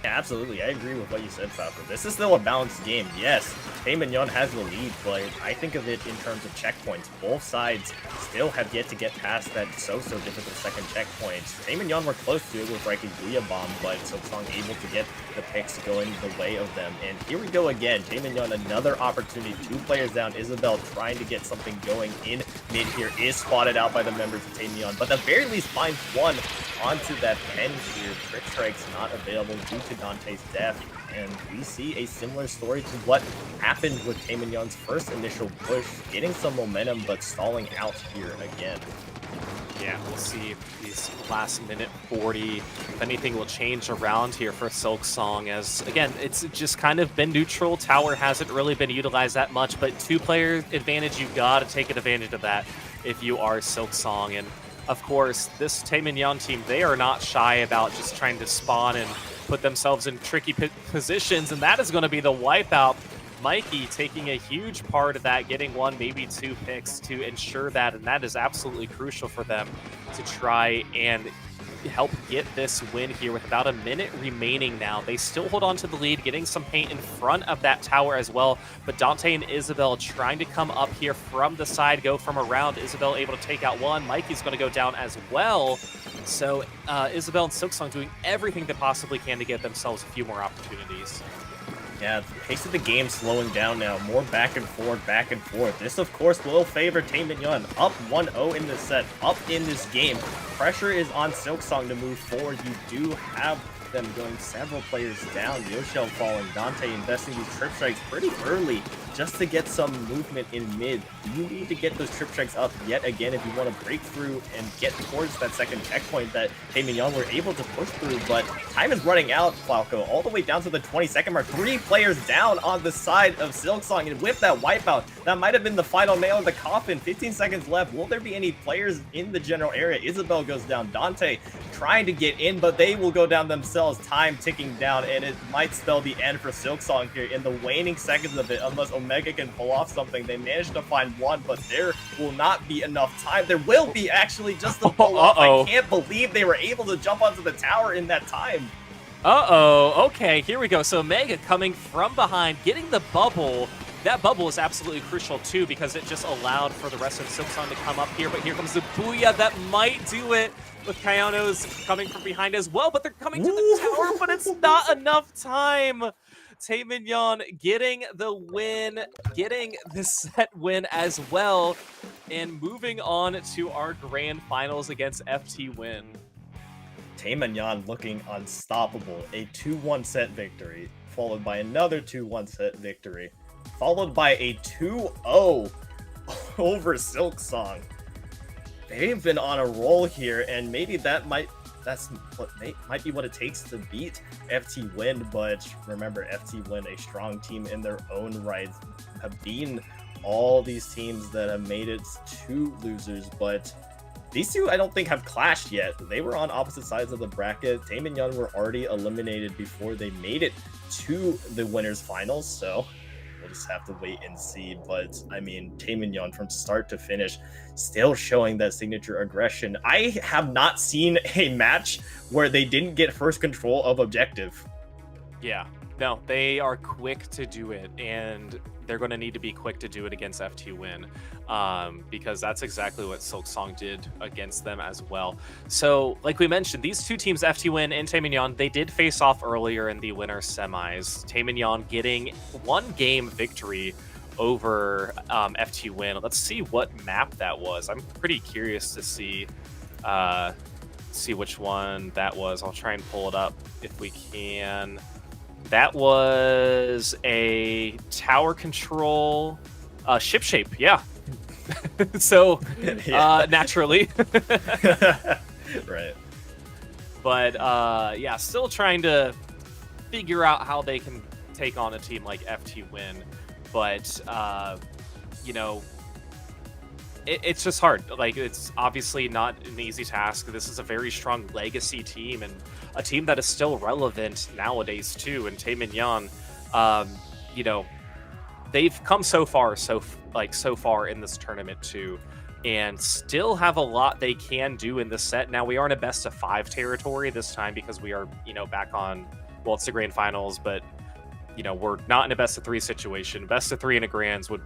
Yeah, absolutely. I agree with what you said, Falco. This is still a balanced game. Yes, Taemin has the lead, but I think of it in terms of checkpoints. Both sides still have yet to get past that so-so difficult second checkpoint. Taemin were close to it with Raiki's Booyah Bomb, but Silksong able to get the picks going the way of them. And here we go again. Taemin, another opportunity. 2 players down. Isabel trying to get something going in mid here. Is spotted out by the members of Taemin, but at the very least finds one onto that pen here. Trick Strike's not available due to Dante's death, and we see a similar story to what happened with Taemin's first initial push, getting some momentum but stalling out here again. Yeah, we'll see these last minute 40, if anything will change around here for Silksong, as again, it's just kind of been neutral. Tower hasn't really been utilized that much, but 2-player advantage, you gotta take advantage of that if you are Silksong. And of course, this Taemin team, they are not shy about just trying to spawn and put themselves in tricky positions, and that is going to be the wipeout. Mikey taking a huge part of that, getting 1, maybe 2 picks to ensure that, and that is absolutely crucial for them to try and help get this win here with about a minute remaining now. They still hold on to the lead, getting some paint in front of that tower as well, but Dante and Isabel trying to come up here from the side, go from around. Isabel able to take out one. Mikey's going to go down as well. So Isabel and Silksong doing everything they possibly can to get themselves a few more opportunities. Yeah, the pace of the game slowing down now. More back and forth, back and forth. This, of course, will favor Taemin. Up 1-0 in this set, up in this game. Pressure is on Silksong to move forward. You do have them going several players down. Yoshel falling, Dante investing these trip strikes pretty early just to get some movement in mid. You need to get those trip strikes up yet again if you want to break through and get towards that second checkpoint that Taemin were able to push through, but time is running out, Falco, all the way down to the 20-second mark. 3 players down on the side of Silksong, and with that wipeout, that might have been the final nail in the coffin. 15 seconds left. Will there be any players in the general area? Isabel goes down. Dante trying to get in, but they will go down themselves. Time ticking down, and it might spell the end for Silksong here in the waning seconds of it, unless Omega can pull off something. They managed to find one, but there will not be enough time. There will be, actually, just the pull off. I can't believe they were able to jump onto the tower in that time. Okay, here we go. So Omega coming from behind, getting the bubble. That bubble is absolutely crucial too, because it just allowed for the rest of Silksong to come up here. But here comes the Booyah that might do it, with Kayano's coming from behind as well. But they're coming to the tower, but it's not enough time. Taemin getting the win, getting the set win as well, and moving on to our grand finals against FT Win. Taemin looking unstoppable. A 2-1 set victory, followed by another 2-1 set victory, followed by a 2-0 over Silksong. They've been on a roll here, and maybe might be what it takes to beat FT Win. But remember, FT Win, a strong team in their own right, have beaten all these teams that have made it to losers. But these two, I don't think, have clashed yet. They were on opposite sides of the bracket. Taemin were already eliminated before they made it to the winners finals, so we'll just have to wait and see. But I mean, Taemin from start to finish still showing that signature aggression. I have not seen a match where they didn't get first control of objective. Yeah, no, they are quick to do it, and they're going to need to be quick to do it against FT Win, because that's exactly what Silksong did against them as well. So, like we mentioned, these two teams, FT Win and Taemin, they did face off earlier in the winner semis. Taemin getting 1-game victory over FT Win. Let's see what map that was. I'm pretty curious to see which one that was. I'll try and pull it up if we can. That was a tower control ship shape, yeah. So naturally. Right. But yeah, still trying to figure out how they can take on a team like FT Win. But you know, it's just hard. Like, it's obviously not an easy task. This is a very strong legacy team and a team that is still relevant nowadays too. And Taemin Yan, you know, they've come so far in this tournament too, and still have a lot they can do in this set. Now we are in a best of 5 territory this time because we are, you know, back on, well, it's the grand finals, but you know, we're not in a best of 3 situation. Best of 3 in a grands would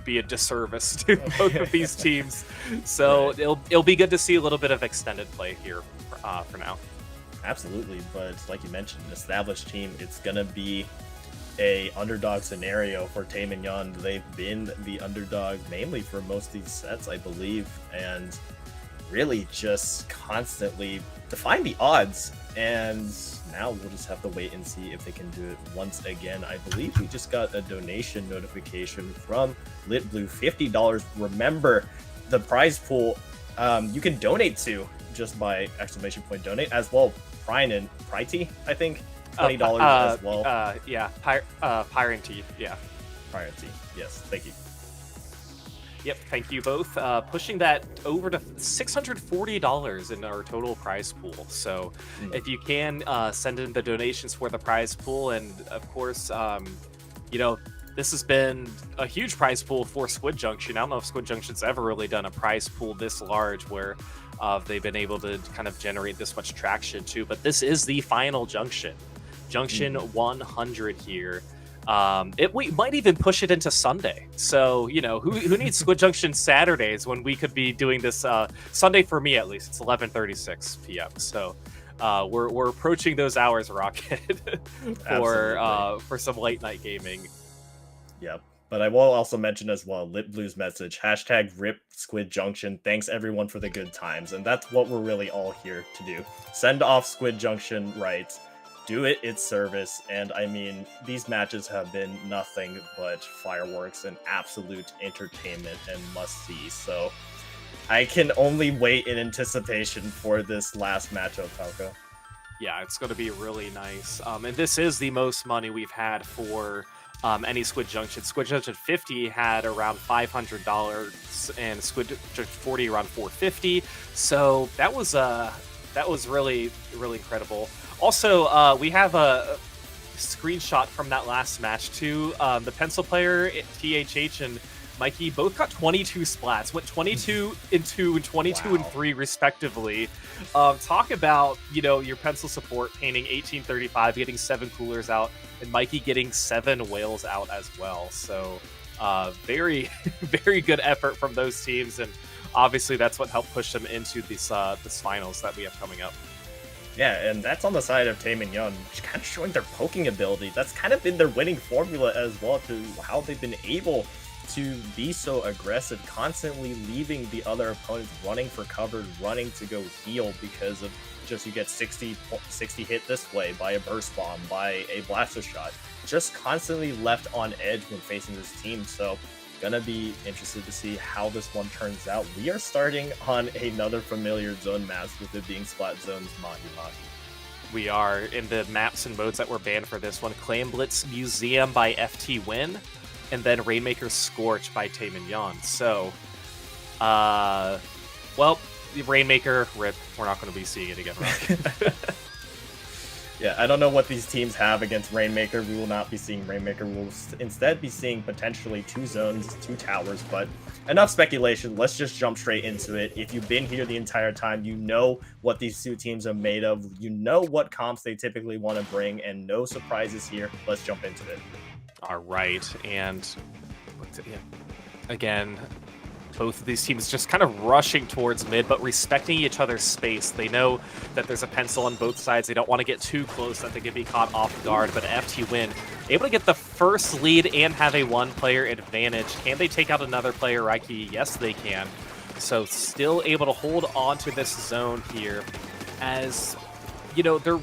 be a disservice to both of these teams. So Right. it'll be good to see a little bit of extended play here for now. Absolutely, but like you mentioned, an established team, it's gonna be a underdog scenario for Taemin Yan. They've been the underdog mainly for most of these sets, I believe, and really just constantly defying the odds. And now we'll just have to wait and see if they can do it once again. I believe we just got a donation notification from Lit Blue, $50. Remember, the prize pool you can donate to just by !donate, as well. Prine and Priti, I think, $20 as well. Yeah, Pyranty, yeah. Priority, yes, thank you. Yep, thank you both. Pushing that over to $640 in our total prize pool. So if you can send in the donations for the prize pool, and of course, you know, this has been a huge prize pool for Squid Junction. I don't know if Squid Junction's ever really done a prize pool this large where they've been able to kind of generate this much traction too. But this is the final Junction 100 here. We might even push it into Sunday. So, you know, who needs Squid Junction Saturdays when we could be doing this Sunday, for me at least. It's 11:36 p.m. So we're approaching those hours, Rocket, for some late night gaming. Yep. But I will also mention as well, Lit Blue's message, hashtag RIP Squid Junction. Thanks everyone for the good times. And that's what we're really all here to do. Send off Squid Junction right. Do it its service. And I mean, these matches have been nothing but fireworks and absolute entertainment and must-see. So I can only wait in anticipation for this last matchup, Falco. Yeah, it's going to be really nice. And this is the most money we've had for any Squid Junction. Squid Junction 50 had around $500 and Squid Junction 40 around $450. So that was really, really incredible. Also, we have a screenshot from that last match too. The pencil player, THH, and Mikey both got 22 splats, went 22 and 2 and 22 and 3 respectively. Talk about, you know, your pencil support painting 1835, getting 7 coolers out, and Mikey getting 7 whales out as well. So very, very good effort from those teams, and obviously that's what helped push them into this finals that we have coming up. Yeah, and that's on the side of Taemin Yan, kind of showing their poking ability. That's kind of been their winning formula as well, to how they've been able to be so aggressive, constantly leaving the other opponents running for cover, running to go heal because of just you get 60 hit this way by a burst bomb, by a blaster shot. Just constantly left on edge when facing this team. So gonna be interested to see how this one turns out. We are starting on another familiar zone map, with it being Splat Zone's Mahi Mahi. We are in the maps and modes that were banned for this one. Clam Blitz Museum by FT Win, and then Rainmaker Scorch by Taemin Yan. So, well, the Rainmaker, RIP. We're not going to be seeing it again, right? Yeah, I don't know what these teams have against Rainmaker. We will not be seeing Rainmaker. We'll instead be seeing potentially 2 zones, 2 towers, but enough speculation. Let's just jump straight into it. If you've been here the entire time, you know what these 2 teams are made of. You know what comps they typically want to bring, and no surprises here. Let's jump into it. All right, and again, both of these teams just kind of rushing towards mid, but respecting each other's space. They know that there's a pencil on both sides. They don't want to get too close that they can be caught off guard, but FT Win able to get the first lead and have a 1-player advantage. Can they take out another player, Raiki? Yes, they can. So still able to hold on to this zone here, as, you know, they're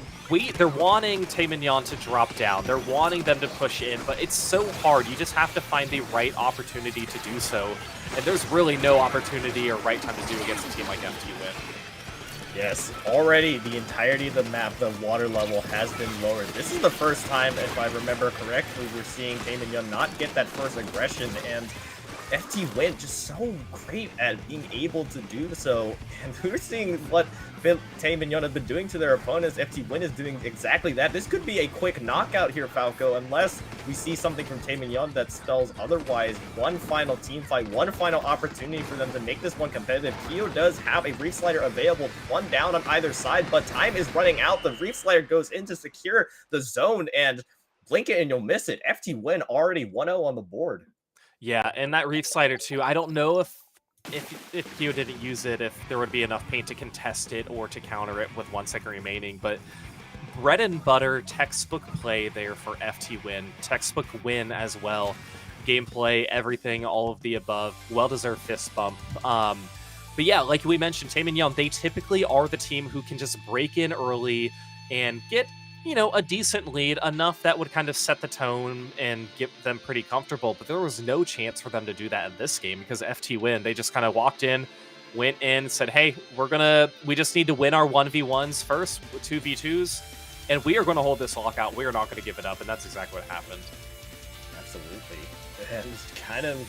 wanting Taemin Yan to drop down. They're wanting them to push in, but it's so hard. You just have to find the right opportunity to do so. And there's really no opportunity or right time to do against a team like FT Win. Yes, already the entirety of the map, the water level has been lowered. This is the first time, if I remember correctly, we're seeing Taemin not get that first aggression, and FT Win just so great at being able to do so. And we're seeing what Taemin have been doing to their opponents. FT Win is doing exactly that. This could be a quick knockout here, Falco, unless we see something from Taemin that spells otherwise. One final team fight, one final opportunity for them to make this one competitive. Kyo does have a Reef Slider available, one down on either side, but time is running out. The Reef Slider goes in to secure the zone, and blink it and you'll miss it. FT Win already 1-0 on the board. Yeah, and that Reef Slider too. I don't know if Kyo didn't use it, if there would be enough paint to contest it or to counter it with 1 second remaining, but bread and butter textbook play there for FT Win. Textbook win as well. Gameplay, everything, all of the above. Well-deserved fist bump. But yeah, like we mentioned, Taemin, they typically are the team who can just break in early and get, you know, a decent lead, enough that would kind of set the tone and get them pretty comfortable. But there was no chance for them to do that in this game because FT Win, they just kind of walked in, went in, said, hey, we just need to win our 1v1s first, 2v2s, and we are going to hold this lockout. We are not going to give it up, and that's exactly what happened. Absolutely. And kind of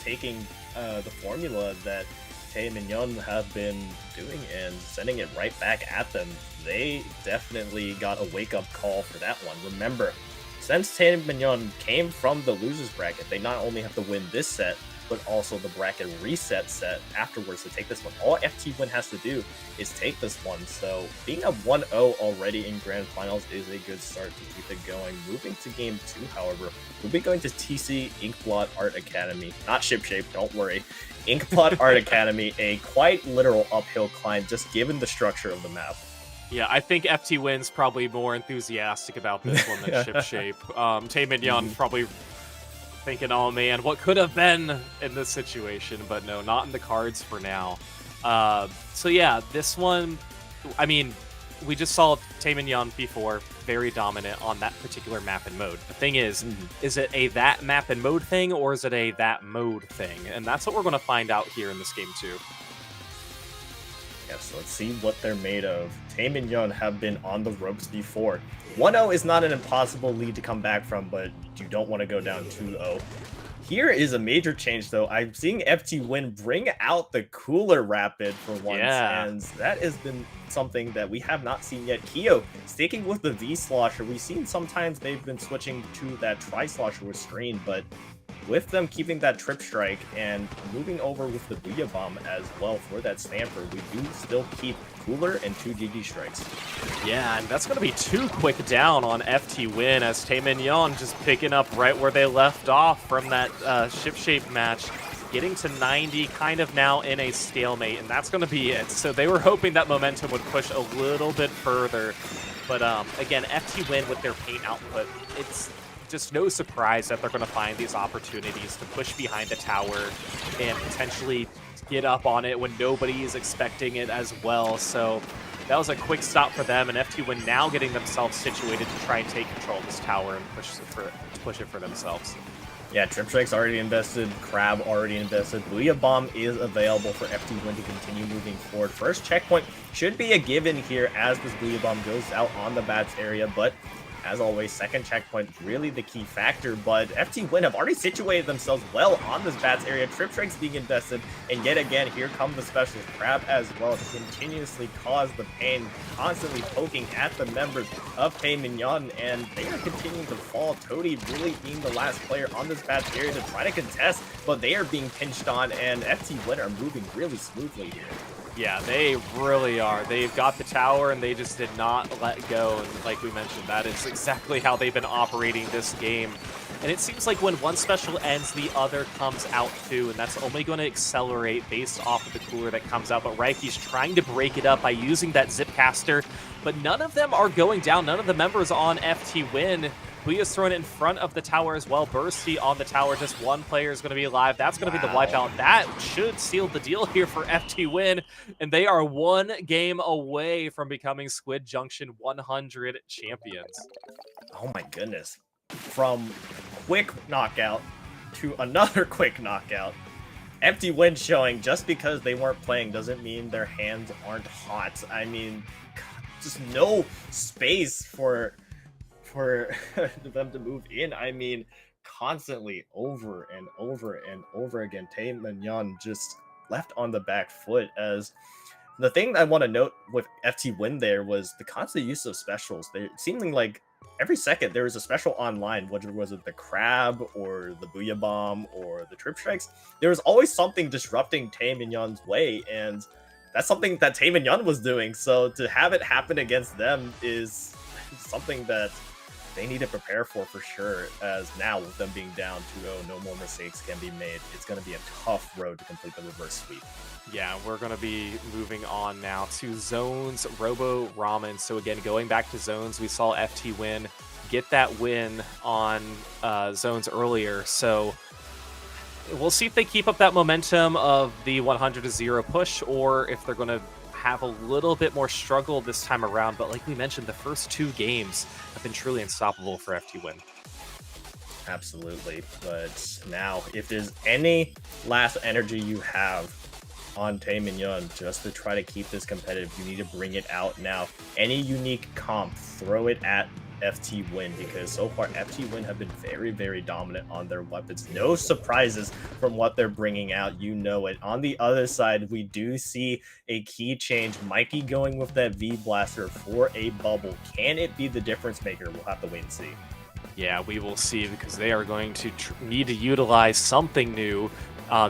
taking the formula that Taemin have been doing and sending it right back at them. They definitely got a wake-up call for that one. Remember, since Taemin came from the losers bracket, they not only have to win this set, but also the bracket reset set afterwards to take this one. All FT Win has to do is take this one. So being a 1-0 already in Grand Finals is a good start to keep it going. Moving to Game 2, however, we'll be going to TC Inkblot Art Academy. Not Shipshape, don't worry. Inkblot Art Academy, a quite literal uphill climb, just given the structure of the map. Yeah, I think FT Win's probably more enthusiastic about this one than Shipshape. Taemin probably thinking, oh man, what could have been in this situation? But no, not in the cards for now. So yeah, this one, I mean, we just saw Taemin before, very dominant on that particular map and mode. The thing is it a that map and mode thing, or is it a that mode thing? And that's what we're going to find out here in this game too. Yes, let's see what they're made of. Taemin have been on the ropes before. 1-0 is not an impossible lead to come back from, but you don't want to go down 2-0. Here is a major change, though. I'm seeing FT Win bring out the cooler rapid for once, and that has been something that we have not seen yet. Kyo sticking with the V-Slosher. We've seen sometimes they've been switching to that Tri-Slosher with Screen, but with them keeping that Trip Strike and moving over with the Booyah Bomb as well for that Stamper, we do still keep Cooler and 2 GG Strikes. Yeah, and that's going to be 2 quick down on FT Win as Taemin just picking up right where they left off from that Shipshape match, getting to 90, kind of now in a stalemate, and that's going to be it. So they were hoping that momentum would push a little bit further, but again, FT Win with their paint output, it's just no surprise that they're going to find these opportunities to push behind the tower and potentially get up on it when nobody is expecting it as well. So that was a quick stop for them, and FT Win now getting themselves situated to try and take control of this tower and push it for themselves. Yeah, Trip Strike's already invested, Crab already invested, Booyah Bomb is available for FT Win to continue moving forward. First checkpoint should be a given here as this Booyah Bomb goes out on the bats area, but as always, second checkpoint really the key factor, but FT Win have already situated themselves well on this bats area. Trip Strike's being invested, and yet again, here come the specials. Crab as well to continuously cause the pain, constantly poking at the members of Taemin, and they are continuing to fall. Toady really being the last player on this bats area to try to contest, but they are being pinched on, and FT Win are moving really smoothly here. Yeah, they really are. They've got the tower, and they just did not let go. And like we mentioned, that is exactly how they've been operating this game. And it seems like when one special ends, the other comes out too, and that's only going to accelerate based off of the cooler that comes out. But Raiki's trying to break it up by using that Zipcaster, but none of them are going down. None of the members on FT Win. Booyah's thrown it in front of the tower as well. Bursty on the tower. Just one player is going to be alive. That's going to be the wipeout. That should seal the deal here for FT Win. And they are 1 game away from becoming Squid Junction 100 champions. Oh my goodness. From quick knockout to another quick knockout. FT Win showing just because they weren't playing doesn't mean their hands aren't hot. I mean, just no space for them to move in. I mean, constantly over and over and over again, Taemin just left on the back foot. As the thing I want to note with FT Win there was the constant use of specials. They seeming like every second there was a special online, whether was it the crab or the booyah bomb or the trip strikes. There was always something disrupting Taemin's way, and that's something that Taemin was doing. So to have it happen against them is something that they need to prepare for sure, as now with them being down 2-0, no more mistakes can be made. It's going to be a tough road to complete the reverse sweep. Yeah, we're going to be moving on now to Zones, Robo Ramen. So again, going back to Zones, we saw FT Win get that win on Zones earlier. So we'll see if they keep up that momentum of the 100-0 push, or if they're going to have a little bit more struggle this time around. But like we mentioned, the first 2 games have been truly unstoppable for FT Win. Absolutely. But now, if there's any last energy you have on Taemin just to try to keep this competitive, you need to bring it out now. Any unique comp, throw it at FT Win, because so far FT Win have been very, very dominant on their weapons. No surprises from what they're bringing out, you know it. On the other side, we do see a key change. Mikey going with that V Blaster for a bubble. Can it be the difference maker? We'll have to wait and see. Yeah, we will see, because they are going to need to utilize something new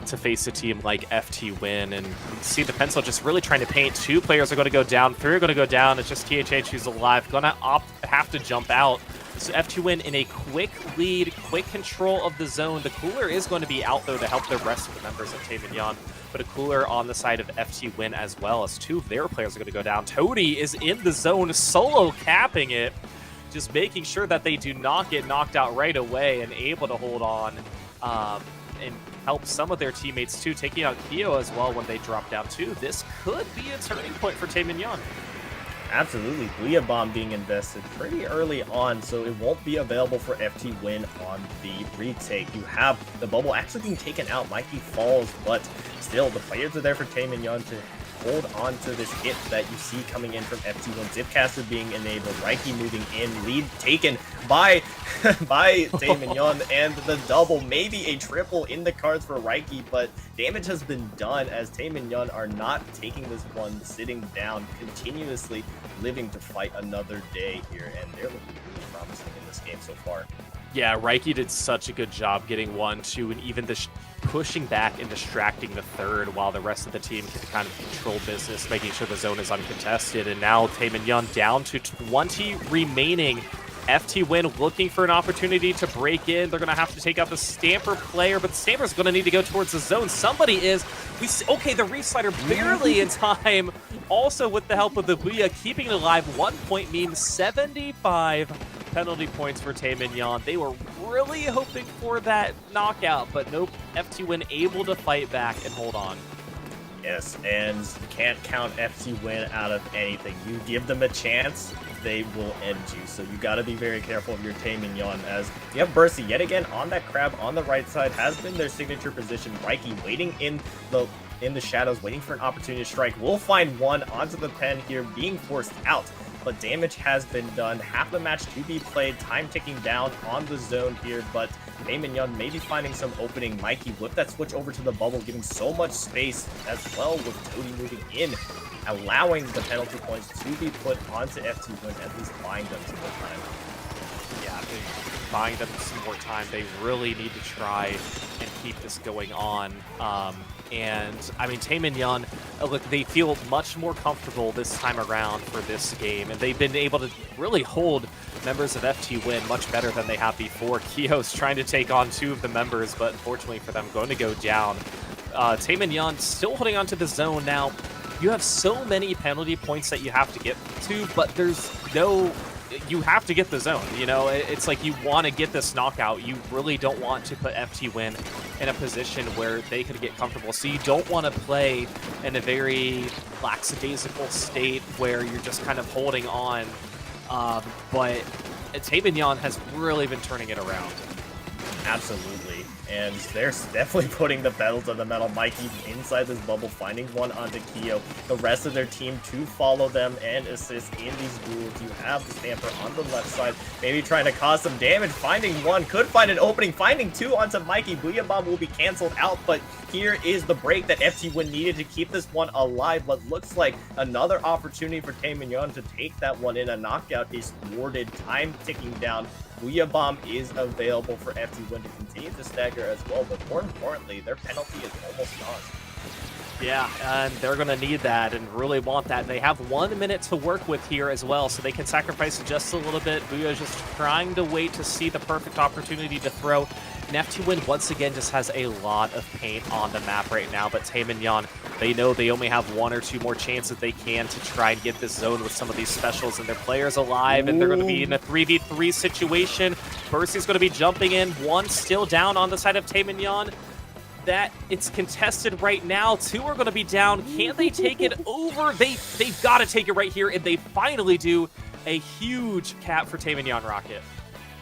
to face a team like FT Win. And you see the pencil just really trying to paint. 2 players are going to go down, 3 are going to go down. It's just THH who's alive, gonna have to jump out. So FT Win in a quick lead, quick control of the zone. The cooler is going to be out though to help the rest of the members of Taemin, but a cooler on the side of FT Win as well, as 2 of their players are going to go down. Toady is in the zone, solo capping it, just making sure that they do not get knocked out right away, and able to hold on and help some of their teammates too, taking out Kyo as well when they drop down too. This could be a turning point for Taemin. Absolutely. Booyah Bomb being invested pretty early on, so it won't be available for FT Win on the retake. You have the bubble actually being taken out. Mikey falls, but still the players are there for Taemin to hold on to this hit that you see coming in from FT1. Zipcaster being enabled, Reiki moving in, lead taken by Taemin, and the double, maybe a triple in the cards for Reiki, but damage has been done as Taemin are not taking this one sitting down, continuously living to fight another day here, and they're looking really promising in this game so far. Yeah, Reiki did such a good job getting 1, 2, and even pushing back and distracting the 3rd, while the rest of the team can kind of control business, making sure the zone is uncontested. And now Taemin down to 20 remaining. FT Win looking for an opportunity to break in. They're going to have to take out the Stamper player, but the Stamper's going to need to go towards the zone. Somebody is. Okay, the Reslider barely in time. Also, with the help of the Booyah, keeping it alive. 1 point means 75 penalty points for Taemin. They were really hoping for that knockout, but nope. FT Win able to fight back and hold on. Yes, and you can't count FT Win out of anything. You give them a chance, they will end you. So you got to be very careful of your Taemin, as you have Bursty yet again on that crab on the right side, has been their signature position. Reiki waiting in the shadows, waiting for an opportunity to strike. Will find one onto the pen here, being forced out, but damage has been done. Half the match to be played, time ticking down on the zone here, but Taemin maybe finding some opening. Mikey whip that switch over to the bubble, giving so much space as well, with Toady moving in, allowing the penalty points to be put onto FT Win, at least buying them some more time. Yeah, buying them some more time. They really need to try and keep this going on. And I mean, Taemin, look, they feel much more comfortable this time around for this game, and they've been able to really hold members of FT Win much better than they have before. Kio's trying to take on 2 of the members, but unfortunately for them, going to go down. Taemin still holding on to the zone. Now, you have so many penalty points that you have to get to, but there's no... You have to get the zone, It's like you want to get this knockout. You really don't want to put FT Win in a position where they could get comfortable. So you don't want to play in a very lackadaisical state where you're just kind of holding on. But Taemin has really been turning it around. Absolutely. And they're definitely putting the pedal to the metal. Mikey inside this bubble, finding one onto Keo. The rest of their team to follow them and assist in these duels. You have the Stamper on the left side, maybe trying to cause some damage. Finding one, could find an opening. Finding two onto Mikey. Booyah Bomb will be canceled out, but here is the break that FT Win needed to keep this one alive. What looks like another opportunity for Taemin to take that one in. A knockout is thwarted. Time ticking down. Booyah Bomb is available for FT Win to continue to stagger as well, but more importantly, their penalty is almost gone. Yeah, and they're going to need that and really want that. They have 1 minute to work with here as well, so they can sacrifice just a little bit. Booyah is just trying to wait to see the perfect opportunity to throw. And FT Win, once again, just has a lot of paint on the map right now, but Taemin, they know they only have 1 or 2 more chances they can to try and get this zone with some of these specials, and their players alive, and they're going to be in a 3v3 situation. Bercy's going to be jumping in, 1 still down on the side of Taemin. That it's contested right now. 2 are going to be down. Can they take it over? They've got to take it right here, and they finally do. A huge cap for Taemin Rocket.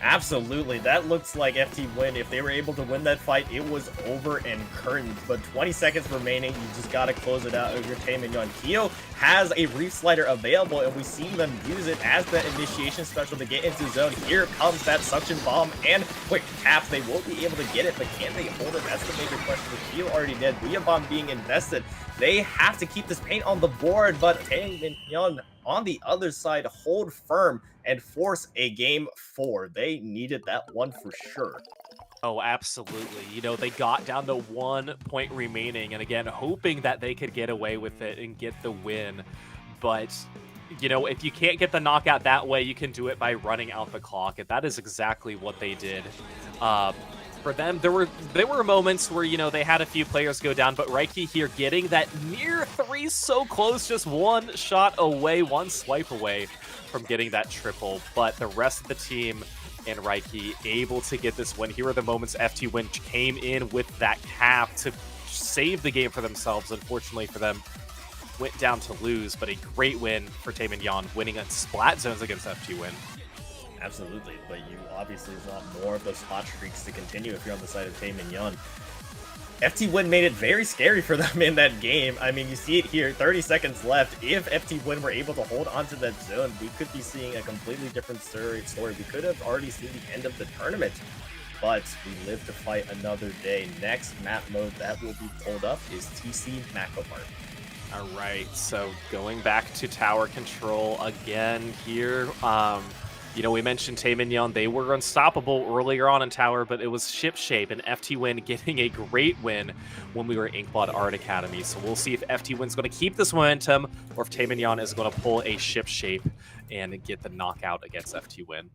Absolutely. That looks like FT Win. If they were able to win that fight, it was over and curtains. But 20 seconds remaining. You just got to close it out of your Taemin. Keo has a Reef Slider available, and we see them use it as the initiation special to get into zone. Here comes that Suction Bomb, and quick taps. They will be able to get it, but can they hold it? That's the major question. Keo already did. Booyah Bomb being invested. They have to keep this paint on the board, but Taemin on the other side hold firm and force a game 4. They needed that one for sure. Oh, absolutely. You know, they got down to 1 point remaining, and again, hoping that they could get away with it and get the win. But, you know, if you can't get the knockout that way, you can do it by running out the clock, and that is exactly what they did. For them, there were moments where, you know, they had a few players go down, but Reiki here getting that near 3 so close, just 1 shot away, 1 swipe away from getting that triple. But the rest of the team and Reiki able to get this win. Here are the moments FT Win came in with that cap to save the game for themselves. Unfortunately for them, went down to lose, but a great win for Taemin, winning on splat zones against FT Win. Absolutely, but you obviously want more of those hot streaks to continue if you're on the side of Taemin. FT Win made it very scary for them in that game. I mean, you see it here, 30 seconds left. If FT Win were able to hold onto that zone, we could be seeing a completely different story. We could have already seen the end of the tournament, but we live to fight another day. Next map mode that will be pulled up is TC Macomart. All right, so going back to tower control again here. You know, we mentioned Taemin, they were unstoppable earlier on in tower, but it was ship shape and FT Win getting a great win when we were Inkblot Art Academy. So we'll see if FT Win's going to keep this momentum or if Taemin is going to pull a ship shape and get the knockout against FT Win.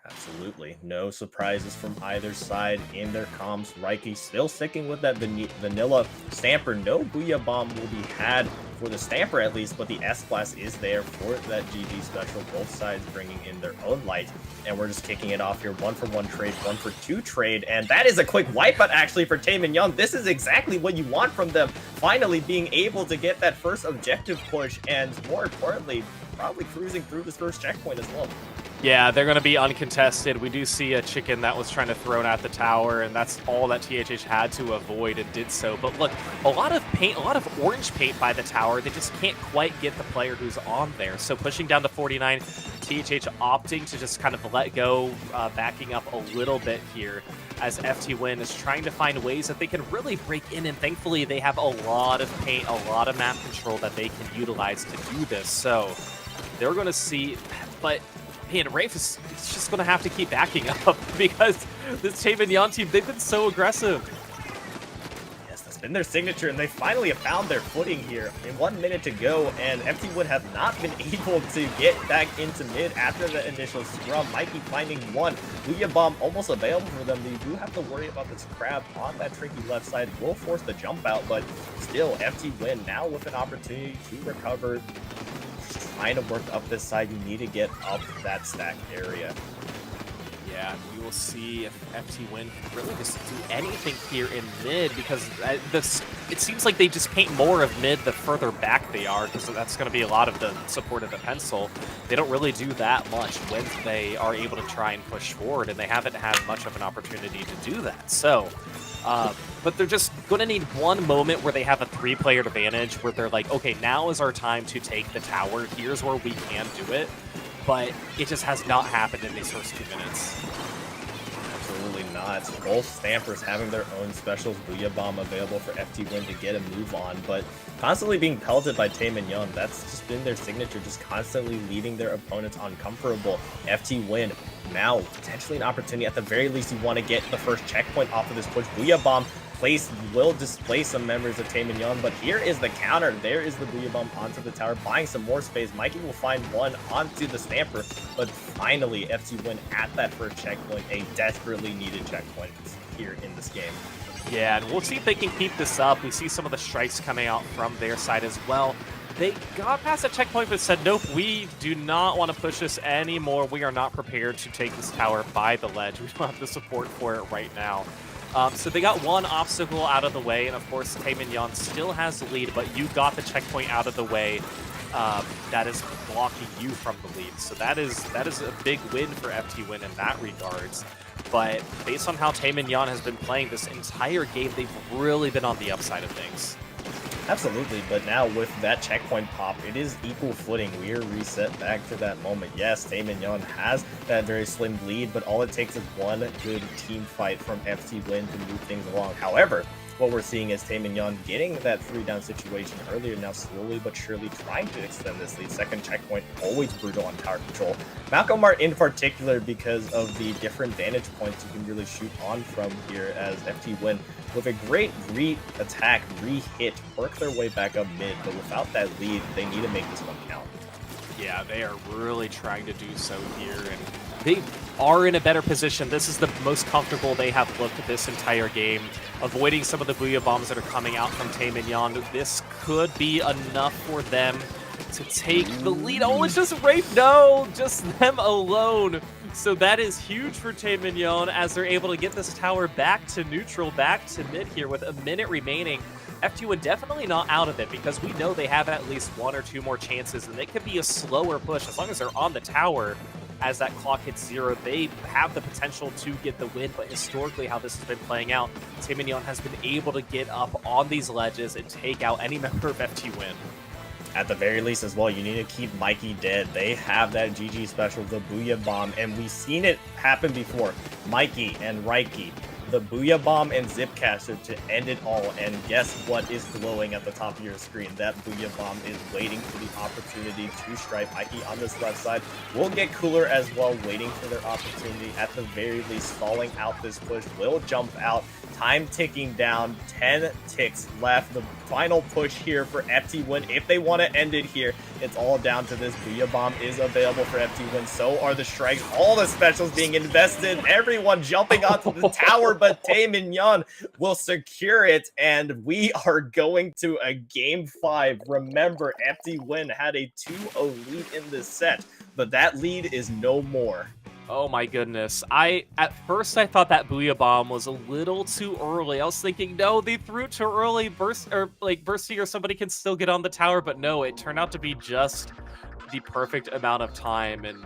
Absolutely. No surprises from either side in their comms. Reiki still sticking with that vanilla Stamper. No Booyah Bomb will be had for the Stamper at least, but the S-Class is there for that GG special. Both sides bringing in their own light, and we're just kicking it off here. 1-for-1 trade, 1-for-2 trade, and that is a quick wipeout actually for Taemin. This is exactly what you want from them. Finally being able to get that first objective push, and more importantly, probably cruising through this first checkpoint as well. Yeah, they're going to be uncontested. We do see a chicken that was trying to throw at the tower, and that's all that THH had to avoid and did so. But look, a lot of paint, a lot of orange paint by the tower. They just can't quite get the player who's on there. So pushing down to 49, THH opting to just kind of let go, backing up a little bit here as FT Win is trying to find ways that they can really break in. And thankfully, they have a lot of paint, a lot of map control that they can utilize to do this. So they're going to see, but man, Rafe is just going to have to keep backing up because this Taemin team, they've been so aggressive. Yes, that's been their signature, and they finally have found their footing here. In 1 minute to go, and FT Wood have not been able to get back into mid after the initial scrum. Mikey finding one. Booyah Bomb almost available for them. They do have to worry about this crab on that tricky left side. Will force the jump out, but still, FT win now with an opportunity to recover. Trying to work up this side, you need to get up that stack area. Yeah, and we will see if FT Win can really just do anything here in mid, because it seems like they just paint more of mid the further back they are, because that's going to be a lot of the support of the pencil. They don't really do that much when they are able to try and push forward, and they haven't had much of an opportunity to do that. So, but they're just going to need one moment where they have a 3-player advantage, where they're like, okay, now is our time to take the tower. Here's where we can do it. But it just has not happened in these first 2 minutes. Absolutely not. Both Stampers having their own specials, Booyah Bomb available for FT Win to get a move on, but constantly being pelted by Tay Mignon. That's just been their signature, just constantly leaving their opponents uncomfortable. FT Win now potentially an opportunity. At the very least, you want to get the first checkpoint off of this push. Booyah Bomb will displace some members of Tay Mignon, but here is the counter. There is the Booyah Bomb onto the tower, buying some more space. Mikey will find one onto the Stamper, but finally FT Win at that first checkpoint, a desperately needed checkpoint here in this game. Yeah, and we'll see if they can keep this up. We see some of the strikes coming out from their side as well. They got past a checkpoint but said, nope, we do not want to push this anymore. We are not prepared to take this tower by the ledge. We don't have the support for it right now. So they got one obstacle out of the way, and of course, Tay Mignon still has the lead, but you got the checkpoint out of the way that is blocking you from the lead. So that is a big win for FT Win in that regards. But based on how Tay Mignon has been playing this entire game, they've really been on the upside of things. Absolutely, but now with that checkpoint pop, it is equal footing. We are reset back to that moment. Yes, Tay Mignon has that very slim lead, but all it takes is one good team fight from FT Win to move things along. However, what we're seeing is Tay Mignon getting that 3-down situation earlier, now slowly but surely trying to extend this lead. Second checkpoint, always brutal on tower control. Malcolm Mart in particular, because of the different vantage points you can really shoot on from here, as FT Win with a great re-attack, re-hit, work their way back up mid, but without that lead, they need to make this one count. Yeah, they are really trying to do so here, and they are in a better position. This is the most comfortable they have looked at this entire game, avoiding some of the Booyah Bombs that are coming out from Tay Mignon. This could be enough for them to take the lead. Oh, it's just Wraith. No, just them alone. So that is huge for Tay Mignon as they're able to get this tower back to neutral, back to mid here with a minute remaining. FT Win definitely not out of it, because we know they have at least 1 or 2 more chances, and it could be a slower push. As long as they're on the tower, as that clock hits 0, they have the potential to get the win. But historically, how this has been playing out, Tay Mignon has been able to get up on these ledges and take out any member of FT Win. At the very least as well, you need to keep Mikey dead. They have that GG special, the Booyah Bomb, and we've seen it happen before. Mikey and Reiki, the Booyah Bomb and Zipcaster to end it all, and guess what is glowing at the top of your screen? That Booyah Bomb is waiting for the opportunity to strike. Mikey on this left side will get cooler as well, waiting for their opportunity. At the very least, stalling out this push, will jump out. Time ticking down, 10 ticks left. The final push here for FT Win. If they want to end it here, it's all down to this. Booyah Bomb is available for FT Win. So are the strikes. All the specials being invested. Everyone jumping onto the tower, but Tay Mignon will secure it. And we are going to a game 5. Remember, FT Win had a 2-0 lead in this set, but that lead is no more. Oh my goodness. At first I thought that Booyah Bomb was a little too early. I was thinking, no, they threw it too early. Bursty or somebody can still get on the tower, but no, it turned out to be just the perfect amount of time. And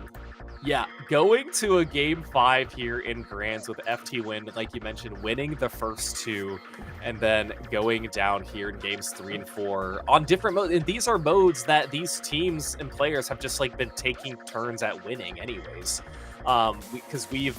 yeah, going to a game 5 here in Grands with FT Win, like you mentioned, winning the first 2, and then going down here in games 3 and 4 on different modes. And these are modes that these teams and players have just like been taking turns at winning anyways. Because we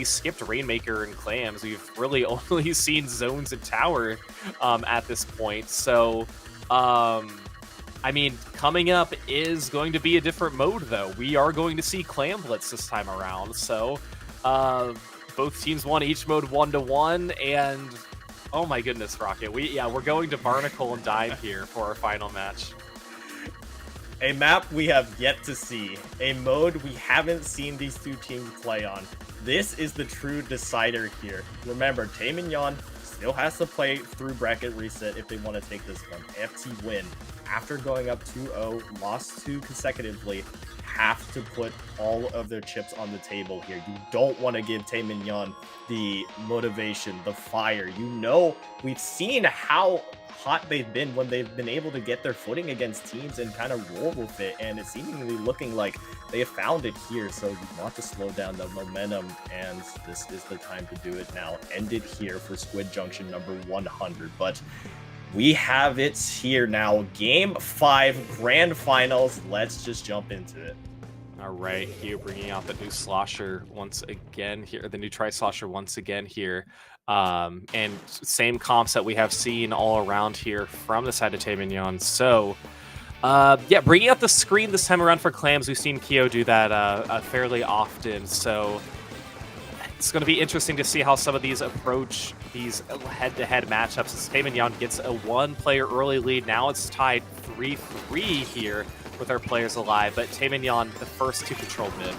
skipped Rainmaker and Clams. We've really only seen Zones and Tower at this point. So, I mean, coming up is going to be a different mode, though. We are going to see Clam Blitz this time around. So, both teams won each mode 1-1, and oh my goodness, Rocket. We're going to Barnacle and Dime here for our final match. A map we have yet to see. A mode we haven't seen these two teams play on. This is the true decider here. Remember, Tay Mignon still has to play through bracket reset if they want to take this one. FT Win, after going up 2-0, lost 2 consecutively, have to put all of their chips on the table here. You don't want to give Taemin Yon the motivation, the fire. You know, we've seen how hot they've been when they've been able to get their footing against teams and kind of roll with it, and it's seemingly looking like they have found it here. So you want to slow down the momentum, and this is the time to do it now. End it here for Squid Junction number 100. But we have it here now. Game 5, grand finals. Let's just jump into it. All right, here bringing out the new slosher once again here, the new tri-slosher once again here. And same comps that we have seen all around here from the side of Taemin Yon. So, yeah, bringing out the screen this time around for Clams. We've seen Kyo do that fairly often. So it's going to be interesting to see how some of these approach these head-to-head matchups. As Taemin Yon gets a 1-player early lead. Now it's tied 3-3 here with our players alive, but Taemin Yon the first to control mid.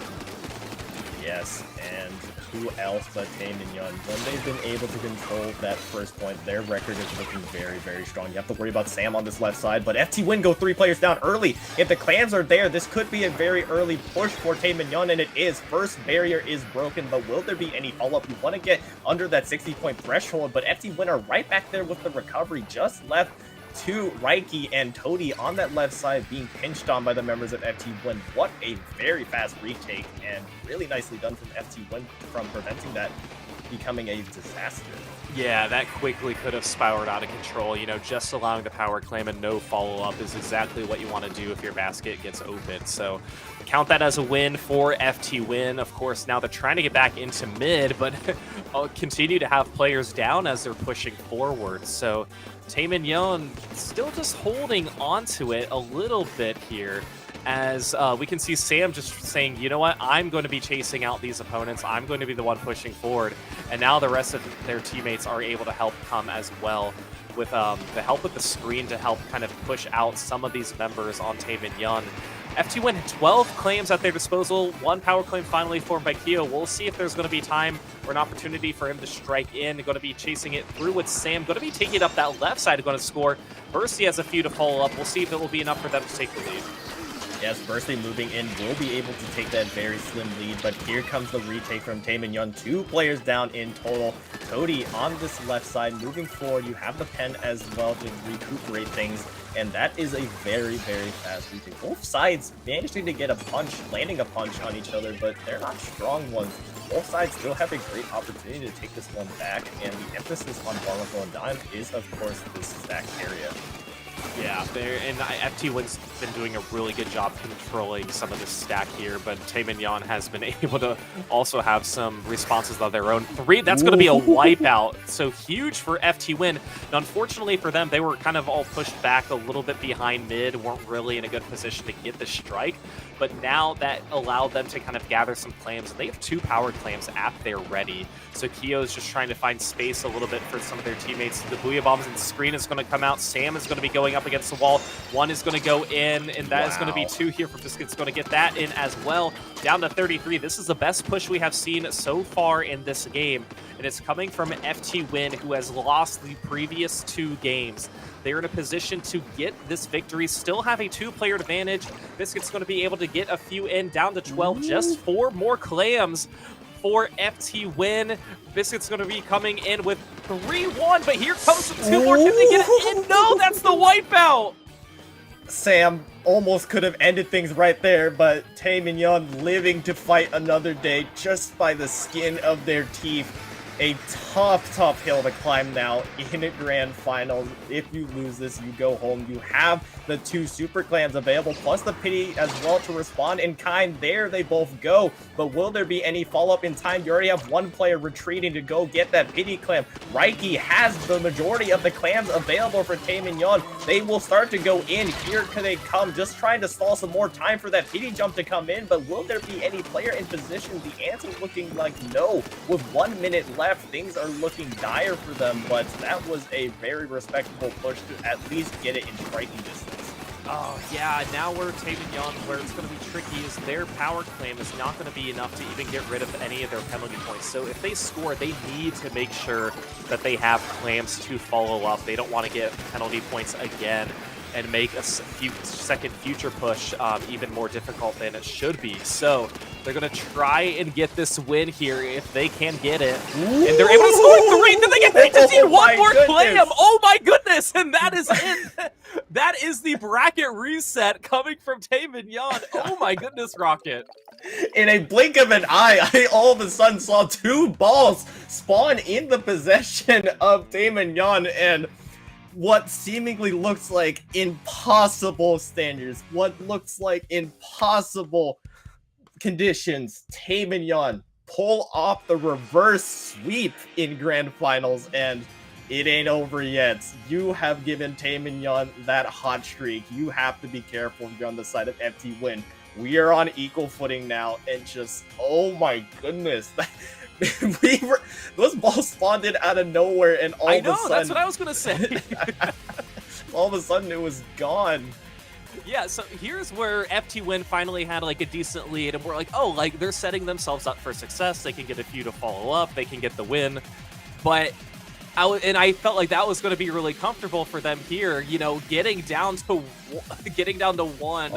Yes, and who else but Taemin Yon? When they've been able to control that first point, their record is looking very, very strong. You have to worry about Sam on this left side, but FT Win go 3 players down early. If the clans are there, this could be a very early push for Taemin Yon, and it is. First barrier is broken, but will there be any follow-up? You want to get under that 60-point threshold, but FT Win are right back there with the recovery, just left to Raiki and Todi on that left side being pinched on by the members of FT Win. What a very fast retake, and really nicely done from FT Win from preventing that becoming a disaster. Yeah, that quickly could have spiraled out of control. You know, just allowing the power claim and no follow-up is exactly what you want to do if your basket gets open. So count that as a win for FT Win. Of course, now they're trying to get back into mid, but continue to have players down as they're pushing forward. So Taemin Yon still just holding onto it a little bit here, as we can see Sam just saying, you know what, I'm going to be chasing out these opponents. I'm going to be the one pushing forward. And now the rest of their teammates are able to help come as well with the help with the screen to help kind of push out some of these members on Taemin Yon. FT Win had 12 claims at their disposal. 1 power claim finally formed by Kyo. We'll see if there's going to be time or an opportunity for him to strike in. Going to be chasing it through with Sam. Going to be taking it up that left side, going to score. Bursty has a few to follow up. We'll see if it will be enough for them to take the lead. Yes, Bursty moving in will be able to take that very slim lead, but here comes the retake from Taemin Yon. 2 players down in total. Todi on this left side moving forward. You have the pen as well to recuperate things, and that is a very, very fast retake. Both sides managing to get a punch, landing a punch on each other, but they're not strong ones. Both sides still have a great opportunity to take this one back, and the emphasis on Barnacle and Dime is, of course, this stack area. Yeah, and FT Win's been doing a really good job controlling some of this stack here, but Taemin Yon has been able to also have some responses of their own. 3, that's going to be a wipeout, so huge for FT Win. And unfortunately for them, they were kind of all pushed back a little bit behind mid, weren't really in a good position to get the strike, but now that allowed them to kind of gather some claims. They have 2 power claims at their ready, so Kyo's just trying to find space a little bit for some of their teammates. The Booyah Bombs and the screen is going to come out. Sam is going to be going up against the wall. 1 is going to go in, and that is going to be 2 here for Biscuit's going to get that in as well. Down to 33. This is the best push we have seen so far in this game, and it's coming from FT Win, who has lost the previous 2 games. They're in a position to get this victory, still have a 2-player advantage. Biscuit's going to be able to get a few in, down to 12. Just 4 more clams for FT Win. Biscuit's going to be coming in with 3-1, but here comes 2 more. Can they get it in? No, that's the wipeout! Sam almost could have ended things right there, but Taemin Yon living to fight another day just by the skin of their teeth. A tough hill to climb now in a grand finals. If you lose this, you go home. You have the 2 super clans available, plus the pity as well to respond in kind. There they both go, but will there be any follow-up in time? You already have 1 player retreating to go get that pity clan. Raiki has the majority of the clans available for Taemin Yon. They will start to go in. Here can they come, just trying to stall some more time for that pity jump to come in, but will there be any player in position? The answer is looking like no. With 1 minute left, things are looking dire for them, but that was a very respectable push to at least get it in striking distance. Oh, yeah, now we're Taemin Yon, where it's going to be tricky is their power claim is not going to be enough to even get rid of any of their penalty points. So if they score, they need to make sure that they have clams to follow up. They don't want to get penalty points again. and make a second future push even more difficult than it should be. So they're going to try and get this win here if they can get it. And they're able to score 3. Did they just need one more clam? Oh my goodness! And that is it. That is the bracket reset coming from Taemin Yan. Oh my goodness, Rocket. In a blink of an eye, I all of a sudden saw 2 balls spawn in the possession of Taemin Yan, and what seemingly looks like impossible standards, what looks like impossible conditions, Taemin Yan pull off the reverse sweep in Grand Finals, and it ain't over yet. You have given Taemin Yan that hot streak. You have to be careful if you're on the side of FT Win. We are on equal footing now, and just, oh my goodness. Those balls spawned in out of nowhere, and all of a sudden... that's what I was going to say. all of a sudden, it was gone. Yeah, so here's where FT Win finally had like a decent lead, and we're like, oh, like they're setting themselves up for success. They can get a few to follow up. They can get the win. But I felt like that was going to be really comfortable for them here. You know, getting down to 1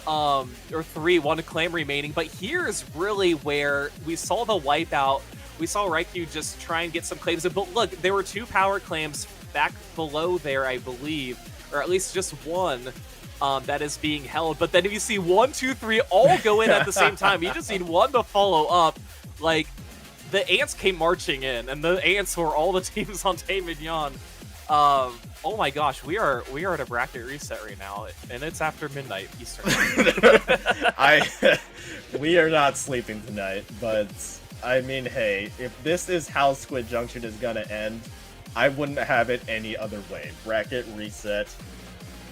or 3, 1 claim remaining. But here's really where we saw the wipeout. We saw Raikou just try and get some claims. But look, there were 2 power claims back below there, I believe, or at least just 1. That is being held, but then if you see 1, 2, 3 all go in at the same time, you just need 1 to follow up. Like, the ants came marching in, and the ants were all the teams on Taemin Yan. Oh my gosh, we are at a bracket reset right now, and it's after midnight Eastern. We are not sleeping tonight, but I mean, hey, if this is how Squid Junction is gonna end, I wouldn't have it any other way. Bracket reset.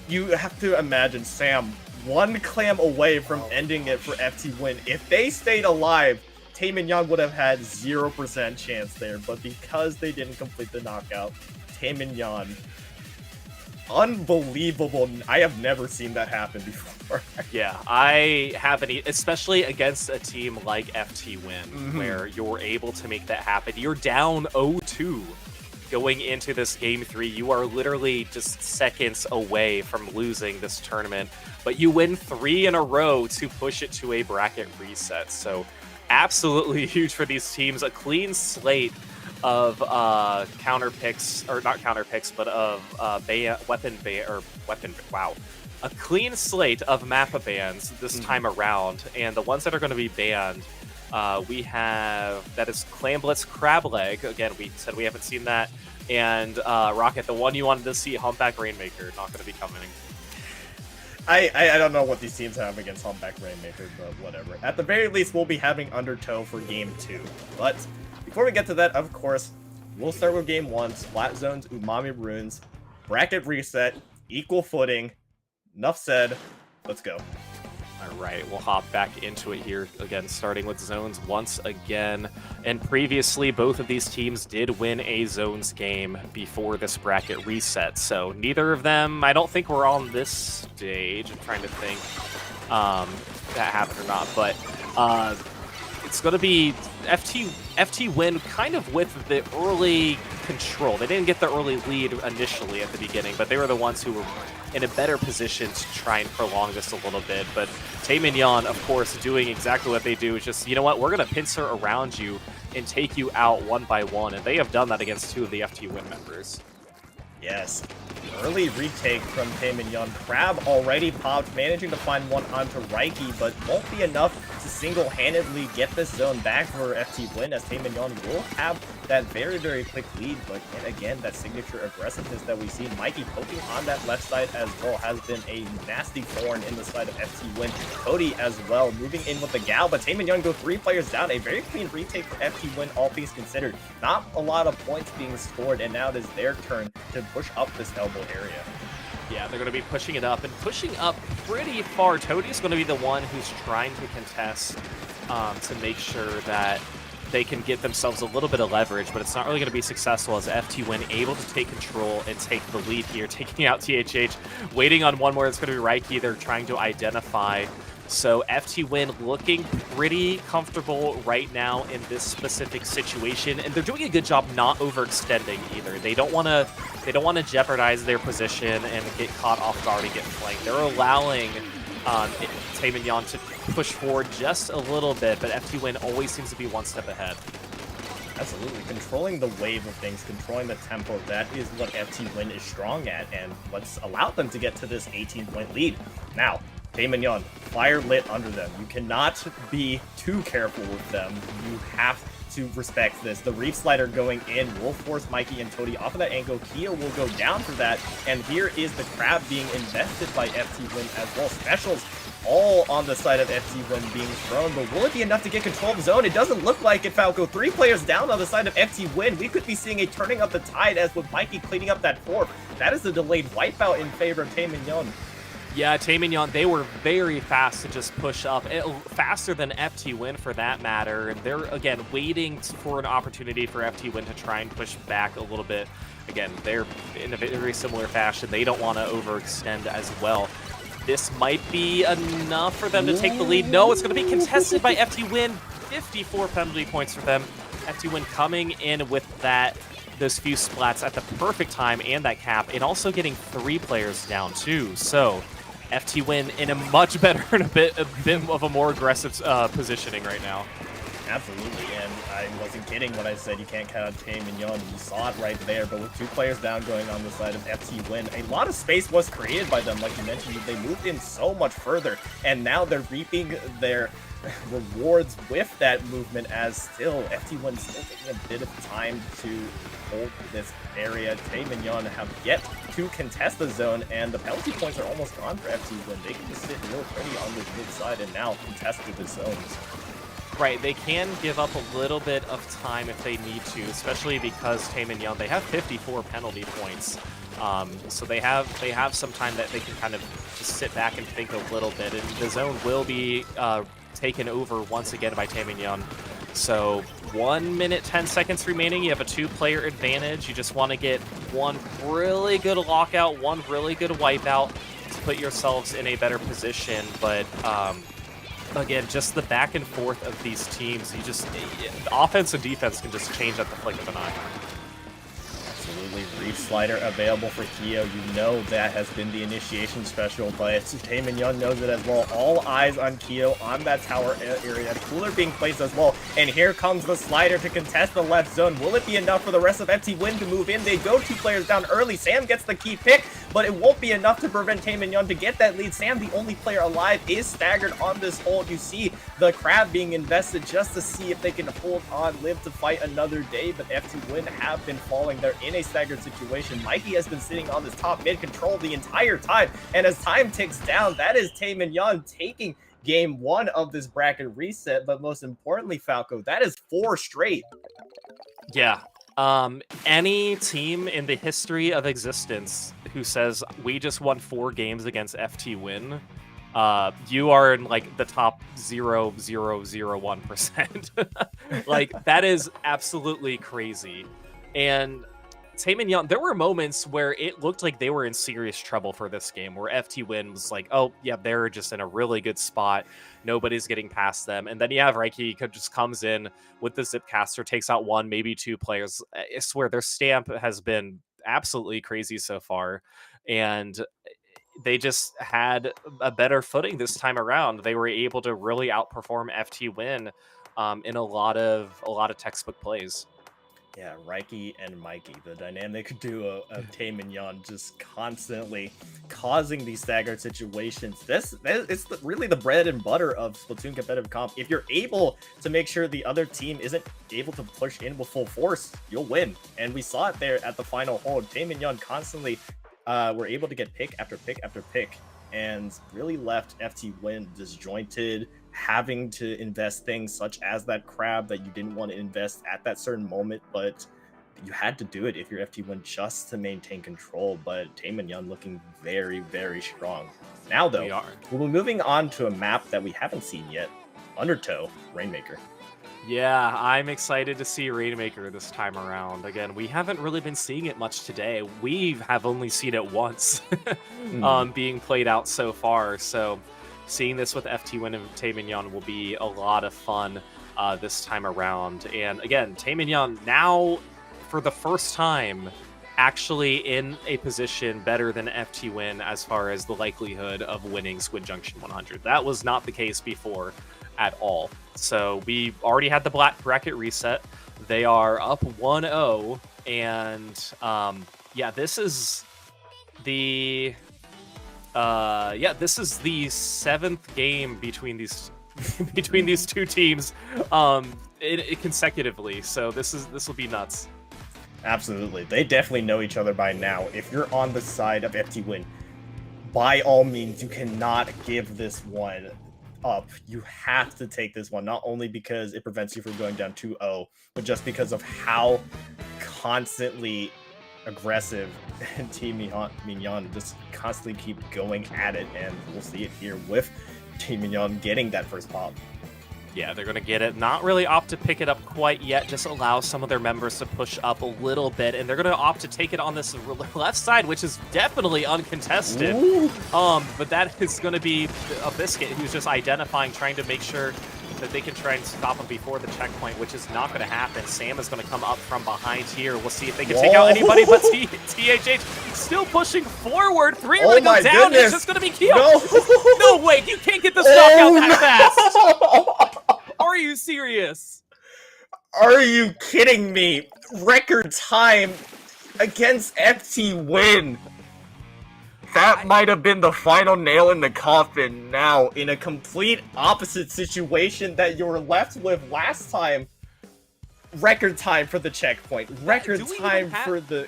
You have to imagine Sam 1 clam away from ending it for FT Win. If they stayed alive, Taemin Yan would have had 0% chance there, but because they didn't complete the knockout, Taemin Yan, unbelievable. I have never seen that happen before. Yeah, I haven't, especially against a team like FT Win, where you're able to make that happen. You're down 0-2. Going into this game 3, you are literally just seconds away from losing this tournament, but you win 3 in a row to push it to a bracket reset. So absolutely huge for these teams. A clean slate of counter picks, or not counter picks, but of a clean slate of mappa bans this time around. And the ones that are going to be banned, we have, that is Clam Blitz Crab Leg. Again, we said we haven't seen that. And Rocket, the one you wanted to see, Humpback Rainmaker, not going to be coming. I don't know what these teams have against Humpback Rainmaker, but whatever. At the very least, we'll be having Undertow for Game 2. But before we get to that, of course, we'll start with Game 1, Splat Zones, Umami Runes, bracket reset, equal footing. Enough said, let's go. All right, we'll hop back into it here again, starting with Zones once again. And previously, both of these teams did win a Zones game before this bracket reset. So neither of them, I don't think we're on this stage. I'm trying to think that happened or not. But it's going to be FT Win kind of with the early control. They didn't get the early lead initially at the beginning, but they were the ones who were in a better position to try and prolong this a little bit. But Taemin Yan, of course, doing exactly what they do, is just, you know what, we're going to pincer around you and take you out 1 by 1. And they have done that against 2 of the FT Win members. Yes. Early retake from Taemin Yan. Crab already popped, managing to find one onto Raikou, but won't be enough to single-handedly get this zone back for FT Win, as Taemin Yan will have that very, very quick lead. But yet again, that signature aggressiveness that we see, Mikey poking on that left side as well, has been a nasty thorn in the side of FT Win. Cody as well, moving in with the Gal, but Taemin Yan go 3 players down. A very clean retake for FT Win, all things considered. Not a lot of points being scored, and now it is their turn to push up this elbow area. Yeah, they're going to be pushing it up, and pushing up pretty far. Toadie's going to be the one who's trying to contest to make sure that they can get themselves a little bit of leverage, but it's not really going to be successful, as FT Win able to take control and take the lead here, taking out THH, waiting on one more. It's going to be Raikou. They're trying to identify So FT Win looking pretty comfortable right now in this specific situation, and they're doing a good job not overextending either. They don't want to jeopardize their position and get caught off guard and get flanked. They're allowing Taemin to push forward just a little bit, but FT Win always seems to be one step ahead. Absolutely. Controlling the wave of things, controlling the tempo, that is what FT Win is strong at, and what's allowed them to get to this 18-point lead. Now, Taemin, fire lit under them. You cannot be too careful with them. You have to respect this. The Reef Slider going in will force Mikey and Toady off of that angle. Keo will go down for that, and here is the Crab being invested by FT Win as well. Specials all on the side of FT Win being thrown, but will it be enough to get control of the zone? It doesn't look like it, Falco. 3 players down on the side of FT Win. We could be seeing a turning of the tide as with Mikey cleaning up that fourth. That is the delayed wipeout in favor of Taemin. Yeah, Taemin, they were very fast to just push up, faster than FT Win for that matter, and they're, again, waiting for an opportunity for FT Win to try and push back a little bit. Again, they're in a very similar fashion. They don't want to overextend as well. This might be enough for them to take the lead. No, it's going to be contested by FT Win. 54 penalty points for them. FT Win coming in with those few splats at the perfect time and that cap, and also getting 3 players down too. So FT Win in a much better and a bit of a more aggressive positioning right now. Absolutely, and I wasn't kidding when I said you can't count on Taemin. You saw it right there, but with 2 players down going on the side of FT Win, a lot of space was created by them. Like you mentioned, they moved in so much further, and now they're reaping their rewards with that movement, as still FT Win still taking a bit of time to hold this area. Taemin have yet to contest the zone, and the penalty points are almost gone for FT Win. They can just sit real pretty on the mid side and now contest the zones. Right, they can give up a little bit of time if they need to, especially because Taemin, they have 54 penalty points. So they have some time that they can kind of just sit back and think a little bit, and the zone will be taken over once again by Taemin. So 1 minute, 10 seconds remaining. You have a 2-player advantage. You just want to get one really good lockout, one really good wipeout to put yourselves in a better position. But again, just the back and forth of these teams, offense and defense can just change at the flick of an eye. Absolutely. Reef Slider available for Keo. You know that has been the initiation special, but Taemin knows it as well. All eyes on Keo on that tower area. Cooler being placed as well. And here comes the slider to contest the left zone. Will it be enough for the rest of FT Win to move in? They go 2 players down early. Sam gets the key pick, but it won't be enough to prevent Taemin to get that lead. Sam, the only player alive, is staggered on this hold. You see the Crab being invested just to see if they can hold on, live to fight another day, but FT Win have been falling. They're in a staggered situation. Mikey has been sitting on this top mid control the entire time, and as time ticks down, that is Taemin taking game 1 of this bracket reset, but most importantly, Falco, that is 4 straight. Yeah. Any team in the history of existence who says we just won 4 games against FT Win, you are in like the top 0.0001%. Like, that is absolutely crazy. And Taemin, there were moments where it looked like they were in serious trouble for this game, where FT Win was like, oh, yeah, they're just in a really good spot. Nobody's getting past them. And then you have Reiki just comes in with the Zipcaster, takes out 1, maybe 2 players. I swear their stamp has been absolutely crazy so far. And they just had a better footing this time around. They were able to really outperform FT Win in a lot of textbook plays. Yeah, Reiki and Mikey, the dynamic duo of Taemin just constantly causing these staggered situations. It's really the bread and butter of Splatoon competitive comp. If you're able to make sure the other team isn't able to push in with full force, you'll win. And we saw it there at the final hold. Taemin constantly were able to get pick after pick after pick, and really left FT Win disjointed, having to invest things such as that Crab that you didn't want to invest at that certain moment, but you had to do it if you're FT Win just to maintain control. But Taemin looking very, very strong. Now though, we'll be moving on to a map that we haven't seen yet, Undertow Rainmaker. Yeah, I'm excited to see Rainmaker this time around. Again, we haven't really been seeing it much today. We have only seen it once being played out so far. So seeing this with FT Win and Tae-Min will be a lot of fun this time around. And again, Tae-Min now, for the first time, actually in a position better than FT Win as far as the likelihood of winning Squid Junction 100. That was not the case before at all. So we already had the bracket reset. They are up 1-0, and yeah, this is the this is the 7th game between these between these two teams consecutively. So this will be nuts. Absolutely. They definitely know each other by now. If you're on the side of FT Win, by all means, you cannot give this one up. You have to take this one, not only because it prevents you from going down 2-0, but just because of how constantly aggressive Team Mignon just constantly keep going at it, and we'll see it here with Team Mignon getting that first pop. Yeah, they're going to get it. Not really opt to pick it up quite yet, just allow some of their members to push up a little bit, and they're going to opt to take it on this left side, which is definitely uncontested. Ooh. But that is going to be a Biscuit who's just identifying, trying to make sure that they can try and stop him before the checkpoint, which is not going to happen. Sam is going to come up from behind here. We'll see if they can take out anybody but THH. Still pushing forward. 3 are going to go down. Goodness. It's just going to be killed. No. No way. You can't get this knockout that fast. Are you serious? Are you kidding me? Record time against FT Win. That might have been the final nail in the coffin now, in a complete opposite situation that you were left with last time. Record time for the checkpoint. Record time for the...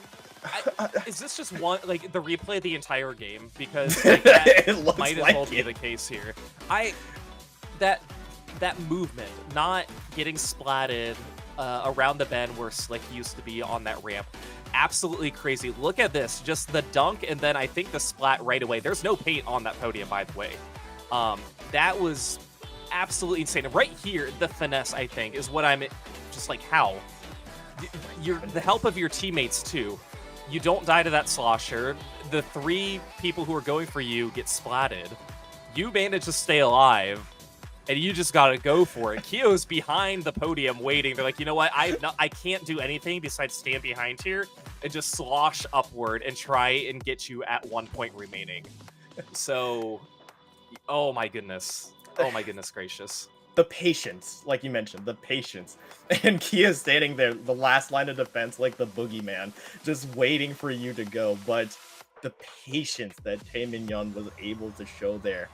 Is this just one, like, the replay of the entire game? Because like, that might as well be the case here. That movement, not getting splatted around the bend where Slick used to be on that ramp, absolutely crazy. Look at this, just the dunk and then I think the splat right away. There's no paint on that podium, by the way. That was absolutely insane. Right here, the finesse, I think, is what I'm just like, how? The help of your teammates, too. You don't die to that slosher. The 3 people who are going for you get splatted. You manage to stay alive. And you just gotta go for it. Kyo's behind the podium waiting. They're like, you know what? I can't do anything besides stand behind here and just slosh upward and try and get you at 1 point remaining. So, oh my goodness. Oh my goodness gracious. The patience, like you mentioned, the patience. And Kia's standing there, the last line of defense, like the boogeyman, just waiting for you to go. But the patience that Tae-Min was able to show there.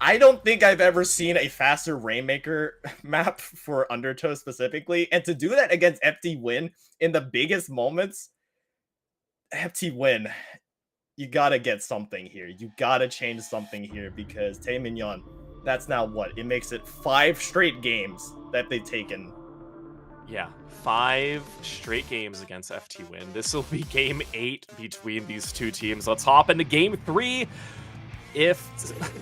I don't think I've ever seen a faster Rainmaker map for Undertow specifically, and to do that against FT Win in the biggest moments, FT Win, you gotta get something here. You gotta change something here, because Tae-Min, that's now what? It makes it 5 straight games that they've taken. Yeah, 5 straight games against FT Win. This will be game 8 between these two teams. Let's hop into game 3. If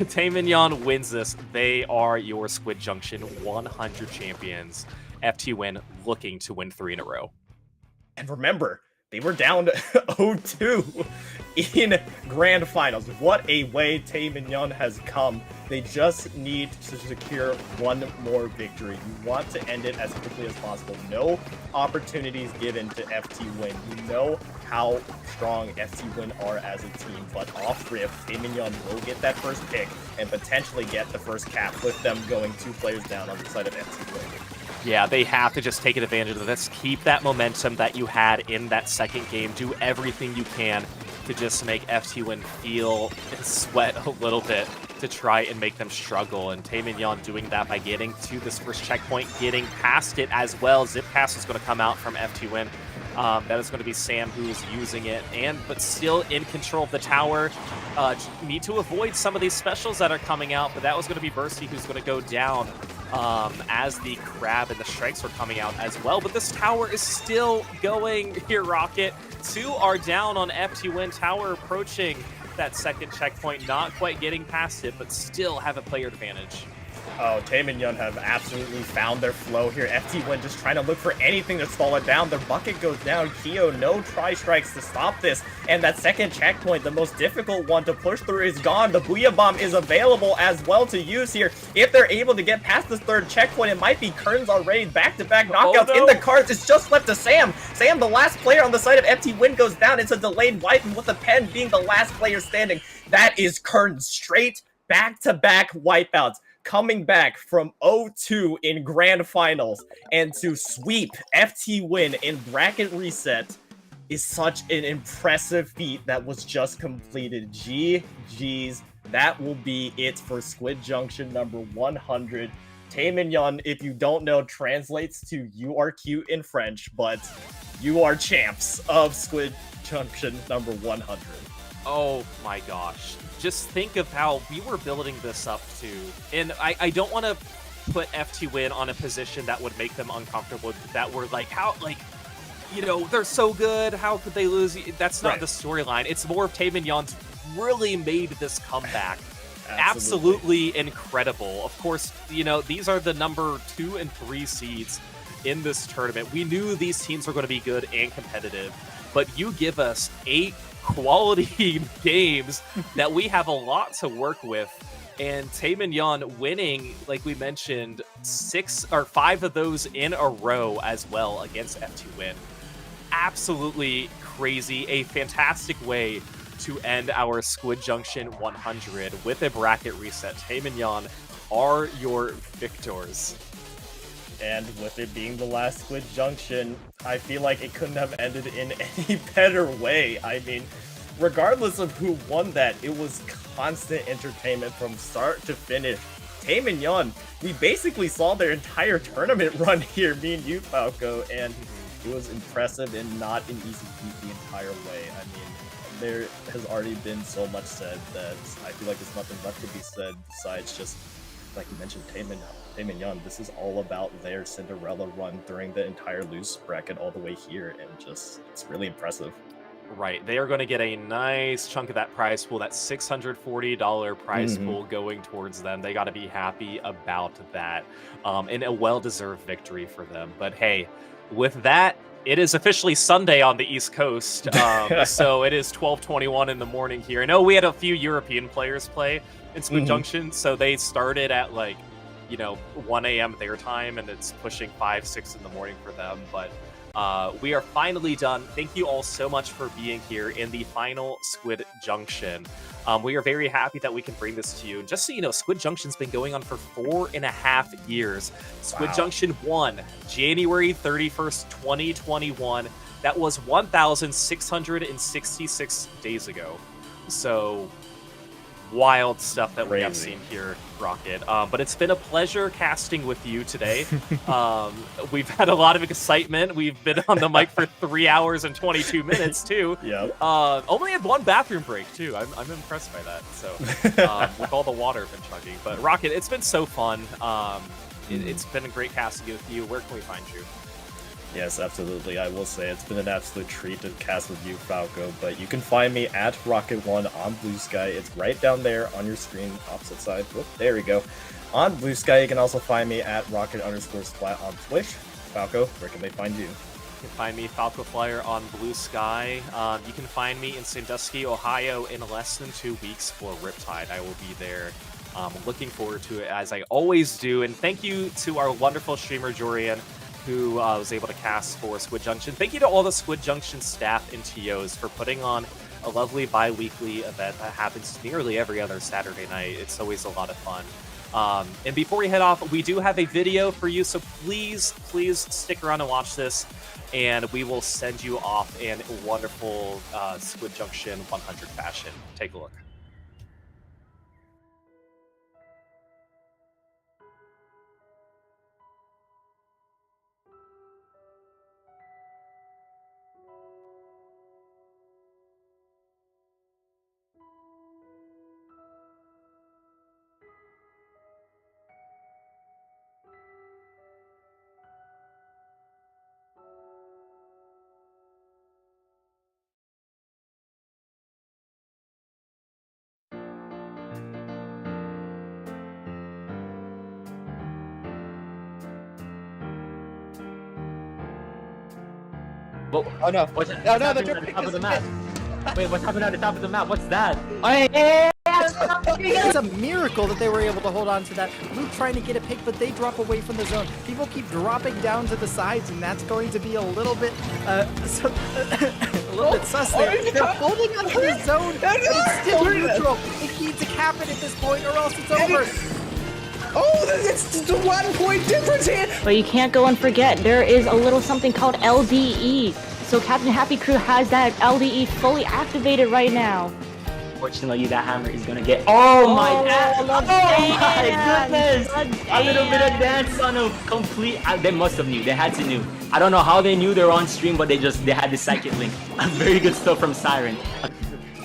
Tae-Min wins this, they are your Squid Junction 100 champions. FT Win looking to win 3 in a row. And remember, they were down 0-2 in Grand Finals. What a way Tae-Min has come. They just need to secure 1 more victory. You want to end it as quickly as possible. No opportunities given to FT Win. You know how strong FT Win are as a team, but off rip, Tae-Min will get that first pick and potentially get the first cap with them going 2 players down on the side of FT Win. Yeah, they have to just take advantage of this. Keep that momentum that you had in that second game. Do everything you can to just make FT Win feel and sweat a little bit to try and make them struggle. And Tae-Min doing that by getting to this first checkpoint, getting past it as well. Zip Pass is going to come out from FT Win. That is going to be Sam who's using it, but still in control of the tower. Need to avoid some of these specials that are coming out, but that was going to be Bursty who's going to go down as the crab and the strikes were coming out as well. But this tower is still going here, Rocket. 2 are down on FT Win. Tower approaching that second checkpoint, not quite getting past it, but still have a player advantage. Oh, Tame and Yun have absolutely found their flow here. FT1 just trying to look for anything to stall it down. Their bucket goes down. Kyo, no tri-strikes to stop this. And that second checkpoint, the most difficult one to push through, is gone. The Booyah Bomb is available as well to use here. If they're able to get past this third checkpoint, it might be Kern's already back-to-back knockouts in the cards. It's just left to Sam. Sam, the last player on the side of FT1, goes down. It's a delayed wipe, and with the pen being the last player standing, that is Kern straight back-to-back wipeouts. Coming back from 0-2 in grand finals and to sweep FT1 in bracket reset is such an impressive feat that was just completed. GG's. That will be it for Squid Junction number 100. Tame and Yun, if you don't know, translates to "you are cute" in French, but you are champs of Squid Junction number 100. Oh my gosh. Just think of how we were building this up to. And I don't want to put FT Win on a position that would make them uncomfortable. That we're like, how, like, you know, they're so good. How could they lose? That's not the storyline. It's more of Tame and Yun's really made this comeback. Absolutely incredible. Of course, you know, these are the number 2 and 3 seeds in this tournament. We knew these teams were going to be good and competitive, but you give us 8 quality games that we have a lot to work with, and Tame and Yun winning, like we mentioned, 6 or 5 of those in a row as well against FT Win. Absolutely crazy. A fantastic way to end our Squid Junction 100 with a bracket reset. Tame and Yun are your victors. And with it being the last Squid Junction, I feel like it couldn't have ended in any better way. I mean, regardless of who won that, it was constant entertainment from start to finish. Tame and Yun, we basically saw their entire tournament run here, me and you, Falco, and it was impressive and not an easy feat the entire way. I mean, there has already been so much said that I feel like there's nothing left to be said besides just, like you mentioned, Tame and Yun, this is all about their Cinderella run during the entire loose bracket all the way here, and just, it's really impressive. Right, they are going to get a nice chunk of that prize pool, that $640 prize pool going towards them. They got to be happy about that, and a well-deserved victory for them. But hey, with that, it is officially Sunday on the East Coast, so it is 12:21 in the morning here. I know we had a few European players play in Squid Junction, so they started at, like, you know, 1 a.m. their time, and it's pushing 5, 6 in the morning for them. But we are finally done. Thank you all so much for being here in the final Squid Junction. We are very happy that we can bring this to you. And just so you know, Squid Junction's been going on for 4.5 years. Squid Junction 1, January 31st, 2021. That was 1,666 days ago. So wild stuff that we have seen here, Rocket. But it's been a pleasure casting with you today. We've had a lot of excitement. We've been on the mic for 3 hours and 22 minutes too. Only had 1 bathroom break too. I'm impressed by that. So with all the water I've been chugging. But Rocket, it's been so fun. It's been a great casting with you. Where can we find you? Yes, absolutely. I will say it's been an absolute treat to cast with you, Falco, but you can find me at Rocket1 on Blue Sky. It's right down there on your screen, opposite side. Whoop, there we go. On Blue Sky, you can also find me at Rocket_Splat on Twitch. Falco, where can they find you? You can find me, Falco Flyer, on Blue Sky. You can find me in Sandusky, Ohio in less than 2 weeks for Riptide. I will be there. Looking forward to it, as I always do. And thank you to our wonderful streamer, Jorian, who was able to cast for Squid Junction. Thank you to all the Squid Junction staff and TOs for putting on a lovely bi-weekly event that happens nearly every other Saturday night. It's always a lot of fun. And before we head off, we do have a video for you, so please stick around and watch this, and we will send you off in wonderful Squid Junction 100 fashion. Take a look. Well, Oh no. what's No, no, happening they're at the top of the picking map? Wait, what's happening at the top of the map? What's that? Oh, hey, It's a miracle that they were able to hold on to that. Luke trying to get a pick, but they drop away from the zone. People keep dropping down to the sides, and that's going to be a little bit, a little bit sus there. They're holding on to the zone, but it's still neutral. They need to cap it at this point, or else it's over. Oh, it's just a 1 point difference here. But you can't go and forget, there is a little something called LDE. So Captain Happy Crew has that LDE fully activated right now. Fortunately, that hammer is gonna get. Oh my goodness! A little bit of dance on a complete. They must have knew. They had to knew. I don't know how they knew they were on stream, but they had the psychic link. Very good stuff from Siren.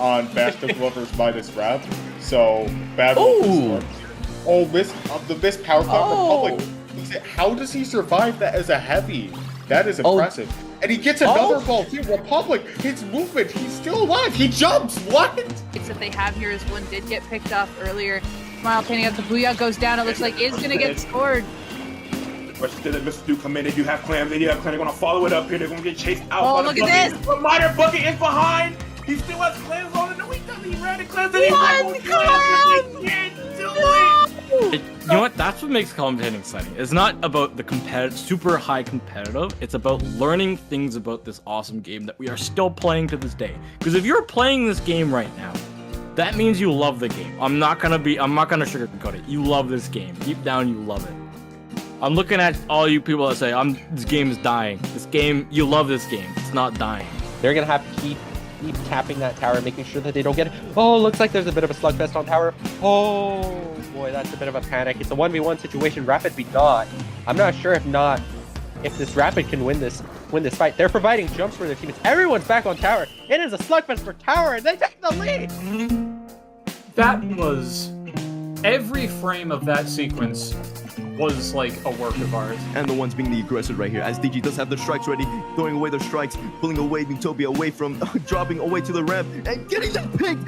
On Fast of Lovers by this rap. So battle. Oh, the Miss Power Clock Republic. How does he survive that as a heavy? That is impressive. And he gets another ball too. Republic, his movement, he's still alive. He jumps. What? That they have here is one did get picked off earlier. Smile painting up the booyah goes down. It looks like it's gonna get scored. Question did Mr. Duke come in? They do have clams. They do have clams. They're gonna follow it up here. They're gonna get chased out. Oh, look at this! But Minor Bucket is behind. He still has clams on it. No, he doesn't. He ran the clams. And he can't do it. You know what? That's what makes commentating exciting. It's not about the super high competitive. It's about learning things about this awesome game that we are still playing to this day. Because if you're playing this game right now, that means you love the game. I'm not gonna sugarcoat it. You love this game. Deep down, you love it. I'm looking at all you people that say, this game is dying. This game, you love this game. It's not dying. They're gonna have to keep tapping that tower, making sure that they don't get it. Oh, looks like there's a bit of a slugfest on tower. Oh boy, that's a bit of a panic. It's a 1v1 situation. Rapid be not. I'm not sure if this Rapid can win this fight. They're providing jumps for their teammates. Everyone's back on tower. It is a slugfest for tower, and they take the lead. That was every frame of that sequence was like a work of art. And the ones being the aggressor right here, as DG does have the strikes ready, throwing away their strikes, pulling away Utopia away from, dropping away to the ramp, and getting that pick.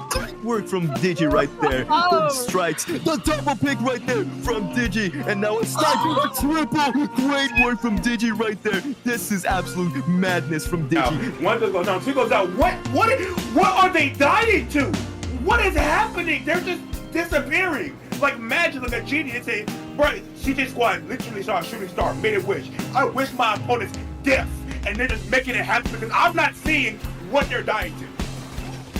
Great work from Digi right there. The strikes, the double pick right there from Digi, and now a sniper, a triple. Great work from Digi right there. This is absolute madness from Digi. One goes down, two goes down. What are they dying to? What is happening? They're just disappearing. Like magic, like a genie. They say, bro, CJ Squad literally saw a shooting star, made a wish. I wish my opponent's death, and they're just making it happen because I'm not seeing what they're dying to.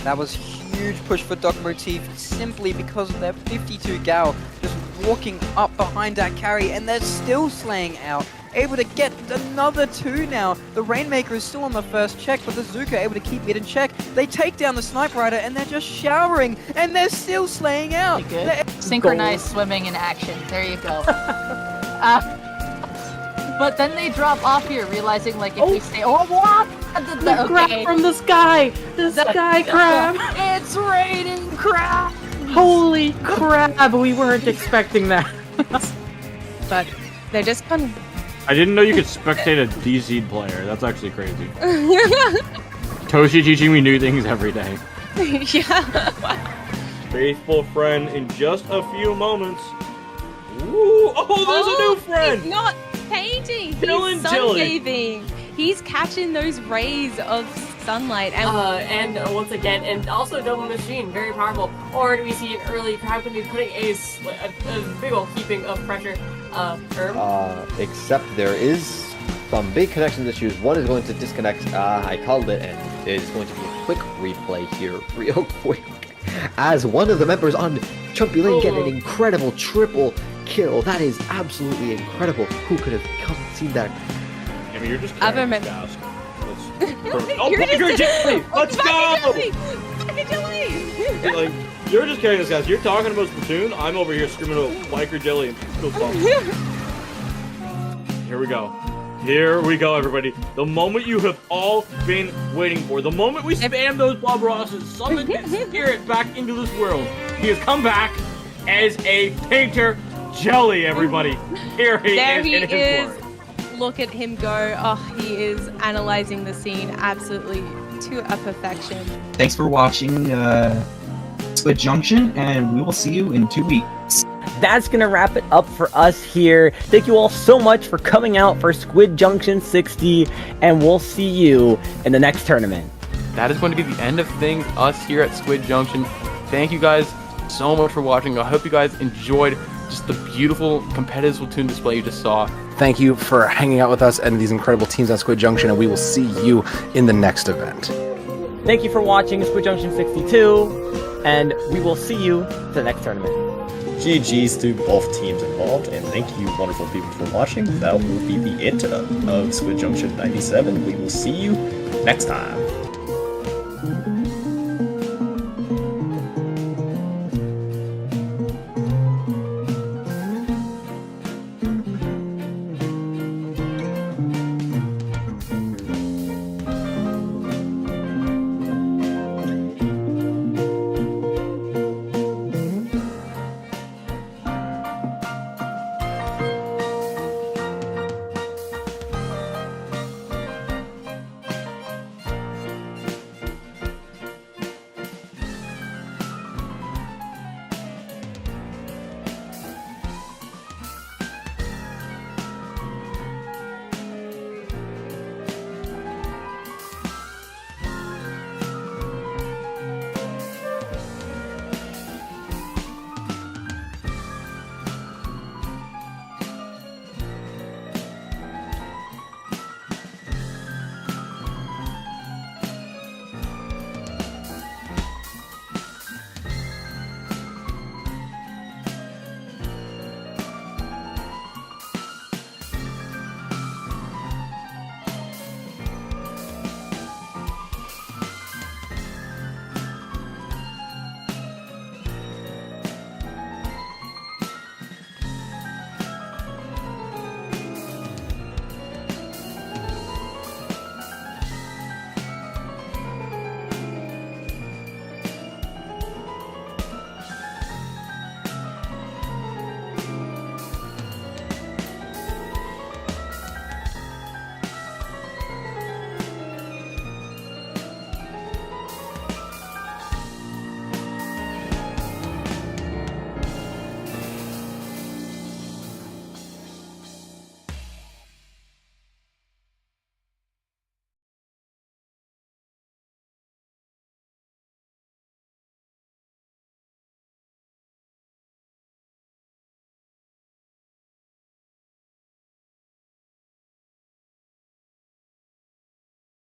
That was huge push for Doc Motif simply because of their 52 gal just walking up behind that carry, and they're still slaying out. Able to get another 2 now. The Rainmaker is still on the first check, but the Zuka able to keep it in check. They take down the Sniper Rider, and they're just showering, and they're still slaying out. Synchronized swimming in action. There you go. But then they drop off here, realizing like if we stay. Oh, what? The crab from the sky! The sky crab! It's raining crab! Holy crap! We weren't expecting that. But they're just kind of. I didn't know you could spectate a DC'd player. That's actually crazy. Toshi teaching me new things every day. Yeah. Faithful friend in just a few moments. Ooh, there's a new friend! He's not painting. Dylan He's sun-bathing. He's catching those rays of sunlight. And once again, and also double machine, very powerful. Or do we see an early crab can be putting a big old heaping of pressure? Except there is some big connection issues. One is going to disconnect. I called it, and it is going to be a quick replay here, real quick. As one of the members on Chumpy Lane get an incredible triple kill. That is absolutely incredible. Who could have seen that? I mean, you're just Other carrying members. gas. You're Jelly! Let's go! Jelly! Like, you're just carrying this, guys. You're talking about Splatoon. I'm over here screaming about Biker Jelly and Go Stomp. Here we go. Here we go, everybody. The moment you have all been waiting for. The moment we spam those Bob Rosses, summon his spirit back into this world. He has come back as a painter jelly, everybody. Here he is in his glory. Look at him go. Oh, he is analyzing the scene absolutely to a perfection. Thanks for watching Squid Junction, and we will see you in 2 weeks. that's going to wrap it up for us here. Thank you all so much for coming out for Squid Junction 60, and we'll see you in the next tournament. That is going to be the end of things, us here at Squid Junction. Thank you guys so much for watching. I hope you guys enjoyed just the beautiful competitive Splatoon display you just saw. Thank you for hanging out with us and these incredible teams on Squid Junction, and we will see you in the next event. Thank you for watching Squid Junction 62, and we will see you to the next tournament. GG's to both teams involved, and thank you, wonderful people, for watching. That will be the end of Squid Junction 97. We will see you next time.